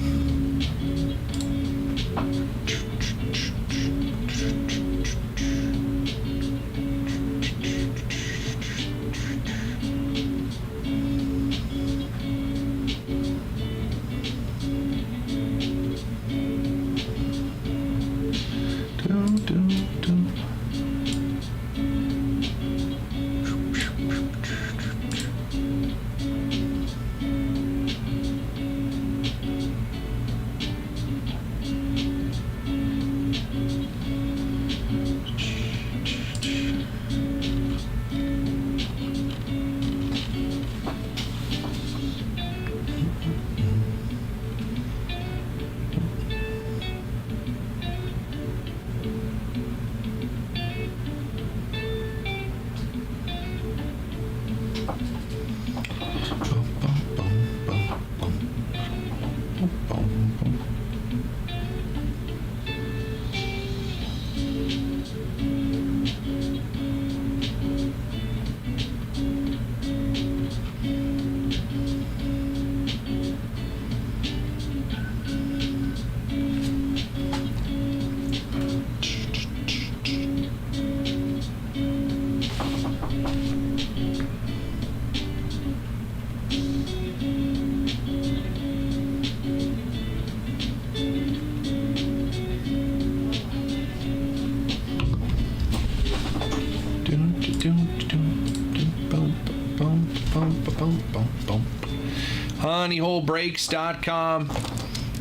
Honeyholebreaks.com.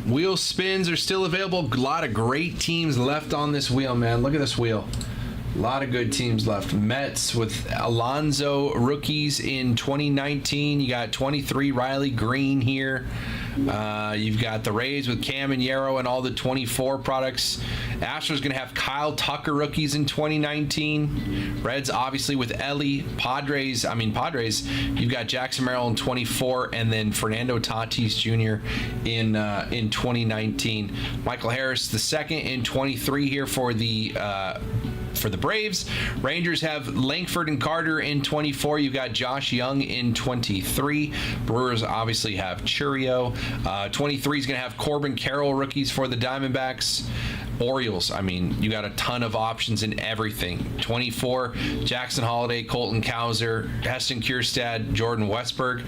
Wheel spins are still available. A lot of great teams left on this wheel, man. Look at this wheel. A lot of good teams left. Mets with Alonso rookies in 2019. You got 23 Riley Green here. You've got the Rays with Cam and Yarrow and all the 24 products. Astros going to have Kyle Tucker rookies in 2019. Reds obviously with Ellie. Padres, you've got Jackson Merrill in 24 and then Fernando Tatis Jr. in 2019. Michael Harris the second in 23 here for the Braves. Rangers have Langford and Carter in 24. You've got Josh Young in 23. Brewers obviously have Churio. 23 is going to have Corbin Carroll rookies for the Diamondbacks. Orioles, you got a ton of options in everything. 24, Jackson Holiday, Colton Cowser, Heston Kjerstad, Jordan Westberg.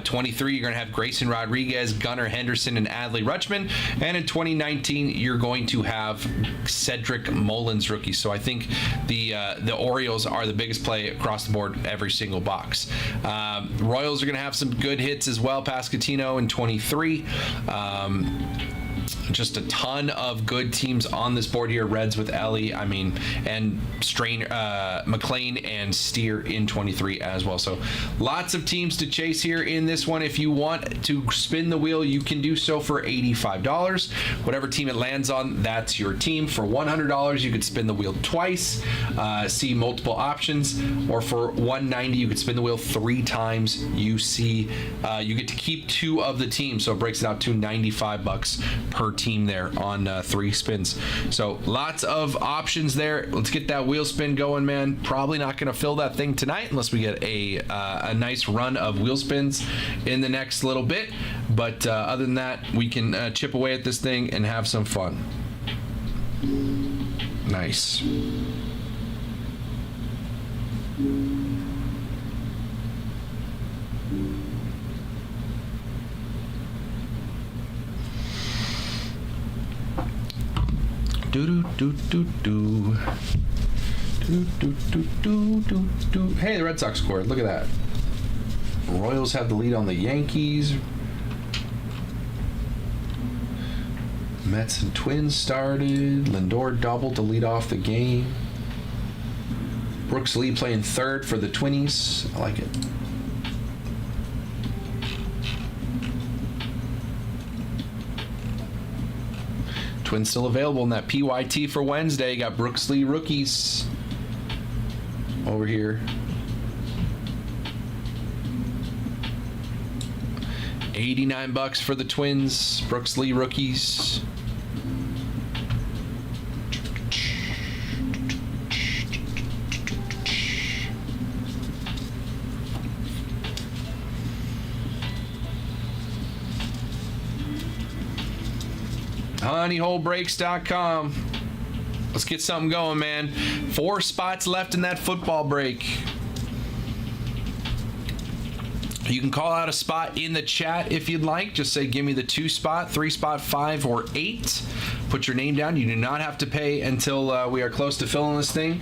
23, you're going to have Grayson Rodriguez, Gunnar Henderson, and Adley Rutschman. And in 2019, you're going to have Cedric Mullins rookies. So I think the Orioles are the biggest play across the board, every single box. Royals are going to have some good hits as well. Pasquantino in 23. Just a ton of good teams on this board here. Reds with Ellie, and McLean and Steer in 23 as well. So lots of teams to chase here in this one. If you want to spin the wheel, you can do so for $85. Whatever team it lands on, that's your team. For $100, you could spin the wheel twice, see multiple options, or for $190, you could spin the wheel 3 times. You get to keep 2 of the teams, so it breaks it out to $95 per team there on 3 spins. So lots of options there. Let's get that wheel spin going, man. Probably not going to fill that thing tonight unless we get a nice run of wheel spins in the next little bit. But other than that, we can chip away at this thing and have some fun. Nice. Do do do do. Do, do, do, do, do, do. Hey, the Red Sox scored. Look at that. Royals have the lead on the Yankees. Mets and Twins started. Lindor doubled to lead off the game. Brooks Lee playing third for the Twinnies. I like it. Twins still available in that PYT for Wednesday. Got Brooks Lee rookies over here. $89 for the Twins. Brooks Lee rookies. honeyholebreaks.com. Let's get something going, man. 4 spots left in that football break. You can call out a spot in the chat if you'd like. Just say, give me the 2 spot, 3 spot, 5, or 8. Put your name down. You do not have to pay until we are close to filling this thing.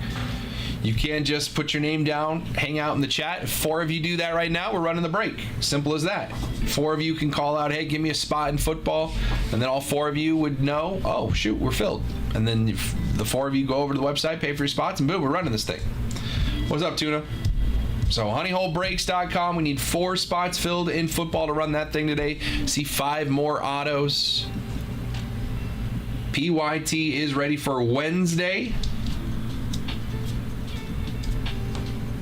You can just put your name down, hang out in the chat. If 4 of you do that right now, we're running the break. Simple as that. 4 of you can call out, hey, give me a spot in football. And then all 4 of you would know, oh, shoot, we're filled. And then if the 4 of you go over to the website, pay for your spots, and boom, we're running this thing. What's up, Tuna? So honeyholebreaks.com. We need 4 spots filled in football to run that thing today. See 5 more autos. PYT is ready for Wednesday.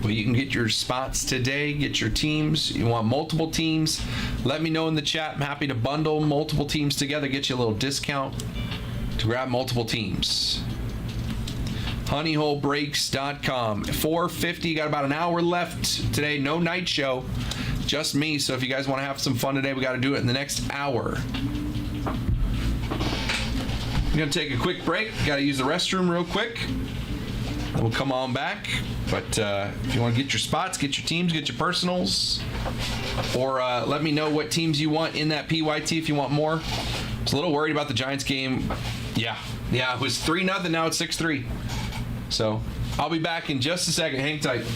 Well, you can get your spots today, get your teams. You want multiple teams, let me know in the chat. I'm happy to bundle multiple teams together, get you a little discount to grab multiple teams. honeyholebreaks.com. 4:50, got about an hour left today. No night show, just me. So if you guys want to have some fun today, we got to do it in the next hour. I'm going to take a quick break. Got to use the restroom real quick. Then we'll come on back. But if you want to get your spots, get your teams, get your personals, or let me know what teams you want in that PYT if you want more. I was a little worried about the Giants game. Yeah, it was 3-0. Now it's 6-3. So I'll be back in just a second. Hang tight.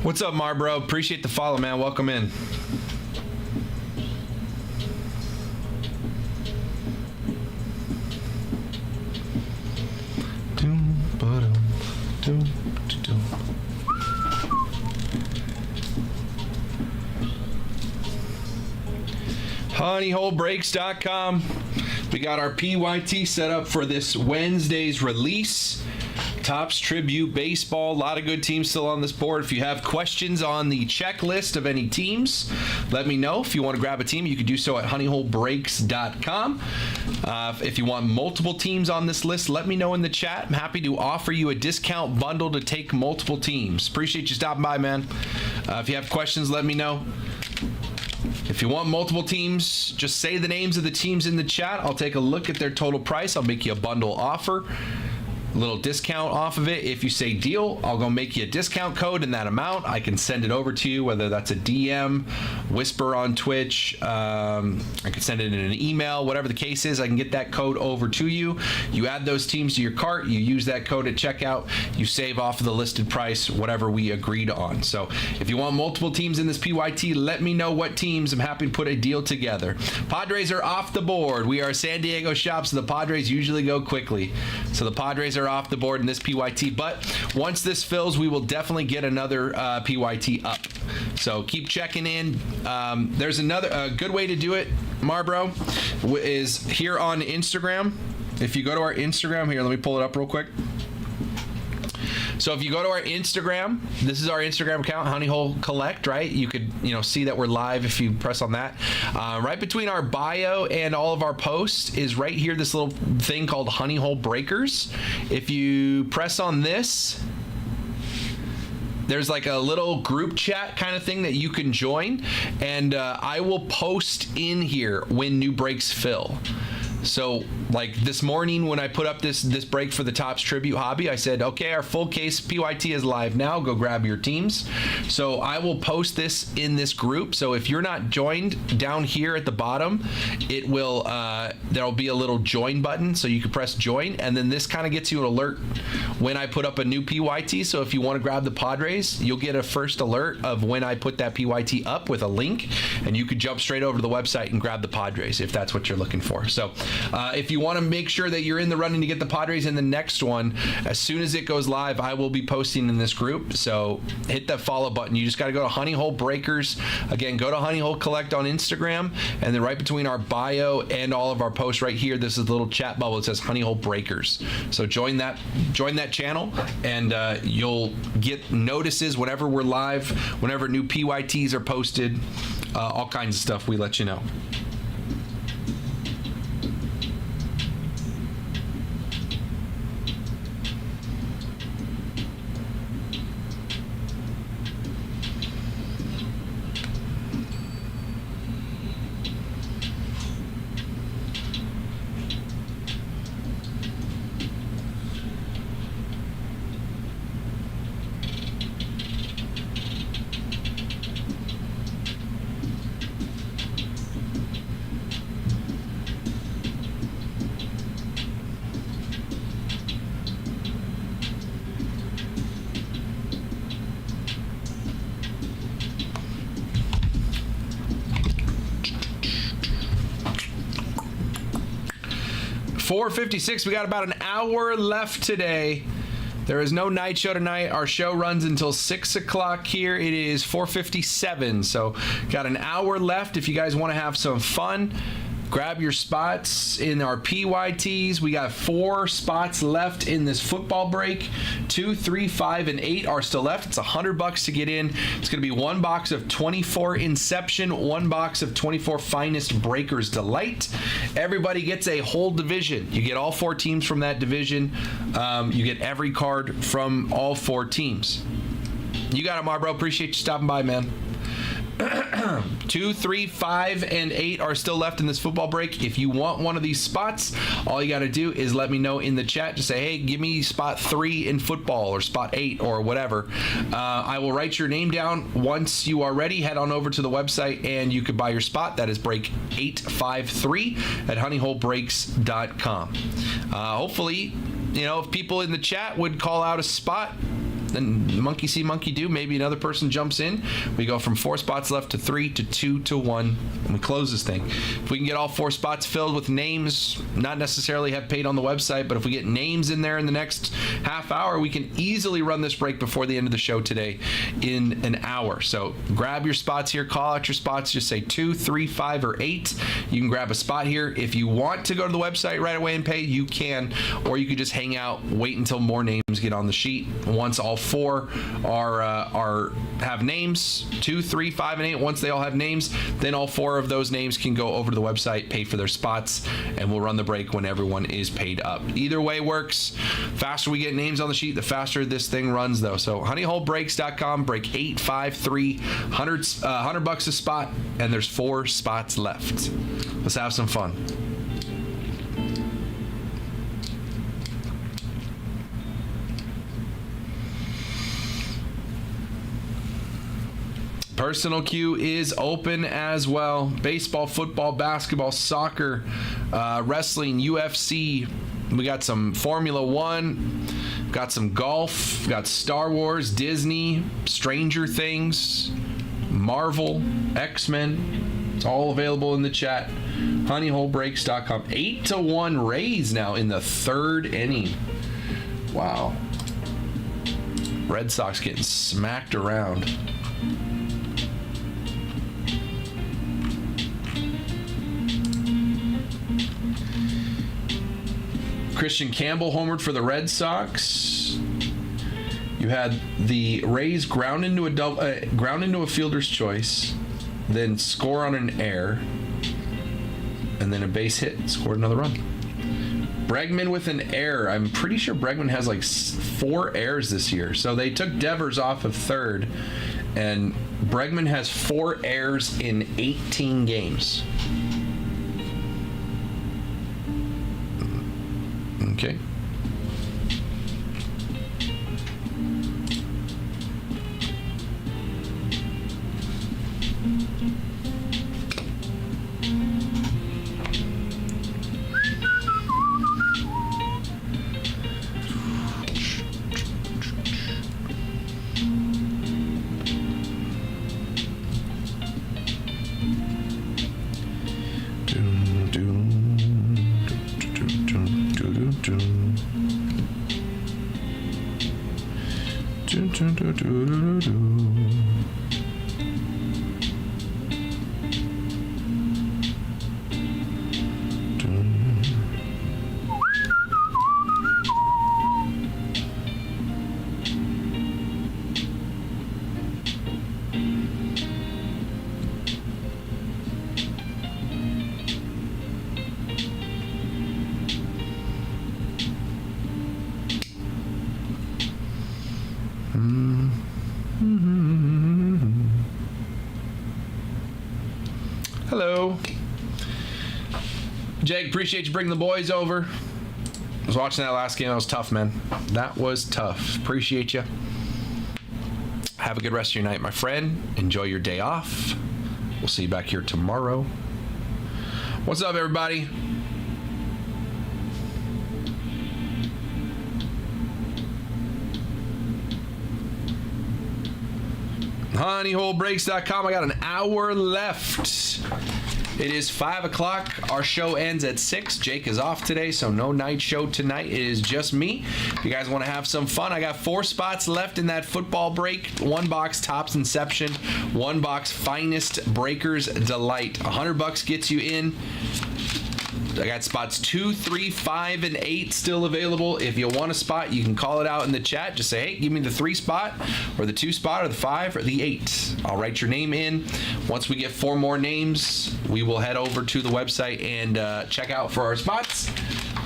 What's up, Marbro? Appreciate the follow, man. Welcome in. honeyholebreaks.com. We got our PYT set up for this Wednesday's release. Topps Tribute Baseball. A lot of good teams still on this board. If you have questions on the checklist of any teams, let me know. If you want to grab a team, you can do so at honeyholebreaks.com. If you want multiple teams on this list, let me know in the chat. I'm happy to offer you a discount bundle to take multiple teams. Appreciate you stopping by, man. If you have questions, let me know. If you want multiple teams, just say the names of the teams in the chat. I'll take a look at their total price. I'll make you a bundle offer. Little discount off of it. If you say deal, I'll go make you a discount code in that amount. I can send it over to you, whether that's a DM, whisper on Twitch. I can send it in an email, whatever the case is. I can get that code over to you. You add those teams to your cart. You use that code at checkout. You save off of the listed price, whatever we agreed on. So if you want multiple teams in this PYT, let me know what teams. I'm happy to put a deal together. Padres are off the board. We are a San Diego shop, so the Padres usually go quickly. So the Padres are off the board in this PYT, but once this fills, we will definitely get another PYT up. So keep checking in. There's another good way to do it, Marbro, is here on Instagram. If you go to our Instagram here, let me pull it up real quick. So if you go to our Instagram, this is our Instagram account, Honeyhole Collect, right? You could, see that we're live if you press on that. Right between our bio and all of our posts is right here, this little thing called Honeyhole Breakers. If you press on this, there's like a little group chat kind of thing that you can join, and I will post in here when new breaks fill. So like this morning when I put up this break for the Topps Tribute Hobby, I said, okay, our full case PYT is live now. Go grab your teams. So I will post this in this group. So if you're not joined, down here at the bottom, it will there'll be a little join button. So you can press join, and then this kind of gets you an alert when I put up a new PYT. So if you want to grab the Padres, you'll get a first alert of when I put that PYT up with a link, and you could jump straight over to the website and grab the Padres if that's what you're looking for. So if you want to make sure that you're in the running to get the Padres in the next one, as soon as it goes live, I will be posting in this group. So hit that follow button. You just got to go to Honeyhole Breakers. Again, go to Honeyhole Collect on Instagram, and then right between our bio and all of our posts right here, this is the little chat bubble that says Honeyhole Breakers. So join that channel, and you'll get notices whenever we're live, whenever new PYTs are posted, all kinds of stuff. We let you know. .456, we got about an hour left today. There is no night show tonight. Our show runs until 6 o'clock here. It is 4:57, so got an hour left. If you guys want to have some fun, grab your spots in our PYTs. We got 4 spots left in this football break. 2, 3, 5, and 8 are still left. It's $100 to get in. It's going to be 1 box of 24 Inception, 1 box of 24 Finest Breakers Delight. Everybody gets a whole division. You get all 4 teams from that division. You get every card from all 4 teams. You got it, Marbro. Appreciate you stopping by, man. 2, 3, 5, and 8 are still left in this football break. If you want one of these spots, all you got to do is let me know in the chat. Just say, hey, give me spot 3 in football or spot 8 or whatever. I will write your name down. Once you are ready, head on over to the website and you could buy your spot. That is break 853 at honeyholebreaks.com. Hopefully, if people in the chat would call out a spot then monkey see, monkey do. Maybe another person jumps in. We go from 4 spots left to 3 to 2 to 1, and we close this thing. If we can get all 4 spots filled with names, not necessarily have paid on the website, but if we get names in there in the next half hour, we can easily run this break before the end of the show today in an hour. So grab your spots here, call out your spots, just say 2, 3, 5, or 8. You can grab a spot here. If you want to go to the website right away and pay, you can, or you could just hang out, wait until more names get on the sheet. Once all 4 have names, 2, 3, 5, and 8, once they all have names, then all 4 of those names can go over to the website, pay for their spots, and we'll run the break when everyone is paid up. Either way works. Faster we get names on the sheet, the faster this thing runs, though. So honeyholebreaks.com, break 853, $100 a spot, and there's 4 spots left. Let's have some fun. Personal queue is open as well. Baseball, football, basketball, soccer, wrestling, UFC. We got some Formula One, got some golf, got Star Wars, Disney, Stranger Things, Marvel, X-Men. It's all available in the chat. Honeyholebreaks.com. 8-1 Rays now in the 3rd inning. Wow. Red Sox getting smacked around. Christian Campbell homered for the Red Sox. You had the Rays ground into a fielder's choice, then score on an error, and then a base hit, scored another run. Bregman with an error. I'm pretty sure Bregman has like 4 errors this year. So they took Devers off of third, and Bregman has 4 errors in 18 games. Okay. Hello. Jake, appreciate you bringing the boys over. I was watching that last game. That was tough, man. That was tough. Appreciate you. Have a good rest of your night, my friend. Enjoy your day off. We'll see you back here tomorrow. What's up, everybody? Honeyholebreaks.com. I got an hour left. It is 5 o'clock. Our show ends at 6. Jake is off today, so no night show tonight. It is just me. If you guys want to have some fun, I got 4 spots left in that football break. 1 box Topps Inception, 1 box Finest Breakers Delight. $100 gets you in. I got spots 2, 3, 5, and 8 still available. If you want a spot, you can call it out in the chat. Just say, hey, give me the 3 spot, or the 2 spot, or the 5, or the 8. I'll write your name in. Once we get 4 more names, we will head over to the website and check out for our spots.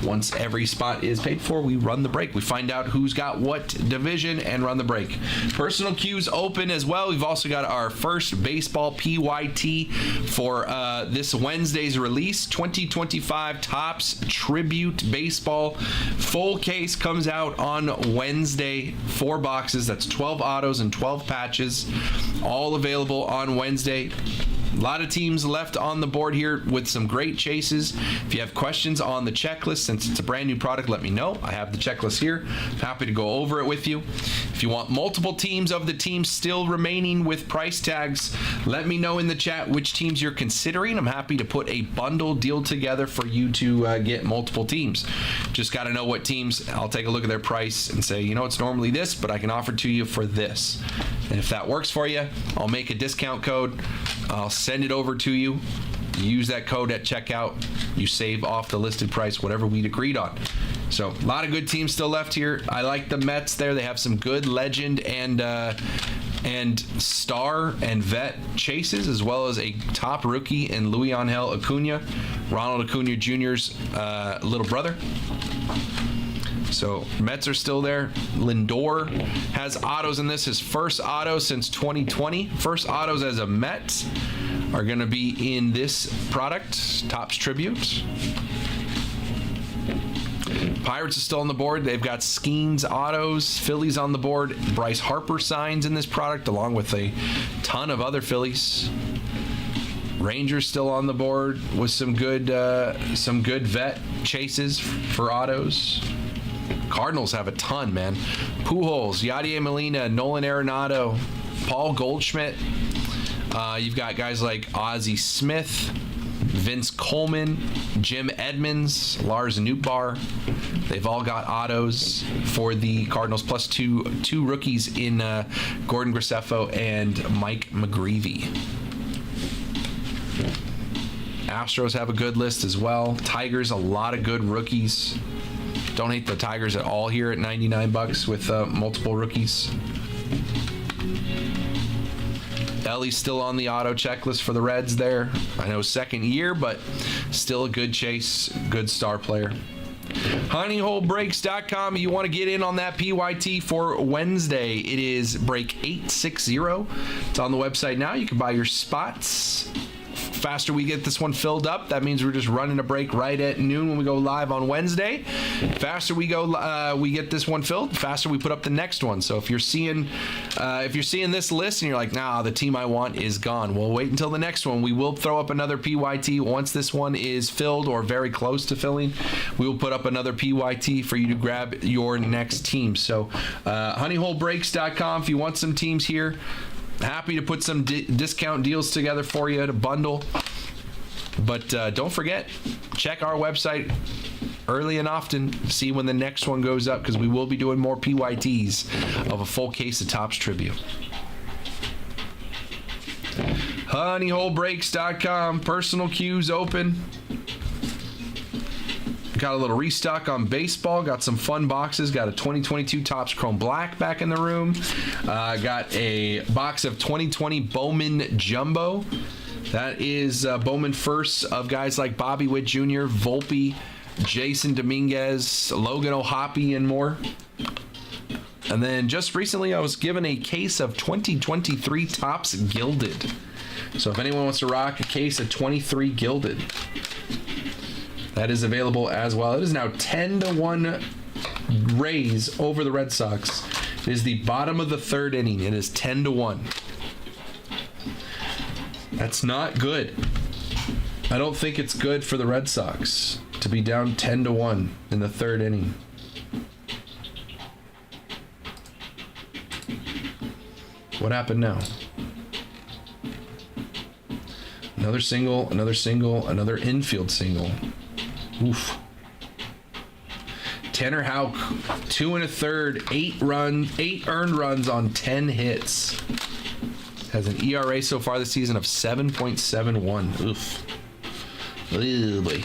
Once every spot is paid for, we run the break. We find out who's got what division and run the break. Personal queues open as well. We've also got our first baseball PYT for this Wednesday's release. 2025 Topps Tribute Baseball. Full case comes out on Wednesday. 4 boxes. That's 12 autos and 12 patches. All available on Wednesday. A lot of teams left on the board here with some great chases. If you have questions on the checklist, since it's a brand new product, let me know. I have the checklist here. I'm happy to go over it with you. If If you want multiple teams of the teams still remaining with price tags, let me know in the chat which teams you're considering. I'm happy to put a bundle deal together for you to get multiple teams. Just got to know what teams. I'll take a look at their price and say, you know, it's normally this, but I can offer to you for this. And if that works for you, I'll make a discount code. I'll send it over to you. You use that code at checkout. You save off the listed price, whatever we'd agreed on. So a lot of good teams still left here. I like the Mets there. They have some good legend and star and vet chases, as well as a top rookie in Luis Angel Acuna, Ronald Acuna Jr.'s little brother. So Mets are still there. Lindor has autos in this. His first auto since 2020. First autos as a Met are going to be in this product, Topps Tribute. Pirates are still on the board. They've got Skeens autos, Phillies on the board. Bryce Harper signs in this product, along with a ton of other Phillies. Rangers still on the board with some good vet chases for autos. Cardinals have a ton, man. Pujols, Yadier Molina, Nolan Arenado, Paul Goldschmidt. You've got guys like Ozzie Smith, Vince Coleman, Jim Edmonds, Lars Nootbaar. They've all got autos for the Cardinals, plus two rookies in Gordon Graceffo and Mike McGreevy. Astros have a good list as well. Tigers, a lot of good rookies. Don't hate the Tigers at all here at $99 with multiple rookies. Ellie's still on the auto checklist for the Reds there. I know second year, but still a good chase, good star player. honeyholebreaks.com. You want to get in on that PYT for Wednesday. It is break 860. It's on the website now. You can buy your spots. Faster we get this one filled up, that means we're just running a break right at noon when we go live on Wednesday. Faster we go, we get this one filled, faster we put up the next one. So if you're seeing this list and you're like, nah, the team I want is gone, well, wait until the next one. We will throw up another PYT once this one is filled or very close to filling. We will put up another PYT for you to grab your next team. So honeyholebreaks.com if you want some teams here. Happy to put some discount deals together for you to bundle. But don't forget, check our website early and often. See when the next one goes up, because we will be doing more PYTs of a full case of Topps Tribute. honeyholebreaks.com. Personal queues open. Got a little restock on baseball. Got some fun boxes. Got a 2022 Topps Chrome Black back in the room. Got a box of 2020 Bowman Jumbo. That is Bowman firsts of guys like Bobby Witt Jr., Volpe, Jason Dominguez, Logan O'Hoppe, and more. And then just recently I was given a case of 2023 Topps Gilded. So if anyone wants to rock a case of 23 Gilded, that is available as well. It is now 10-1 Rays over the Red Sox. It is the bottom of the third inning. It is 10-1. That's not good. I don't think it's good for the Red Sox to be down 10-1 in the third inning. What happened now? Another single, another infield single. Oof. Tanner Houck, 2 1/3, 8 earned runs on 10 hits. Has an ERA so far this season of 7.71. Oof. Ooh, boy.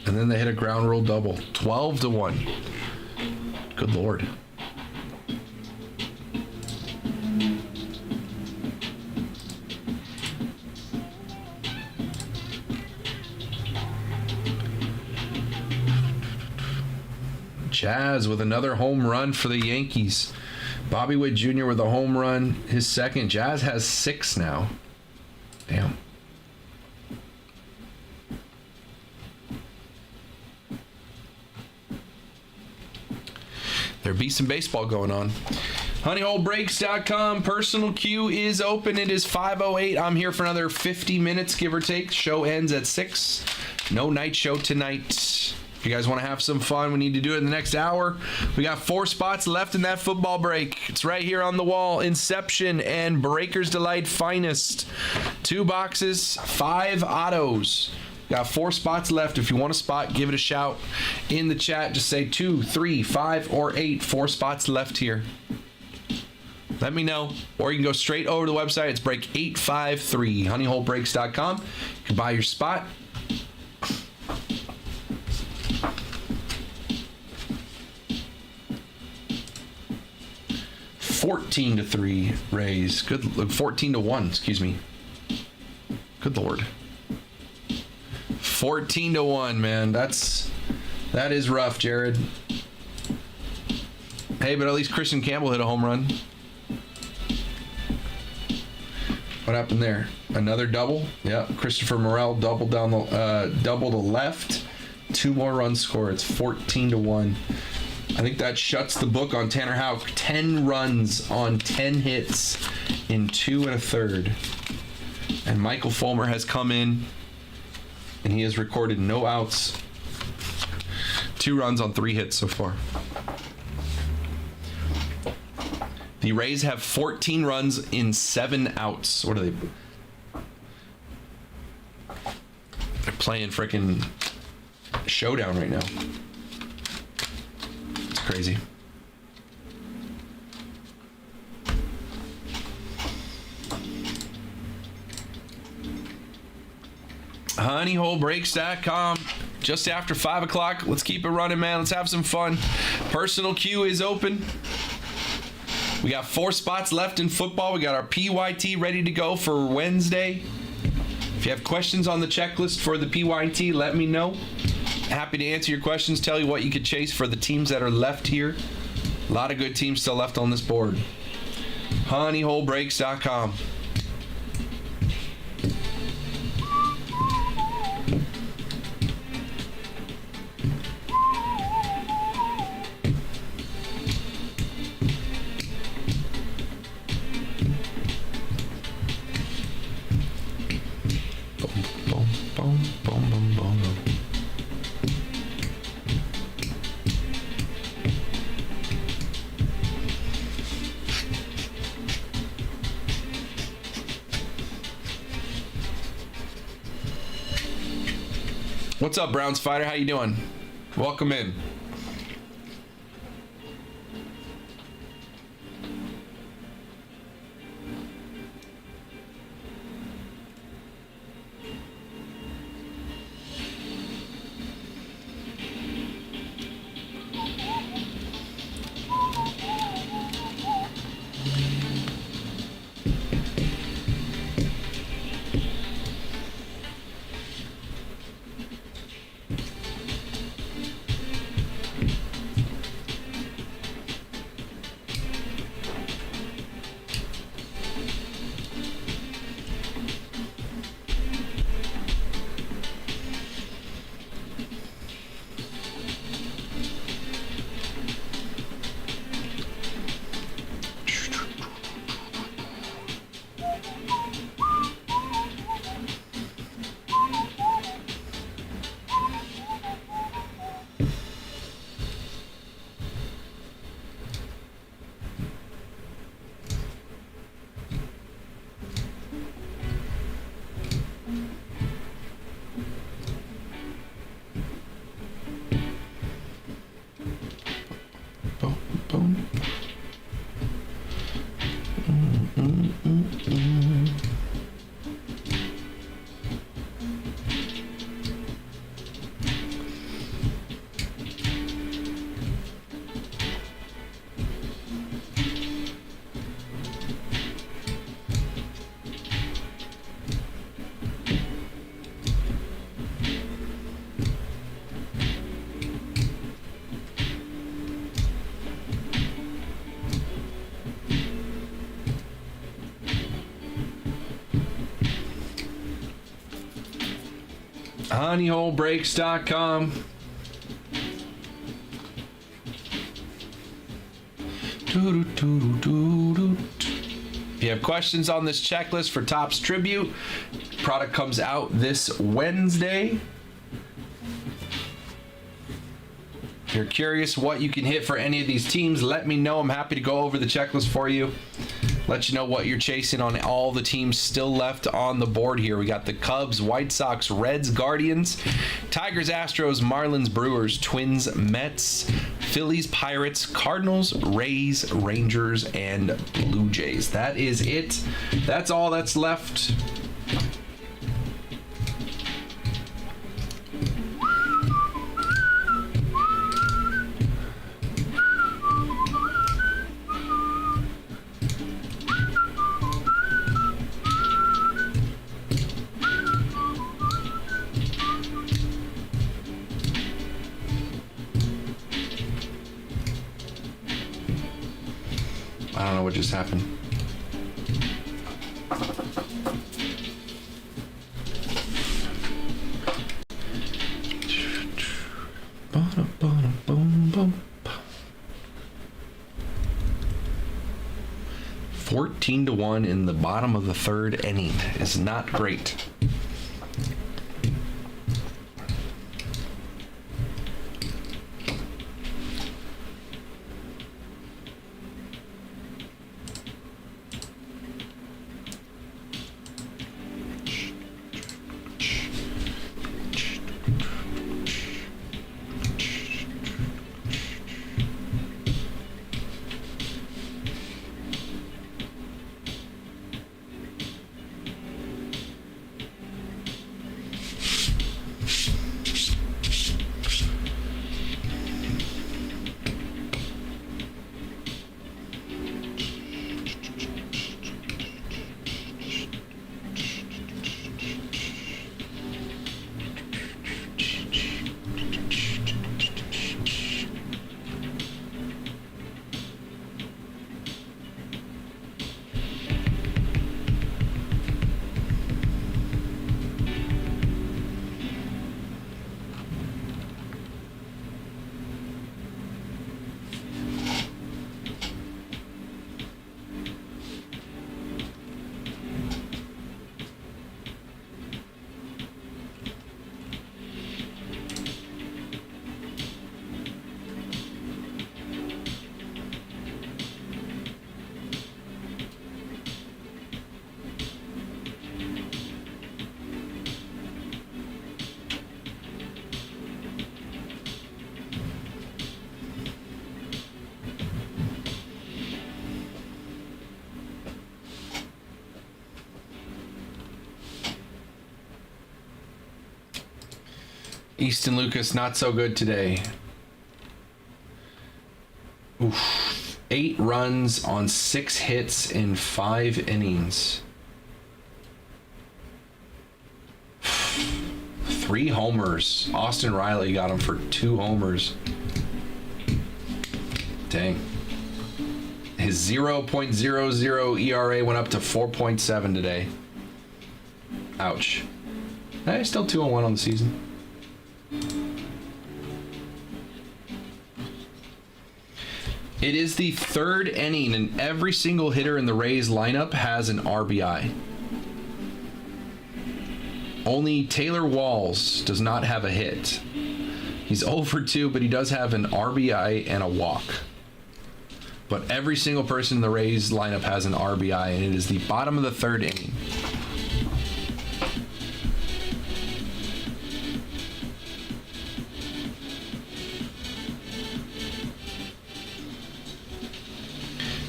And then they hit a ground rule double. 12-1. Good Lord. Jazz with another home run for the Yankees. Bobby Witt Jr. with a home run, his second. Jazz has 6 now. Damn. There be some baseball going on. Honeyholebreaks.com. Personal queue is open. It is 5:08. I'm here for another 50 minutes, give or take. Show ends at 6. No night show tonight. If you guys want to have some fun, we need to do it in the next hour. We got 4 spots left in that football break. It's right here on the wall. Inception and Breaker's Delight Finest. 2 boxes, 5 autos. Got 4 spots left. If you want a spot, give it a shout in the chat. Just say 2, 3, 5, or 8. 4 spots left here. Let me know. Or you can go straight over to the website. It's break 853, honeyholebreaks.com. You can buy your spot. $14-3 Rays. Good. 14-1. Excuse me. Good Lord. 14-1, man. That is rough, Jared. Hey, but at least Christian Campbell hit a home run. What happened there? Another double? Yeah, Christopher Morel double down the double to left. 2 more runs scored. It's 14-1. I think that shuts the book on Tanner Houck. 10 runs on 10 hits in 2 1/3. And Michael Fulmer has come in and he has recorded no outs. 2 runs on 3 hits so far. The Rays have 14 runs in 7 outs. What are they? They're playing frickin' Showdown right now. It's crazy. Honeyholebreaks.com. Just after 5 o'clock. Let's keep it running, man. Let's have some fun. Personal queue is open. We got 4 spots left in football. We got our PYT ready to go for Wednesday. If you have questions on the checklist for the PYT, let me know. Happy to answer your questions, tell you what you could chase for the teams that are left here. A lot of good teams still left on this board. Honeyholebreaks.com. What's up, Browns Fighter? How you doing? Welcome in. Honeyholebreaks.com. If you have questions on this checklist for Topps Tribute, product comes out this Wednesday. If you're curious what you can hit for any of these teams, let me know. I'm happy to go over the checklist for you. Let you know what you're chasing on all the teams still left on the board here. We got the Cubs, White Sox, Reds, Guardians, Tigers, Astros, Marlins, Brewers, Twins, Mets, Phillies, Pirates, Cardinals, Rays, Rangers, and Blue Jays. That is it. That's all that's left. I don't know what just happened. Ba-da-ba-da-bum-bum. 14-1 in the bottom of the third inning is not great. Easton Lucas, not so good today. Oof. 8 runs on 6 hits in 5 innings. 3 homers. Austin Riley got him for 2 homers. Dang. His 0.00 ERA went up to 4.7 today. Ouch. Hey, still 2-1 on the season. It is the 3rd inning, and every single hitter in the Rays lineup has an RBI. Only Taylor Walls does not have a hit. He's 0 for 2, but he does have an RBI and a walk. But every single person in the Rays lineup has an RBI, and it is the bottom of the 3rd inning.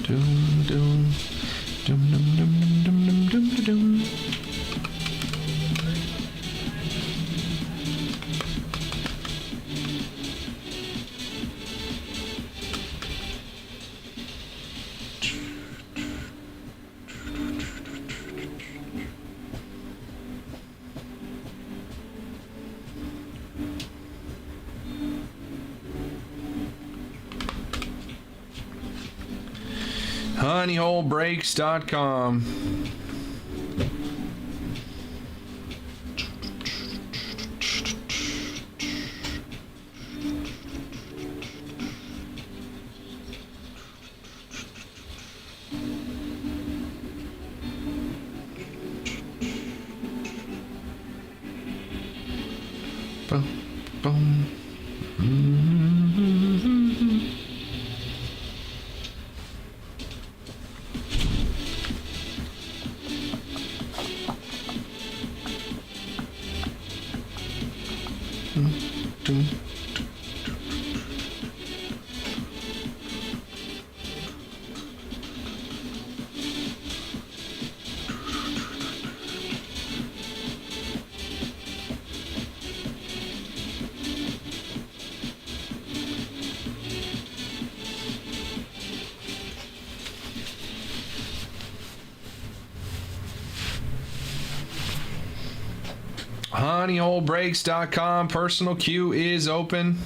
Doom, doom, doom, doom, doom, doom, doom, doom, doom. honeyholebreaks.com. Boom. honeyholebreaks.com personal queue is open.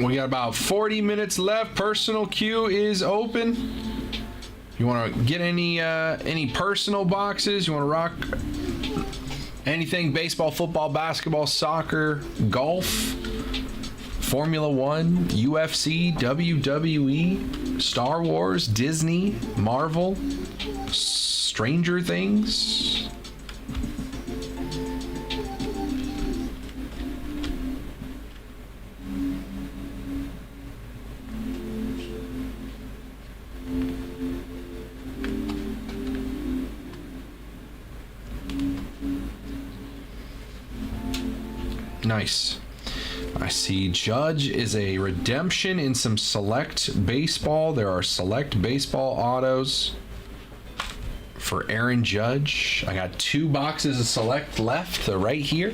We got about 40 minutes left. Personal queue is open. You want to get any personal boxes? You want to rock anything baseball, football, basketball, soccer, golf, Formula One, UFC, WWE, Star Wars, Disney, Marvel, Stranger Things? Nice. I see Judge is a redemption in some select baseball. There are select baseball autos for Aaron Judge. I got 2 boxes of select left. They're right here.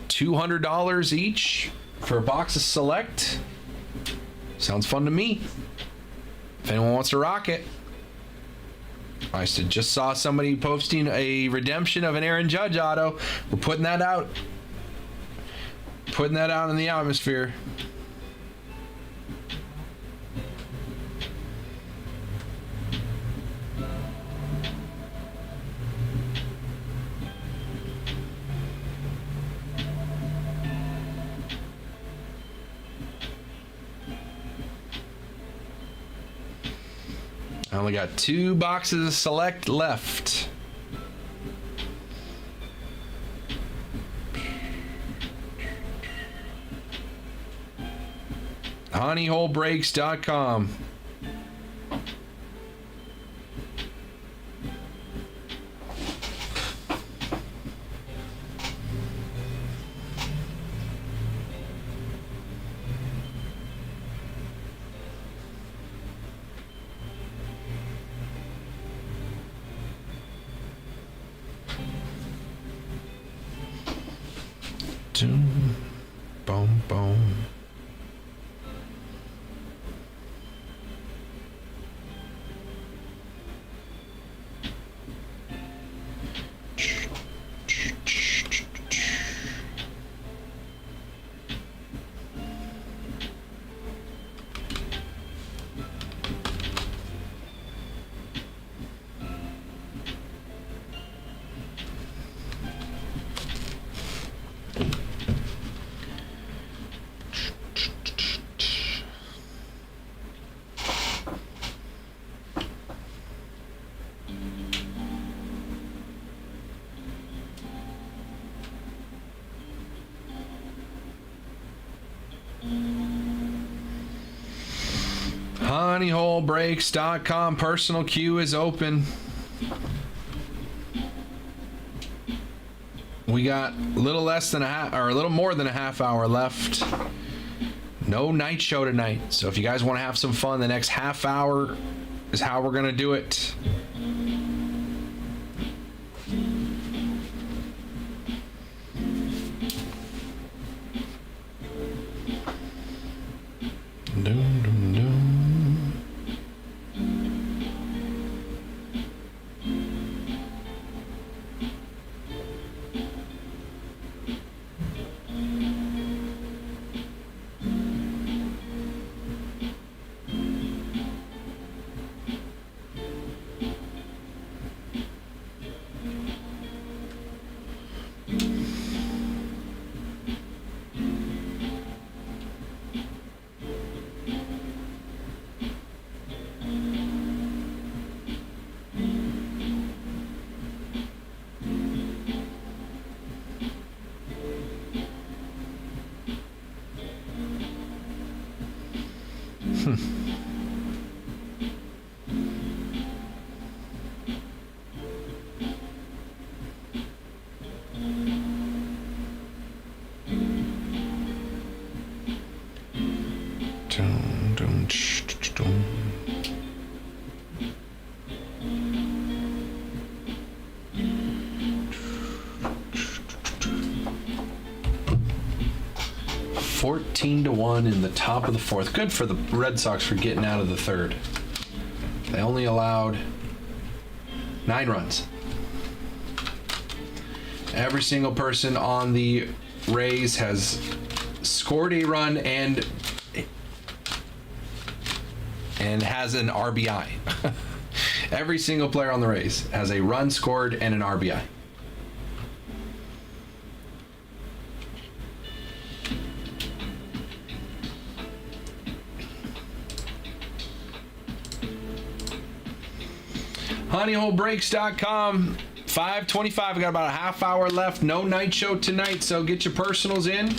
$200 each for a box of select. Sounds fun to me. If anyone wants to rock it. I just saw somebody posting a redemption of an Aaron Judge auto. We're putting that out. Putting that out in the atmosphere. I only got 2 boxes of select left. honeyholebreaks.com. Boom, boom, boom. Honeyholebreaks.com personal queue is open. We got a little less than a little more than a half hour left. No night show tonight. So if you guys want to have some fun, the next half hour is how we're going to do it. Dum, dum, dum. Dum, dum, dum. Fourteen to 1 in the top of the fourth. Good for the Red Sox for getting out of the third. They only allowed 9 runs. Every single person on the Rays has scored a run and has an RBI. Every single player on the Rays has a run scored and an RBI. Honeyholebreaks.com. 5:25. We got about a half hour left. No night show tonight, so get your personals in.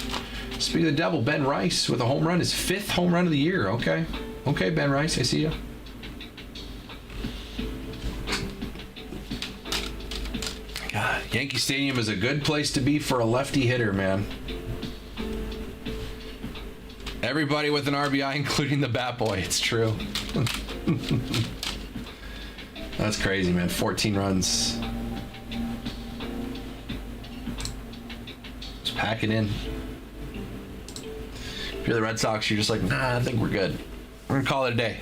Speaking of the devil, Ben Rice with a home run, his 5th home run of the year. Okay, Ben Rice, I see you. God, Yankee Stadium is a good place to be for a lefty hitter, man. Everybody with an RBI, including the bat boy. It's true. That's crazy, man. 14 runs. Just pack it in. If you're the Red Sox, you're just like, nah, I think we're good. We're gonna call it a day.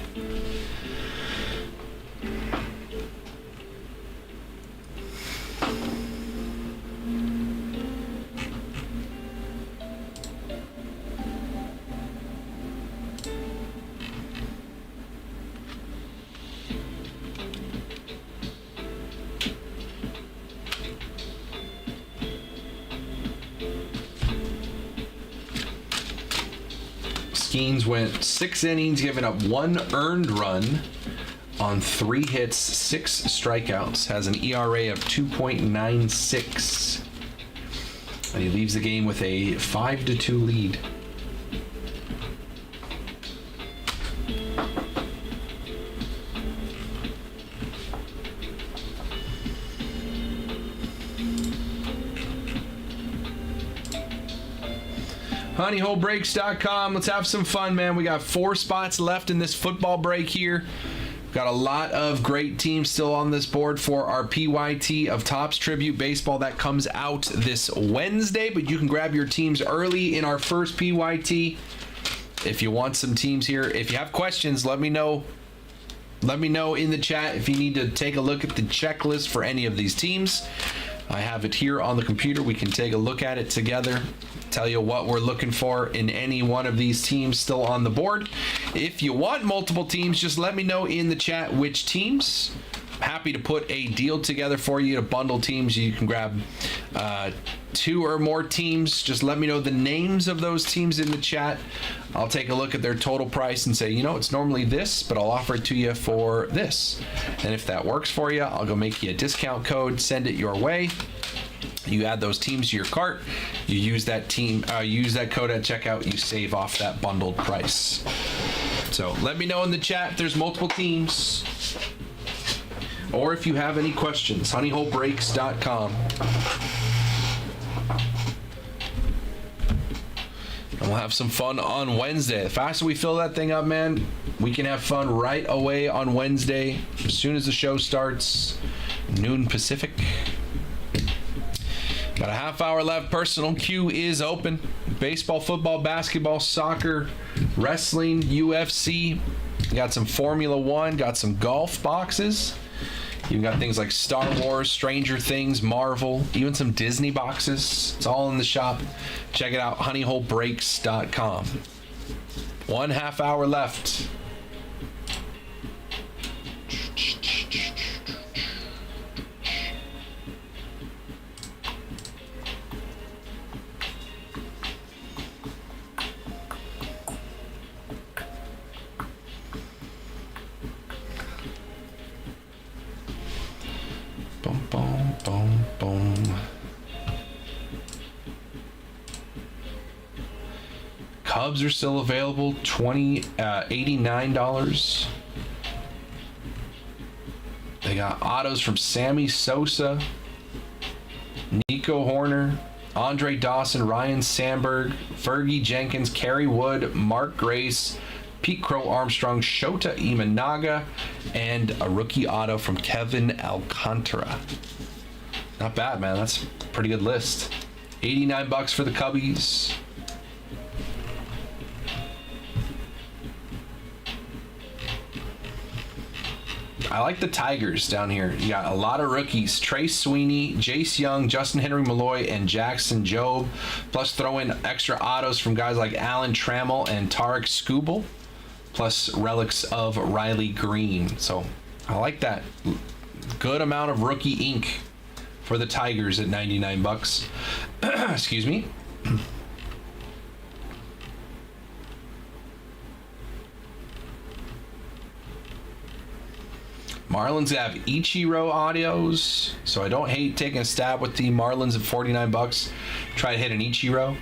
Skeens went 6 innings, giving up 1 earned run on 3 hits, 6 strikeouts. Has an ERA of 2.96. And he leaves the game with a 5-2 lead. Honeyholebreaks.com. Let's have some fun, man. We got 4 spots left in this football break here. We've got a lot of great teams still on this board for our PYT of Topps Tribute Baseball that comes out this Wednesday, but you can grab your teams early in our first PYT if you want some teams here. If you have questions, let me know. Let me know in the chat if you need to take a look at the checklist for any of these teams. I have it here on the computer. We can take a look at it together, tell you what we're looking for in any one of these teams still on the board. If you want multiple teams, just let me know in the chat which teams. Happy to put a deal together for you to bundle teams. You can grab 2 or more teams. Just let me know the names of those teams in the chat. I'll take a look at their total price and say, you know, it's normally this, but I'll offer it to you for this. And if that works for you, I'll go make you a discount code, send it your way. You add those teams to your cart. You use that code at checkout. You save off that bundled price. So let me know in the chat if there's multiple teams. Or if you have any questions, honeyholebreaks.com. And we'll have some fun on Wednesday. The faster we fill that thing up, man, we can have fun right away on Wednesday. As soon as the show starts, noon Pacific. Got a half hour left. Personal queue is open. Baseball, football, basketball, soccer, wrestling, UFC. Got some Formula One. Got some golf boxes. You've got things like Star Wars, Stranger Things, Marvel, even some Disney boxes. It's all in the shop. Check it out, honeyholebreaks.com. 1 half hour left. Boom, boom, boom, boom. Cubs are still available, $89. They got autos from Sammy Sosa, Nico Horner, Andre Dawson, Ryan Sandberg, Fergie Jenkins, Kerry Wood, Mark Grace, Pete Crow Armstrong, Shota Imanaga, and a rookie auto from Kevin Alcantara. Not bad, man. That's a pretty good list. $89 for the Cubbies. I like the Tigers down here. You got a lot of rookies. Trace Sweeney, Jace Young, Justin Henry Malloy, and Jackson Jobe. Plus throw in extra autos from guys like Alan Trammell and Tarek Skubal. Plus relics of Riley Green. So I like that. Good amount of rookie ink for the Tigers at $99. Excuse me. Marlins have Ichiro audios, so I don't hate taking a stab with the Marlins at $49. Try to hit an Ichiro.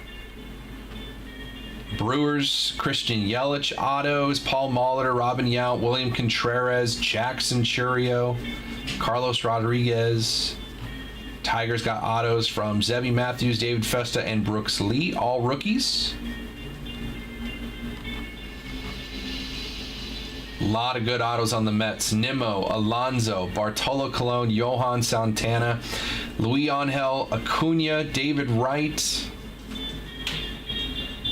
Brewers, Christian Yelich autos, Paul Molitor, Robin Yount, William Contreras, Jackson Churio, Carlos Rodriguez. Tigers got autos from Zebby Matthews, David Festa, and Brooks Lee, all rookies. A lot of good autos on the Mets. Nimmo, Alonso, Bartolo Colon, Johan Santana, Luis Angel Acuna, David Wright.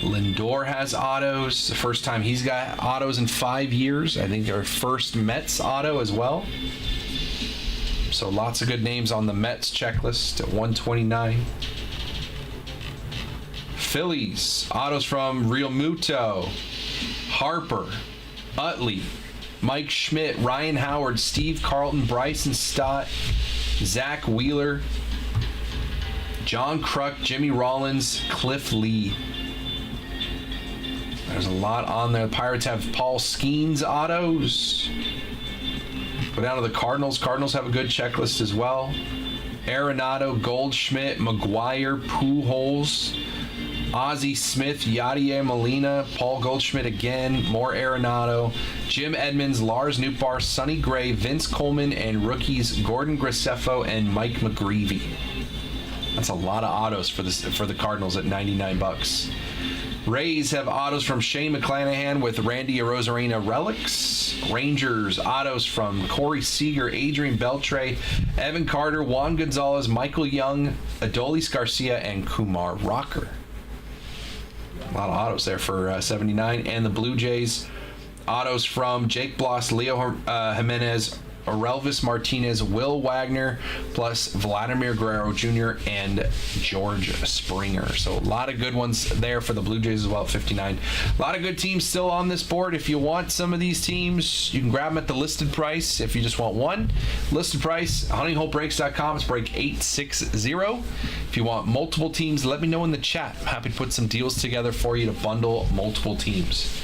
Lindor has autos. The first time he's got autos in 5 years. I think their first Mets auto as well. So lots of good names on the Mets checklist at $129. Phillies, autos from Real Muto, Harper, Utley, Mike Schmidt, Ryan Howard, Steve Carlton, Bryson Stott, Zach Wheeler, John Kruk, Jimmy Rollins, Cliff Lee. There's a lot on there. The Pirates have Paul Skeens autos. Go down to the Cardinals. Cardinals have a good checklist as well. Arenado, Goldschmidt, McGuire, Pujols, Ozzie Smith, Yadier Molina, Paul Goldschmidt again, more Arenado, Jim Edmonds, Lars Nootbaar, Sonny Gray, Vince Coleman, and rookies Gordon Graceffo and Mike McGreevy. That's a lot of autos for the Cardinals at $99. Rays have autos from Shane McClanahan with Randy Arozarena relics. Rangers autos from Corey Seager, Adrian Beltre, Evan Carter, Juan Gonzalez, Michael Young, Adolis Garcia, and Kumar Rocker. A lot of autos there for $79. And the Blue Jays autos from Jake Bloss, Leo Jimenez, Orelvis Martinez, Will Wagner, plus Vladimir Guerrero Jr. and George Springer. So a lot of good ones there for the Blue Jays as well at $59. A lot of good teams still on this board. If you want some of these teams, you can grab them at the listed price. If you just want one, listed price, honeyholebreaks.com. It's break 860. If you want multiple teams, let me know in the chat. I'm happy to put some deals together for you to bundle multiple teams.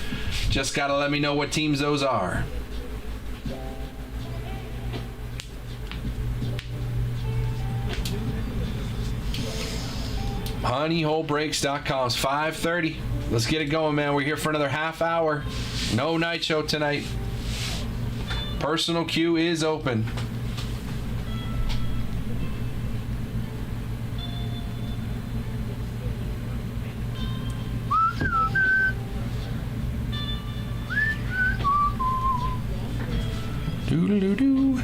Just got to let me know what teams those are. honeyholebreaks.com. It's 5:30. Let's get it going, man. We're here for another half hour. No night show tonight. Personal queue is open. Doo-doo-doo-doo.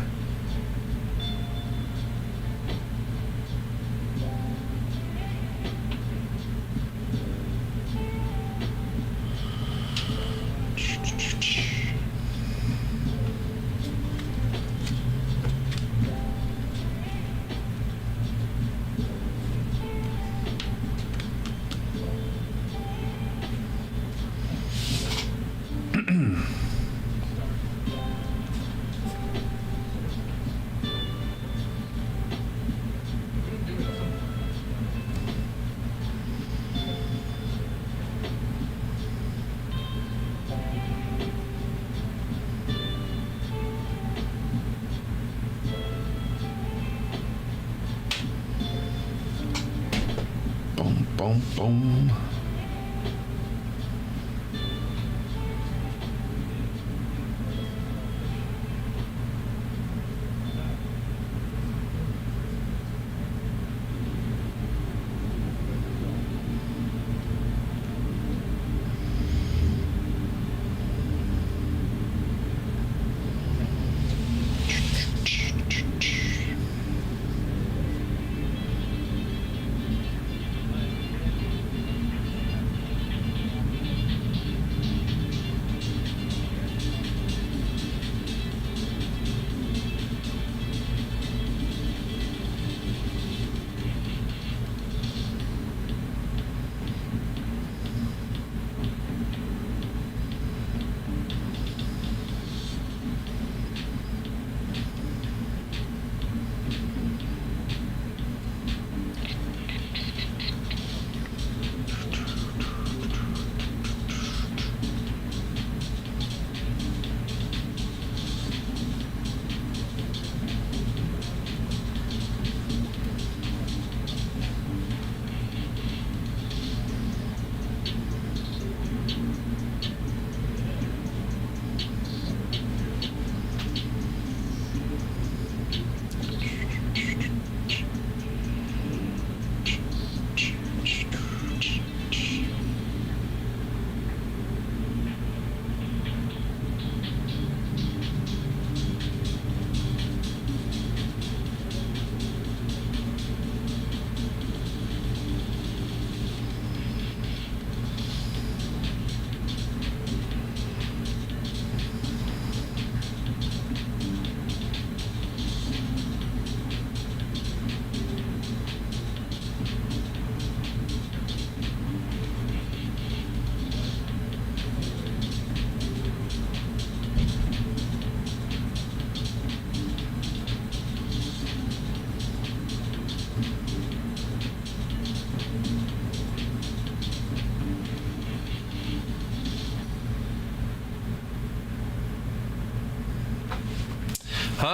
Boom, boom, boom.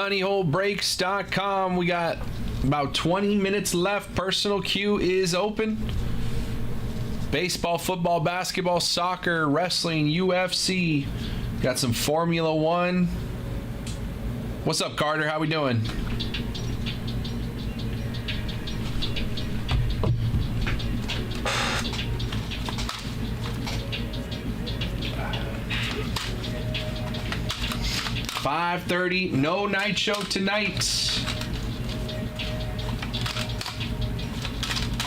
honeyholebreaks.com. We got about 20 minutes left. Personal queue is open. Baseball, football, basketball, soccer, wrestling, UFC. Got some Formula One. What's up, Carter? How we doing? $5:30, no night show tonight.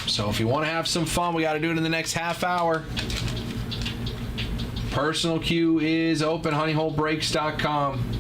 So if you want to have some fun, we got to do it in the next half hour. Personal queue is open, honeyholebreaks.com.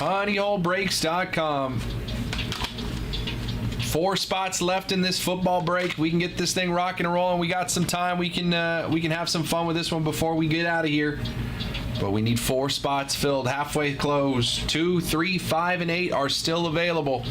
honeyholebreaks.com. 4 spots left in this football break. We can get this thing rocking and rolling. We got some time. We can have some fun with this one before we get out of here. But we need 4 spots filled. Halfway closed. 2, 3, 5, and 8 are still available.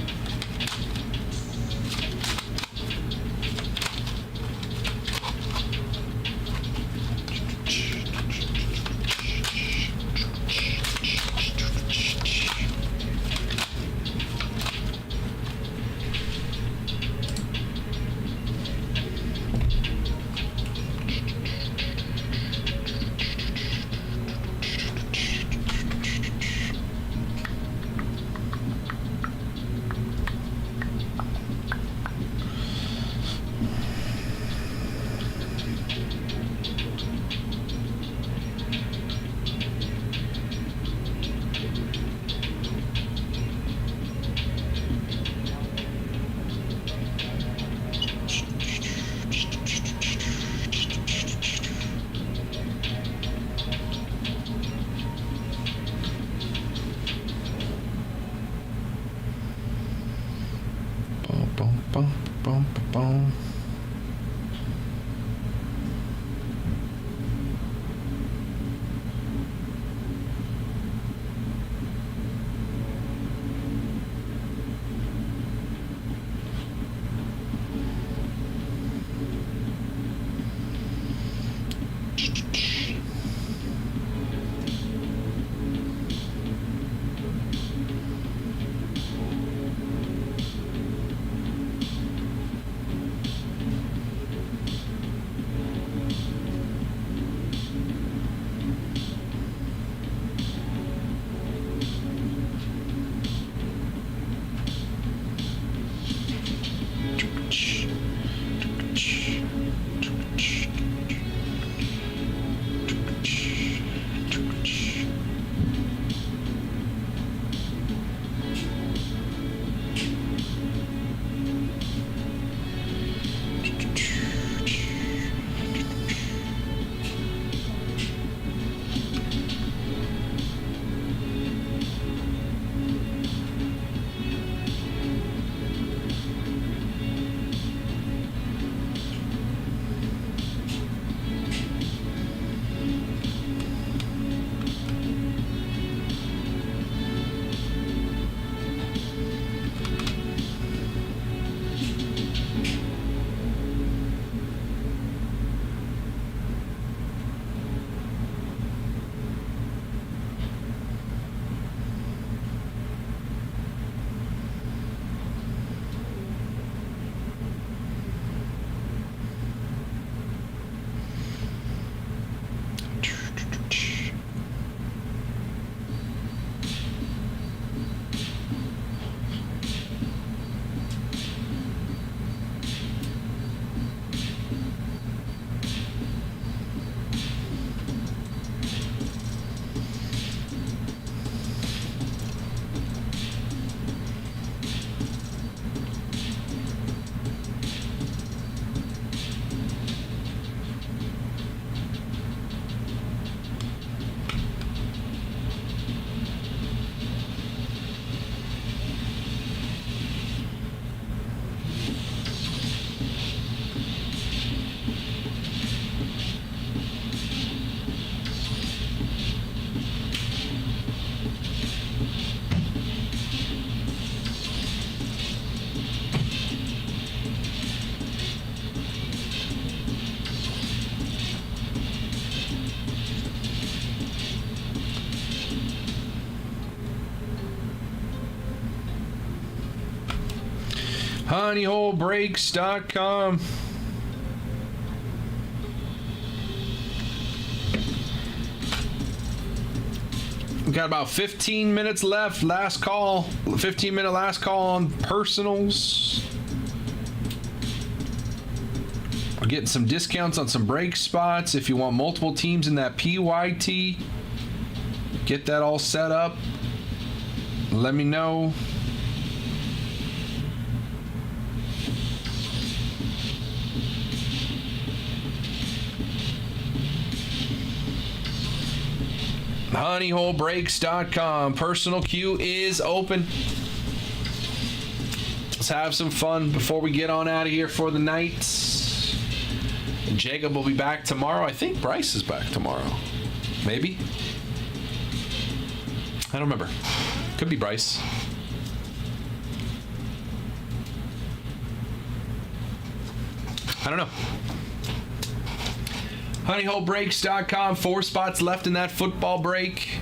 Boom, boom, boom. honeyholebreaks.com. We got about 15 minutes left. Last call. 15-minute last call on personals. We're getting some discounts on some break spots. If you want multiple teams in that PYT, get that all set up. Let me know. honeyholebreaks.com. Personal queue is open. Let's have some fun before we get on out of here for the night. And Jacob will be back tomorrow. I think Bryce is back tomorrow. Maybe? I don't remember. Could be Bryce. I don't know. HoneyholeBreaks.com. 4 spots left in that football break.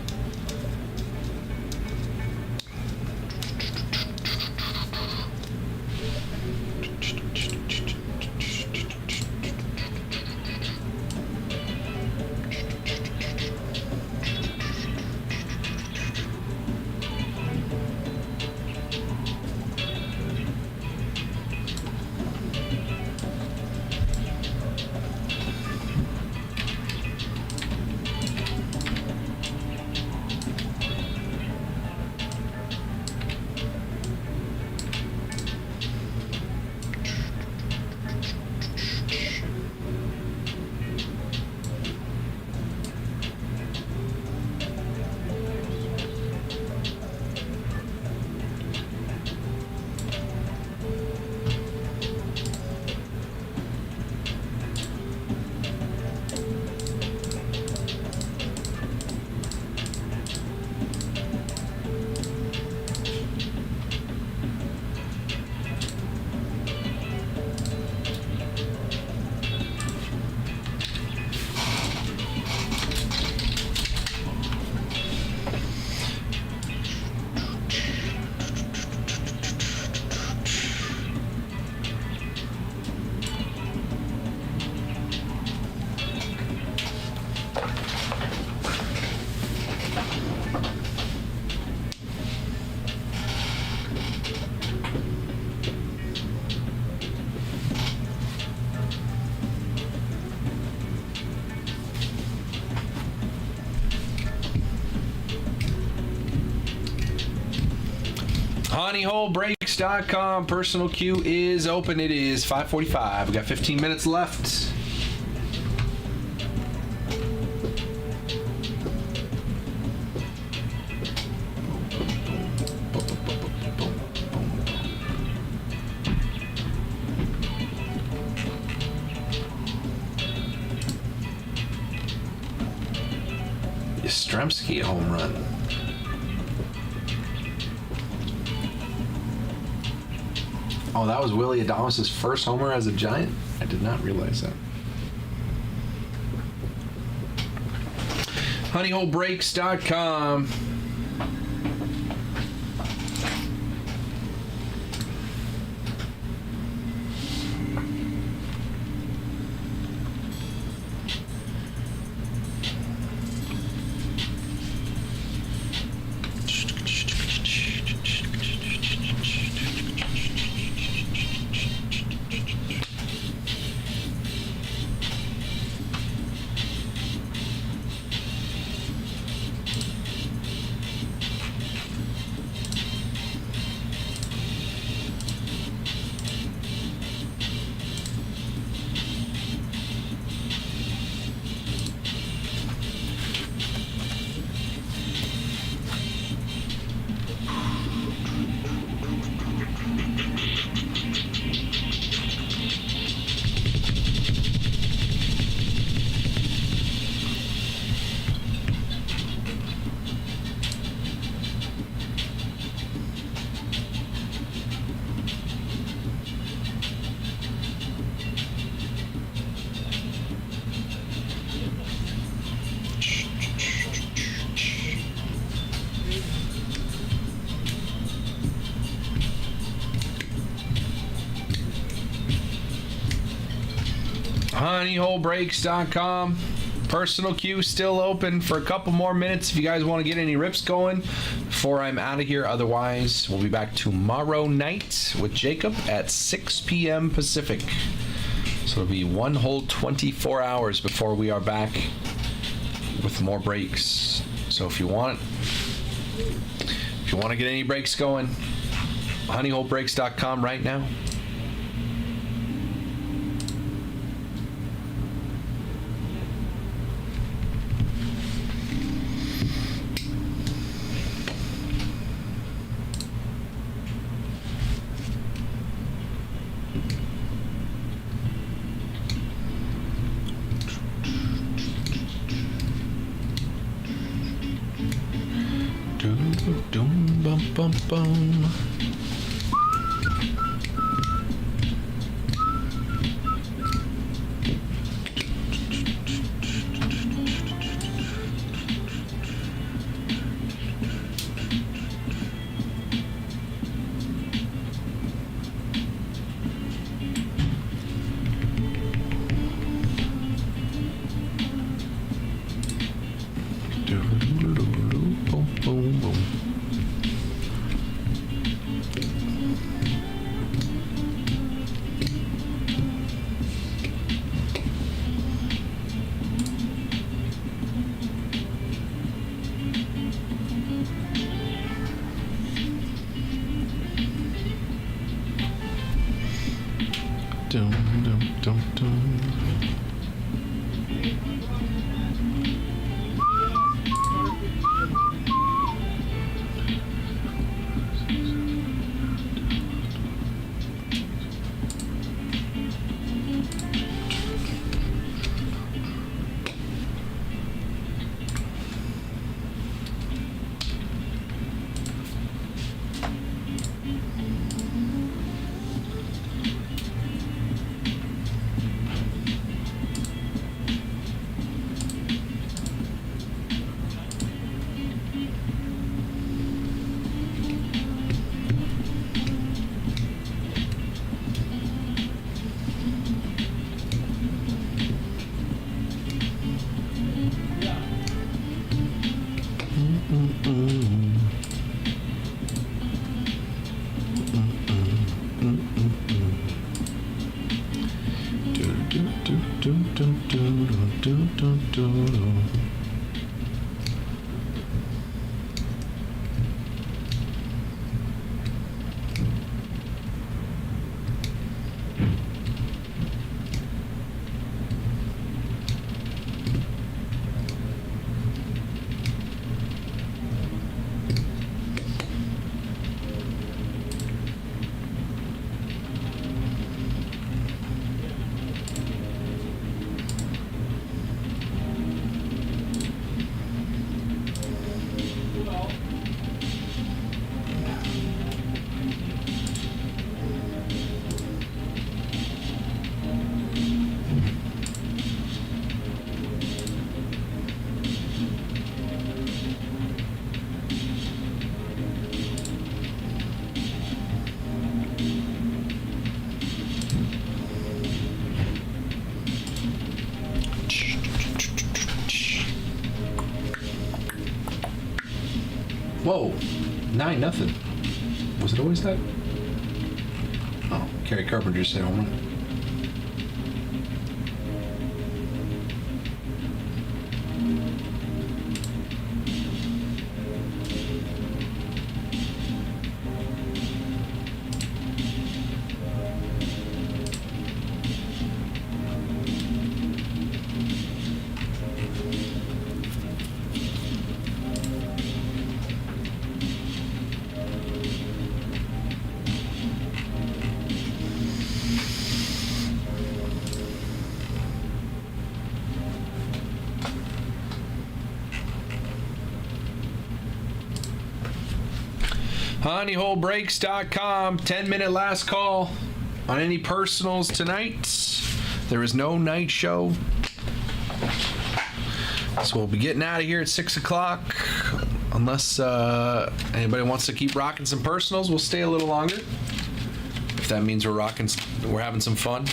HoneyholeBreaks.com. Personal queue is open. It is 5:45. We got 15 minutes left. Yastrzemski home run. Oh, that was Willie Adames' first homer as a Giant? I did not realize that. HoneyholeBreaks.com. HoneyholeBreaks.com. Personal queue still open for a couple more minutes if you guys want to get any rips going before I'm out of here. Otherwise, we'll be back tomorrow night with Jacob at 6 p.m. Pacific. So it'll be one whole 24 hours before we are back with more breaks. So if you want to get any breaks going, HoneyholeBreaks.com right now. Doom bum bum bum. Boom, boom. Dum, dum, dum, dum. Whoa, 9-0. Was it always that? Oh, Kerry Carpenter said home run. honeyholebreaks.com. 10-minute last call on any personals tonight. There is no night show, so we'll be getting out of here at 6 o'clock. Unless anybody wants to keep rocking some personals, we'll stay a little longer. If that means we're having some fun.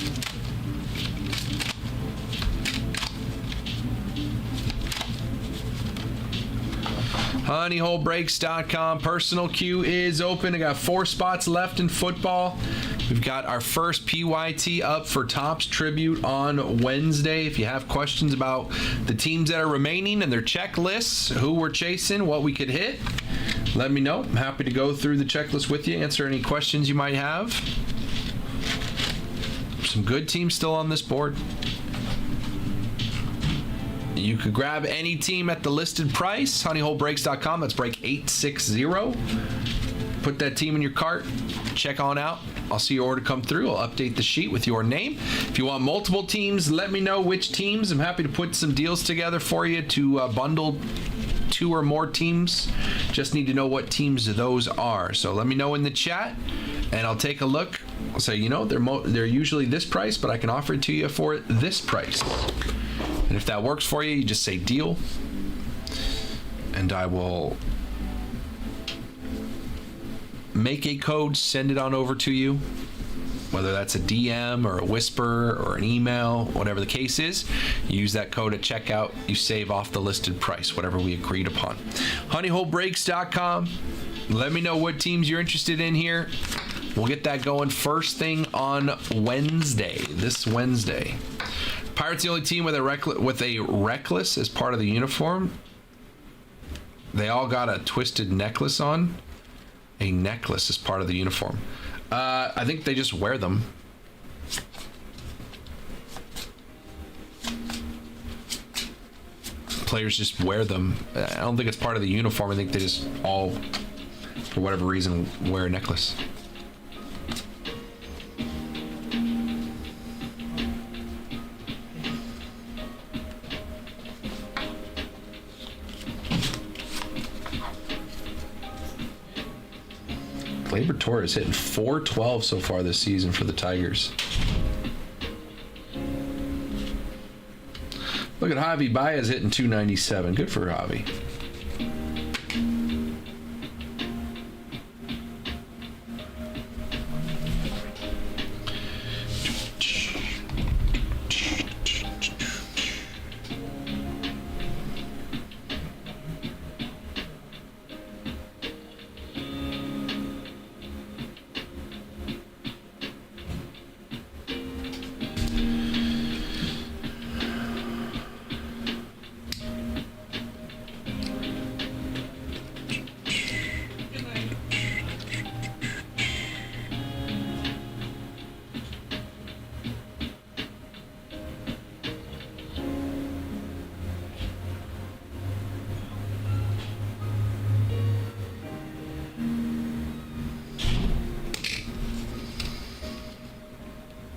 honeyholebreaks.com. Personal queue is open. I got 4 spots left in football. We've got our first PYT up for Topps Tribute on Wednesday. If you have questions about the teams that are remaining and their checklists, who we're chasing, what we could hit, let me know. I'm happy to go through the checklist with you, answer any questions you might have. Some good teams still on this board. You could grab any team at the listed price, honeyholebreaks.com. That's break 860. Put that team in your cart. Check on out. I'll see your order come through. I'll update the sheet with your name. If you want multiple teams, let me know which teams. I'm happy to put some deals together for you to bundle 2 or more teams. Just need to know what teams those are. So let me know in the chat, and I'll take a look. I'll say, you know, they're usually this price, but I can offer it to you for this price. And if that works for you, you just say deal, and I will make a code, send it on over to you, whether that's a DM or a whisper or an email, whatever the case is. You use that code at checkout, you save off the listed price, whatever we agreed upon. honeyholebreaks.com. Let me know what teams you're interested in here. We'll get that going first thing on Wednesday, this Wednesday. Pirates the only team with a reckless as part of the uniform. They all got a twisted necklace on. A necklace as part of the uniform. I think they just wear them. Players just wear them. I don't think it's part of the uniform. I think they just all, for whatever reason, wear a necklace. Gleyber Torres hitting .412 so far this season for the Tigers. Look at Javi Baez hitting .297. Good for Javi.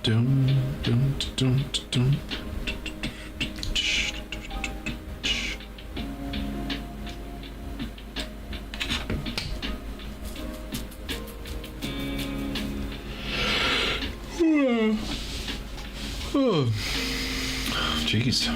Dun, dun, dun, dun, dun. Oh, jeez.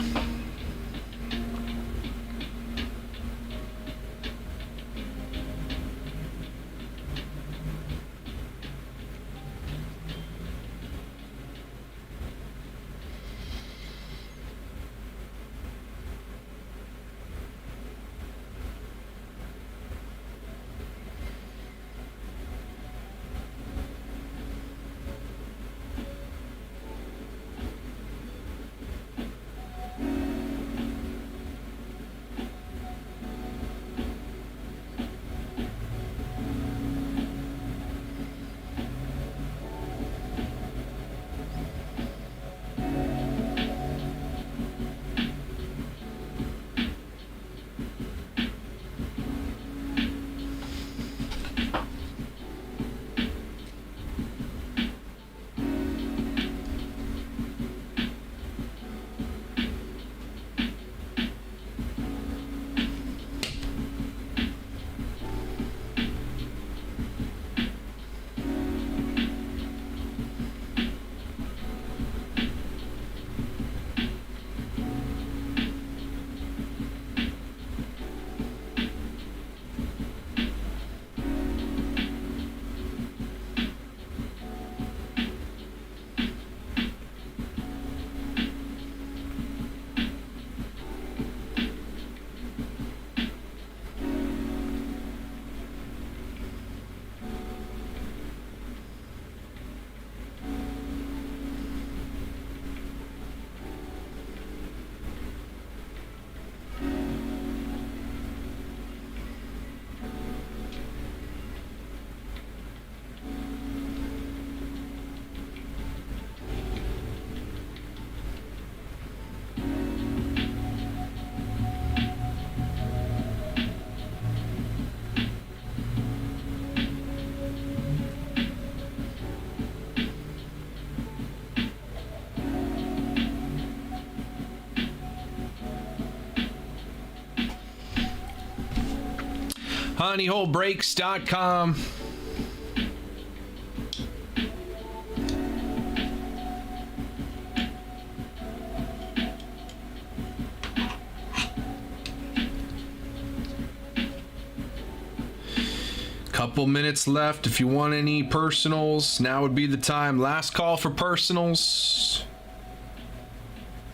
honeyholebreaks.com. Couple minutes left. If you want any personals, now would be the time. Last call for personals.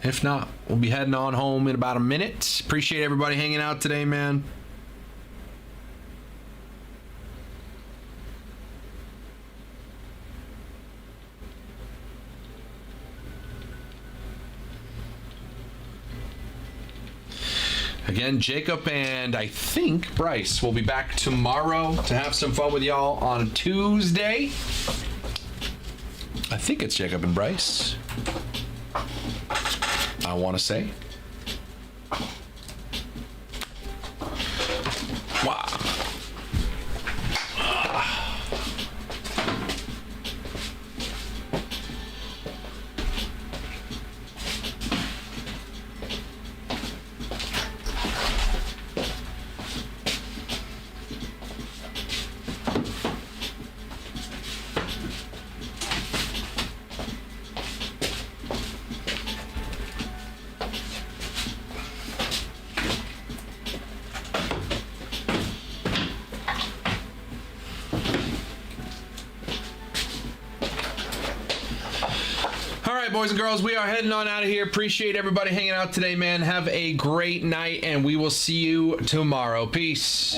If not, we'll be heading on home in about a minute. Appreciate everybody hanging out today, man. Again, Jacob and I think Bryce will be back tomorrow to have some fun with y'all on Tuesday. I think it's Jacob and Bryce, I want to say. Wow. Boys and girls, we are heading on out of here. Appreciate everybody hanging out today, man. Have a great night, and we will see you tomorrow. Peace.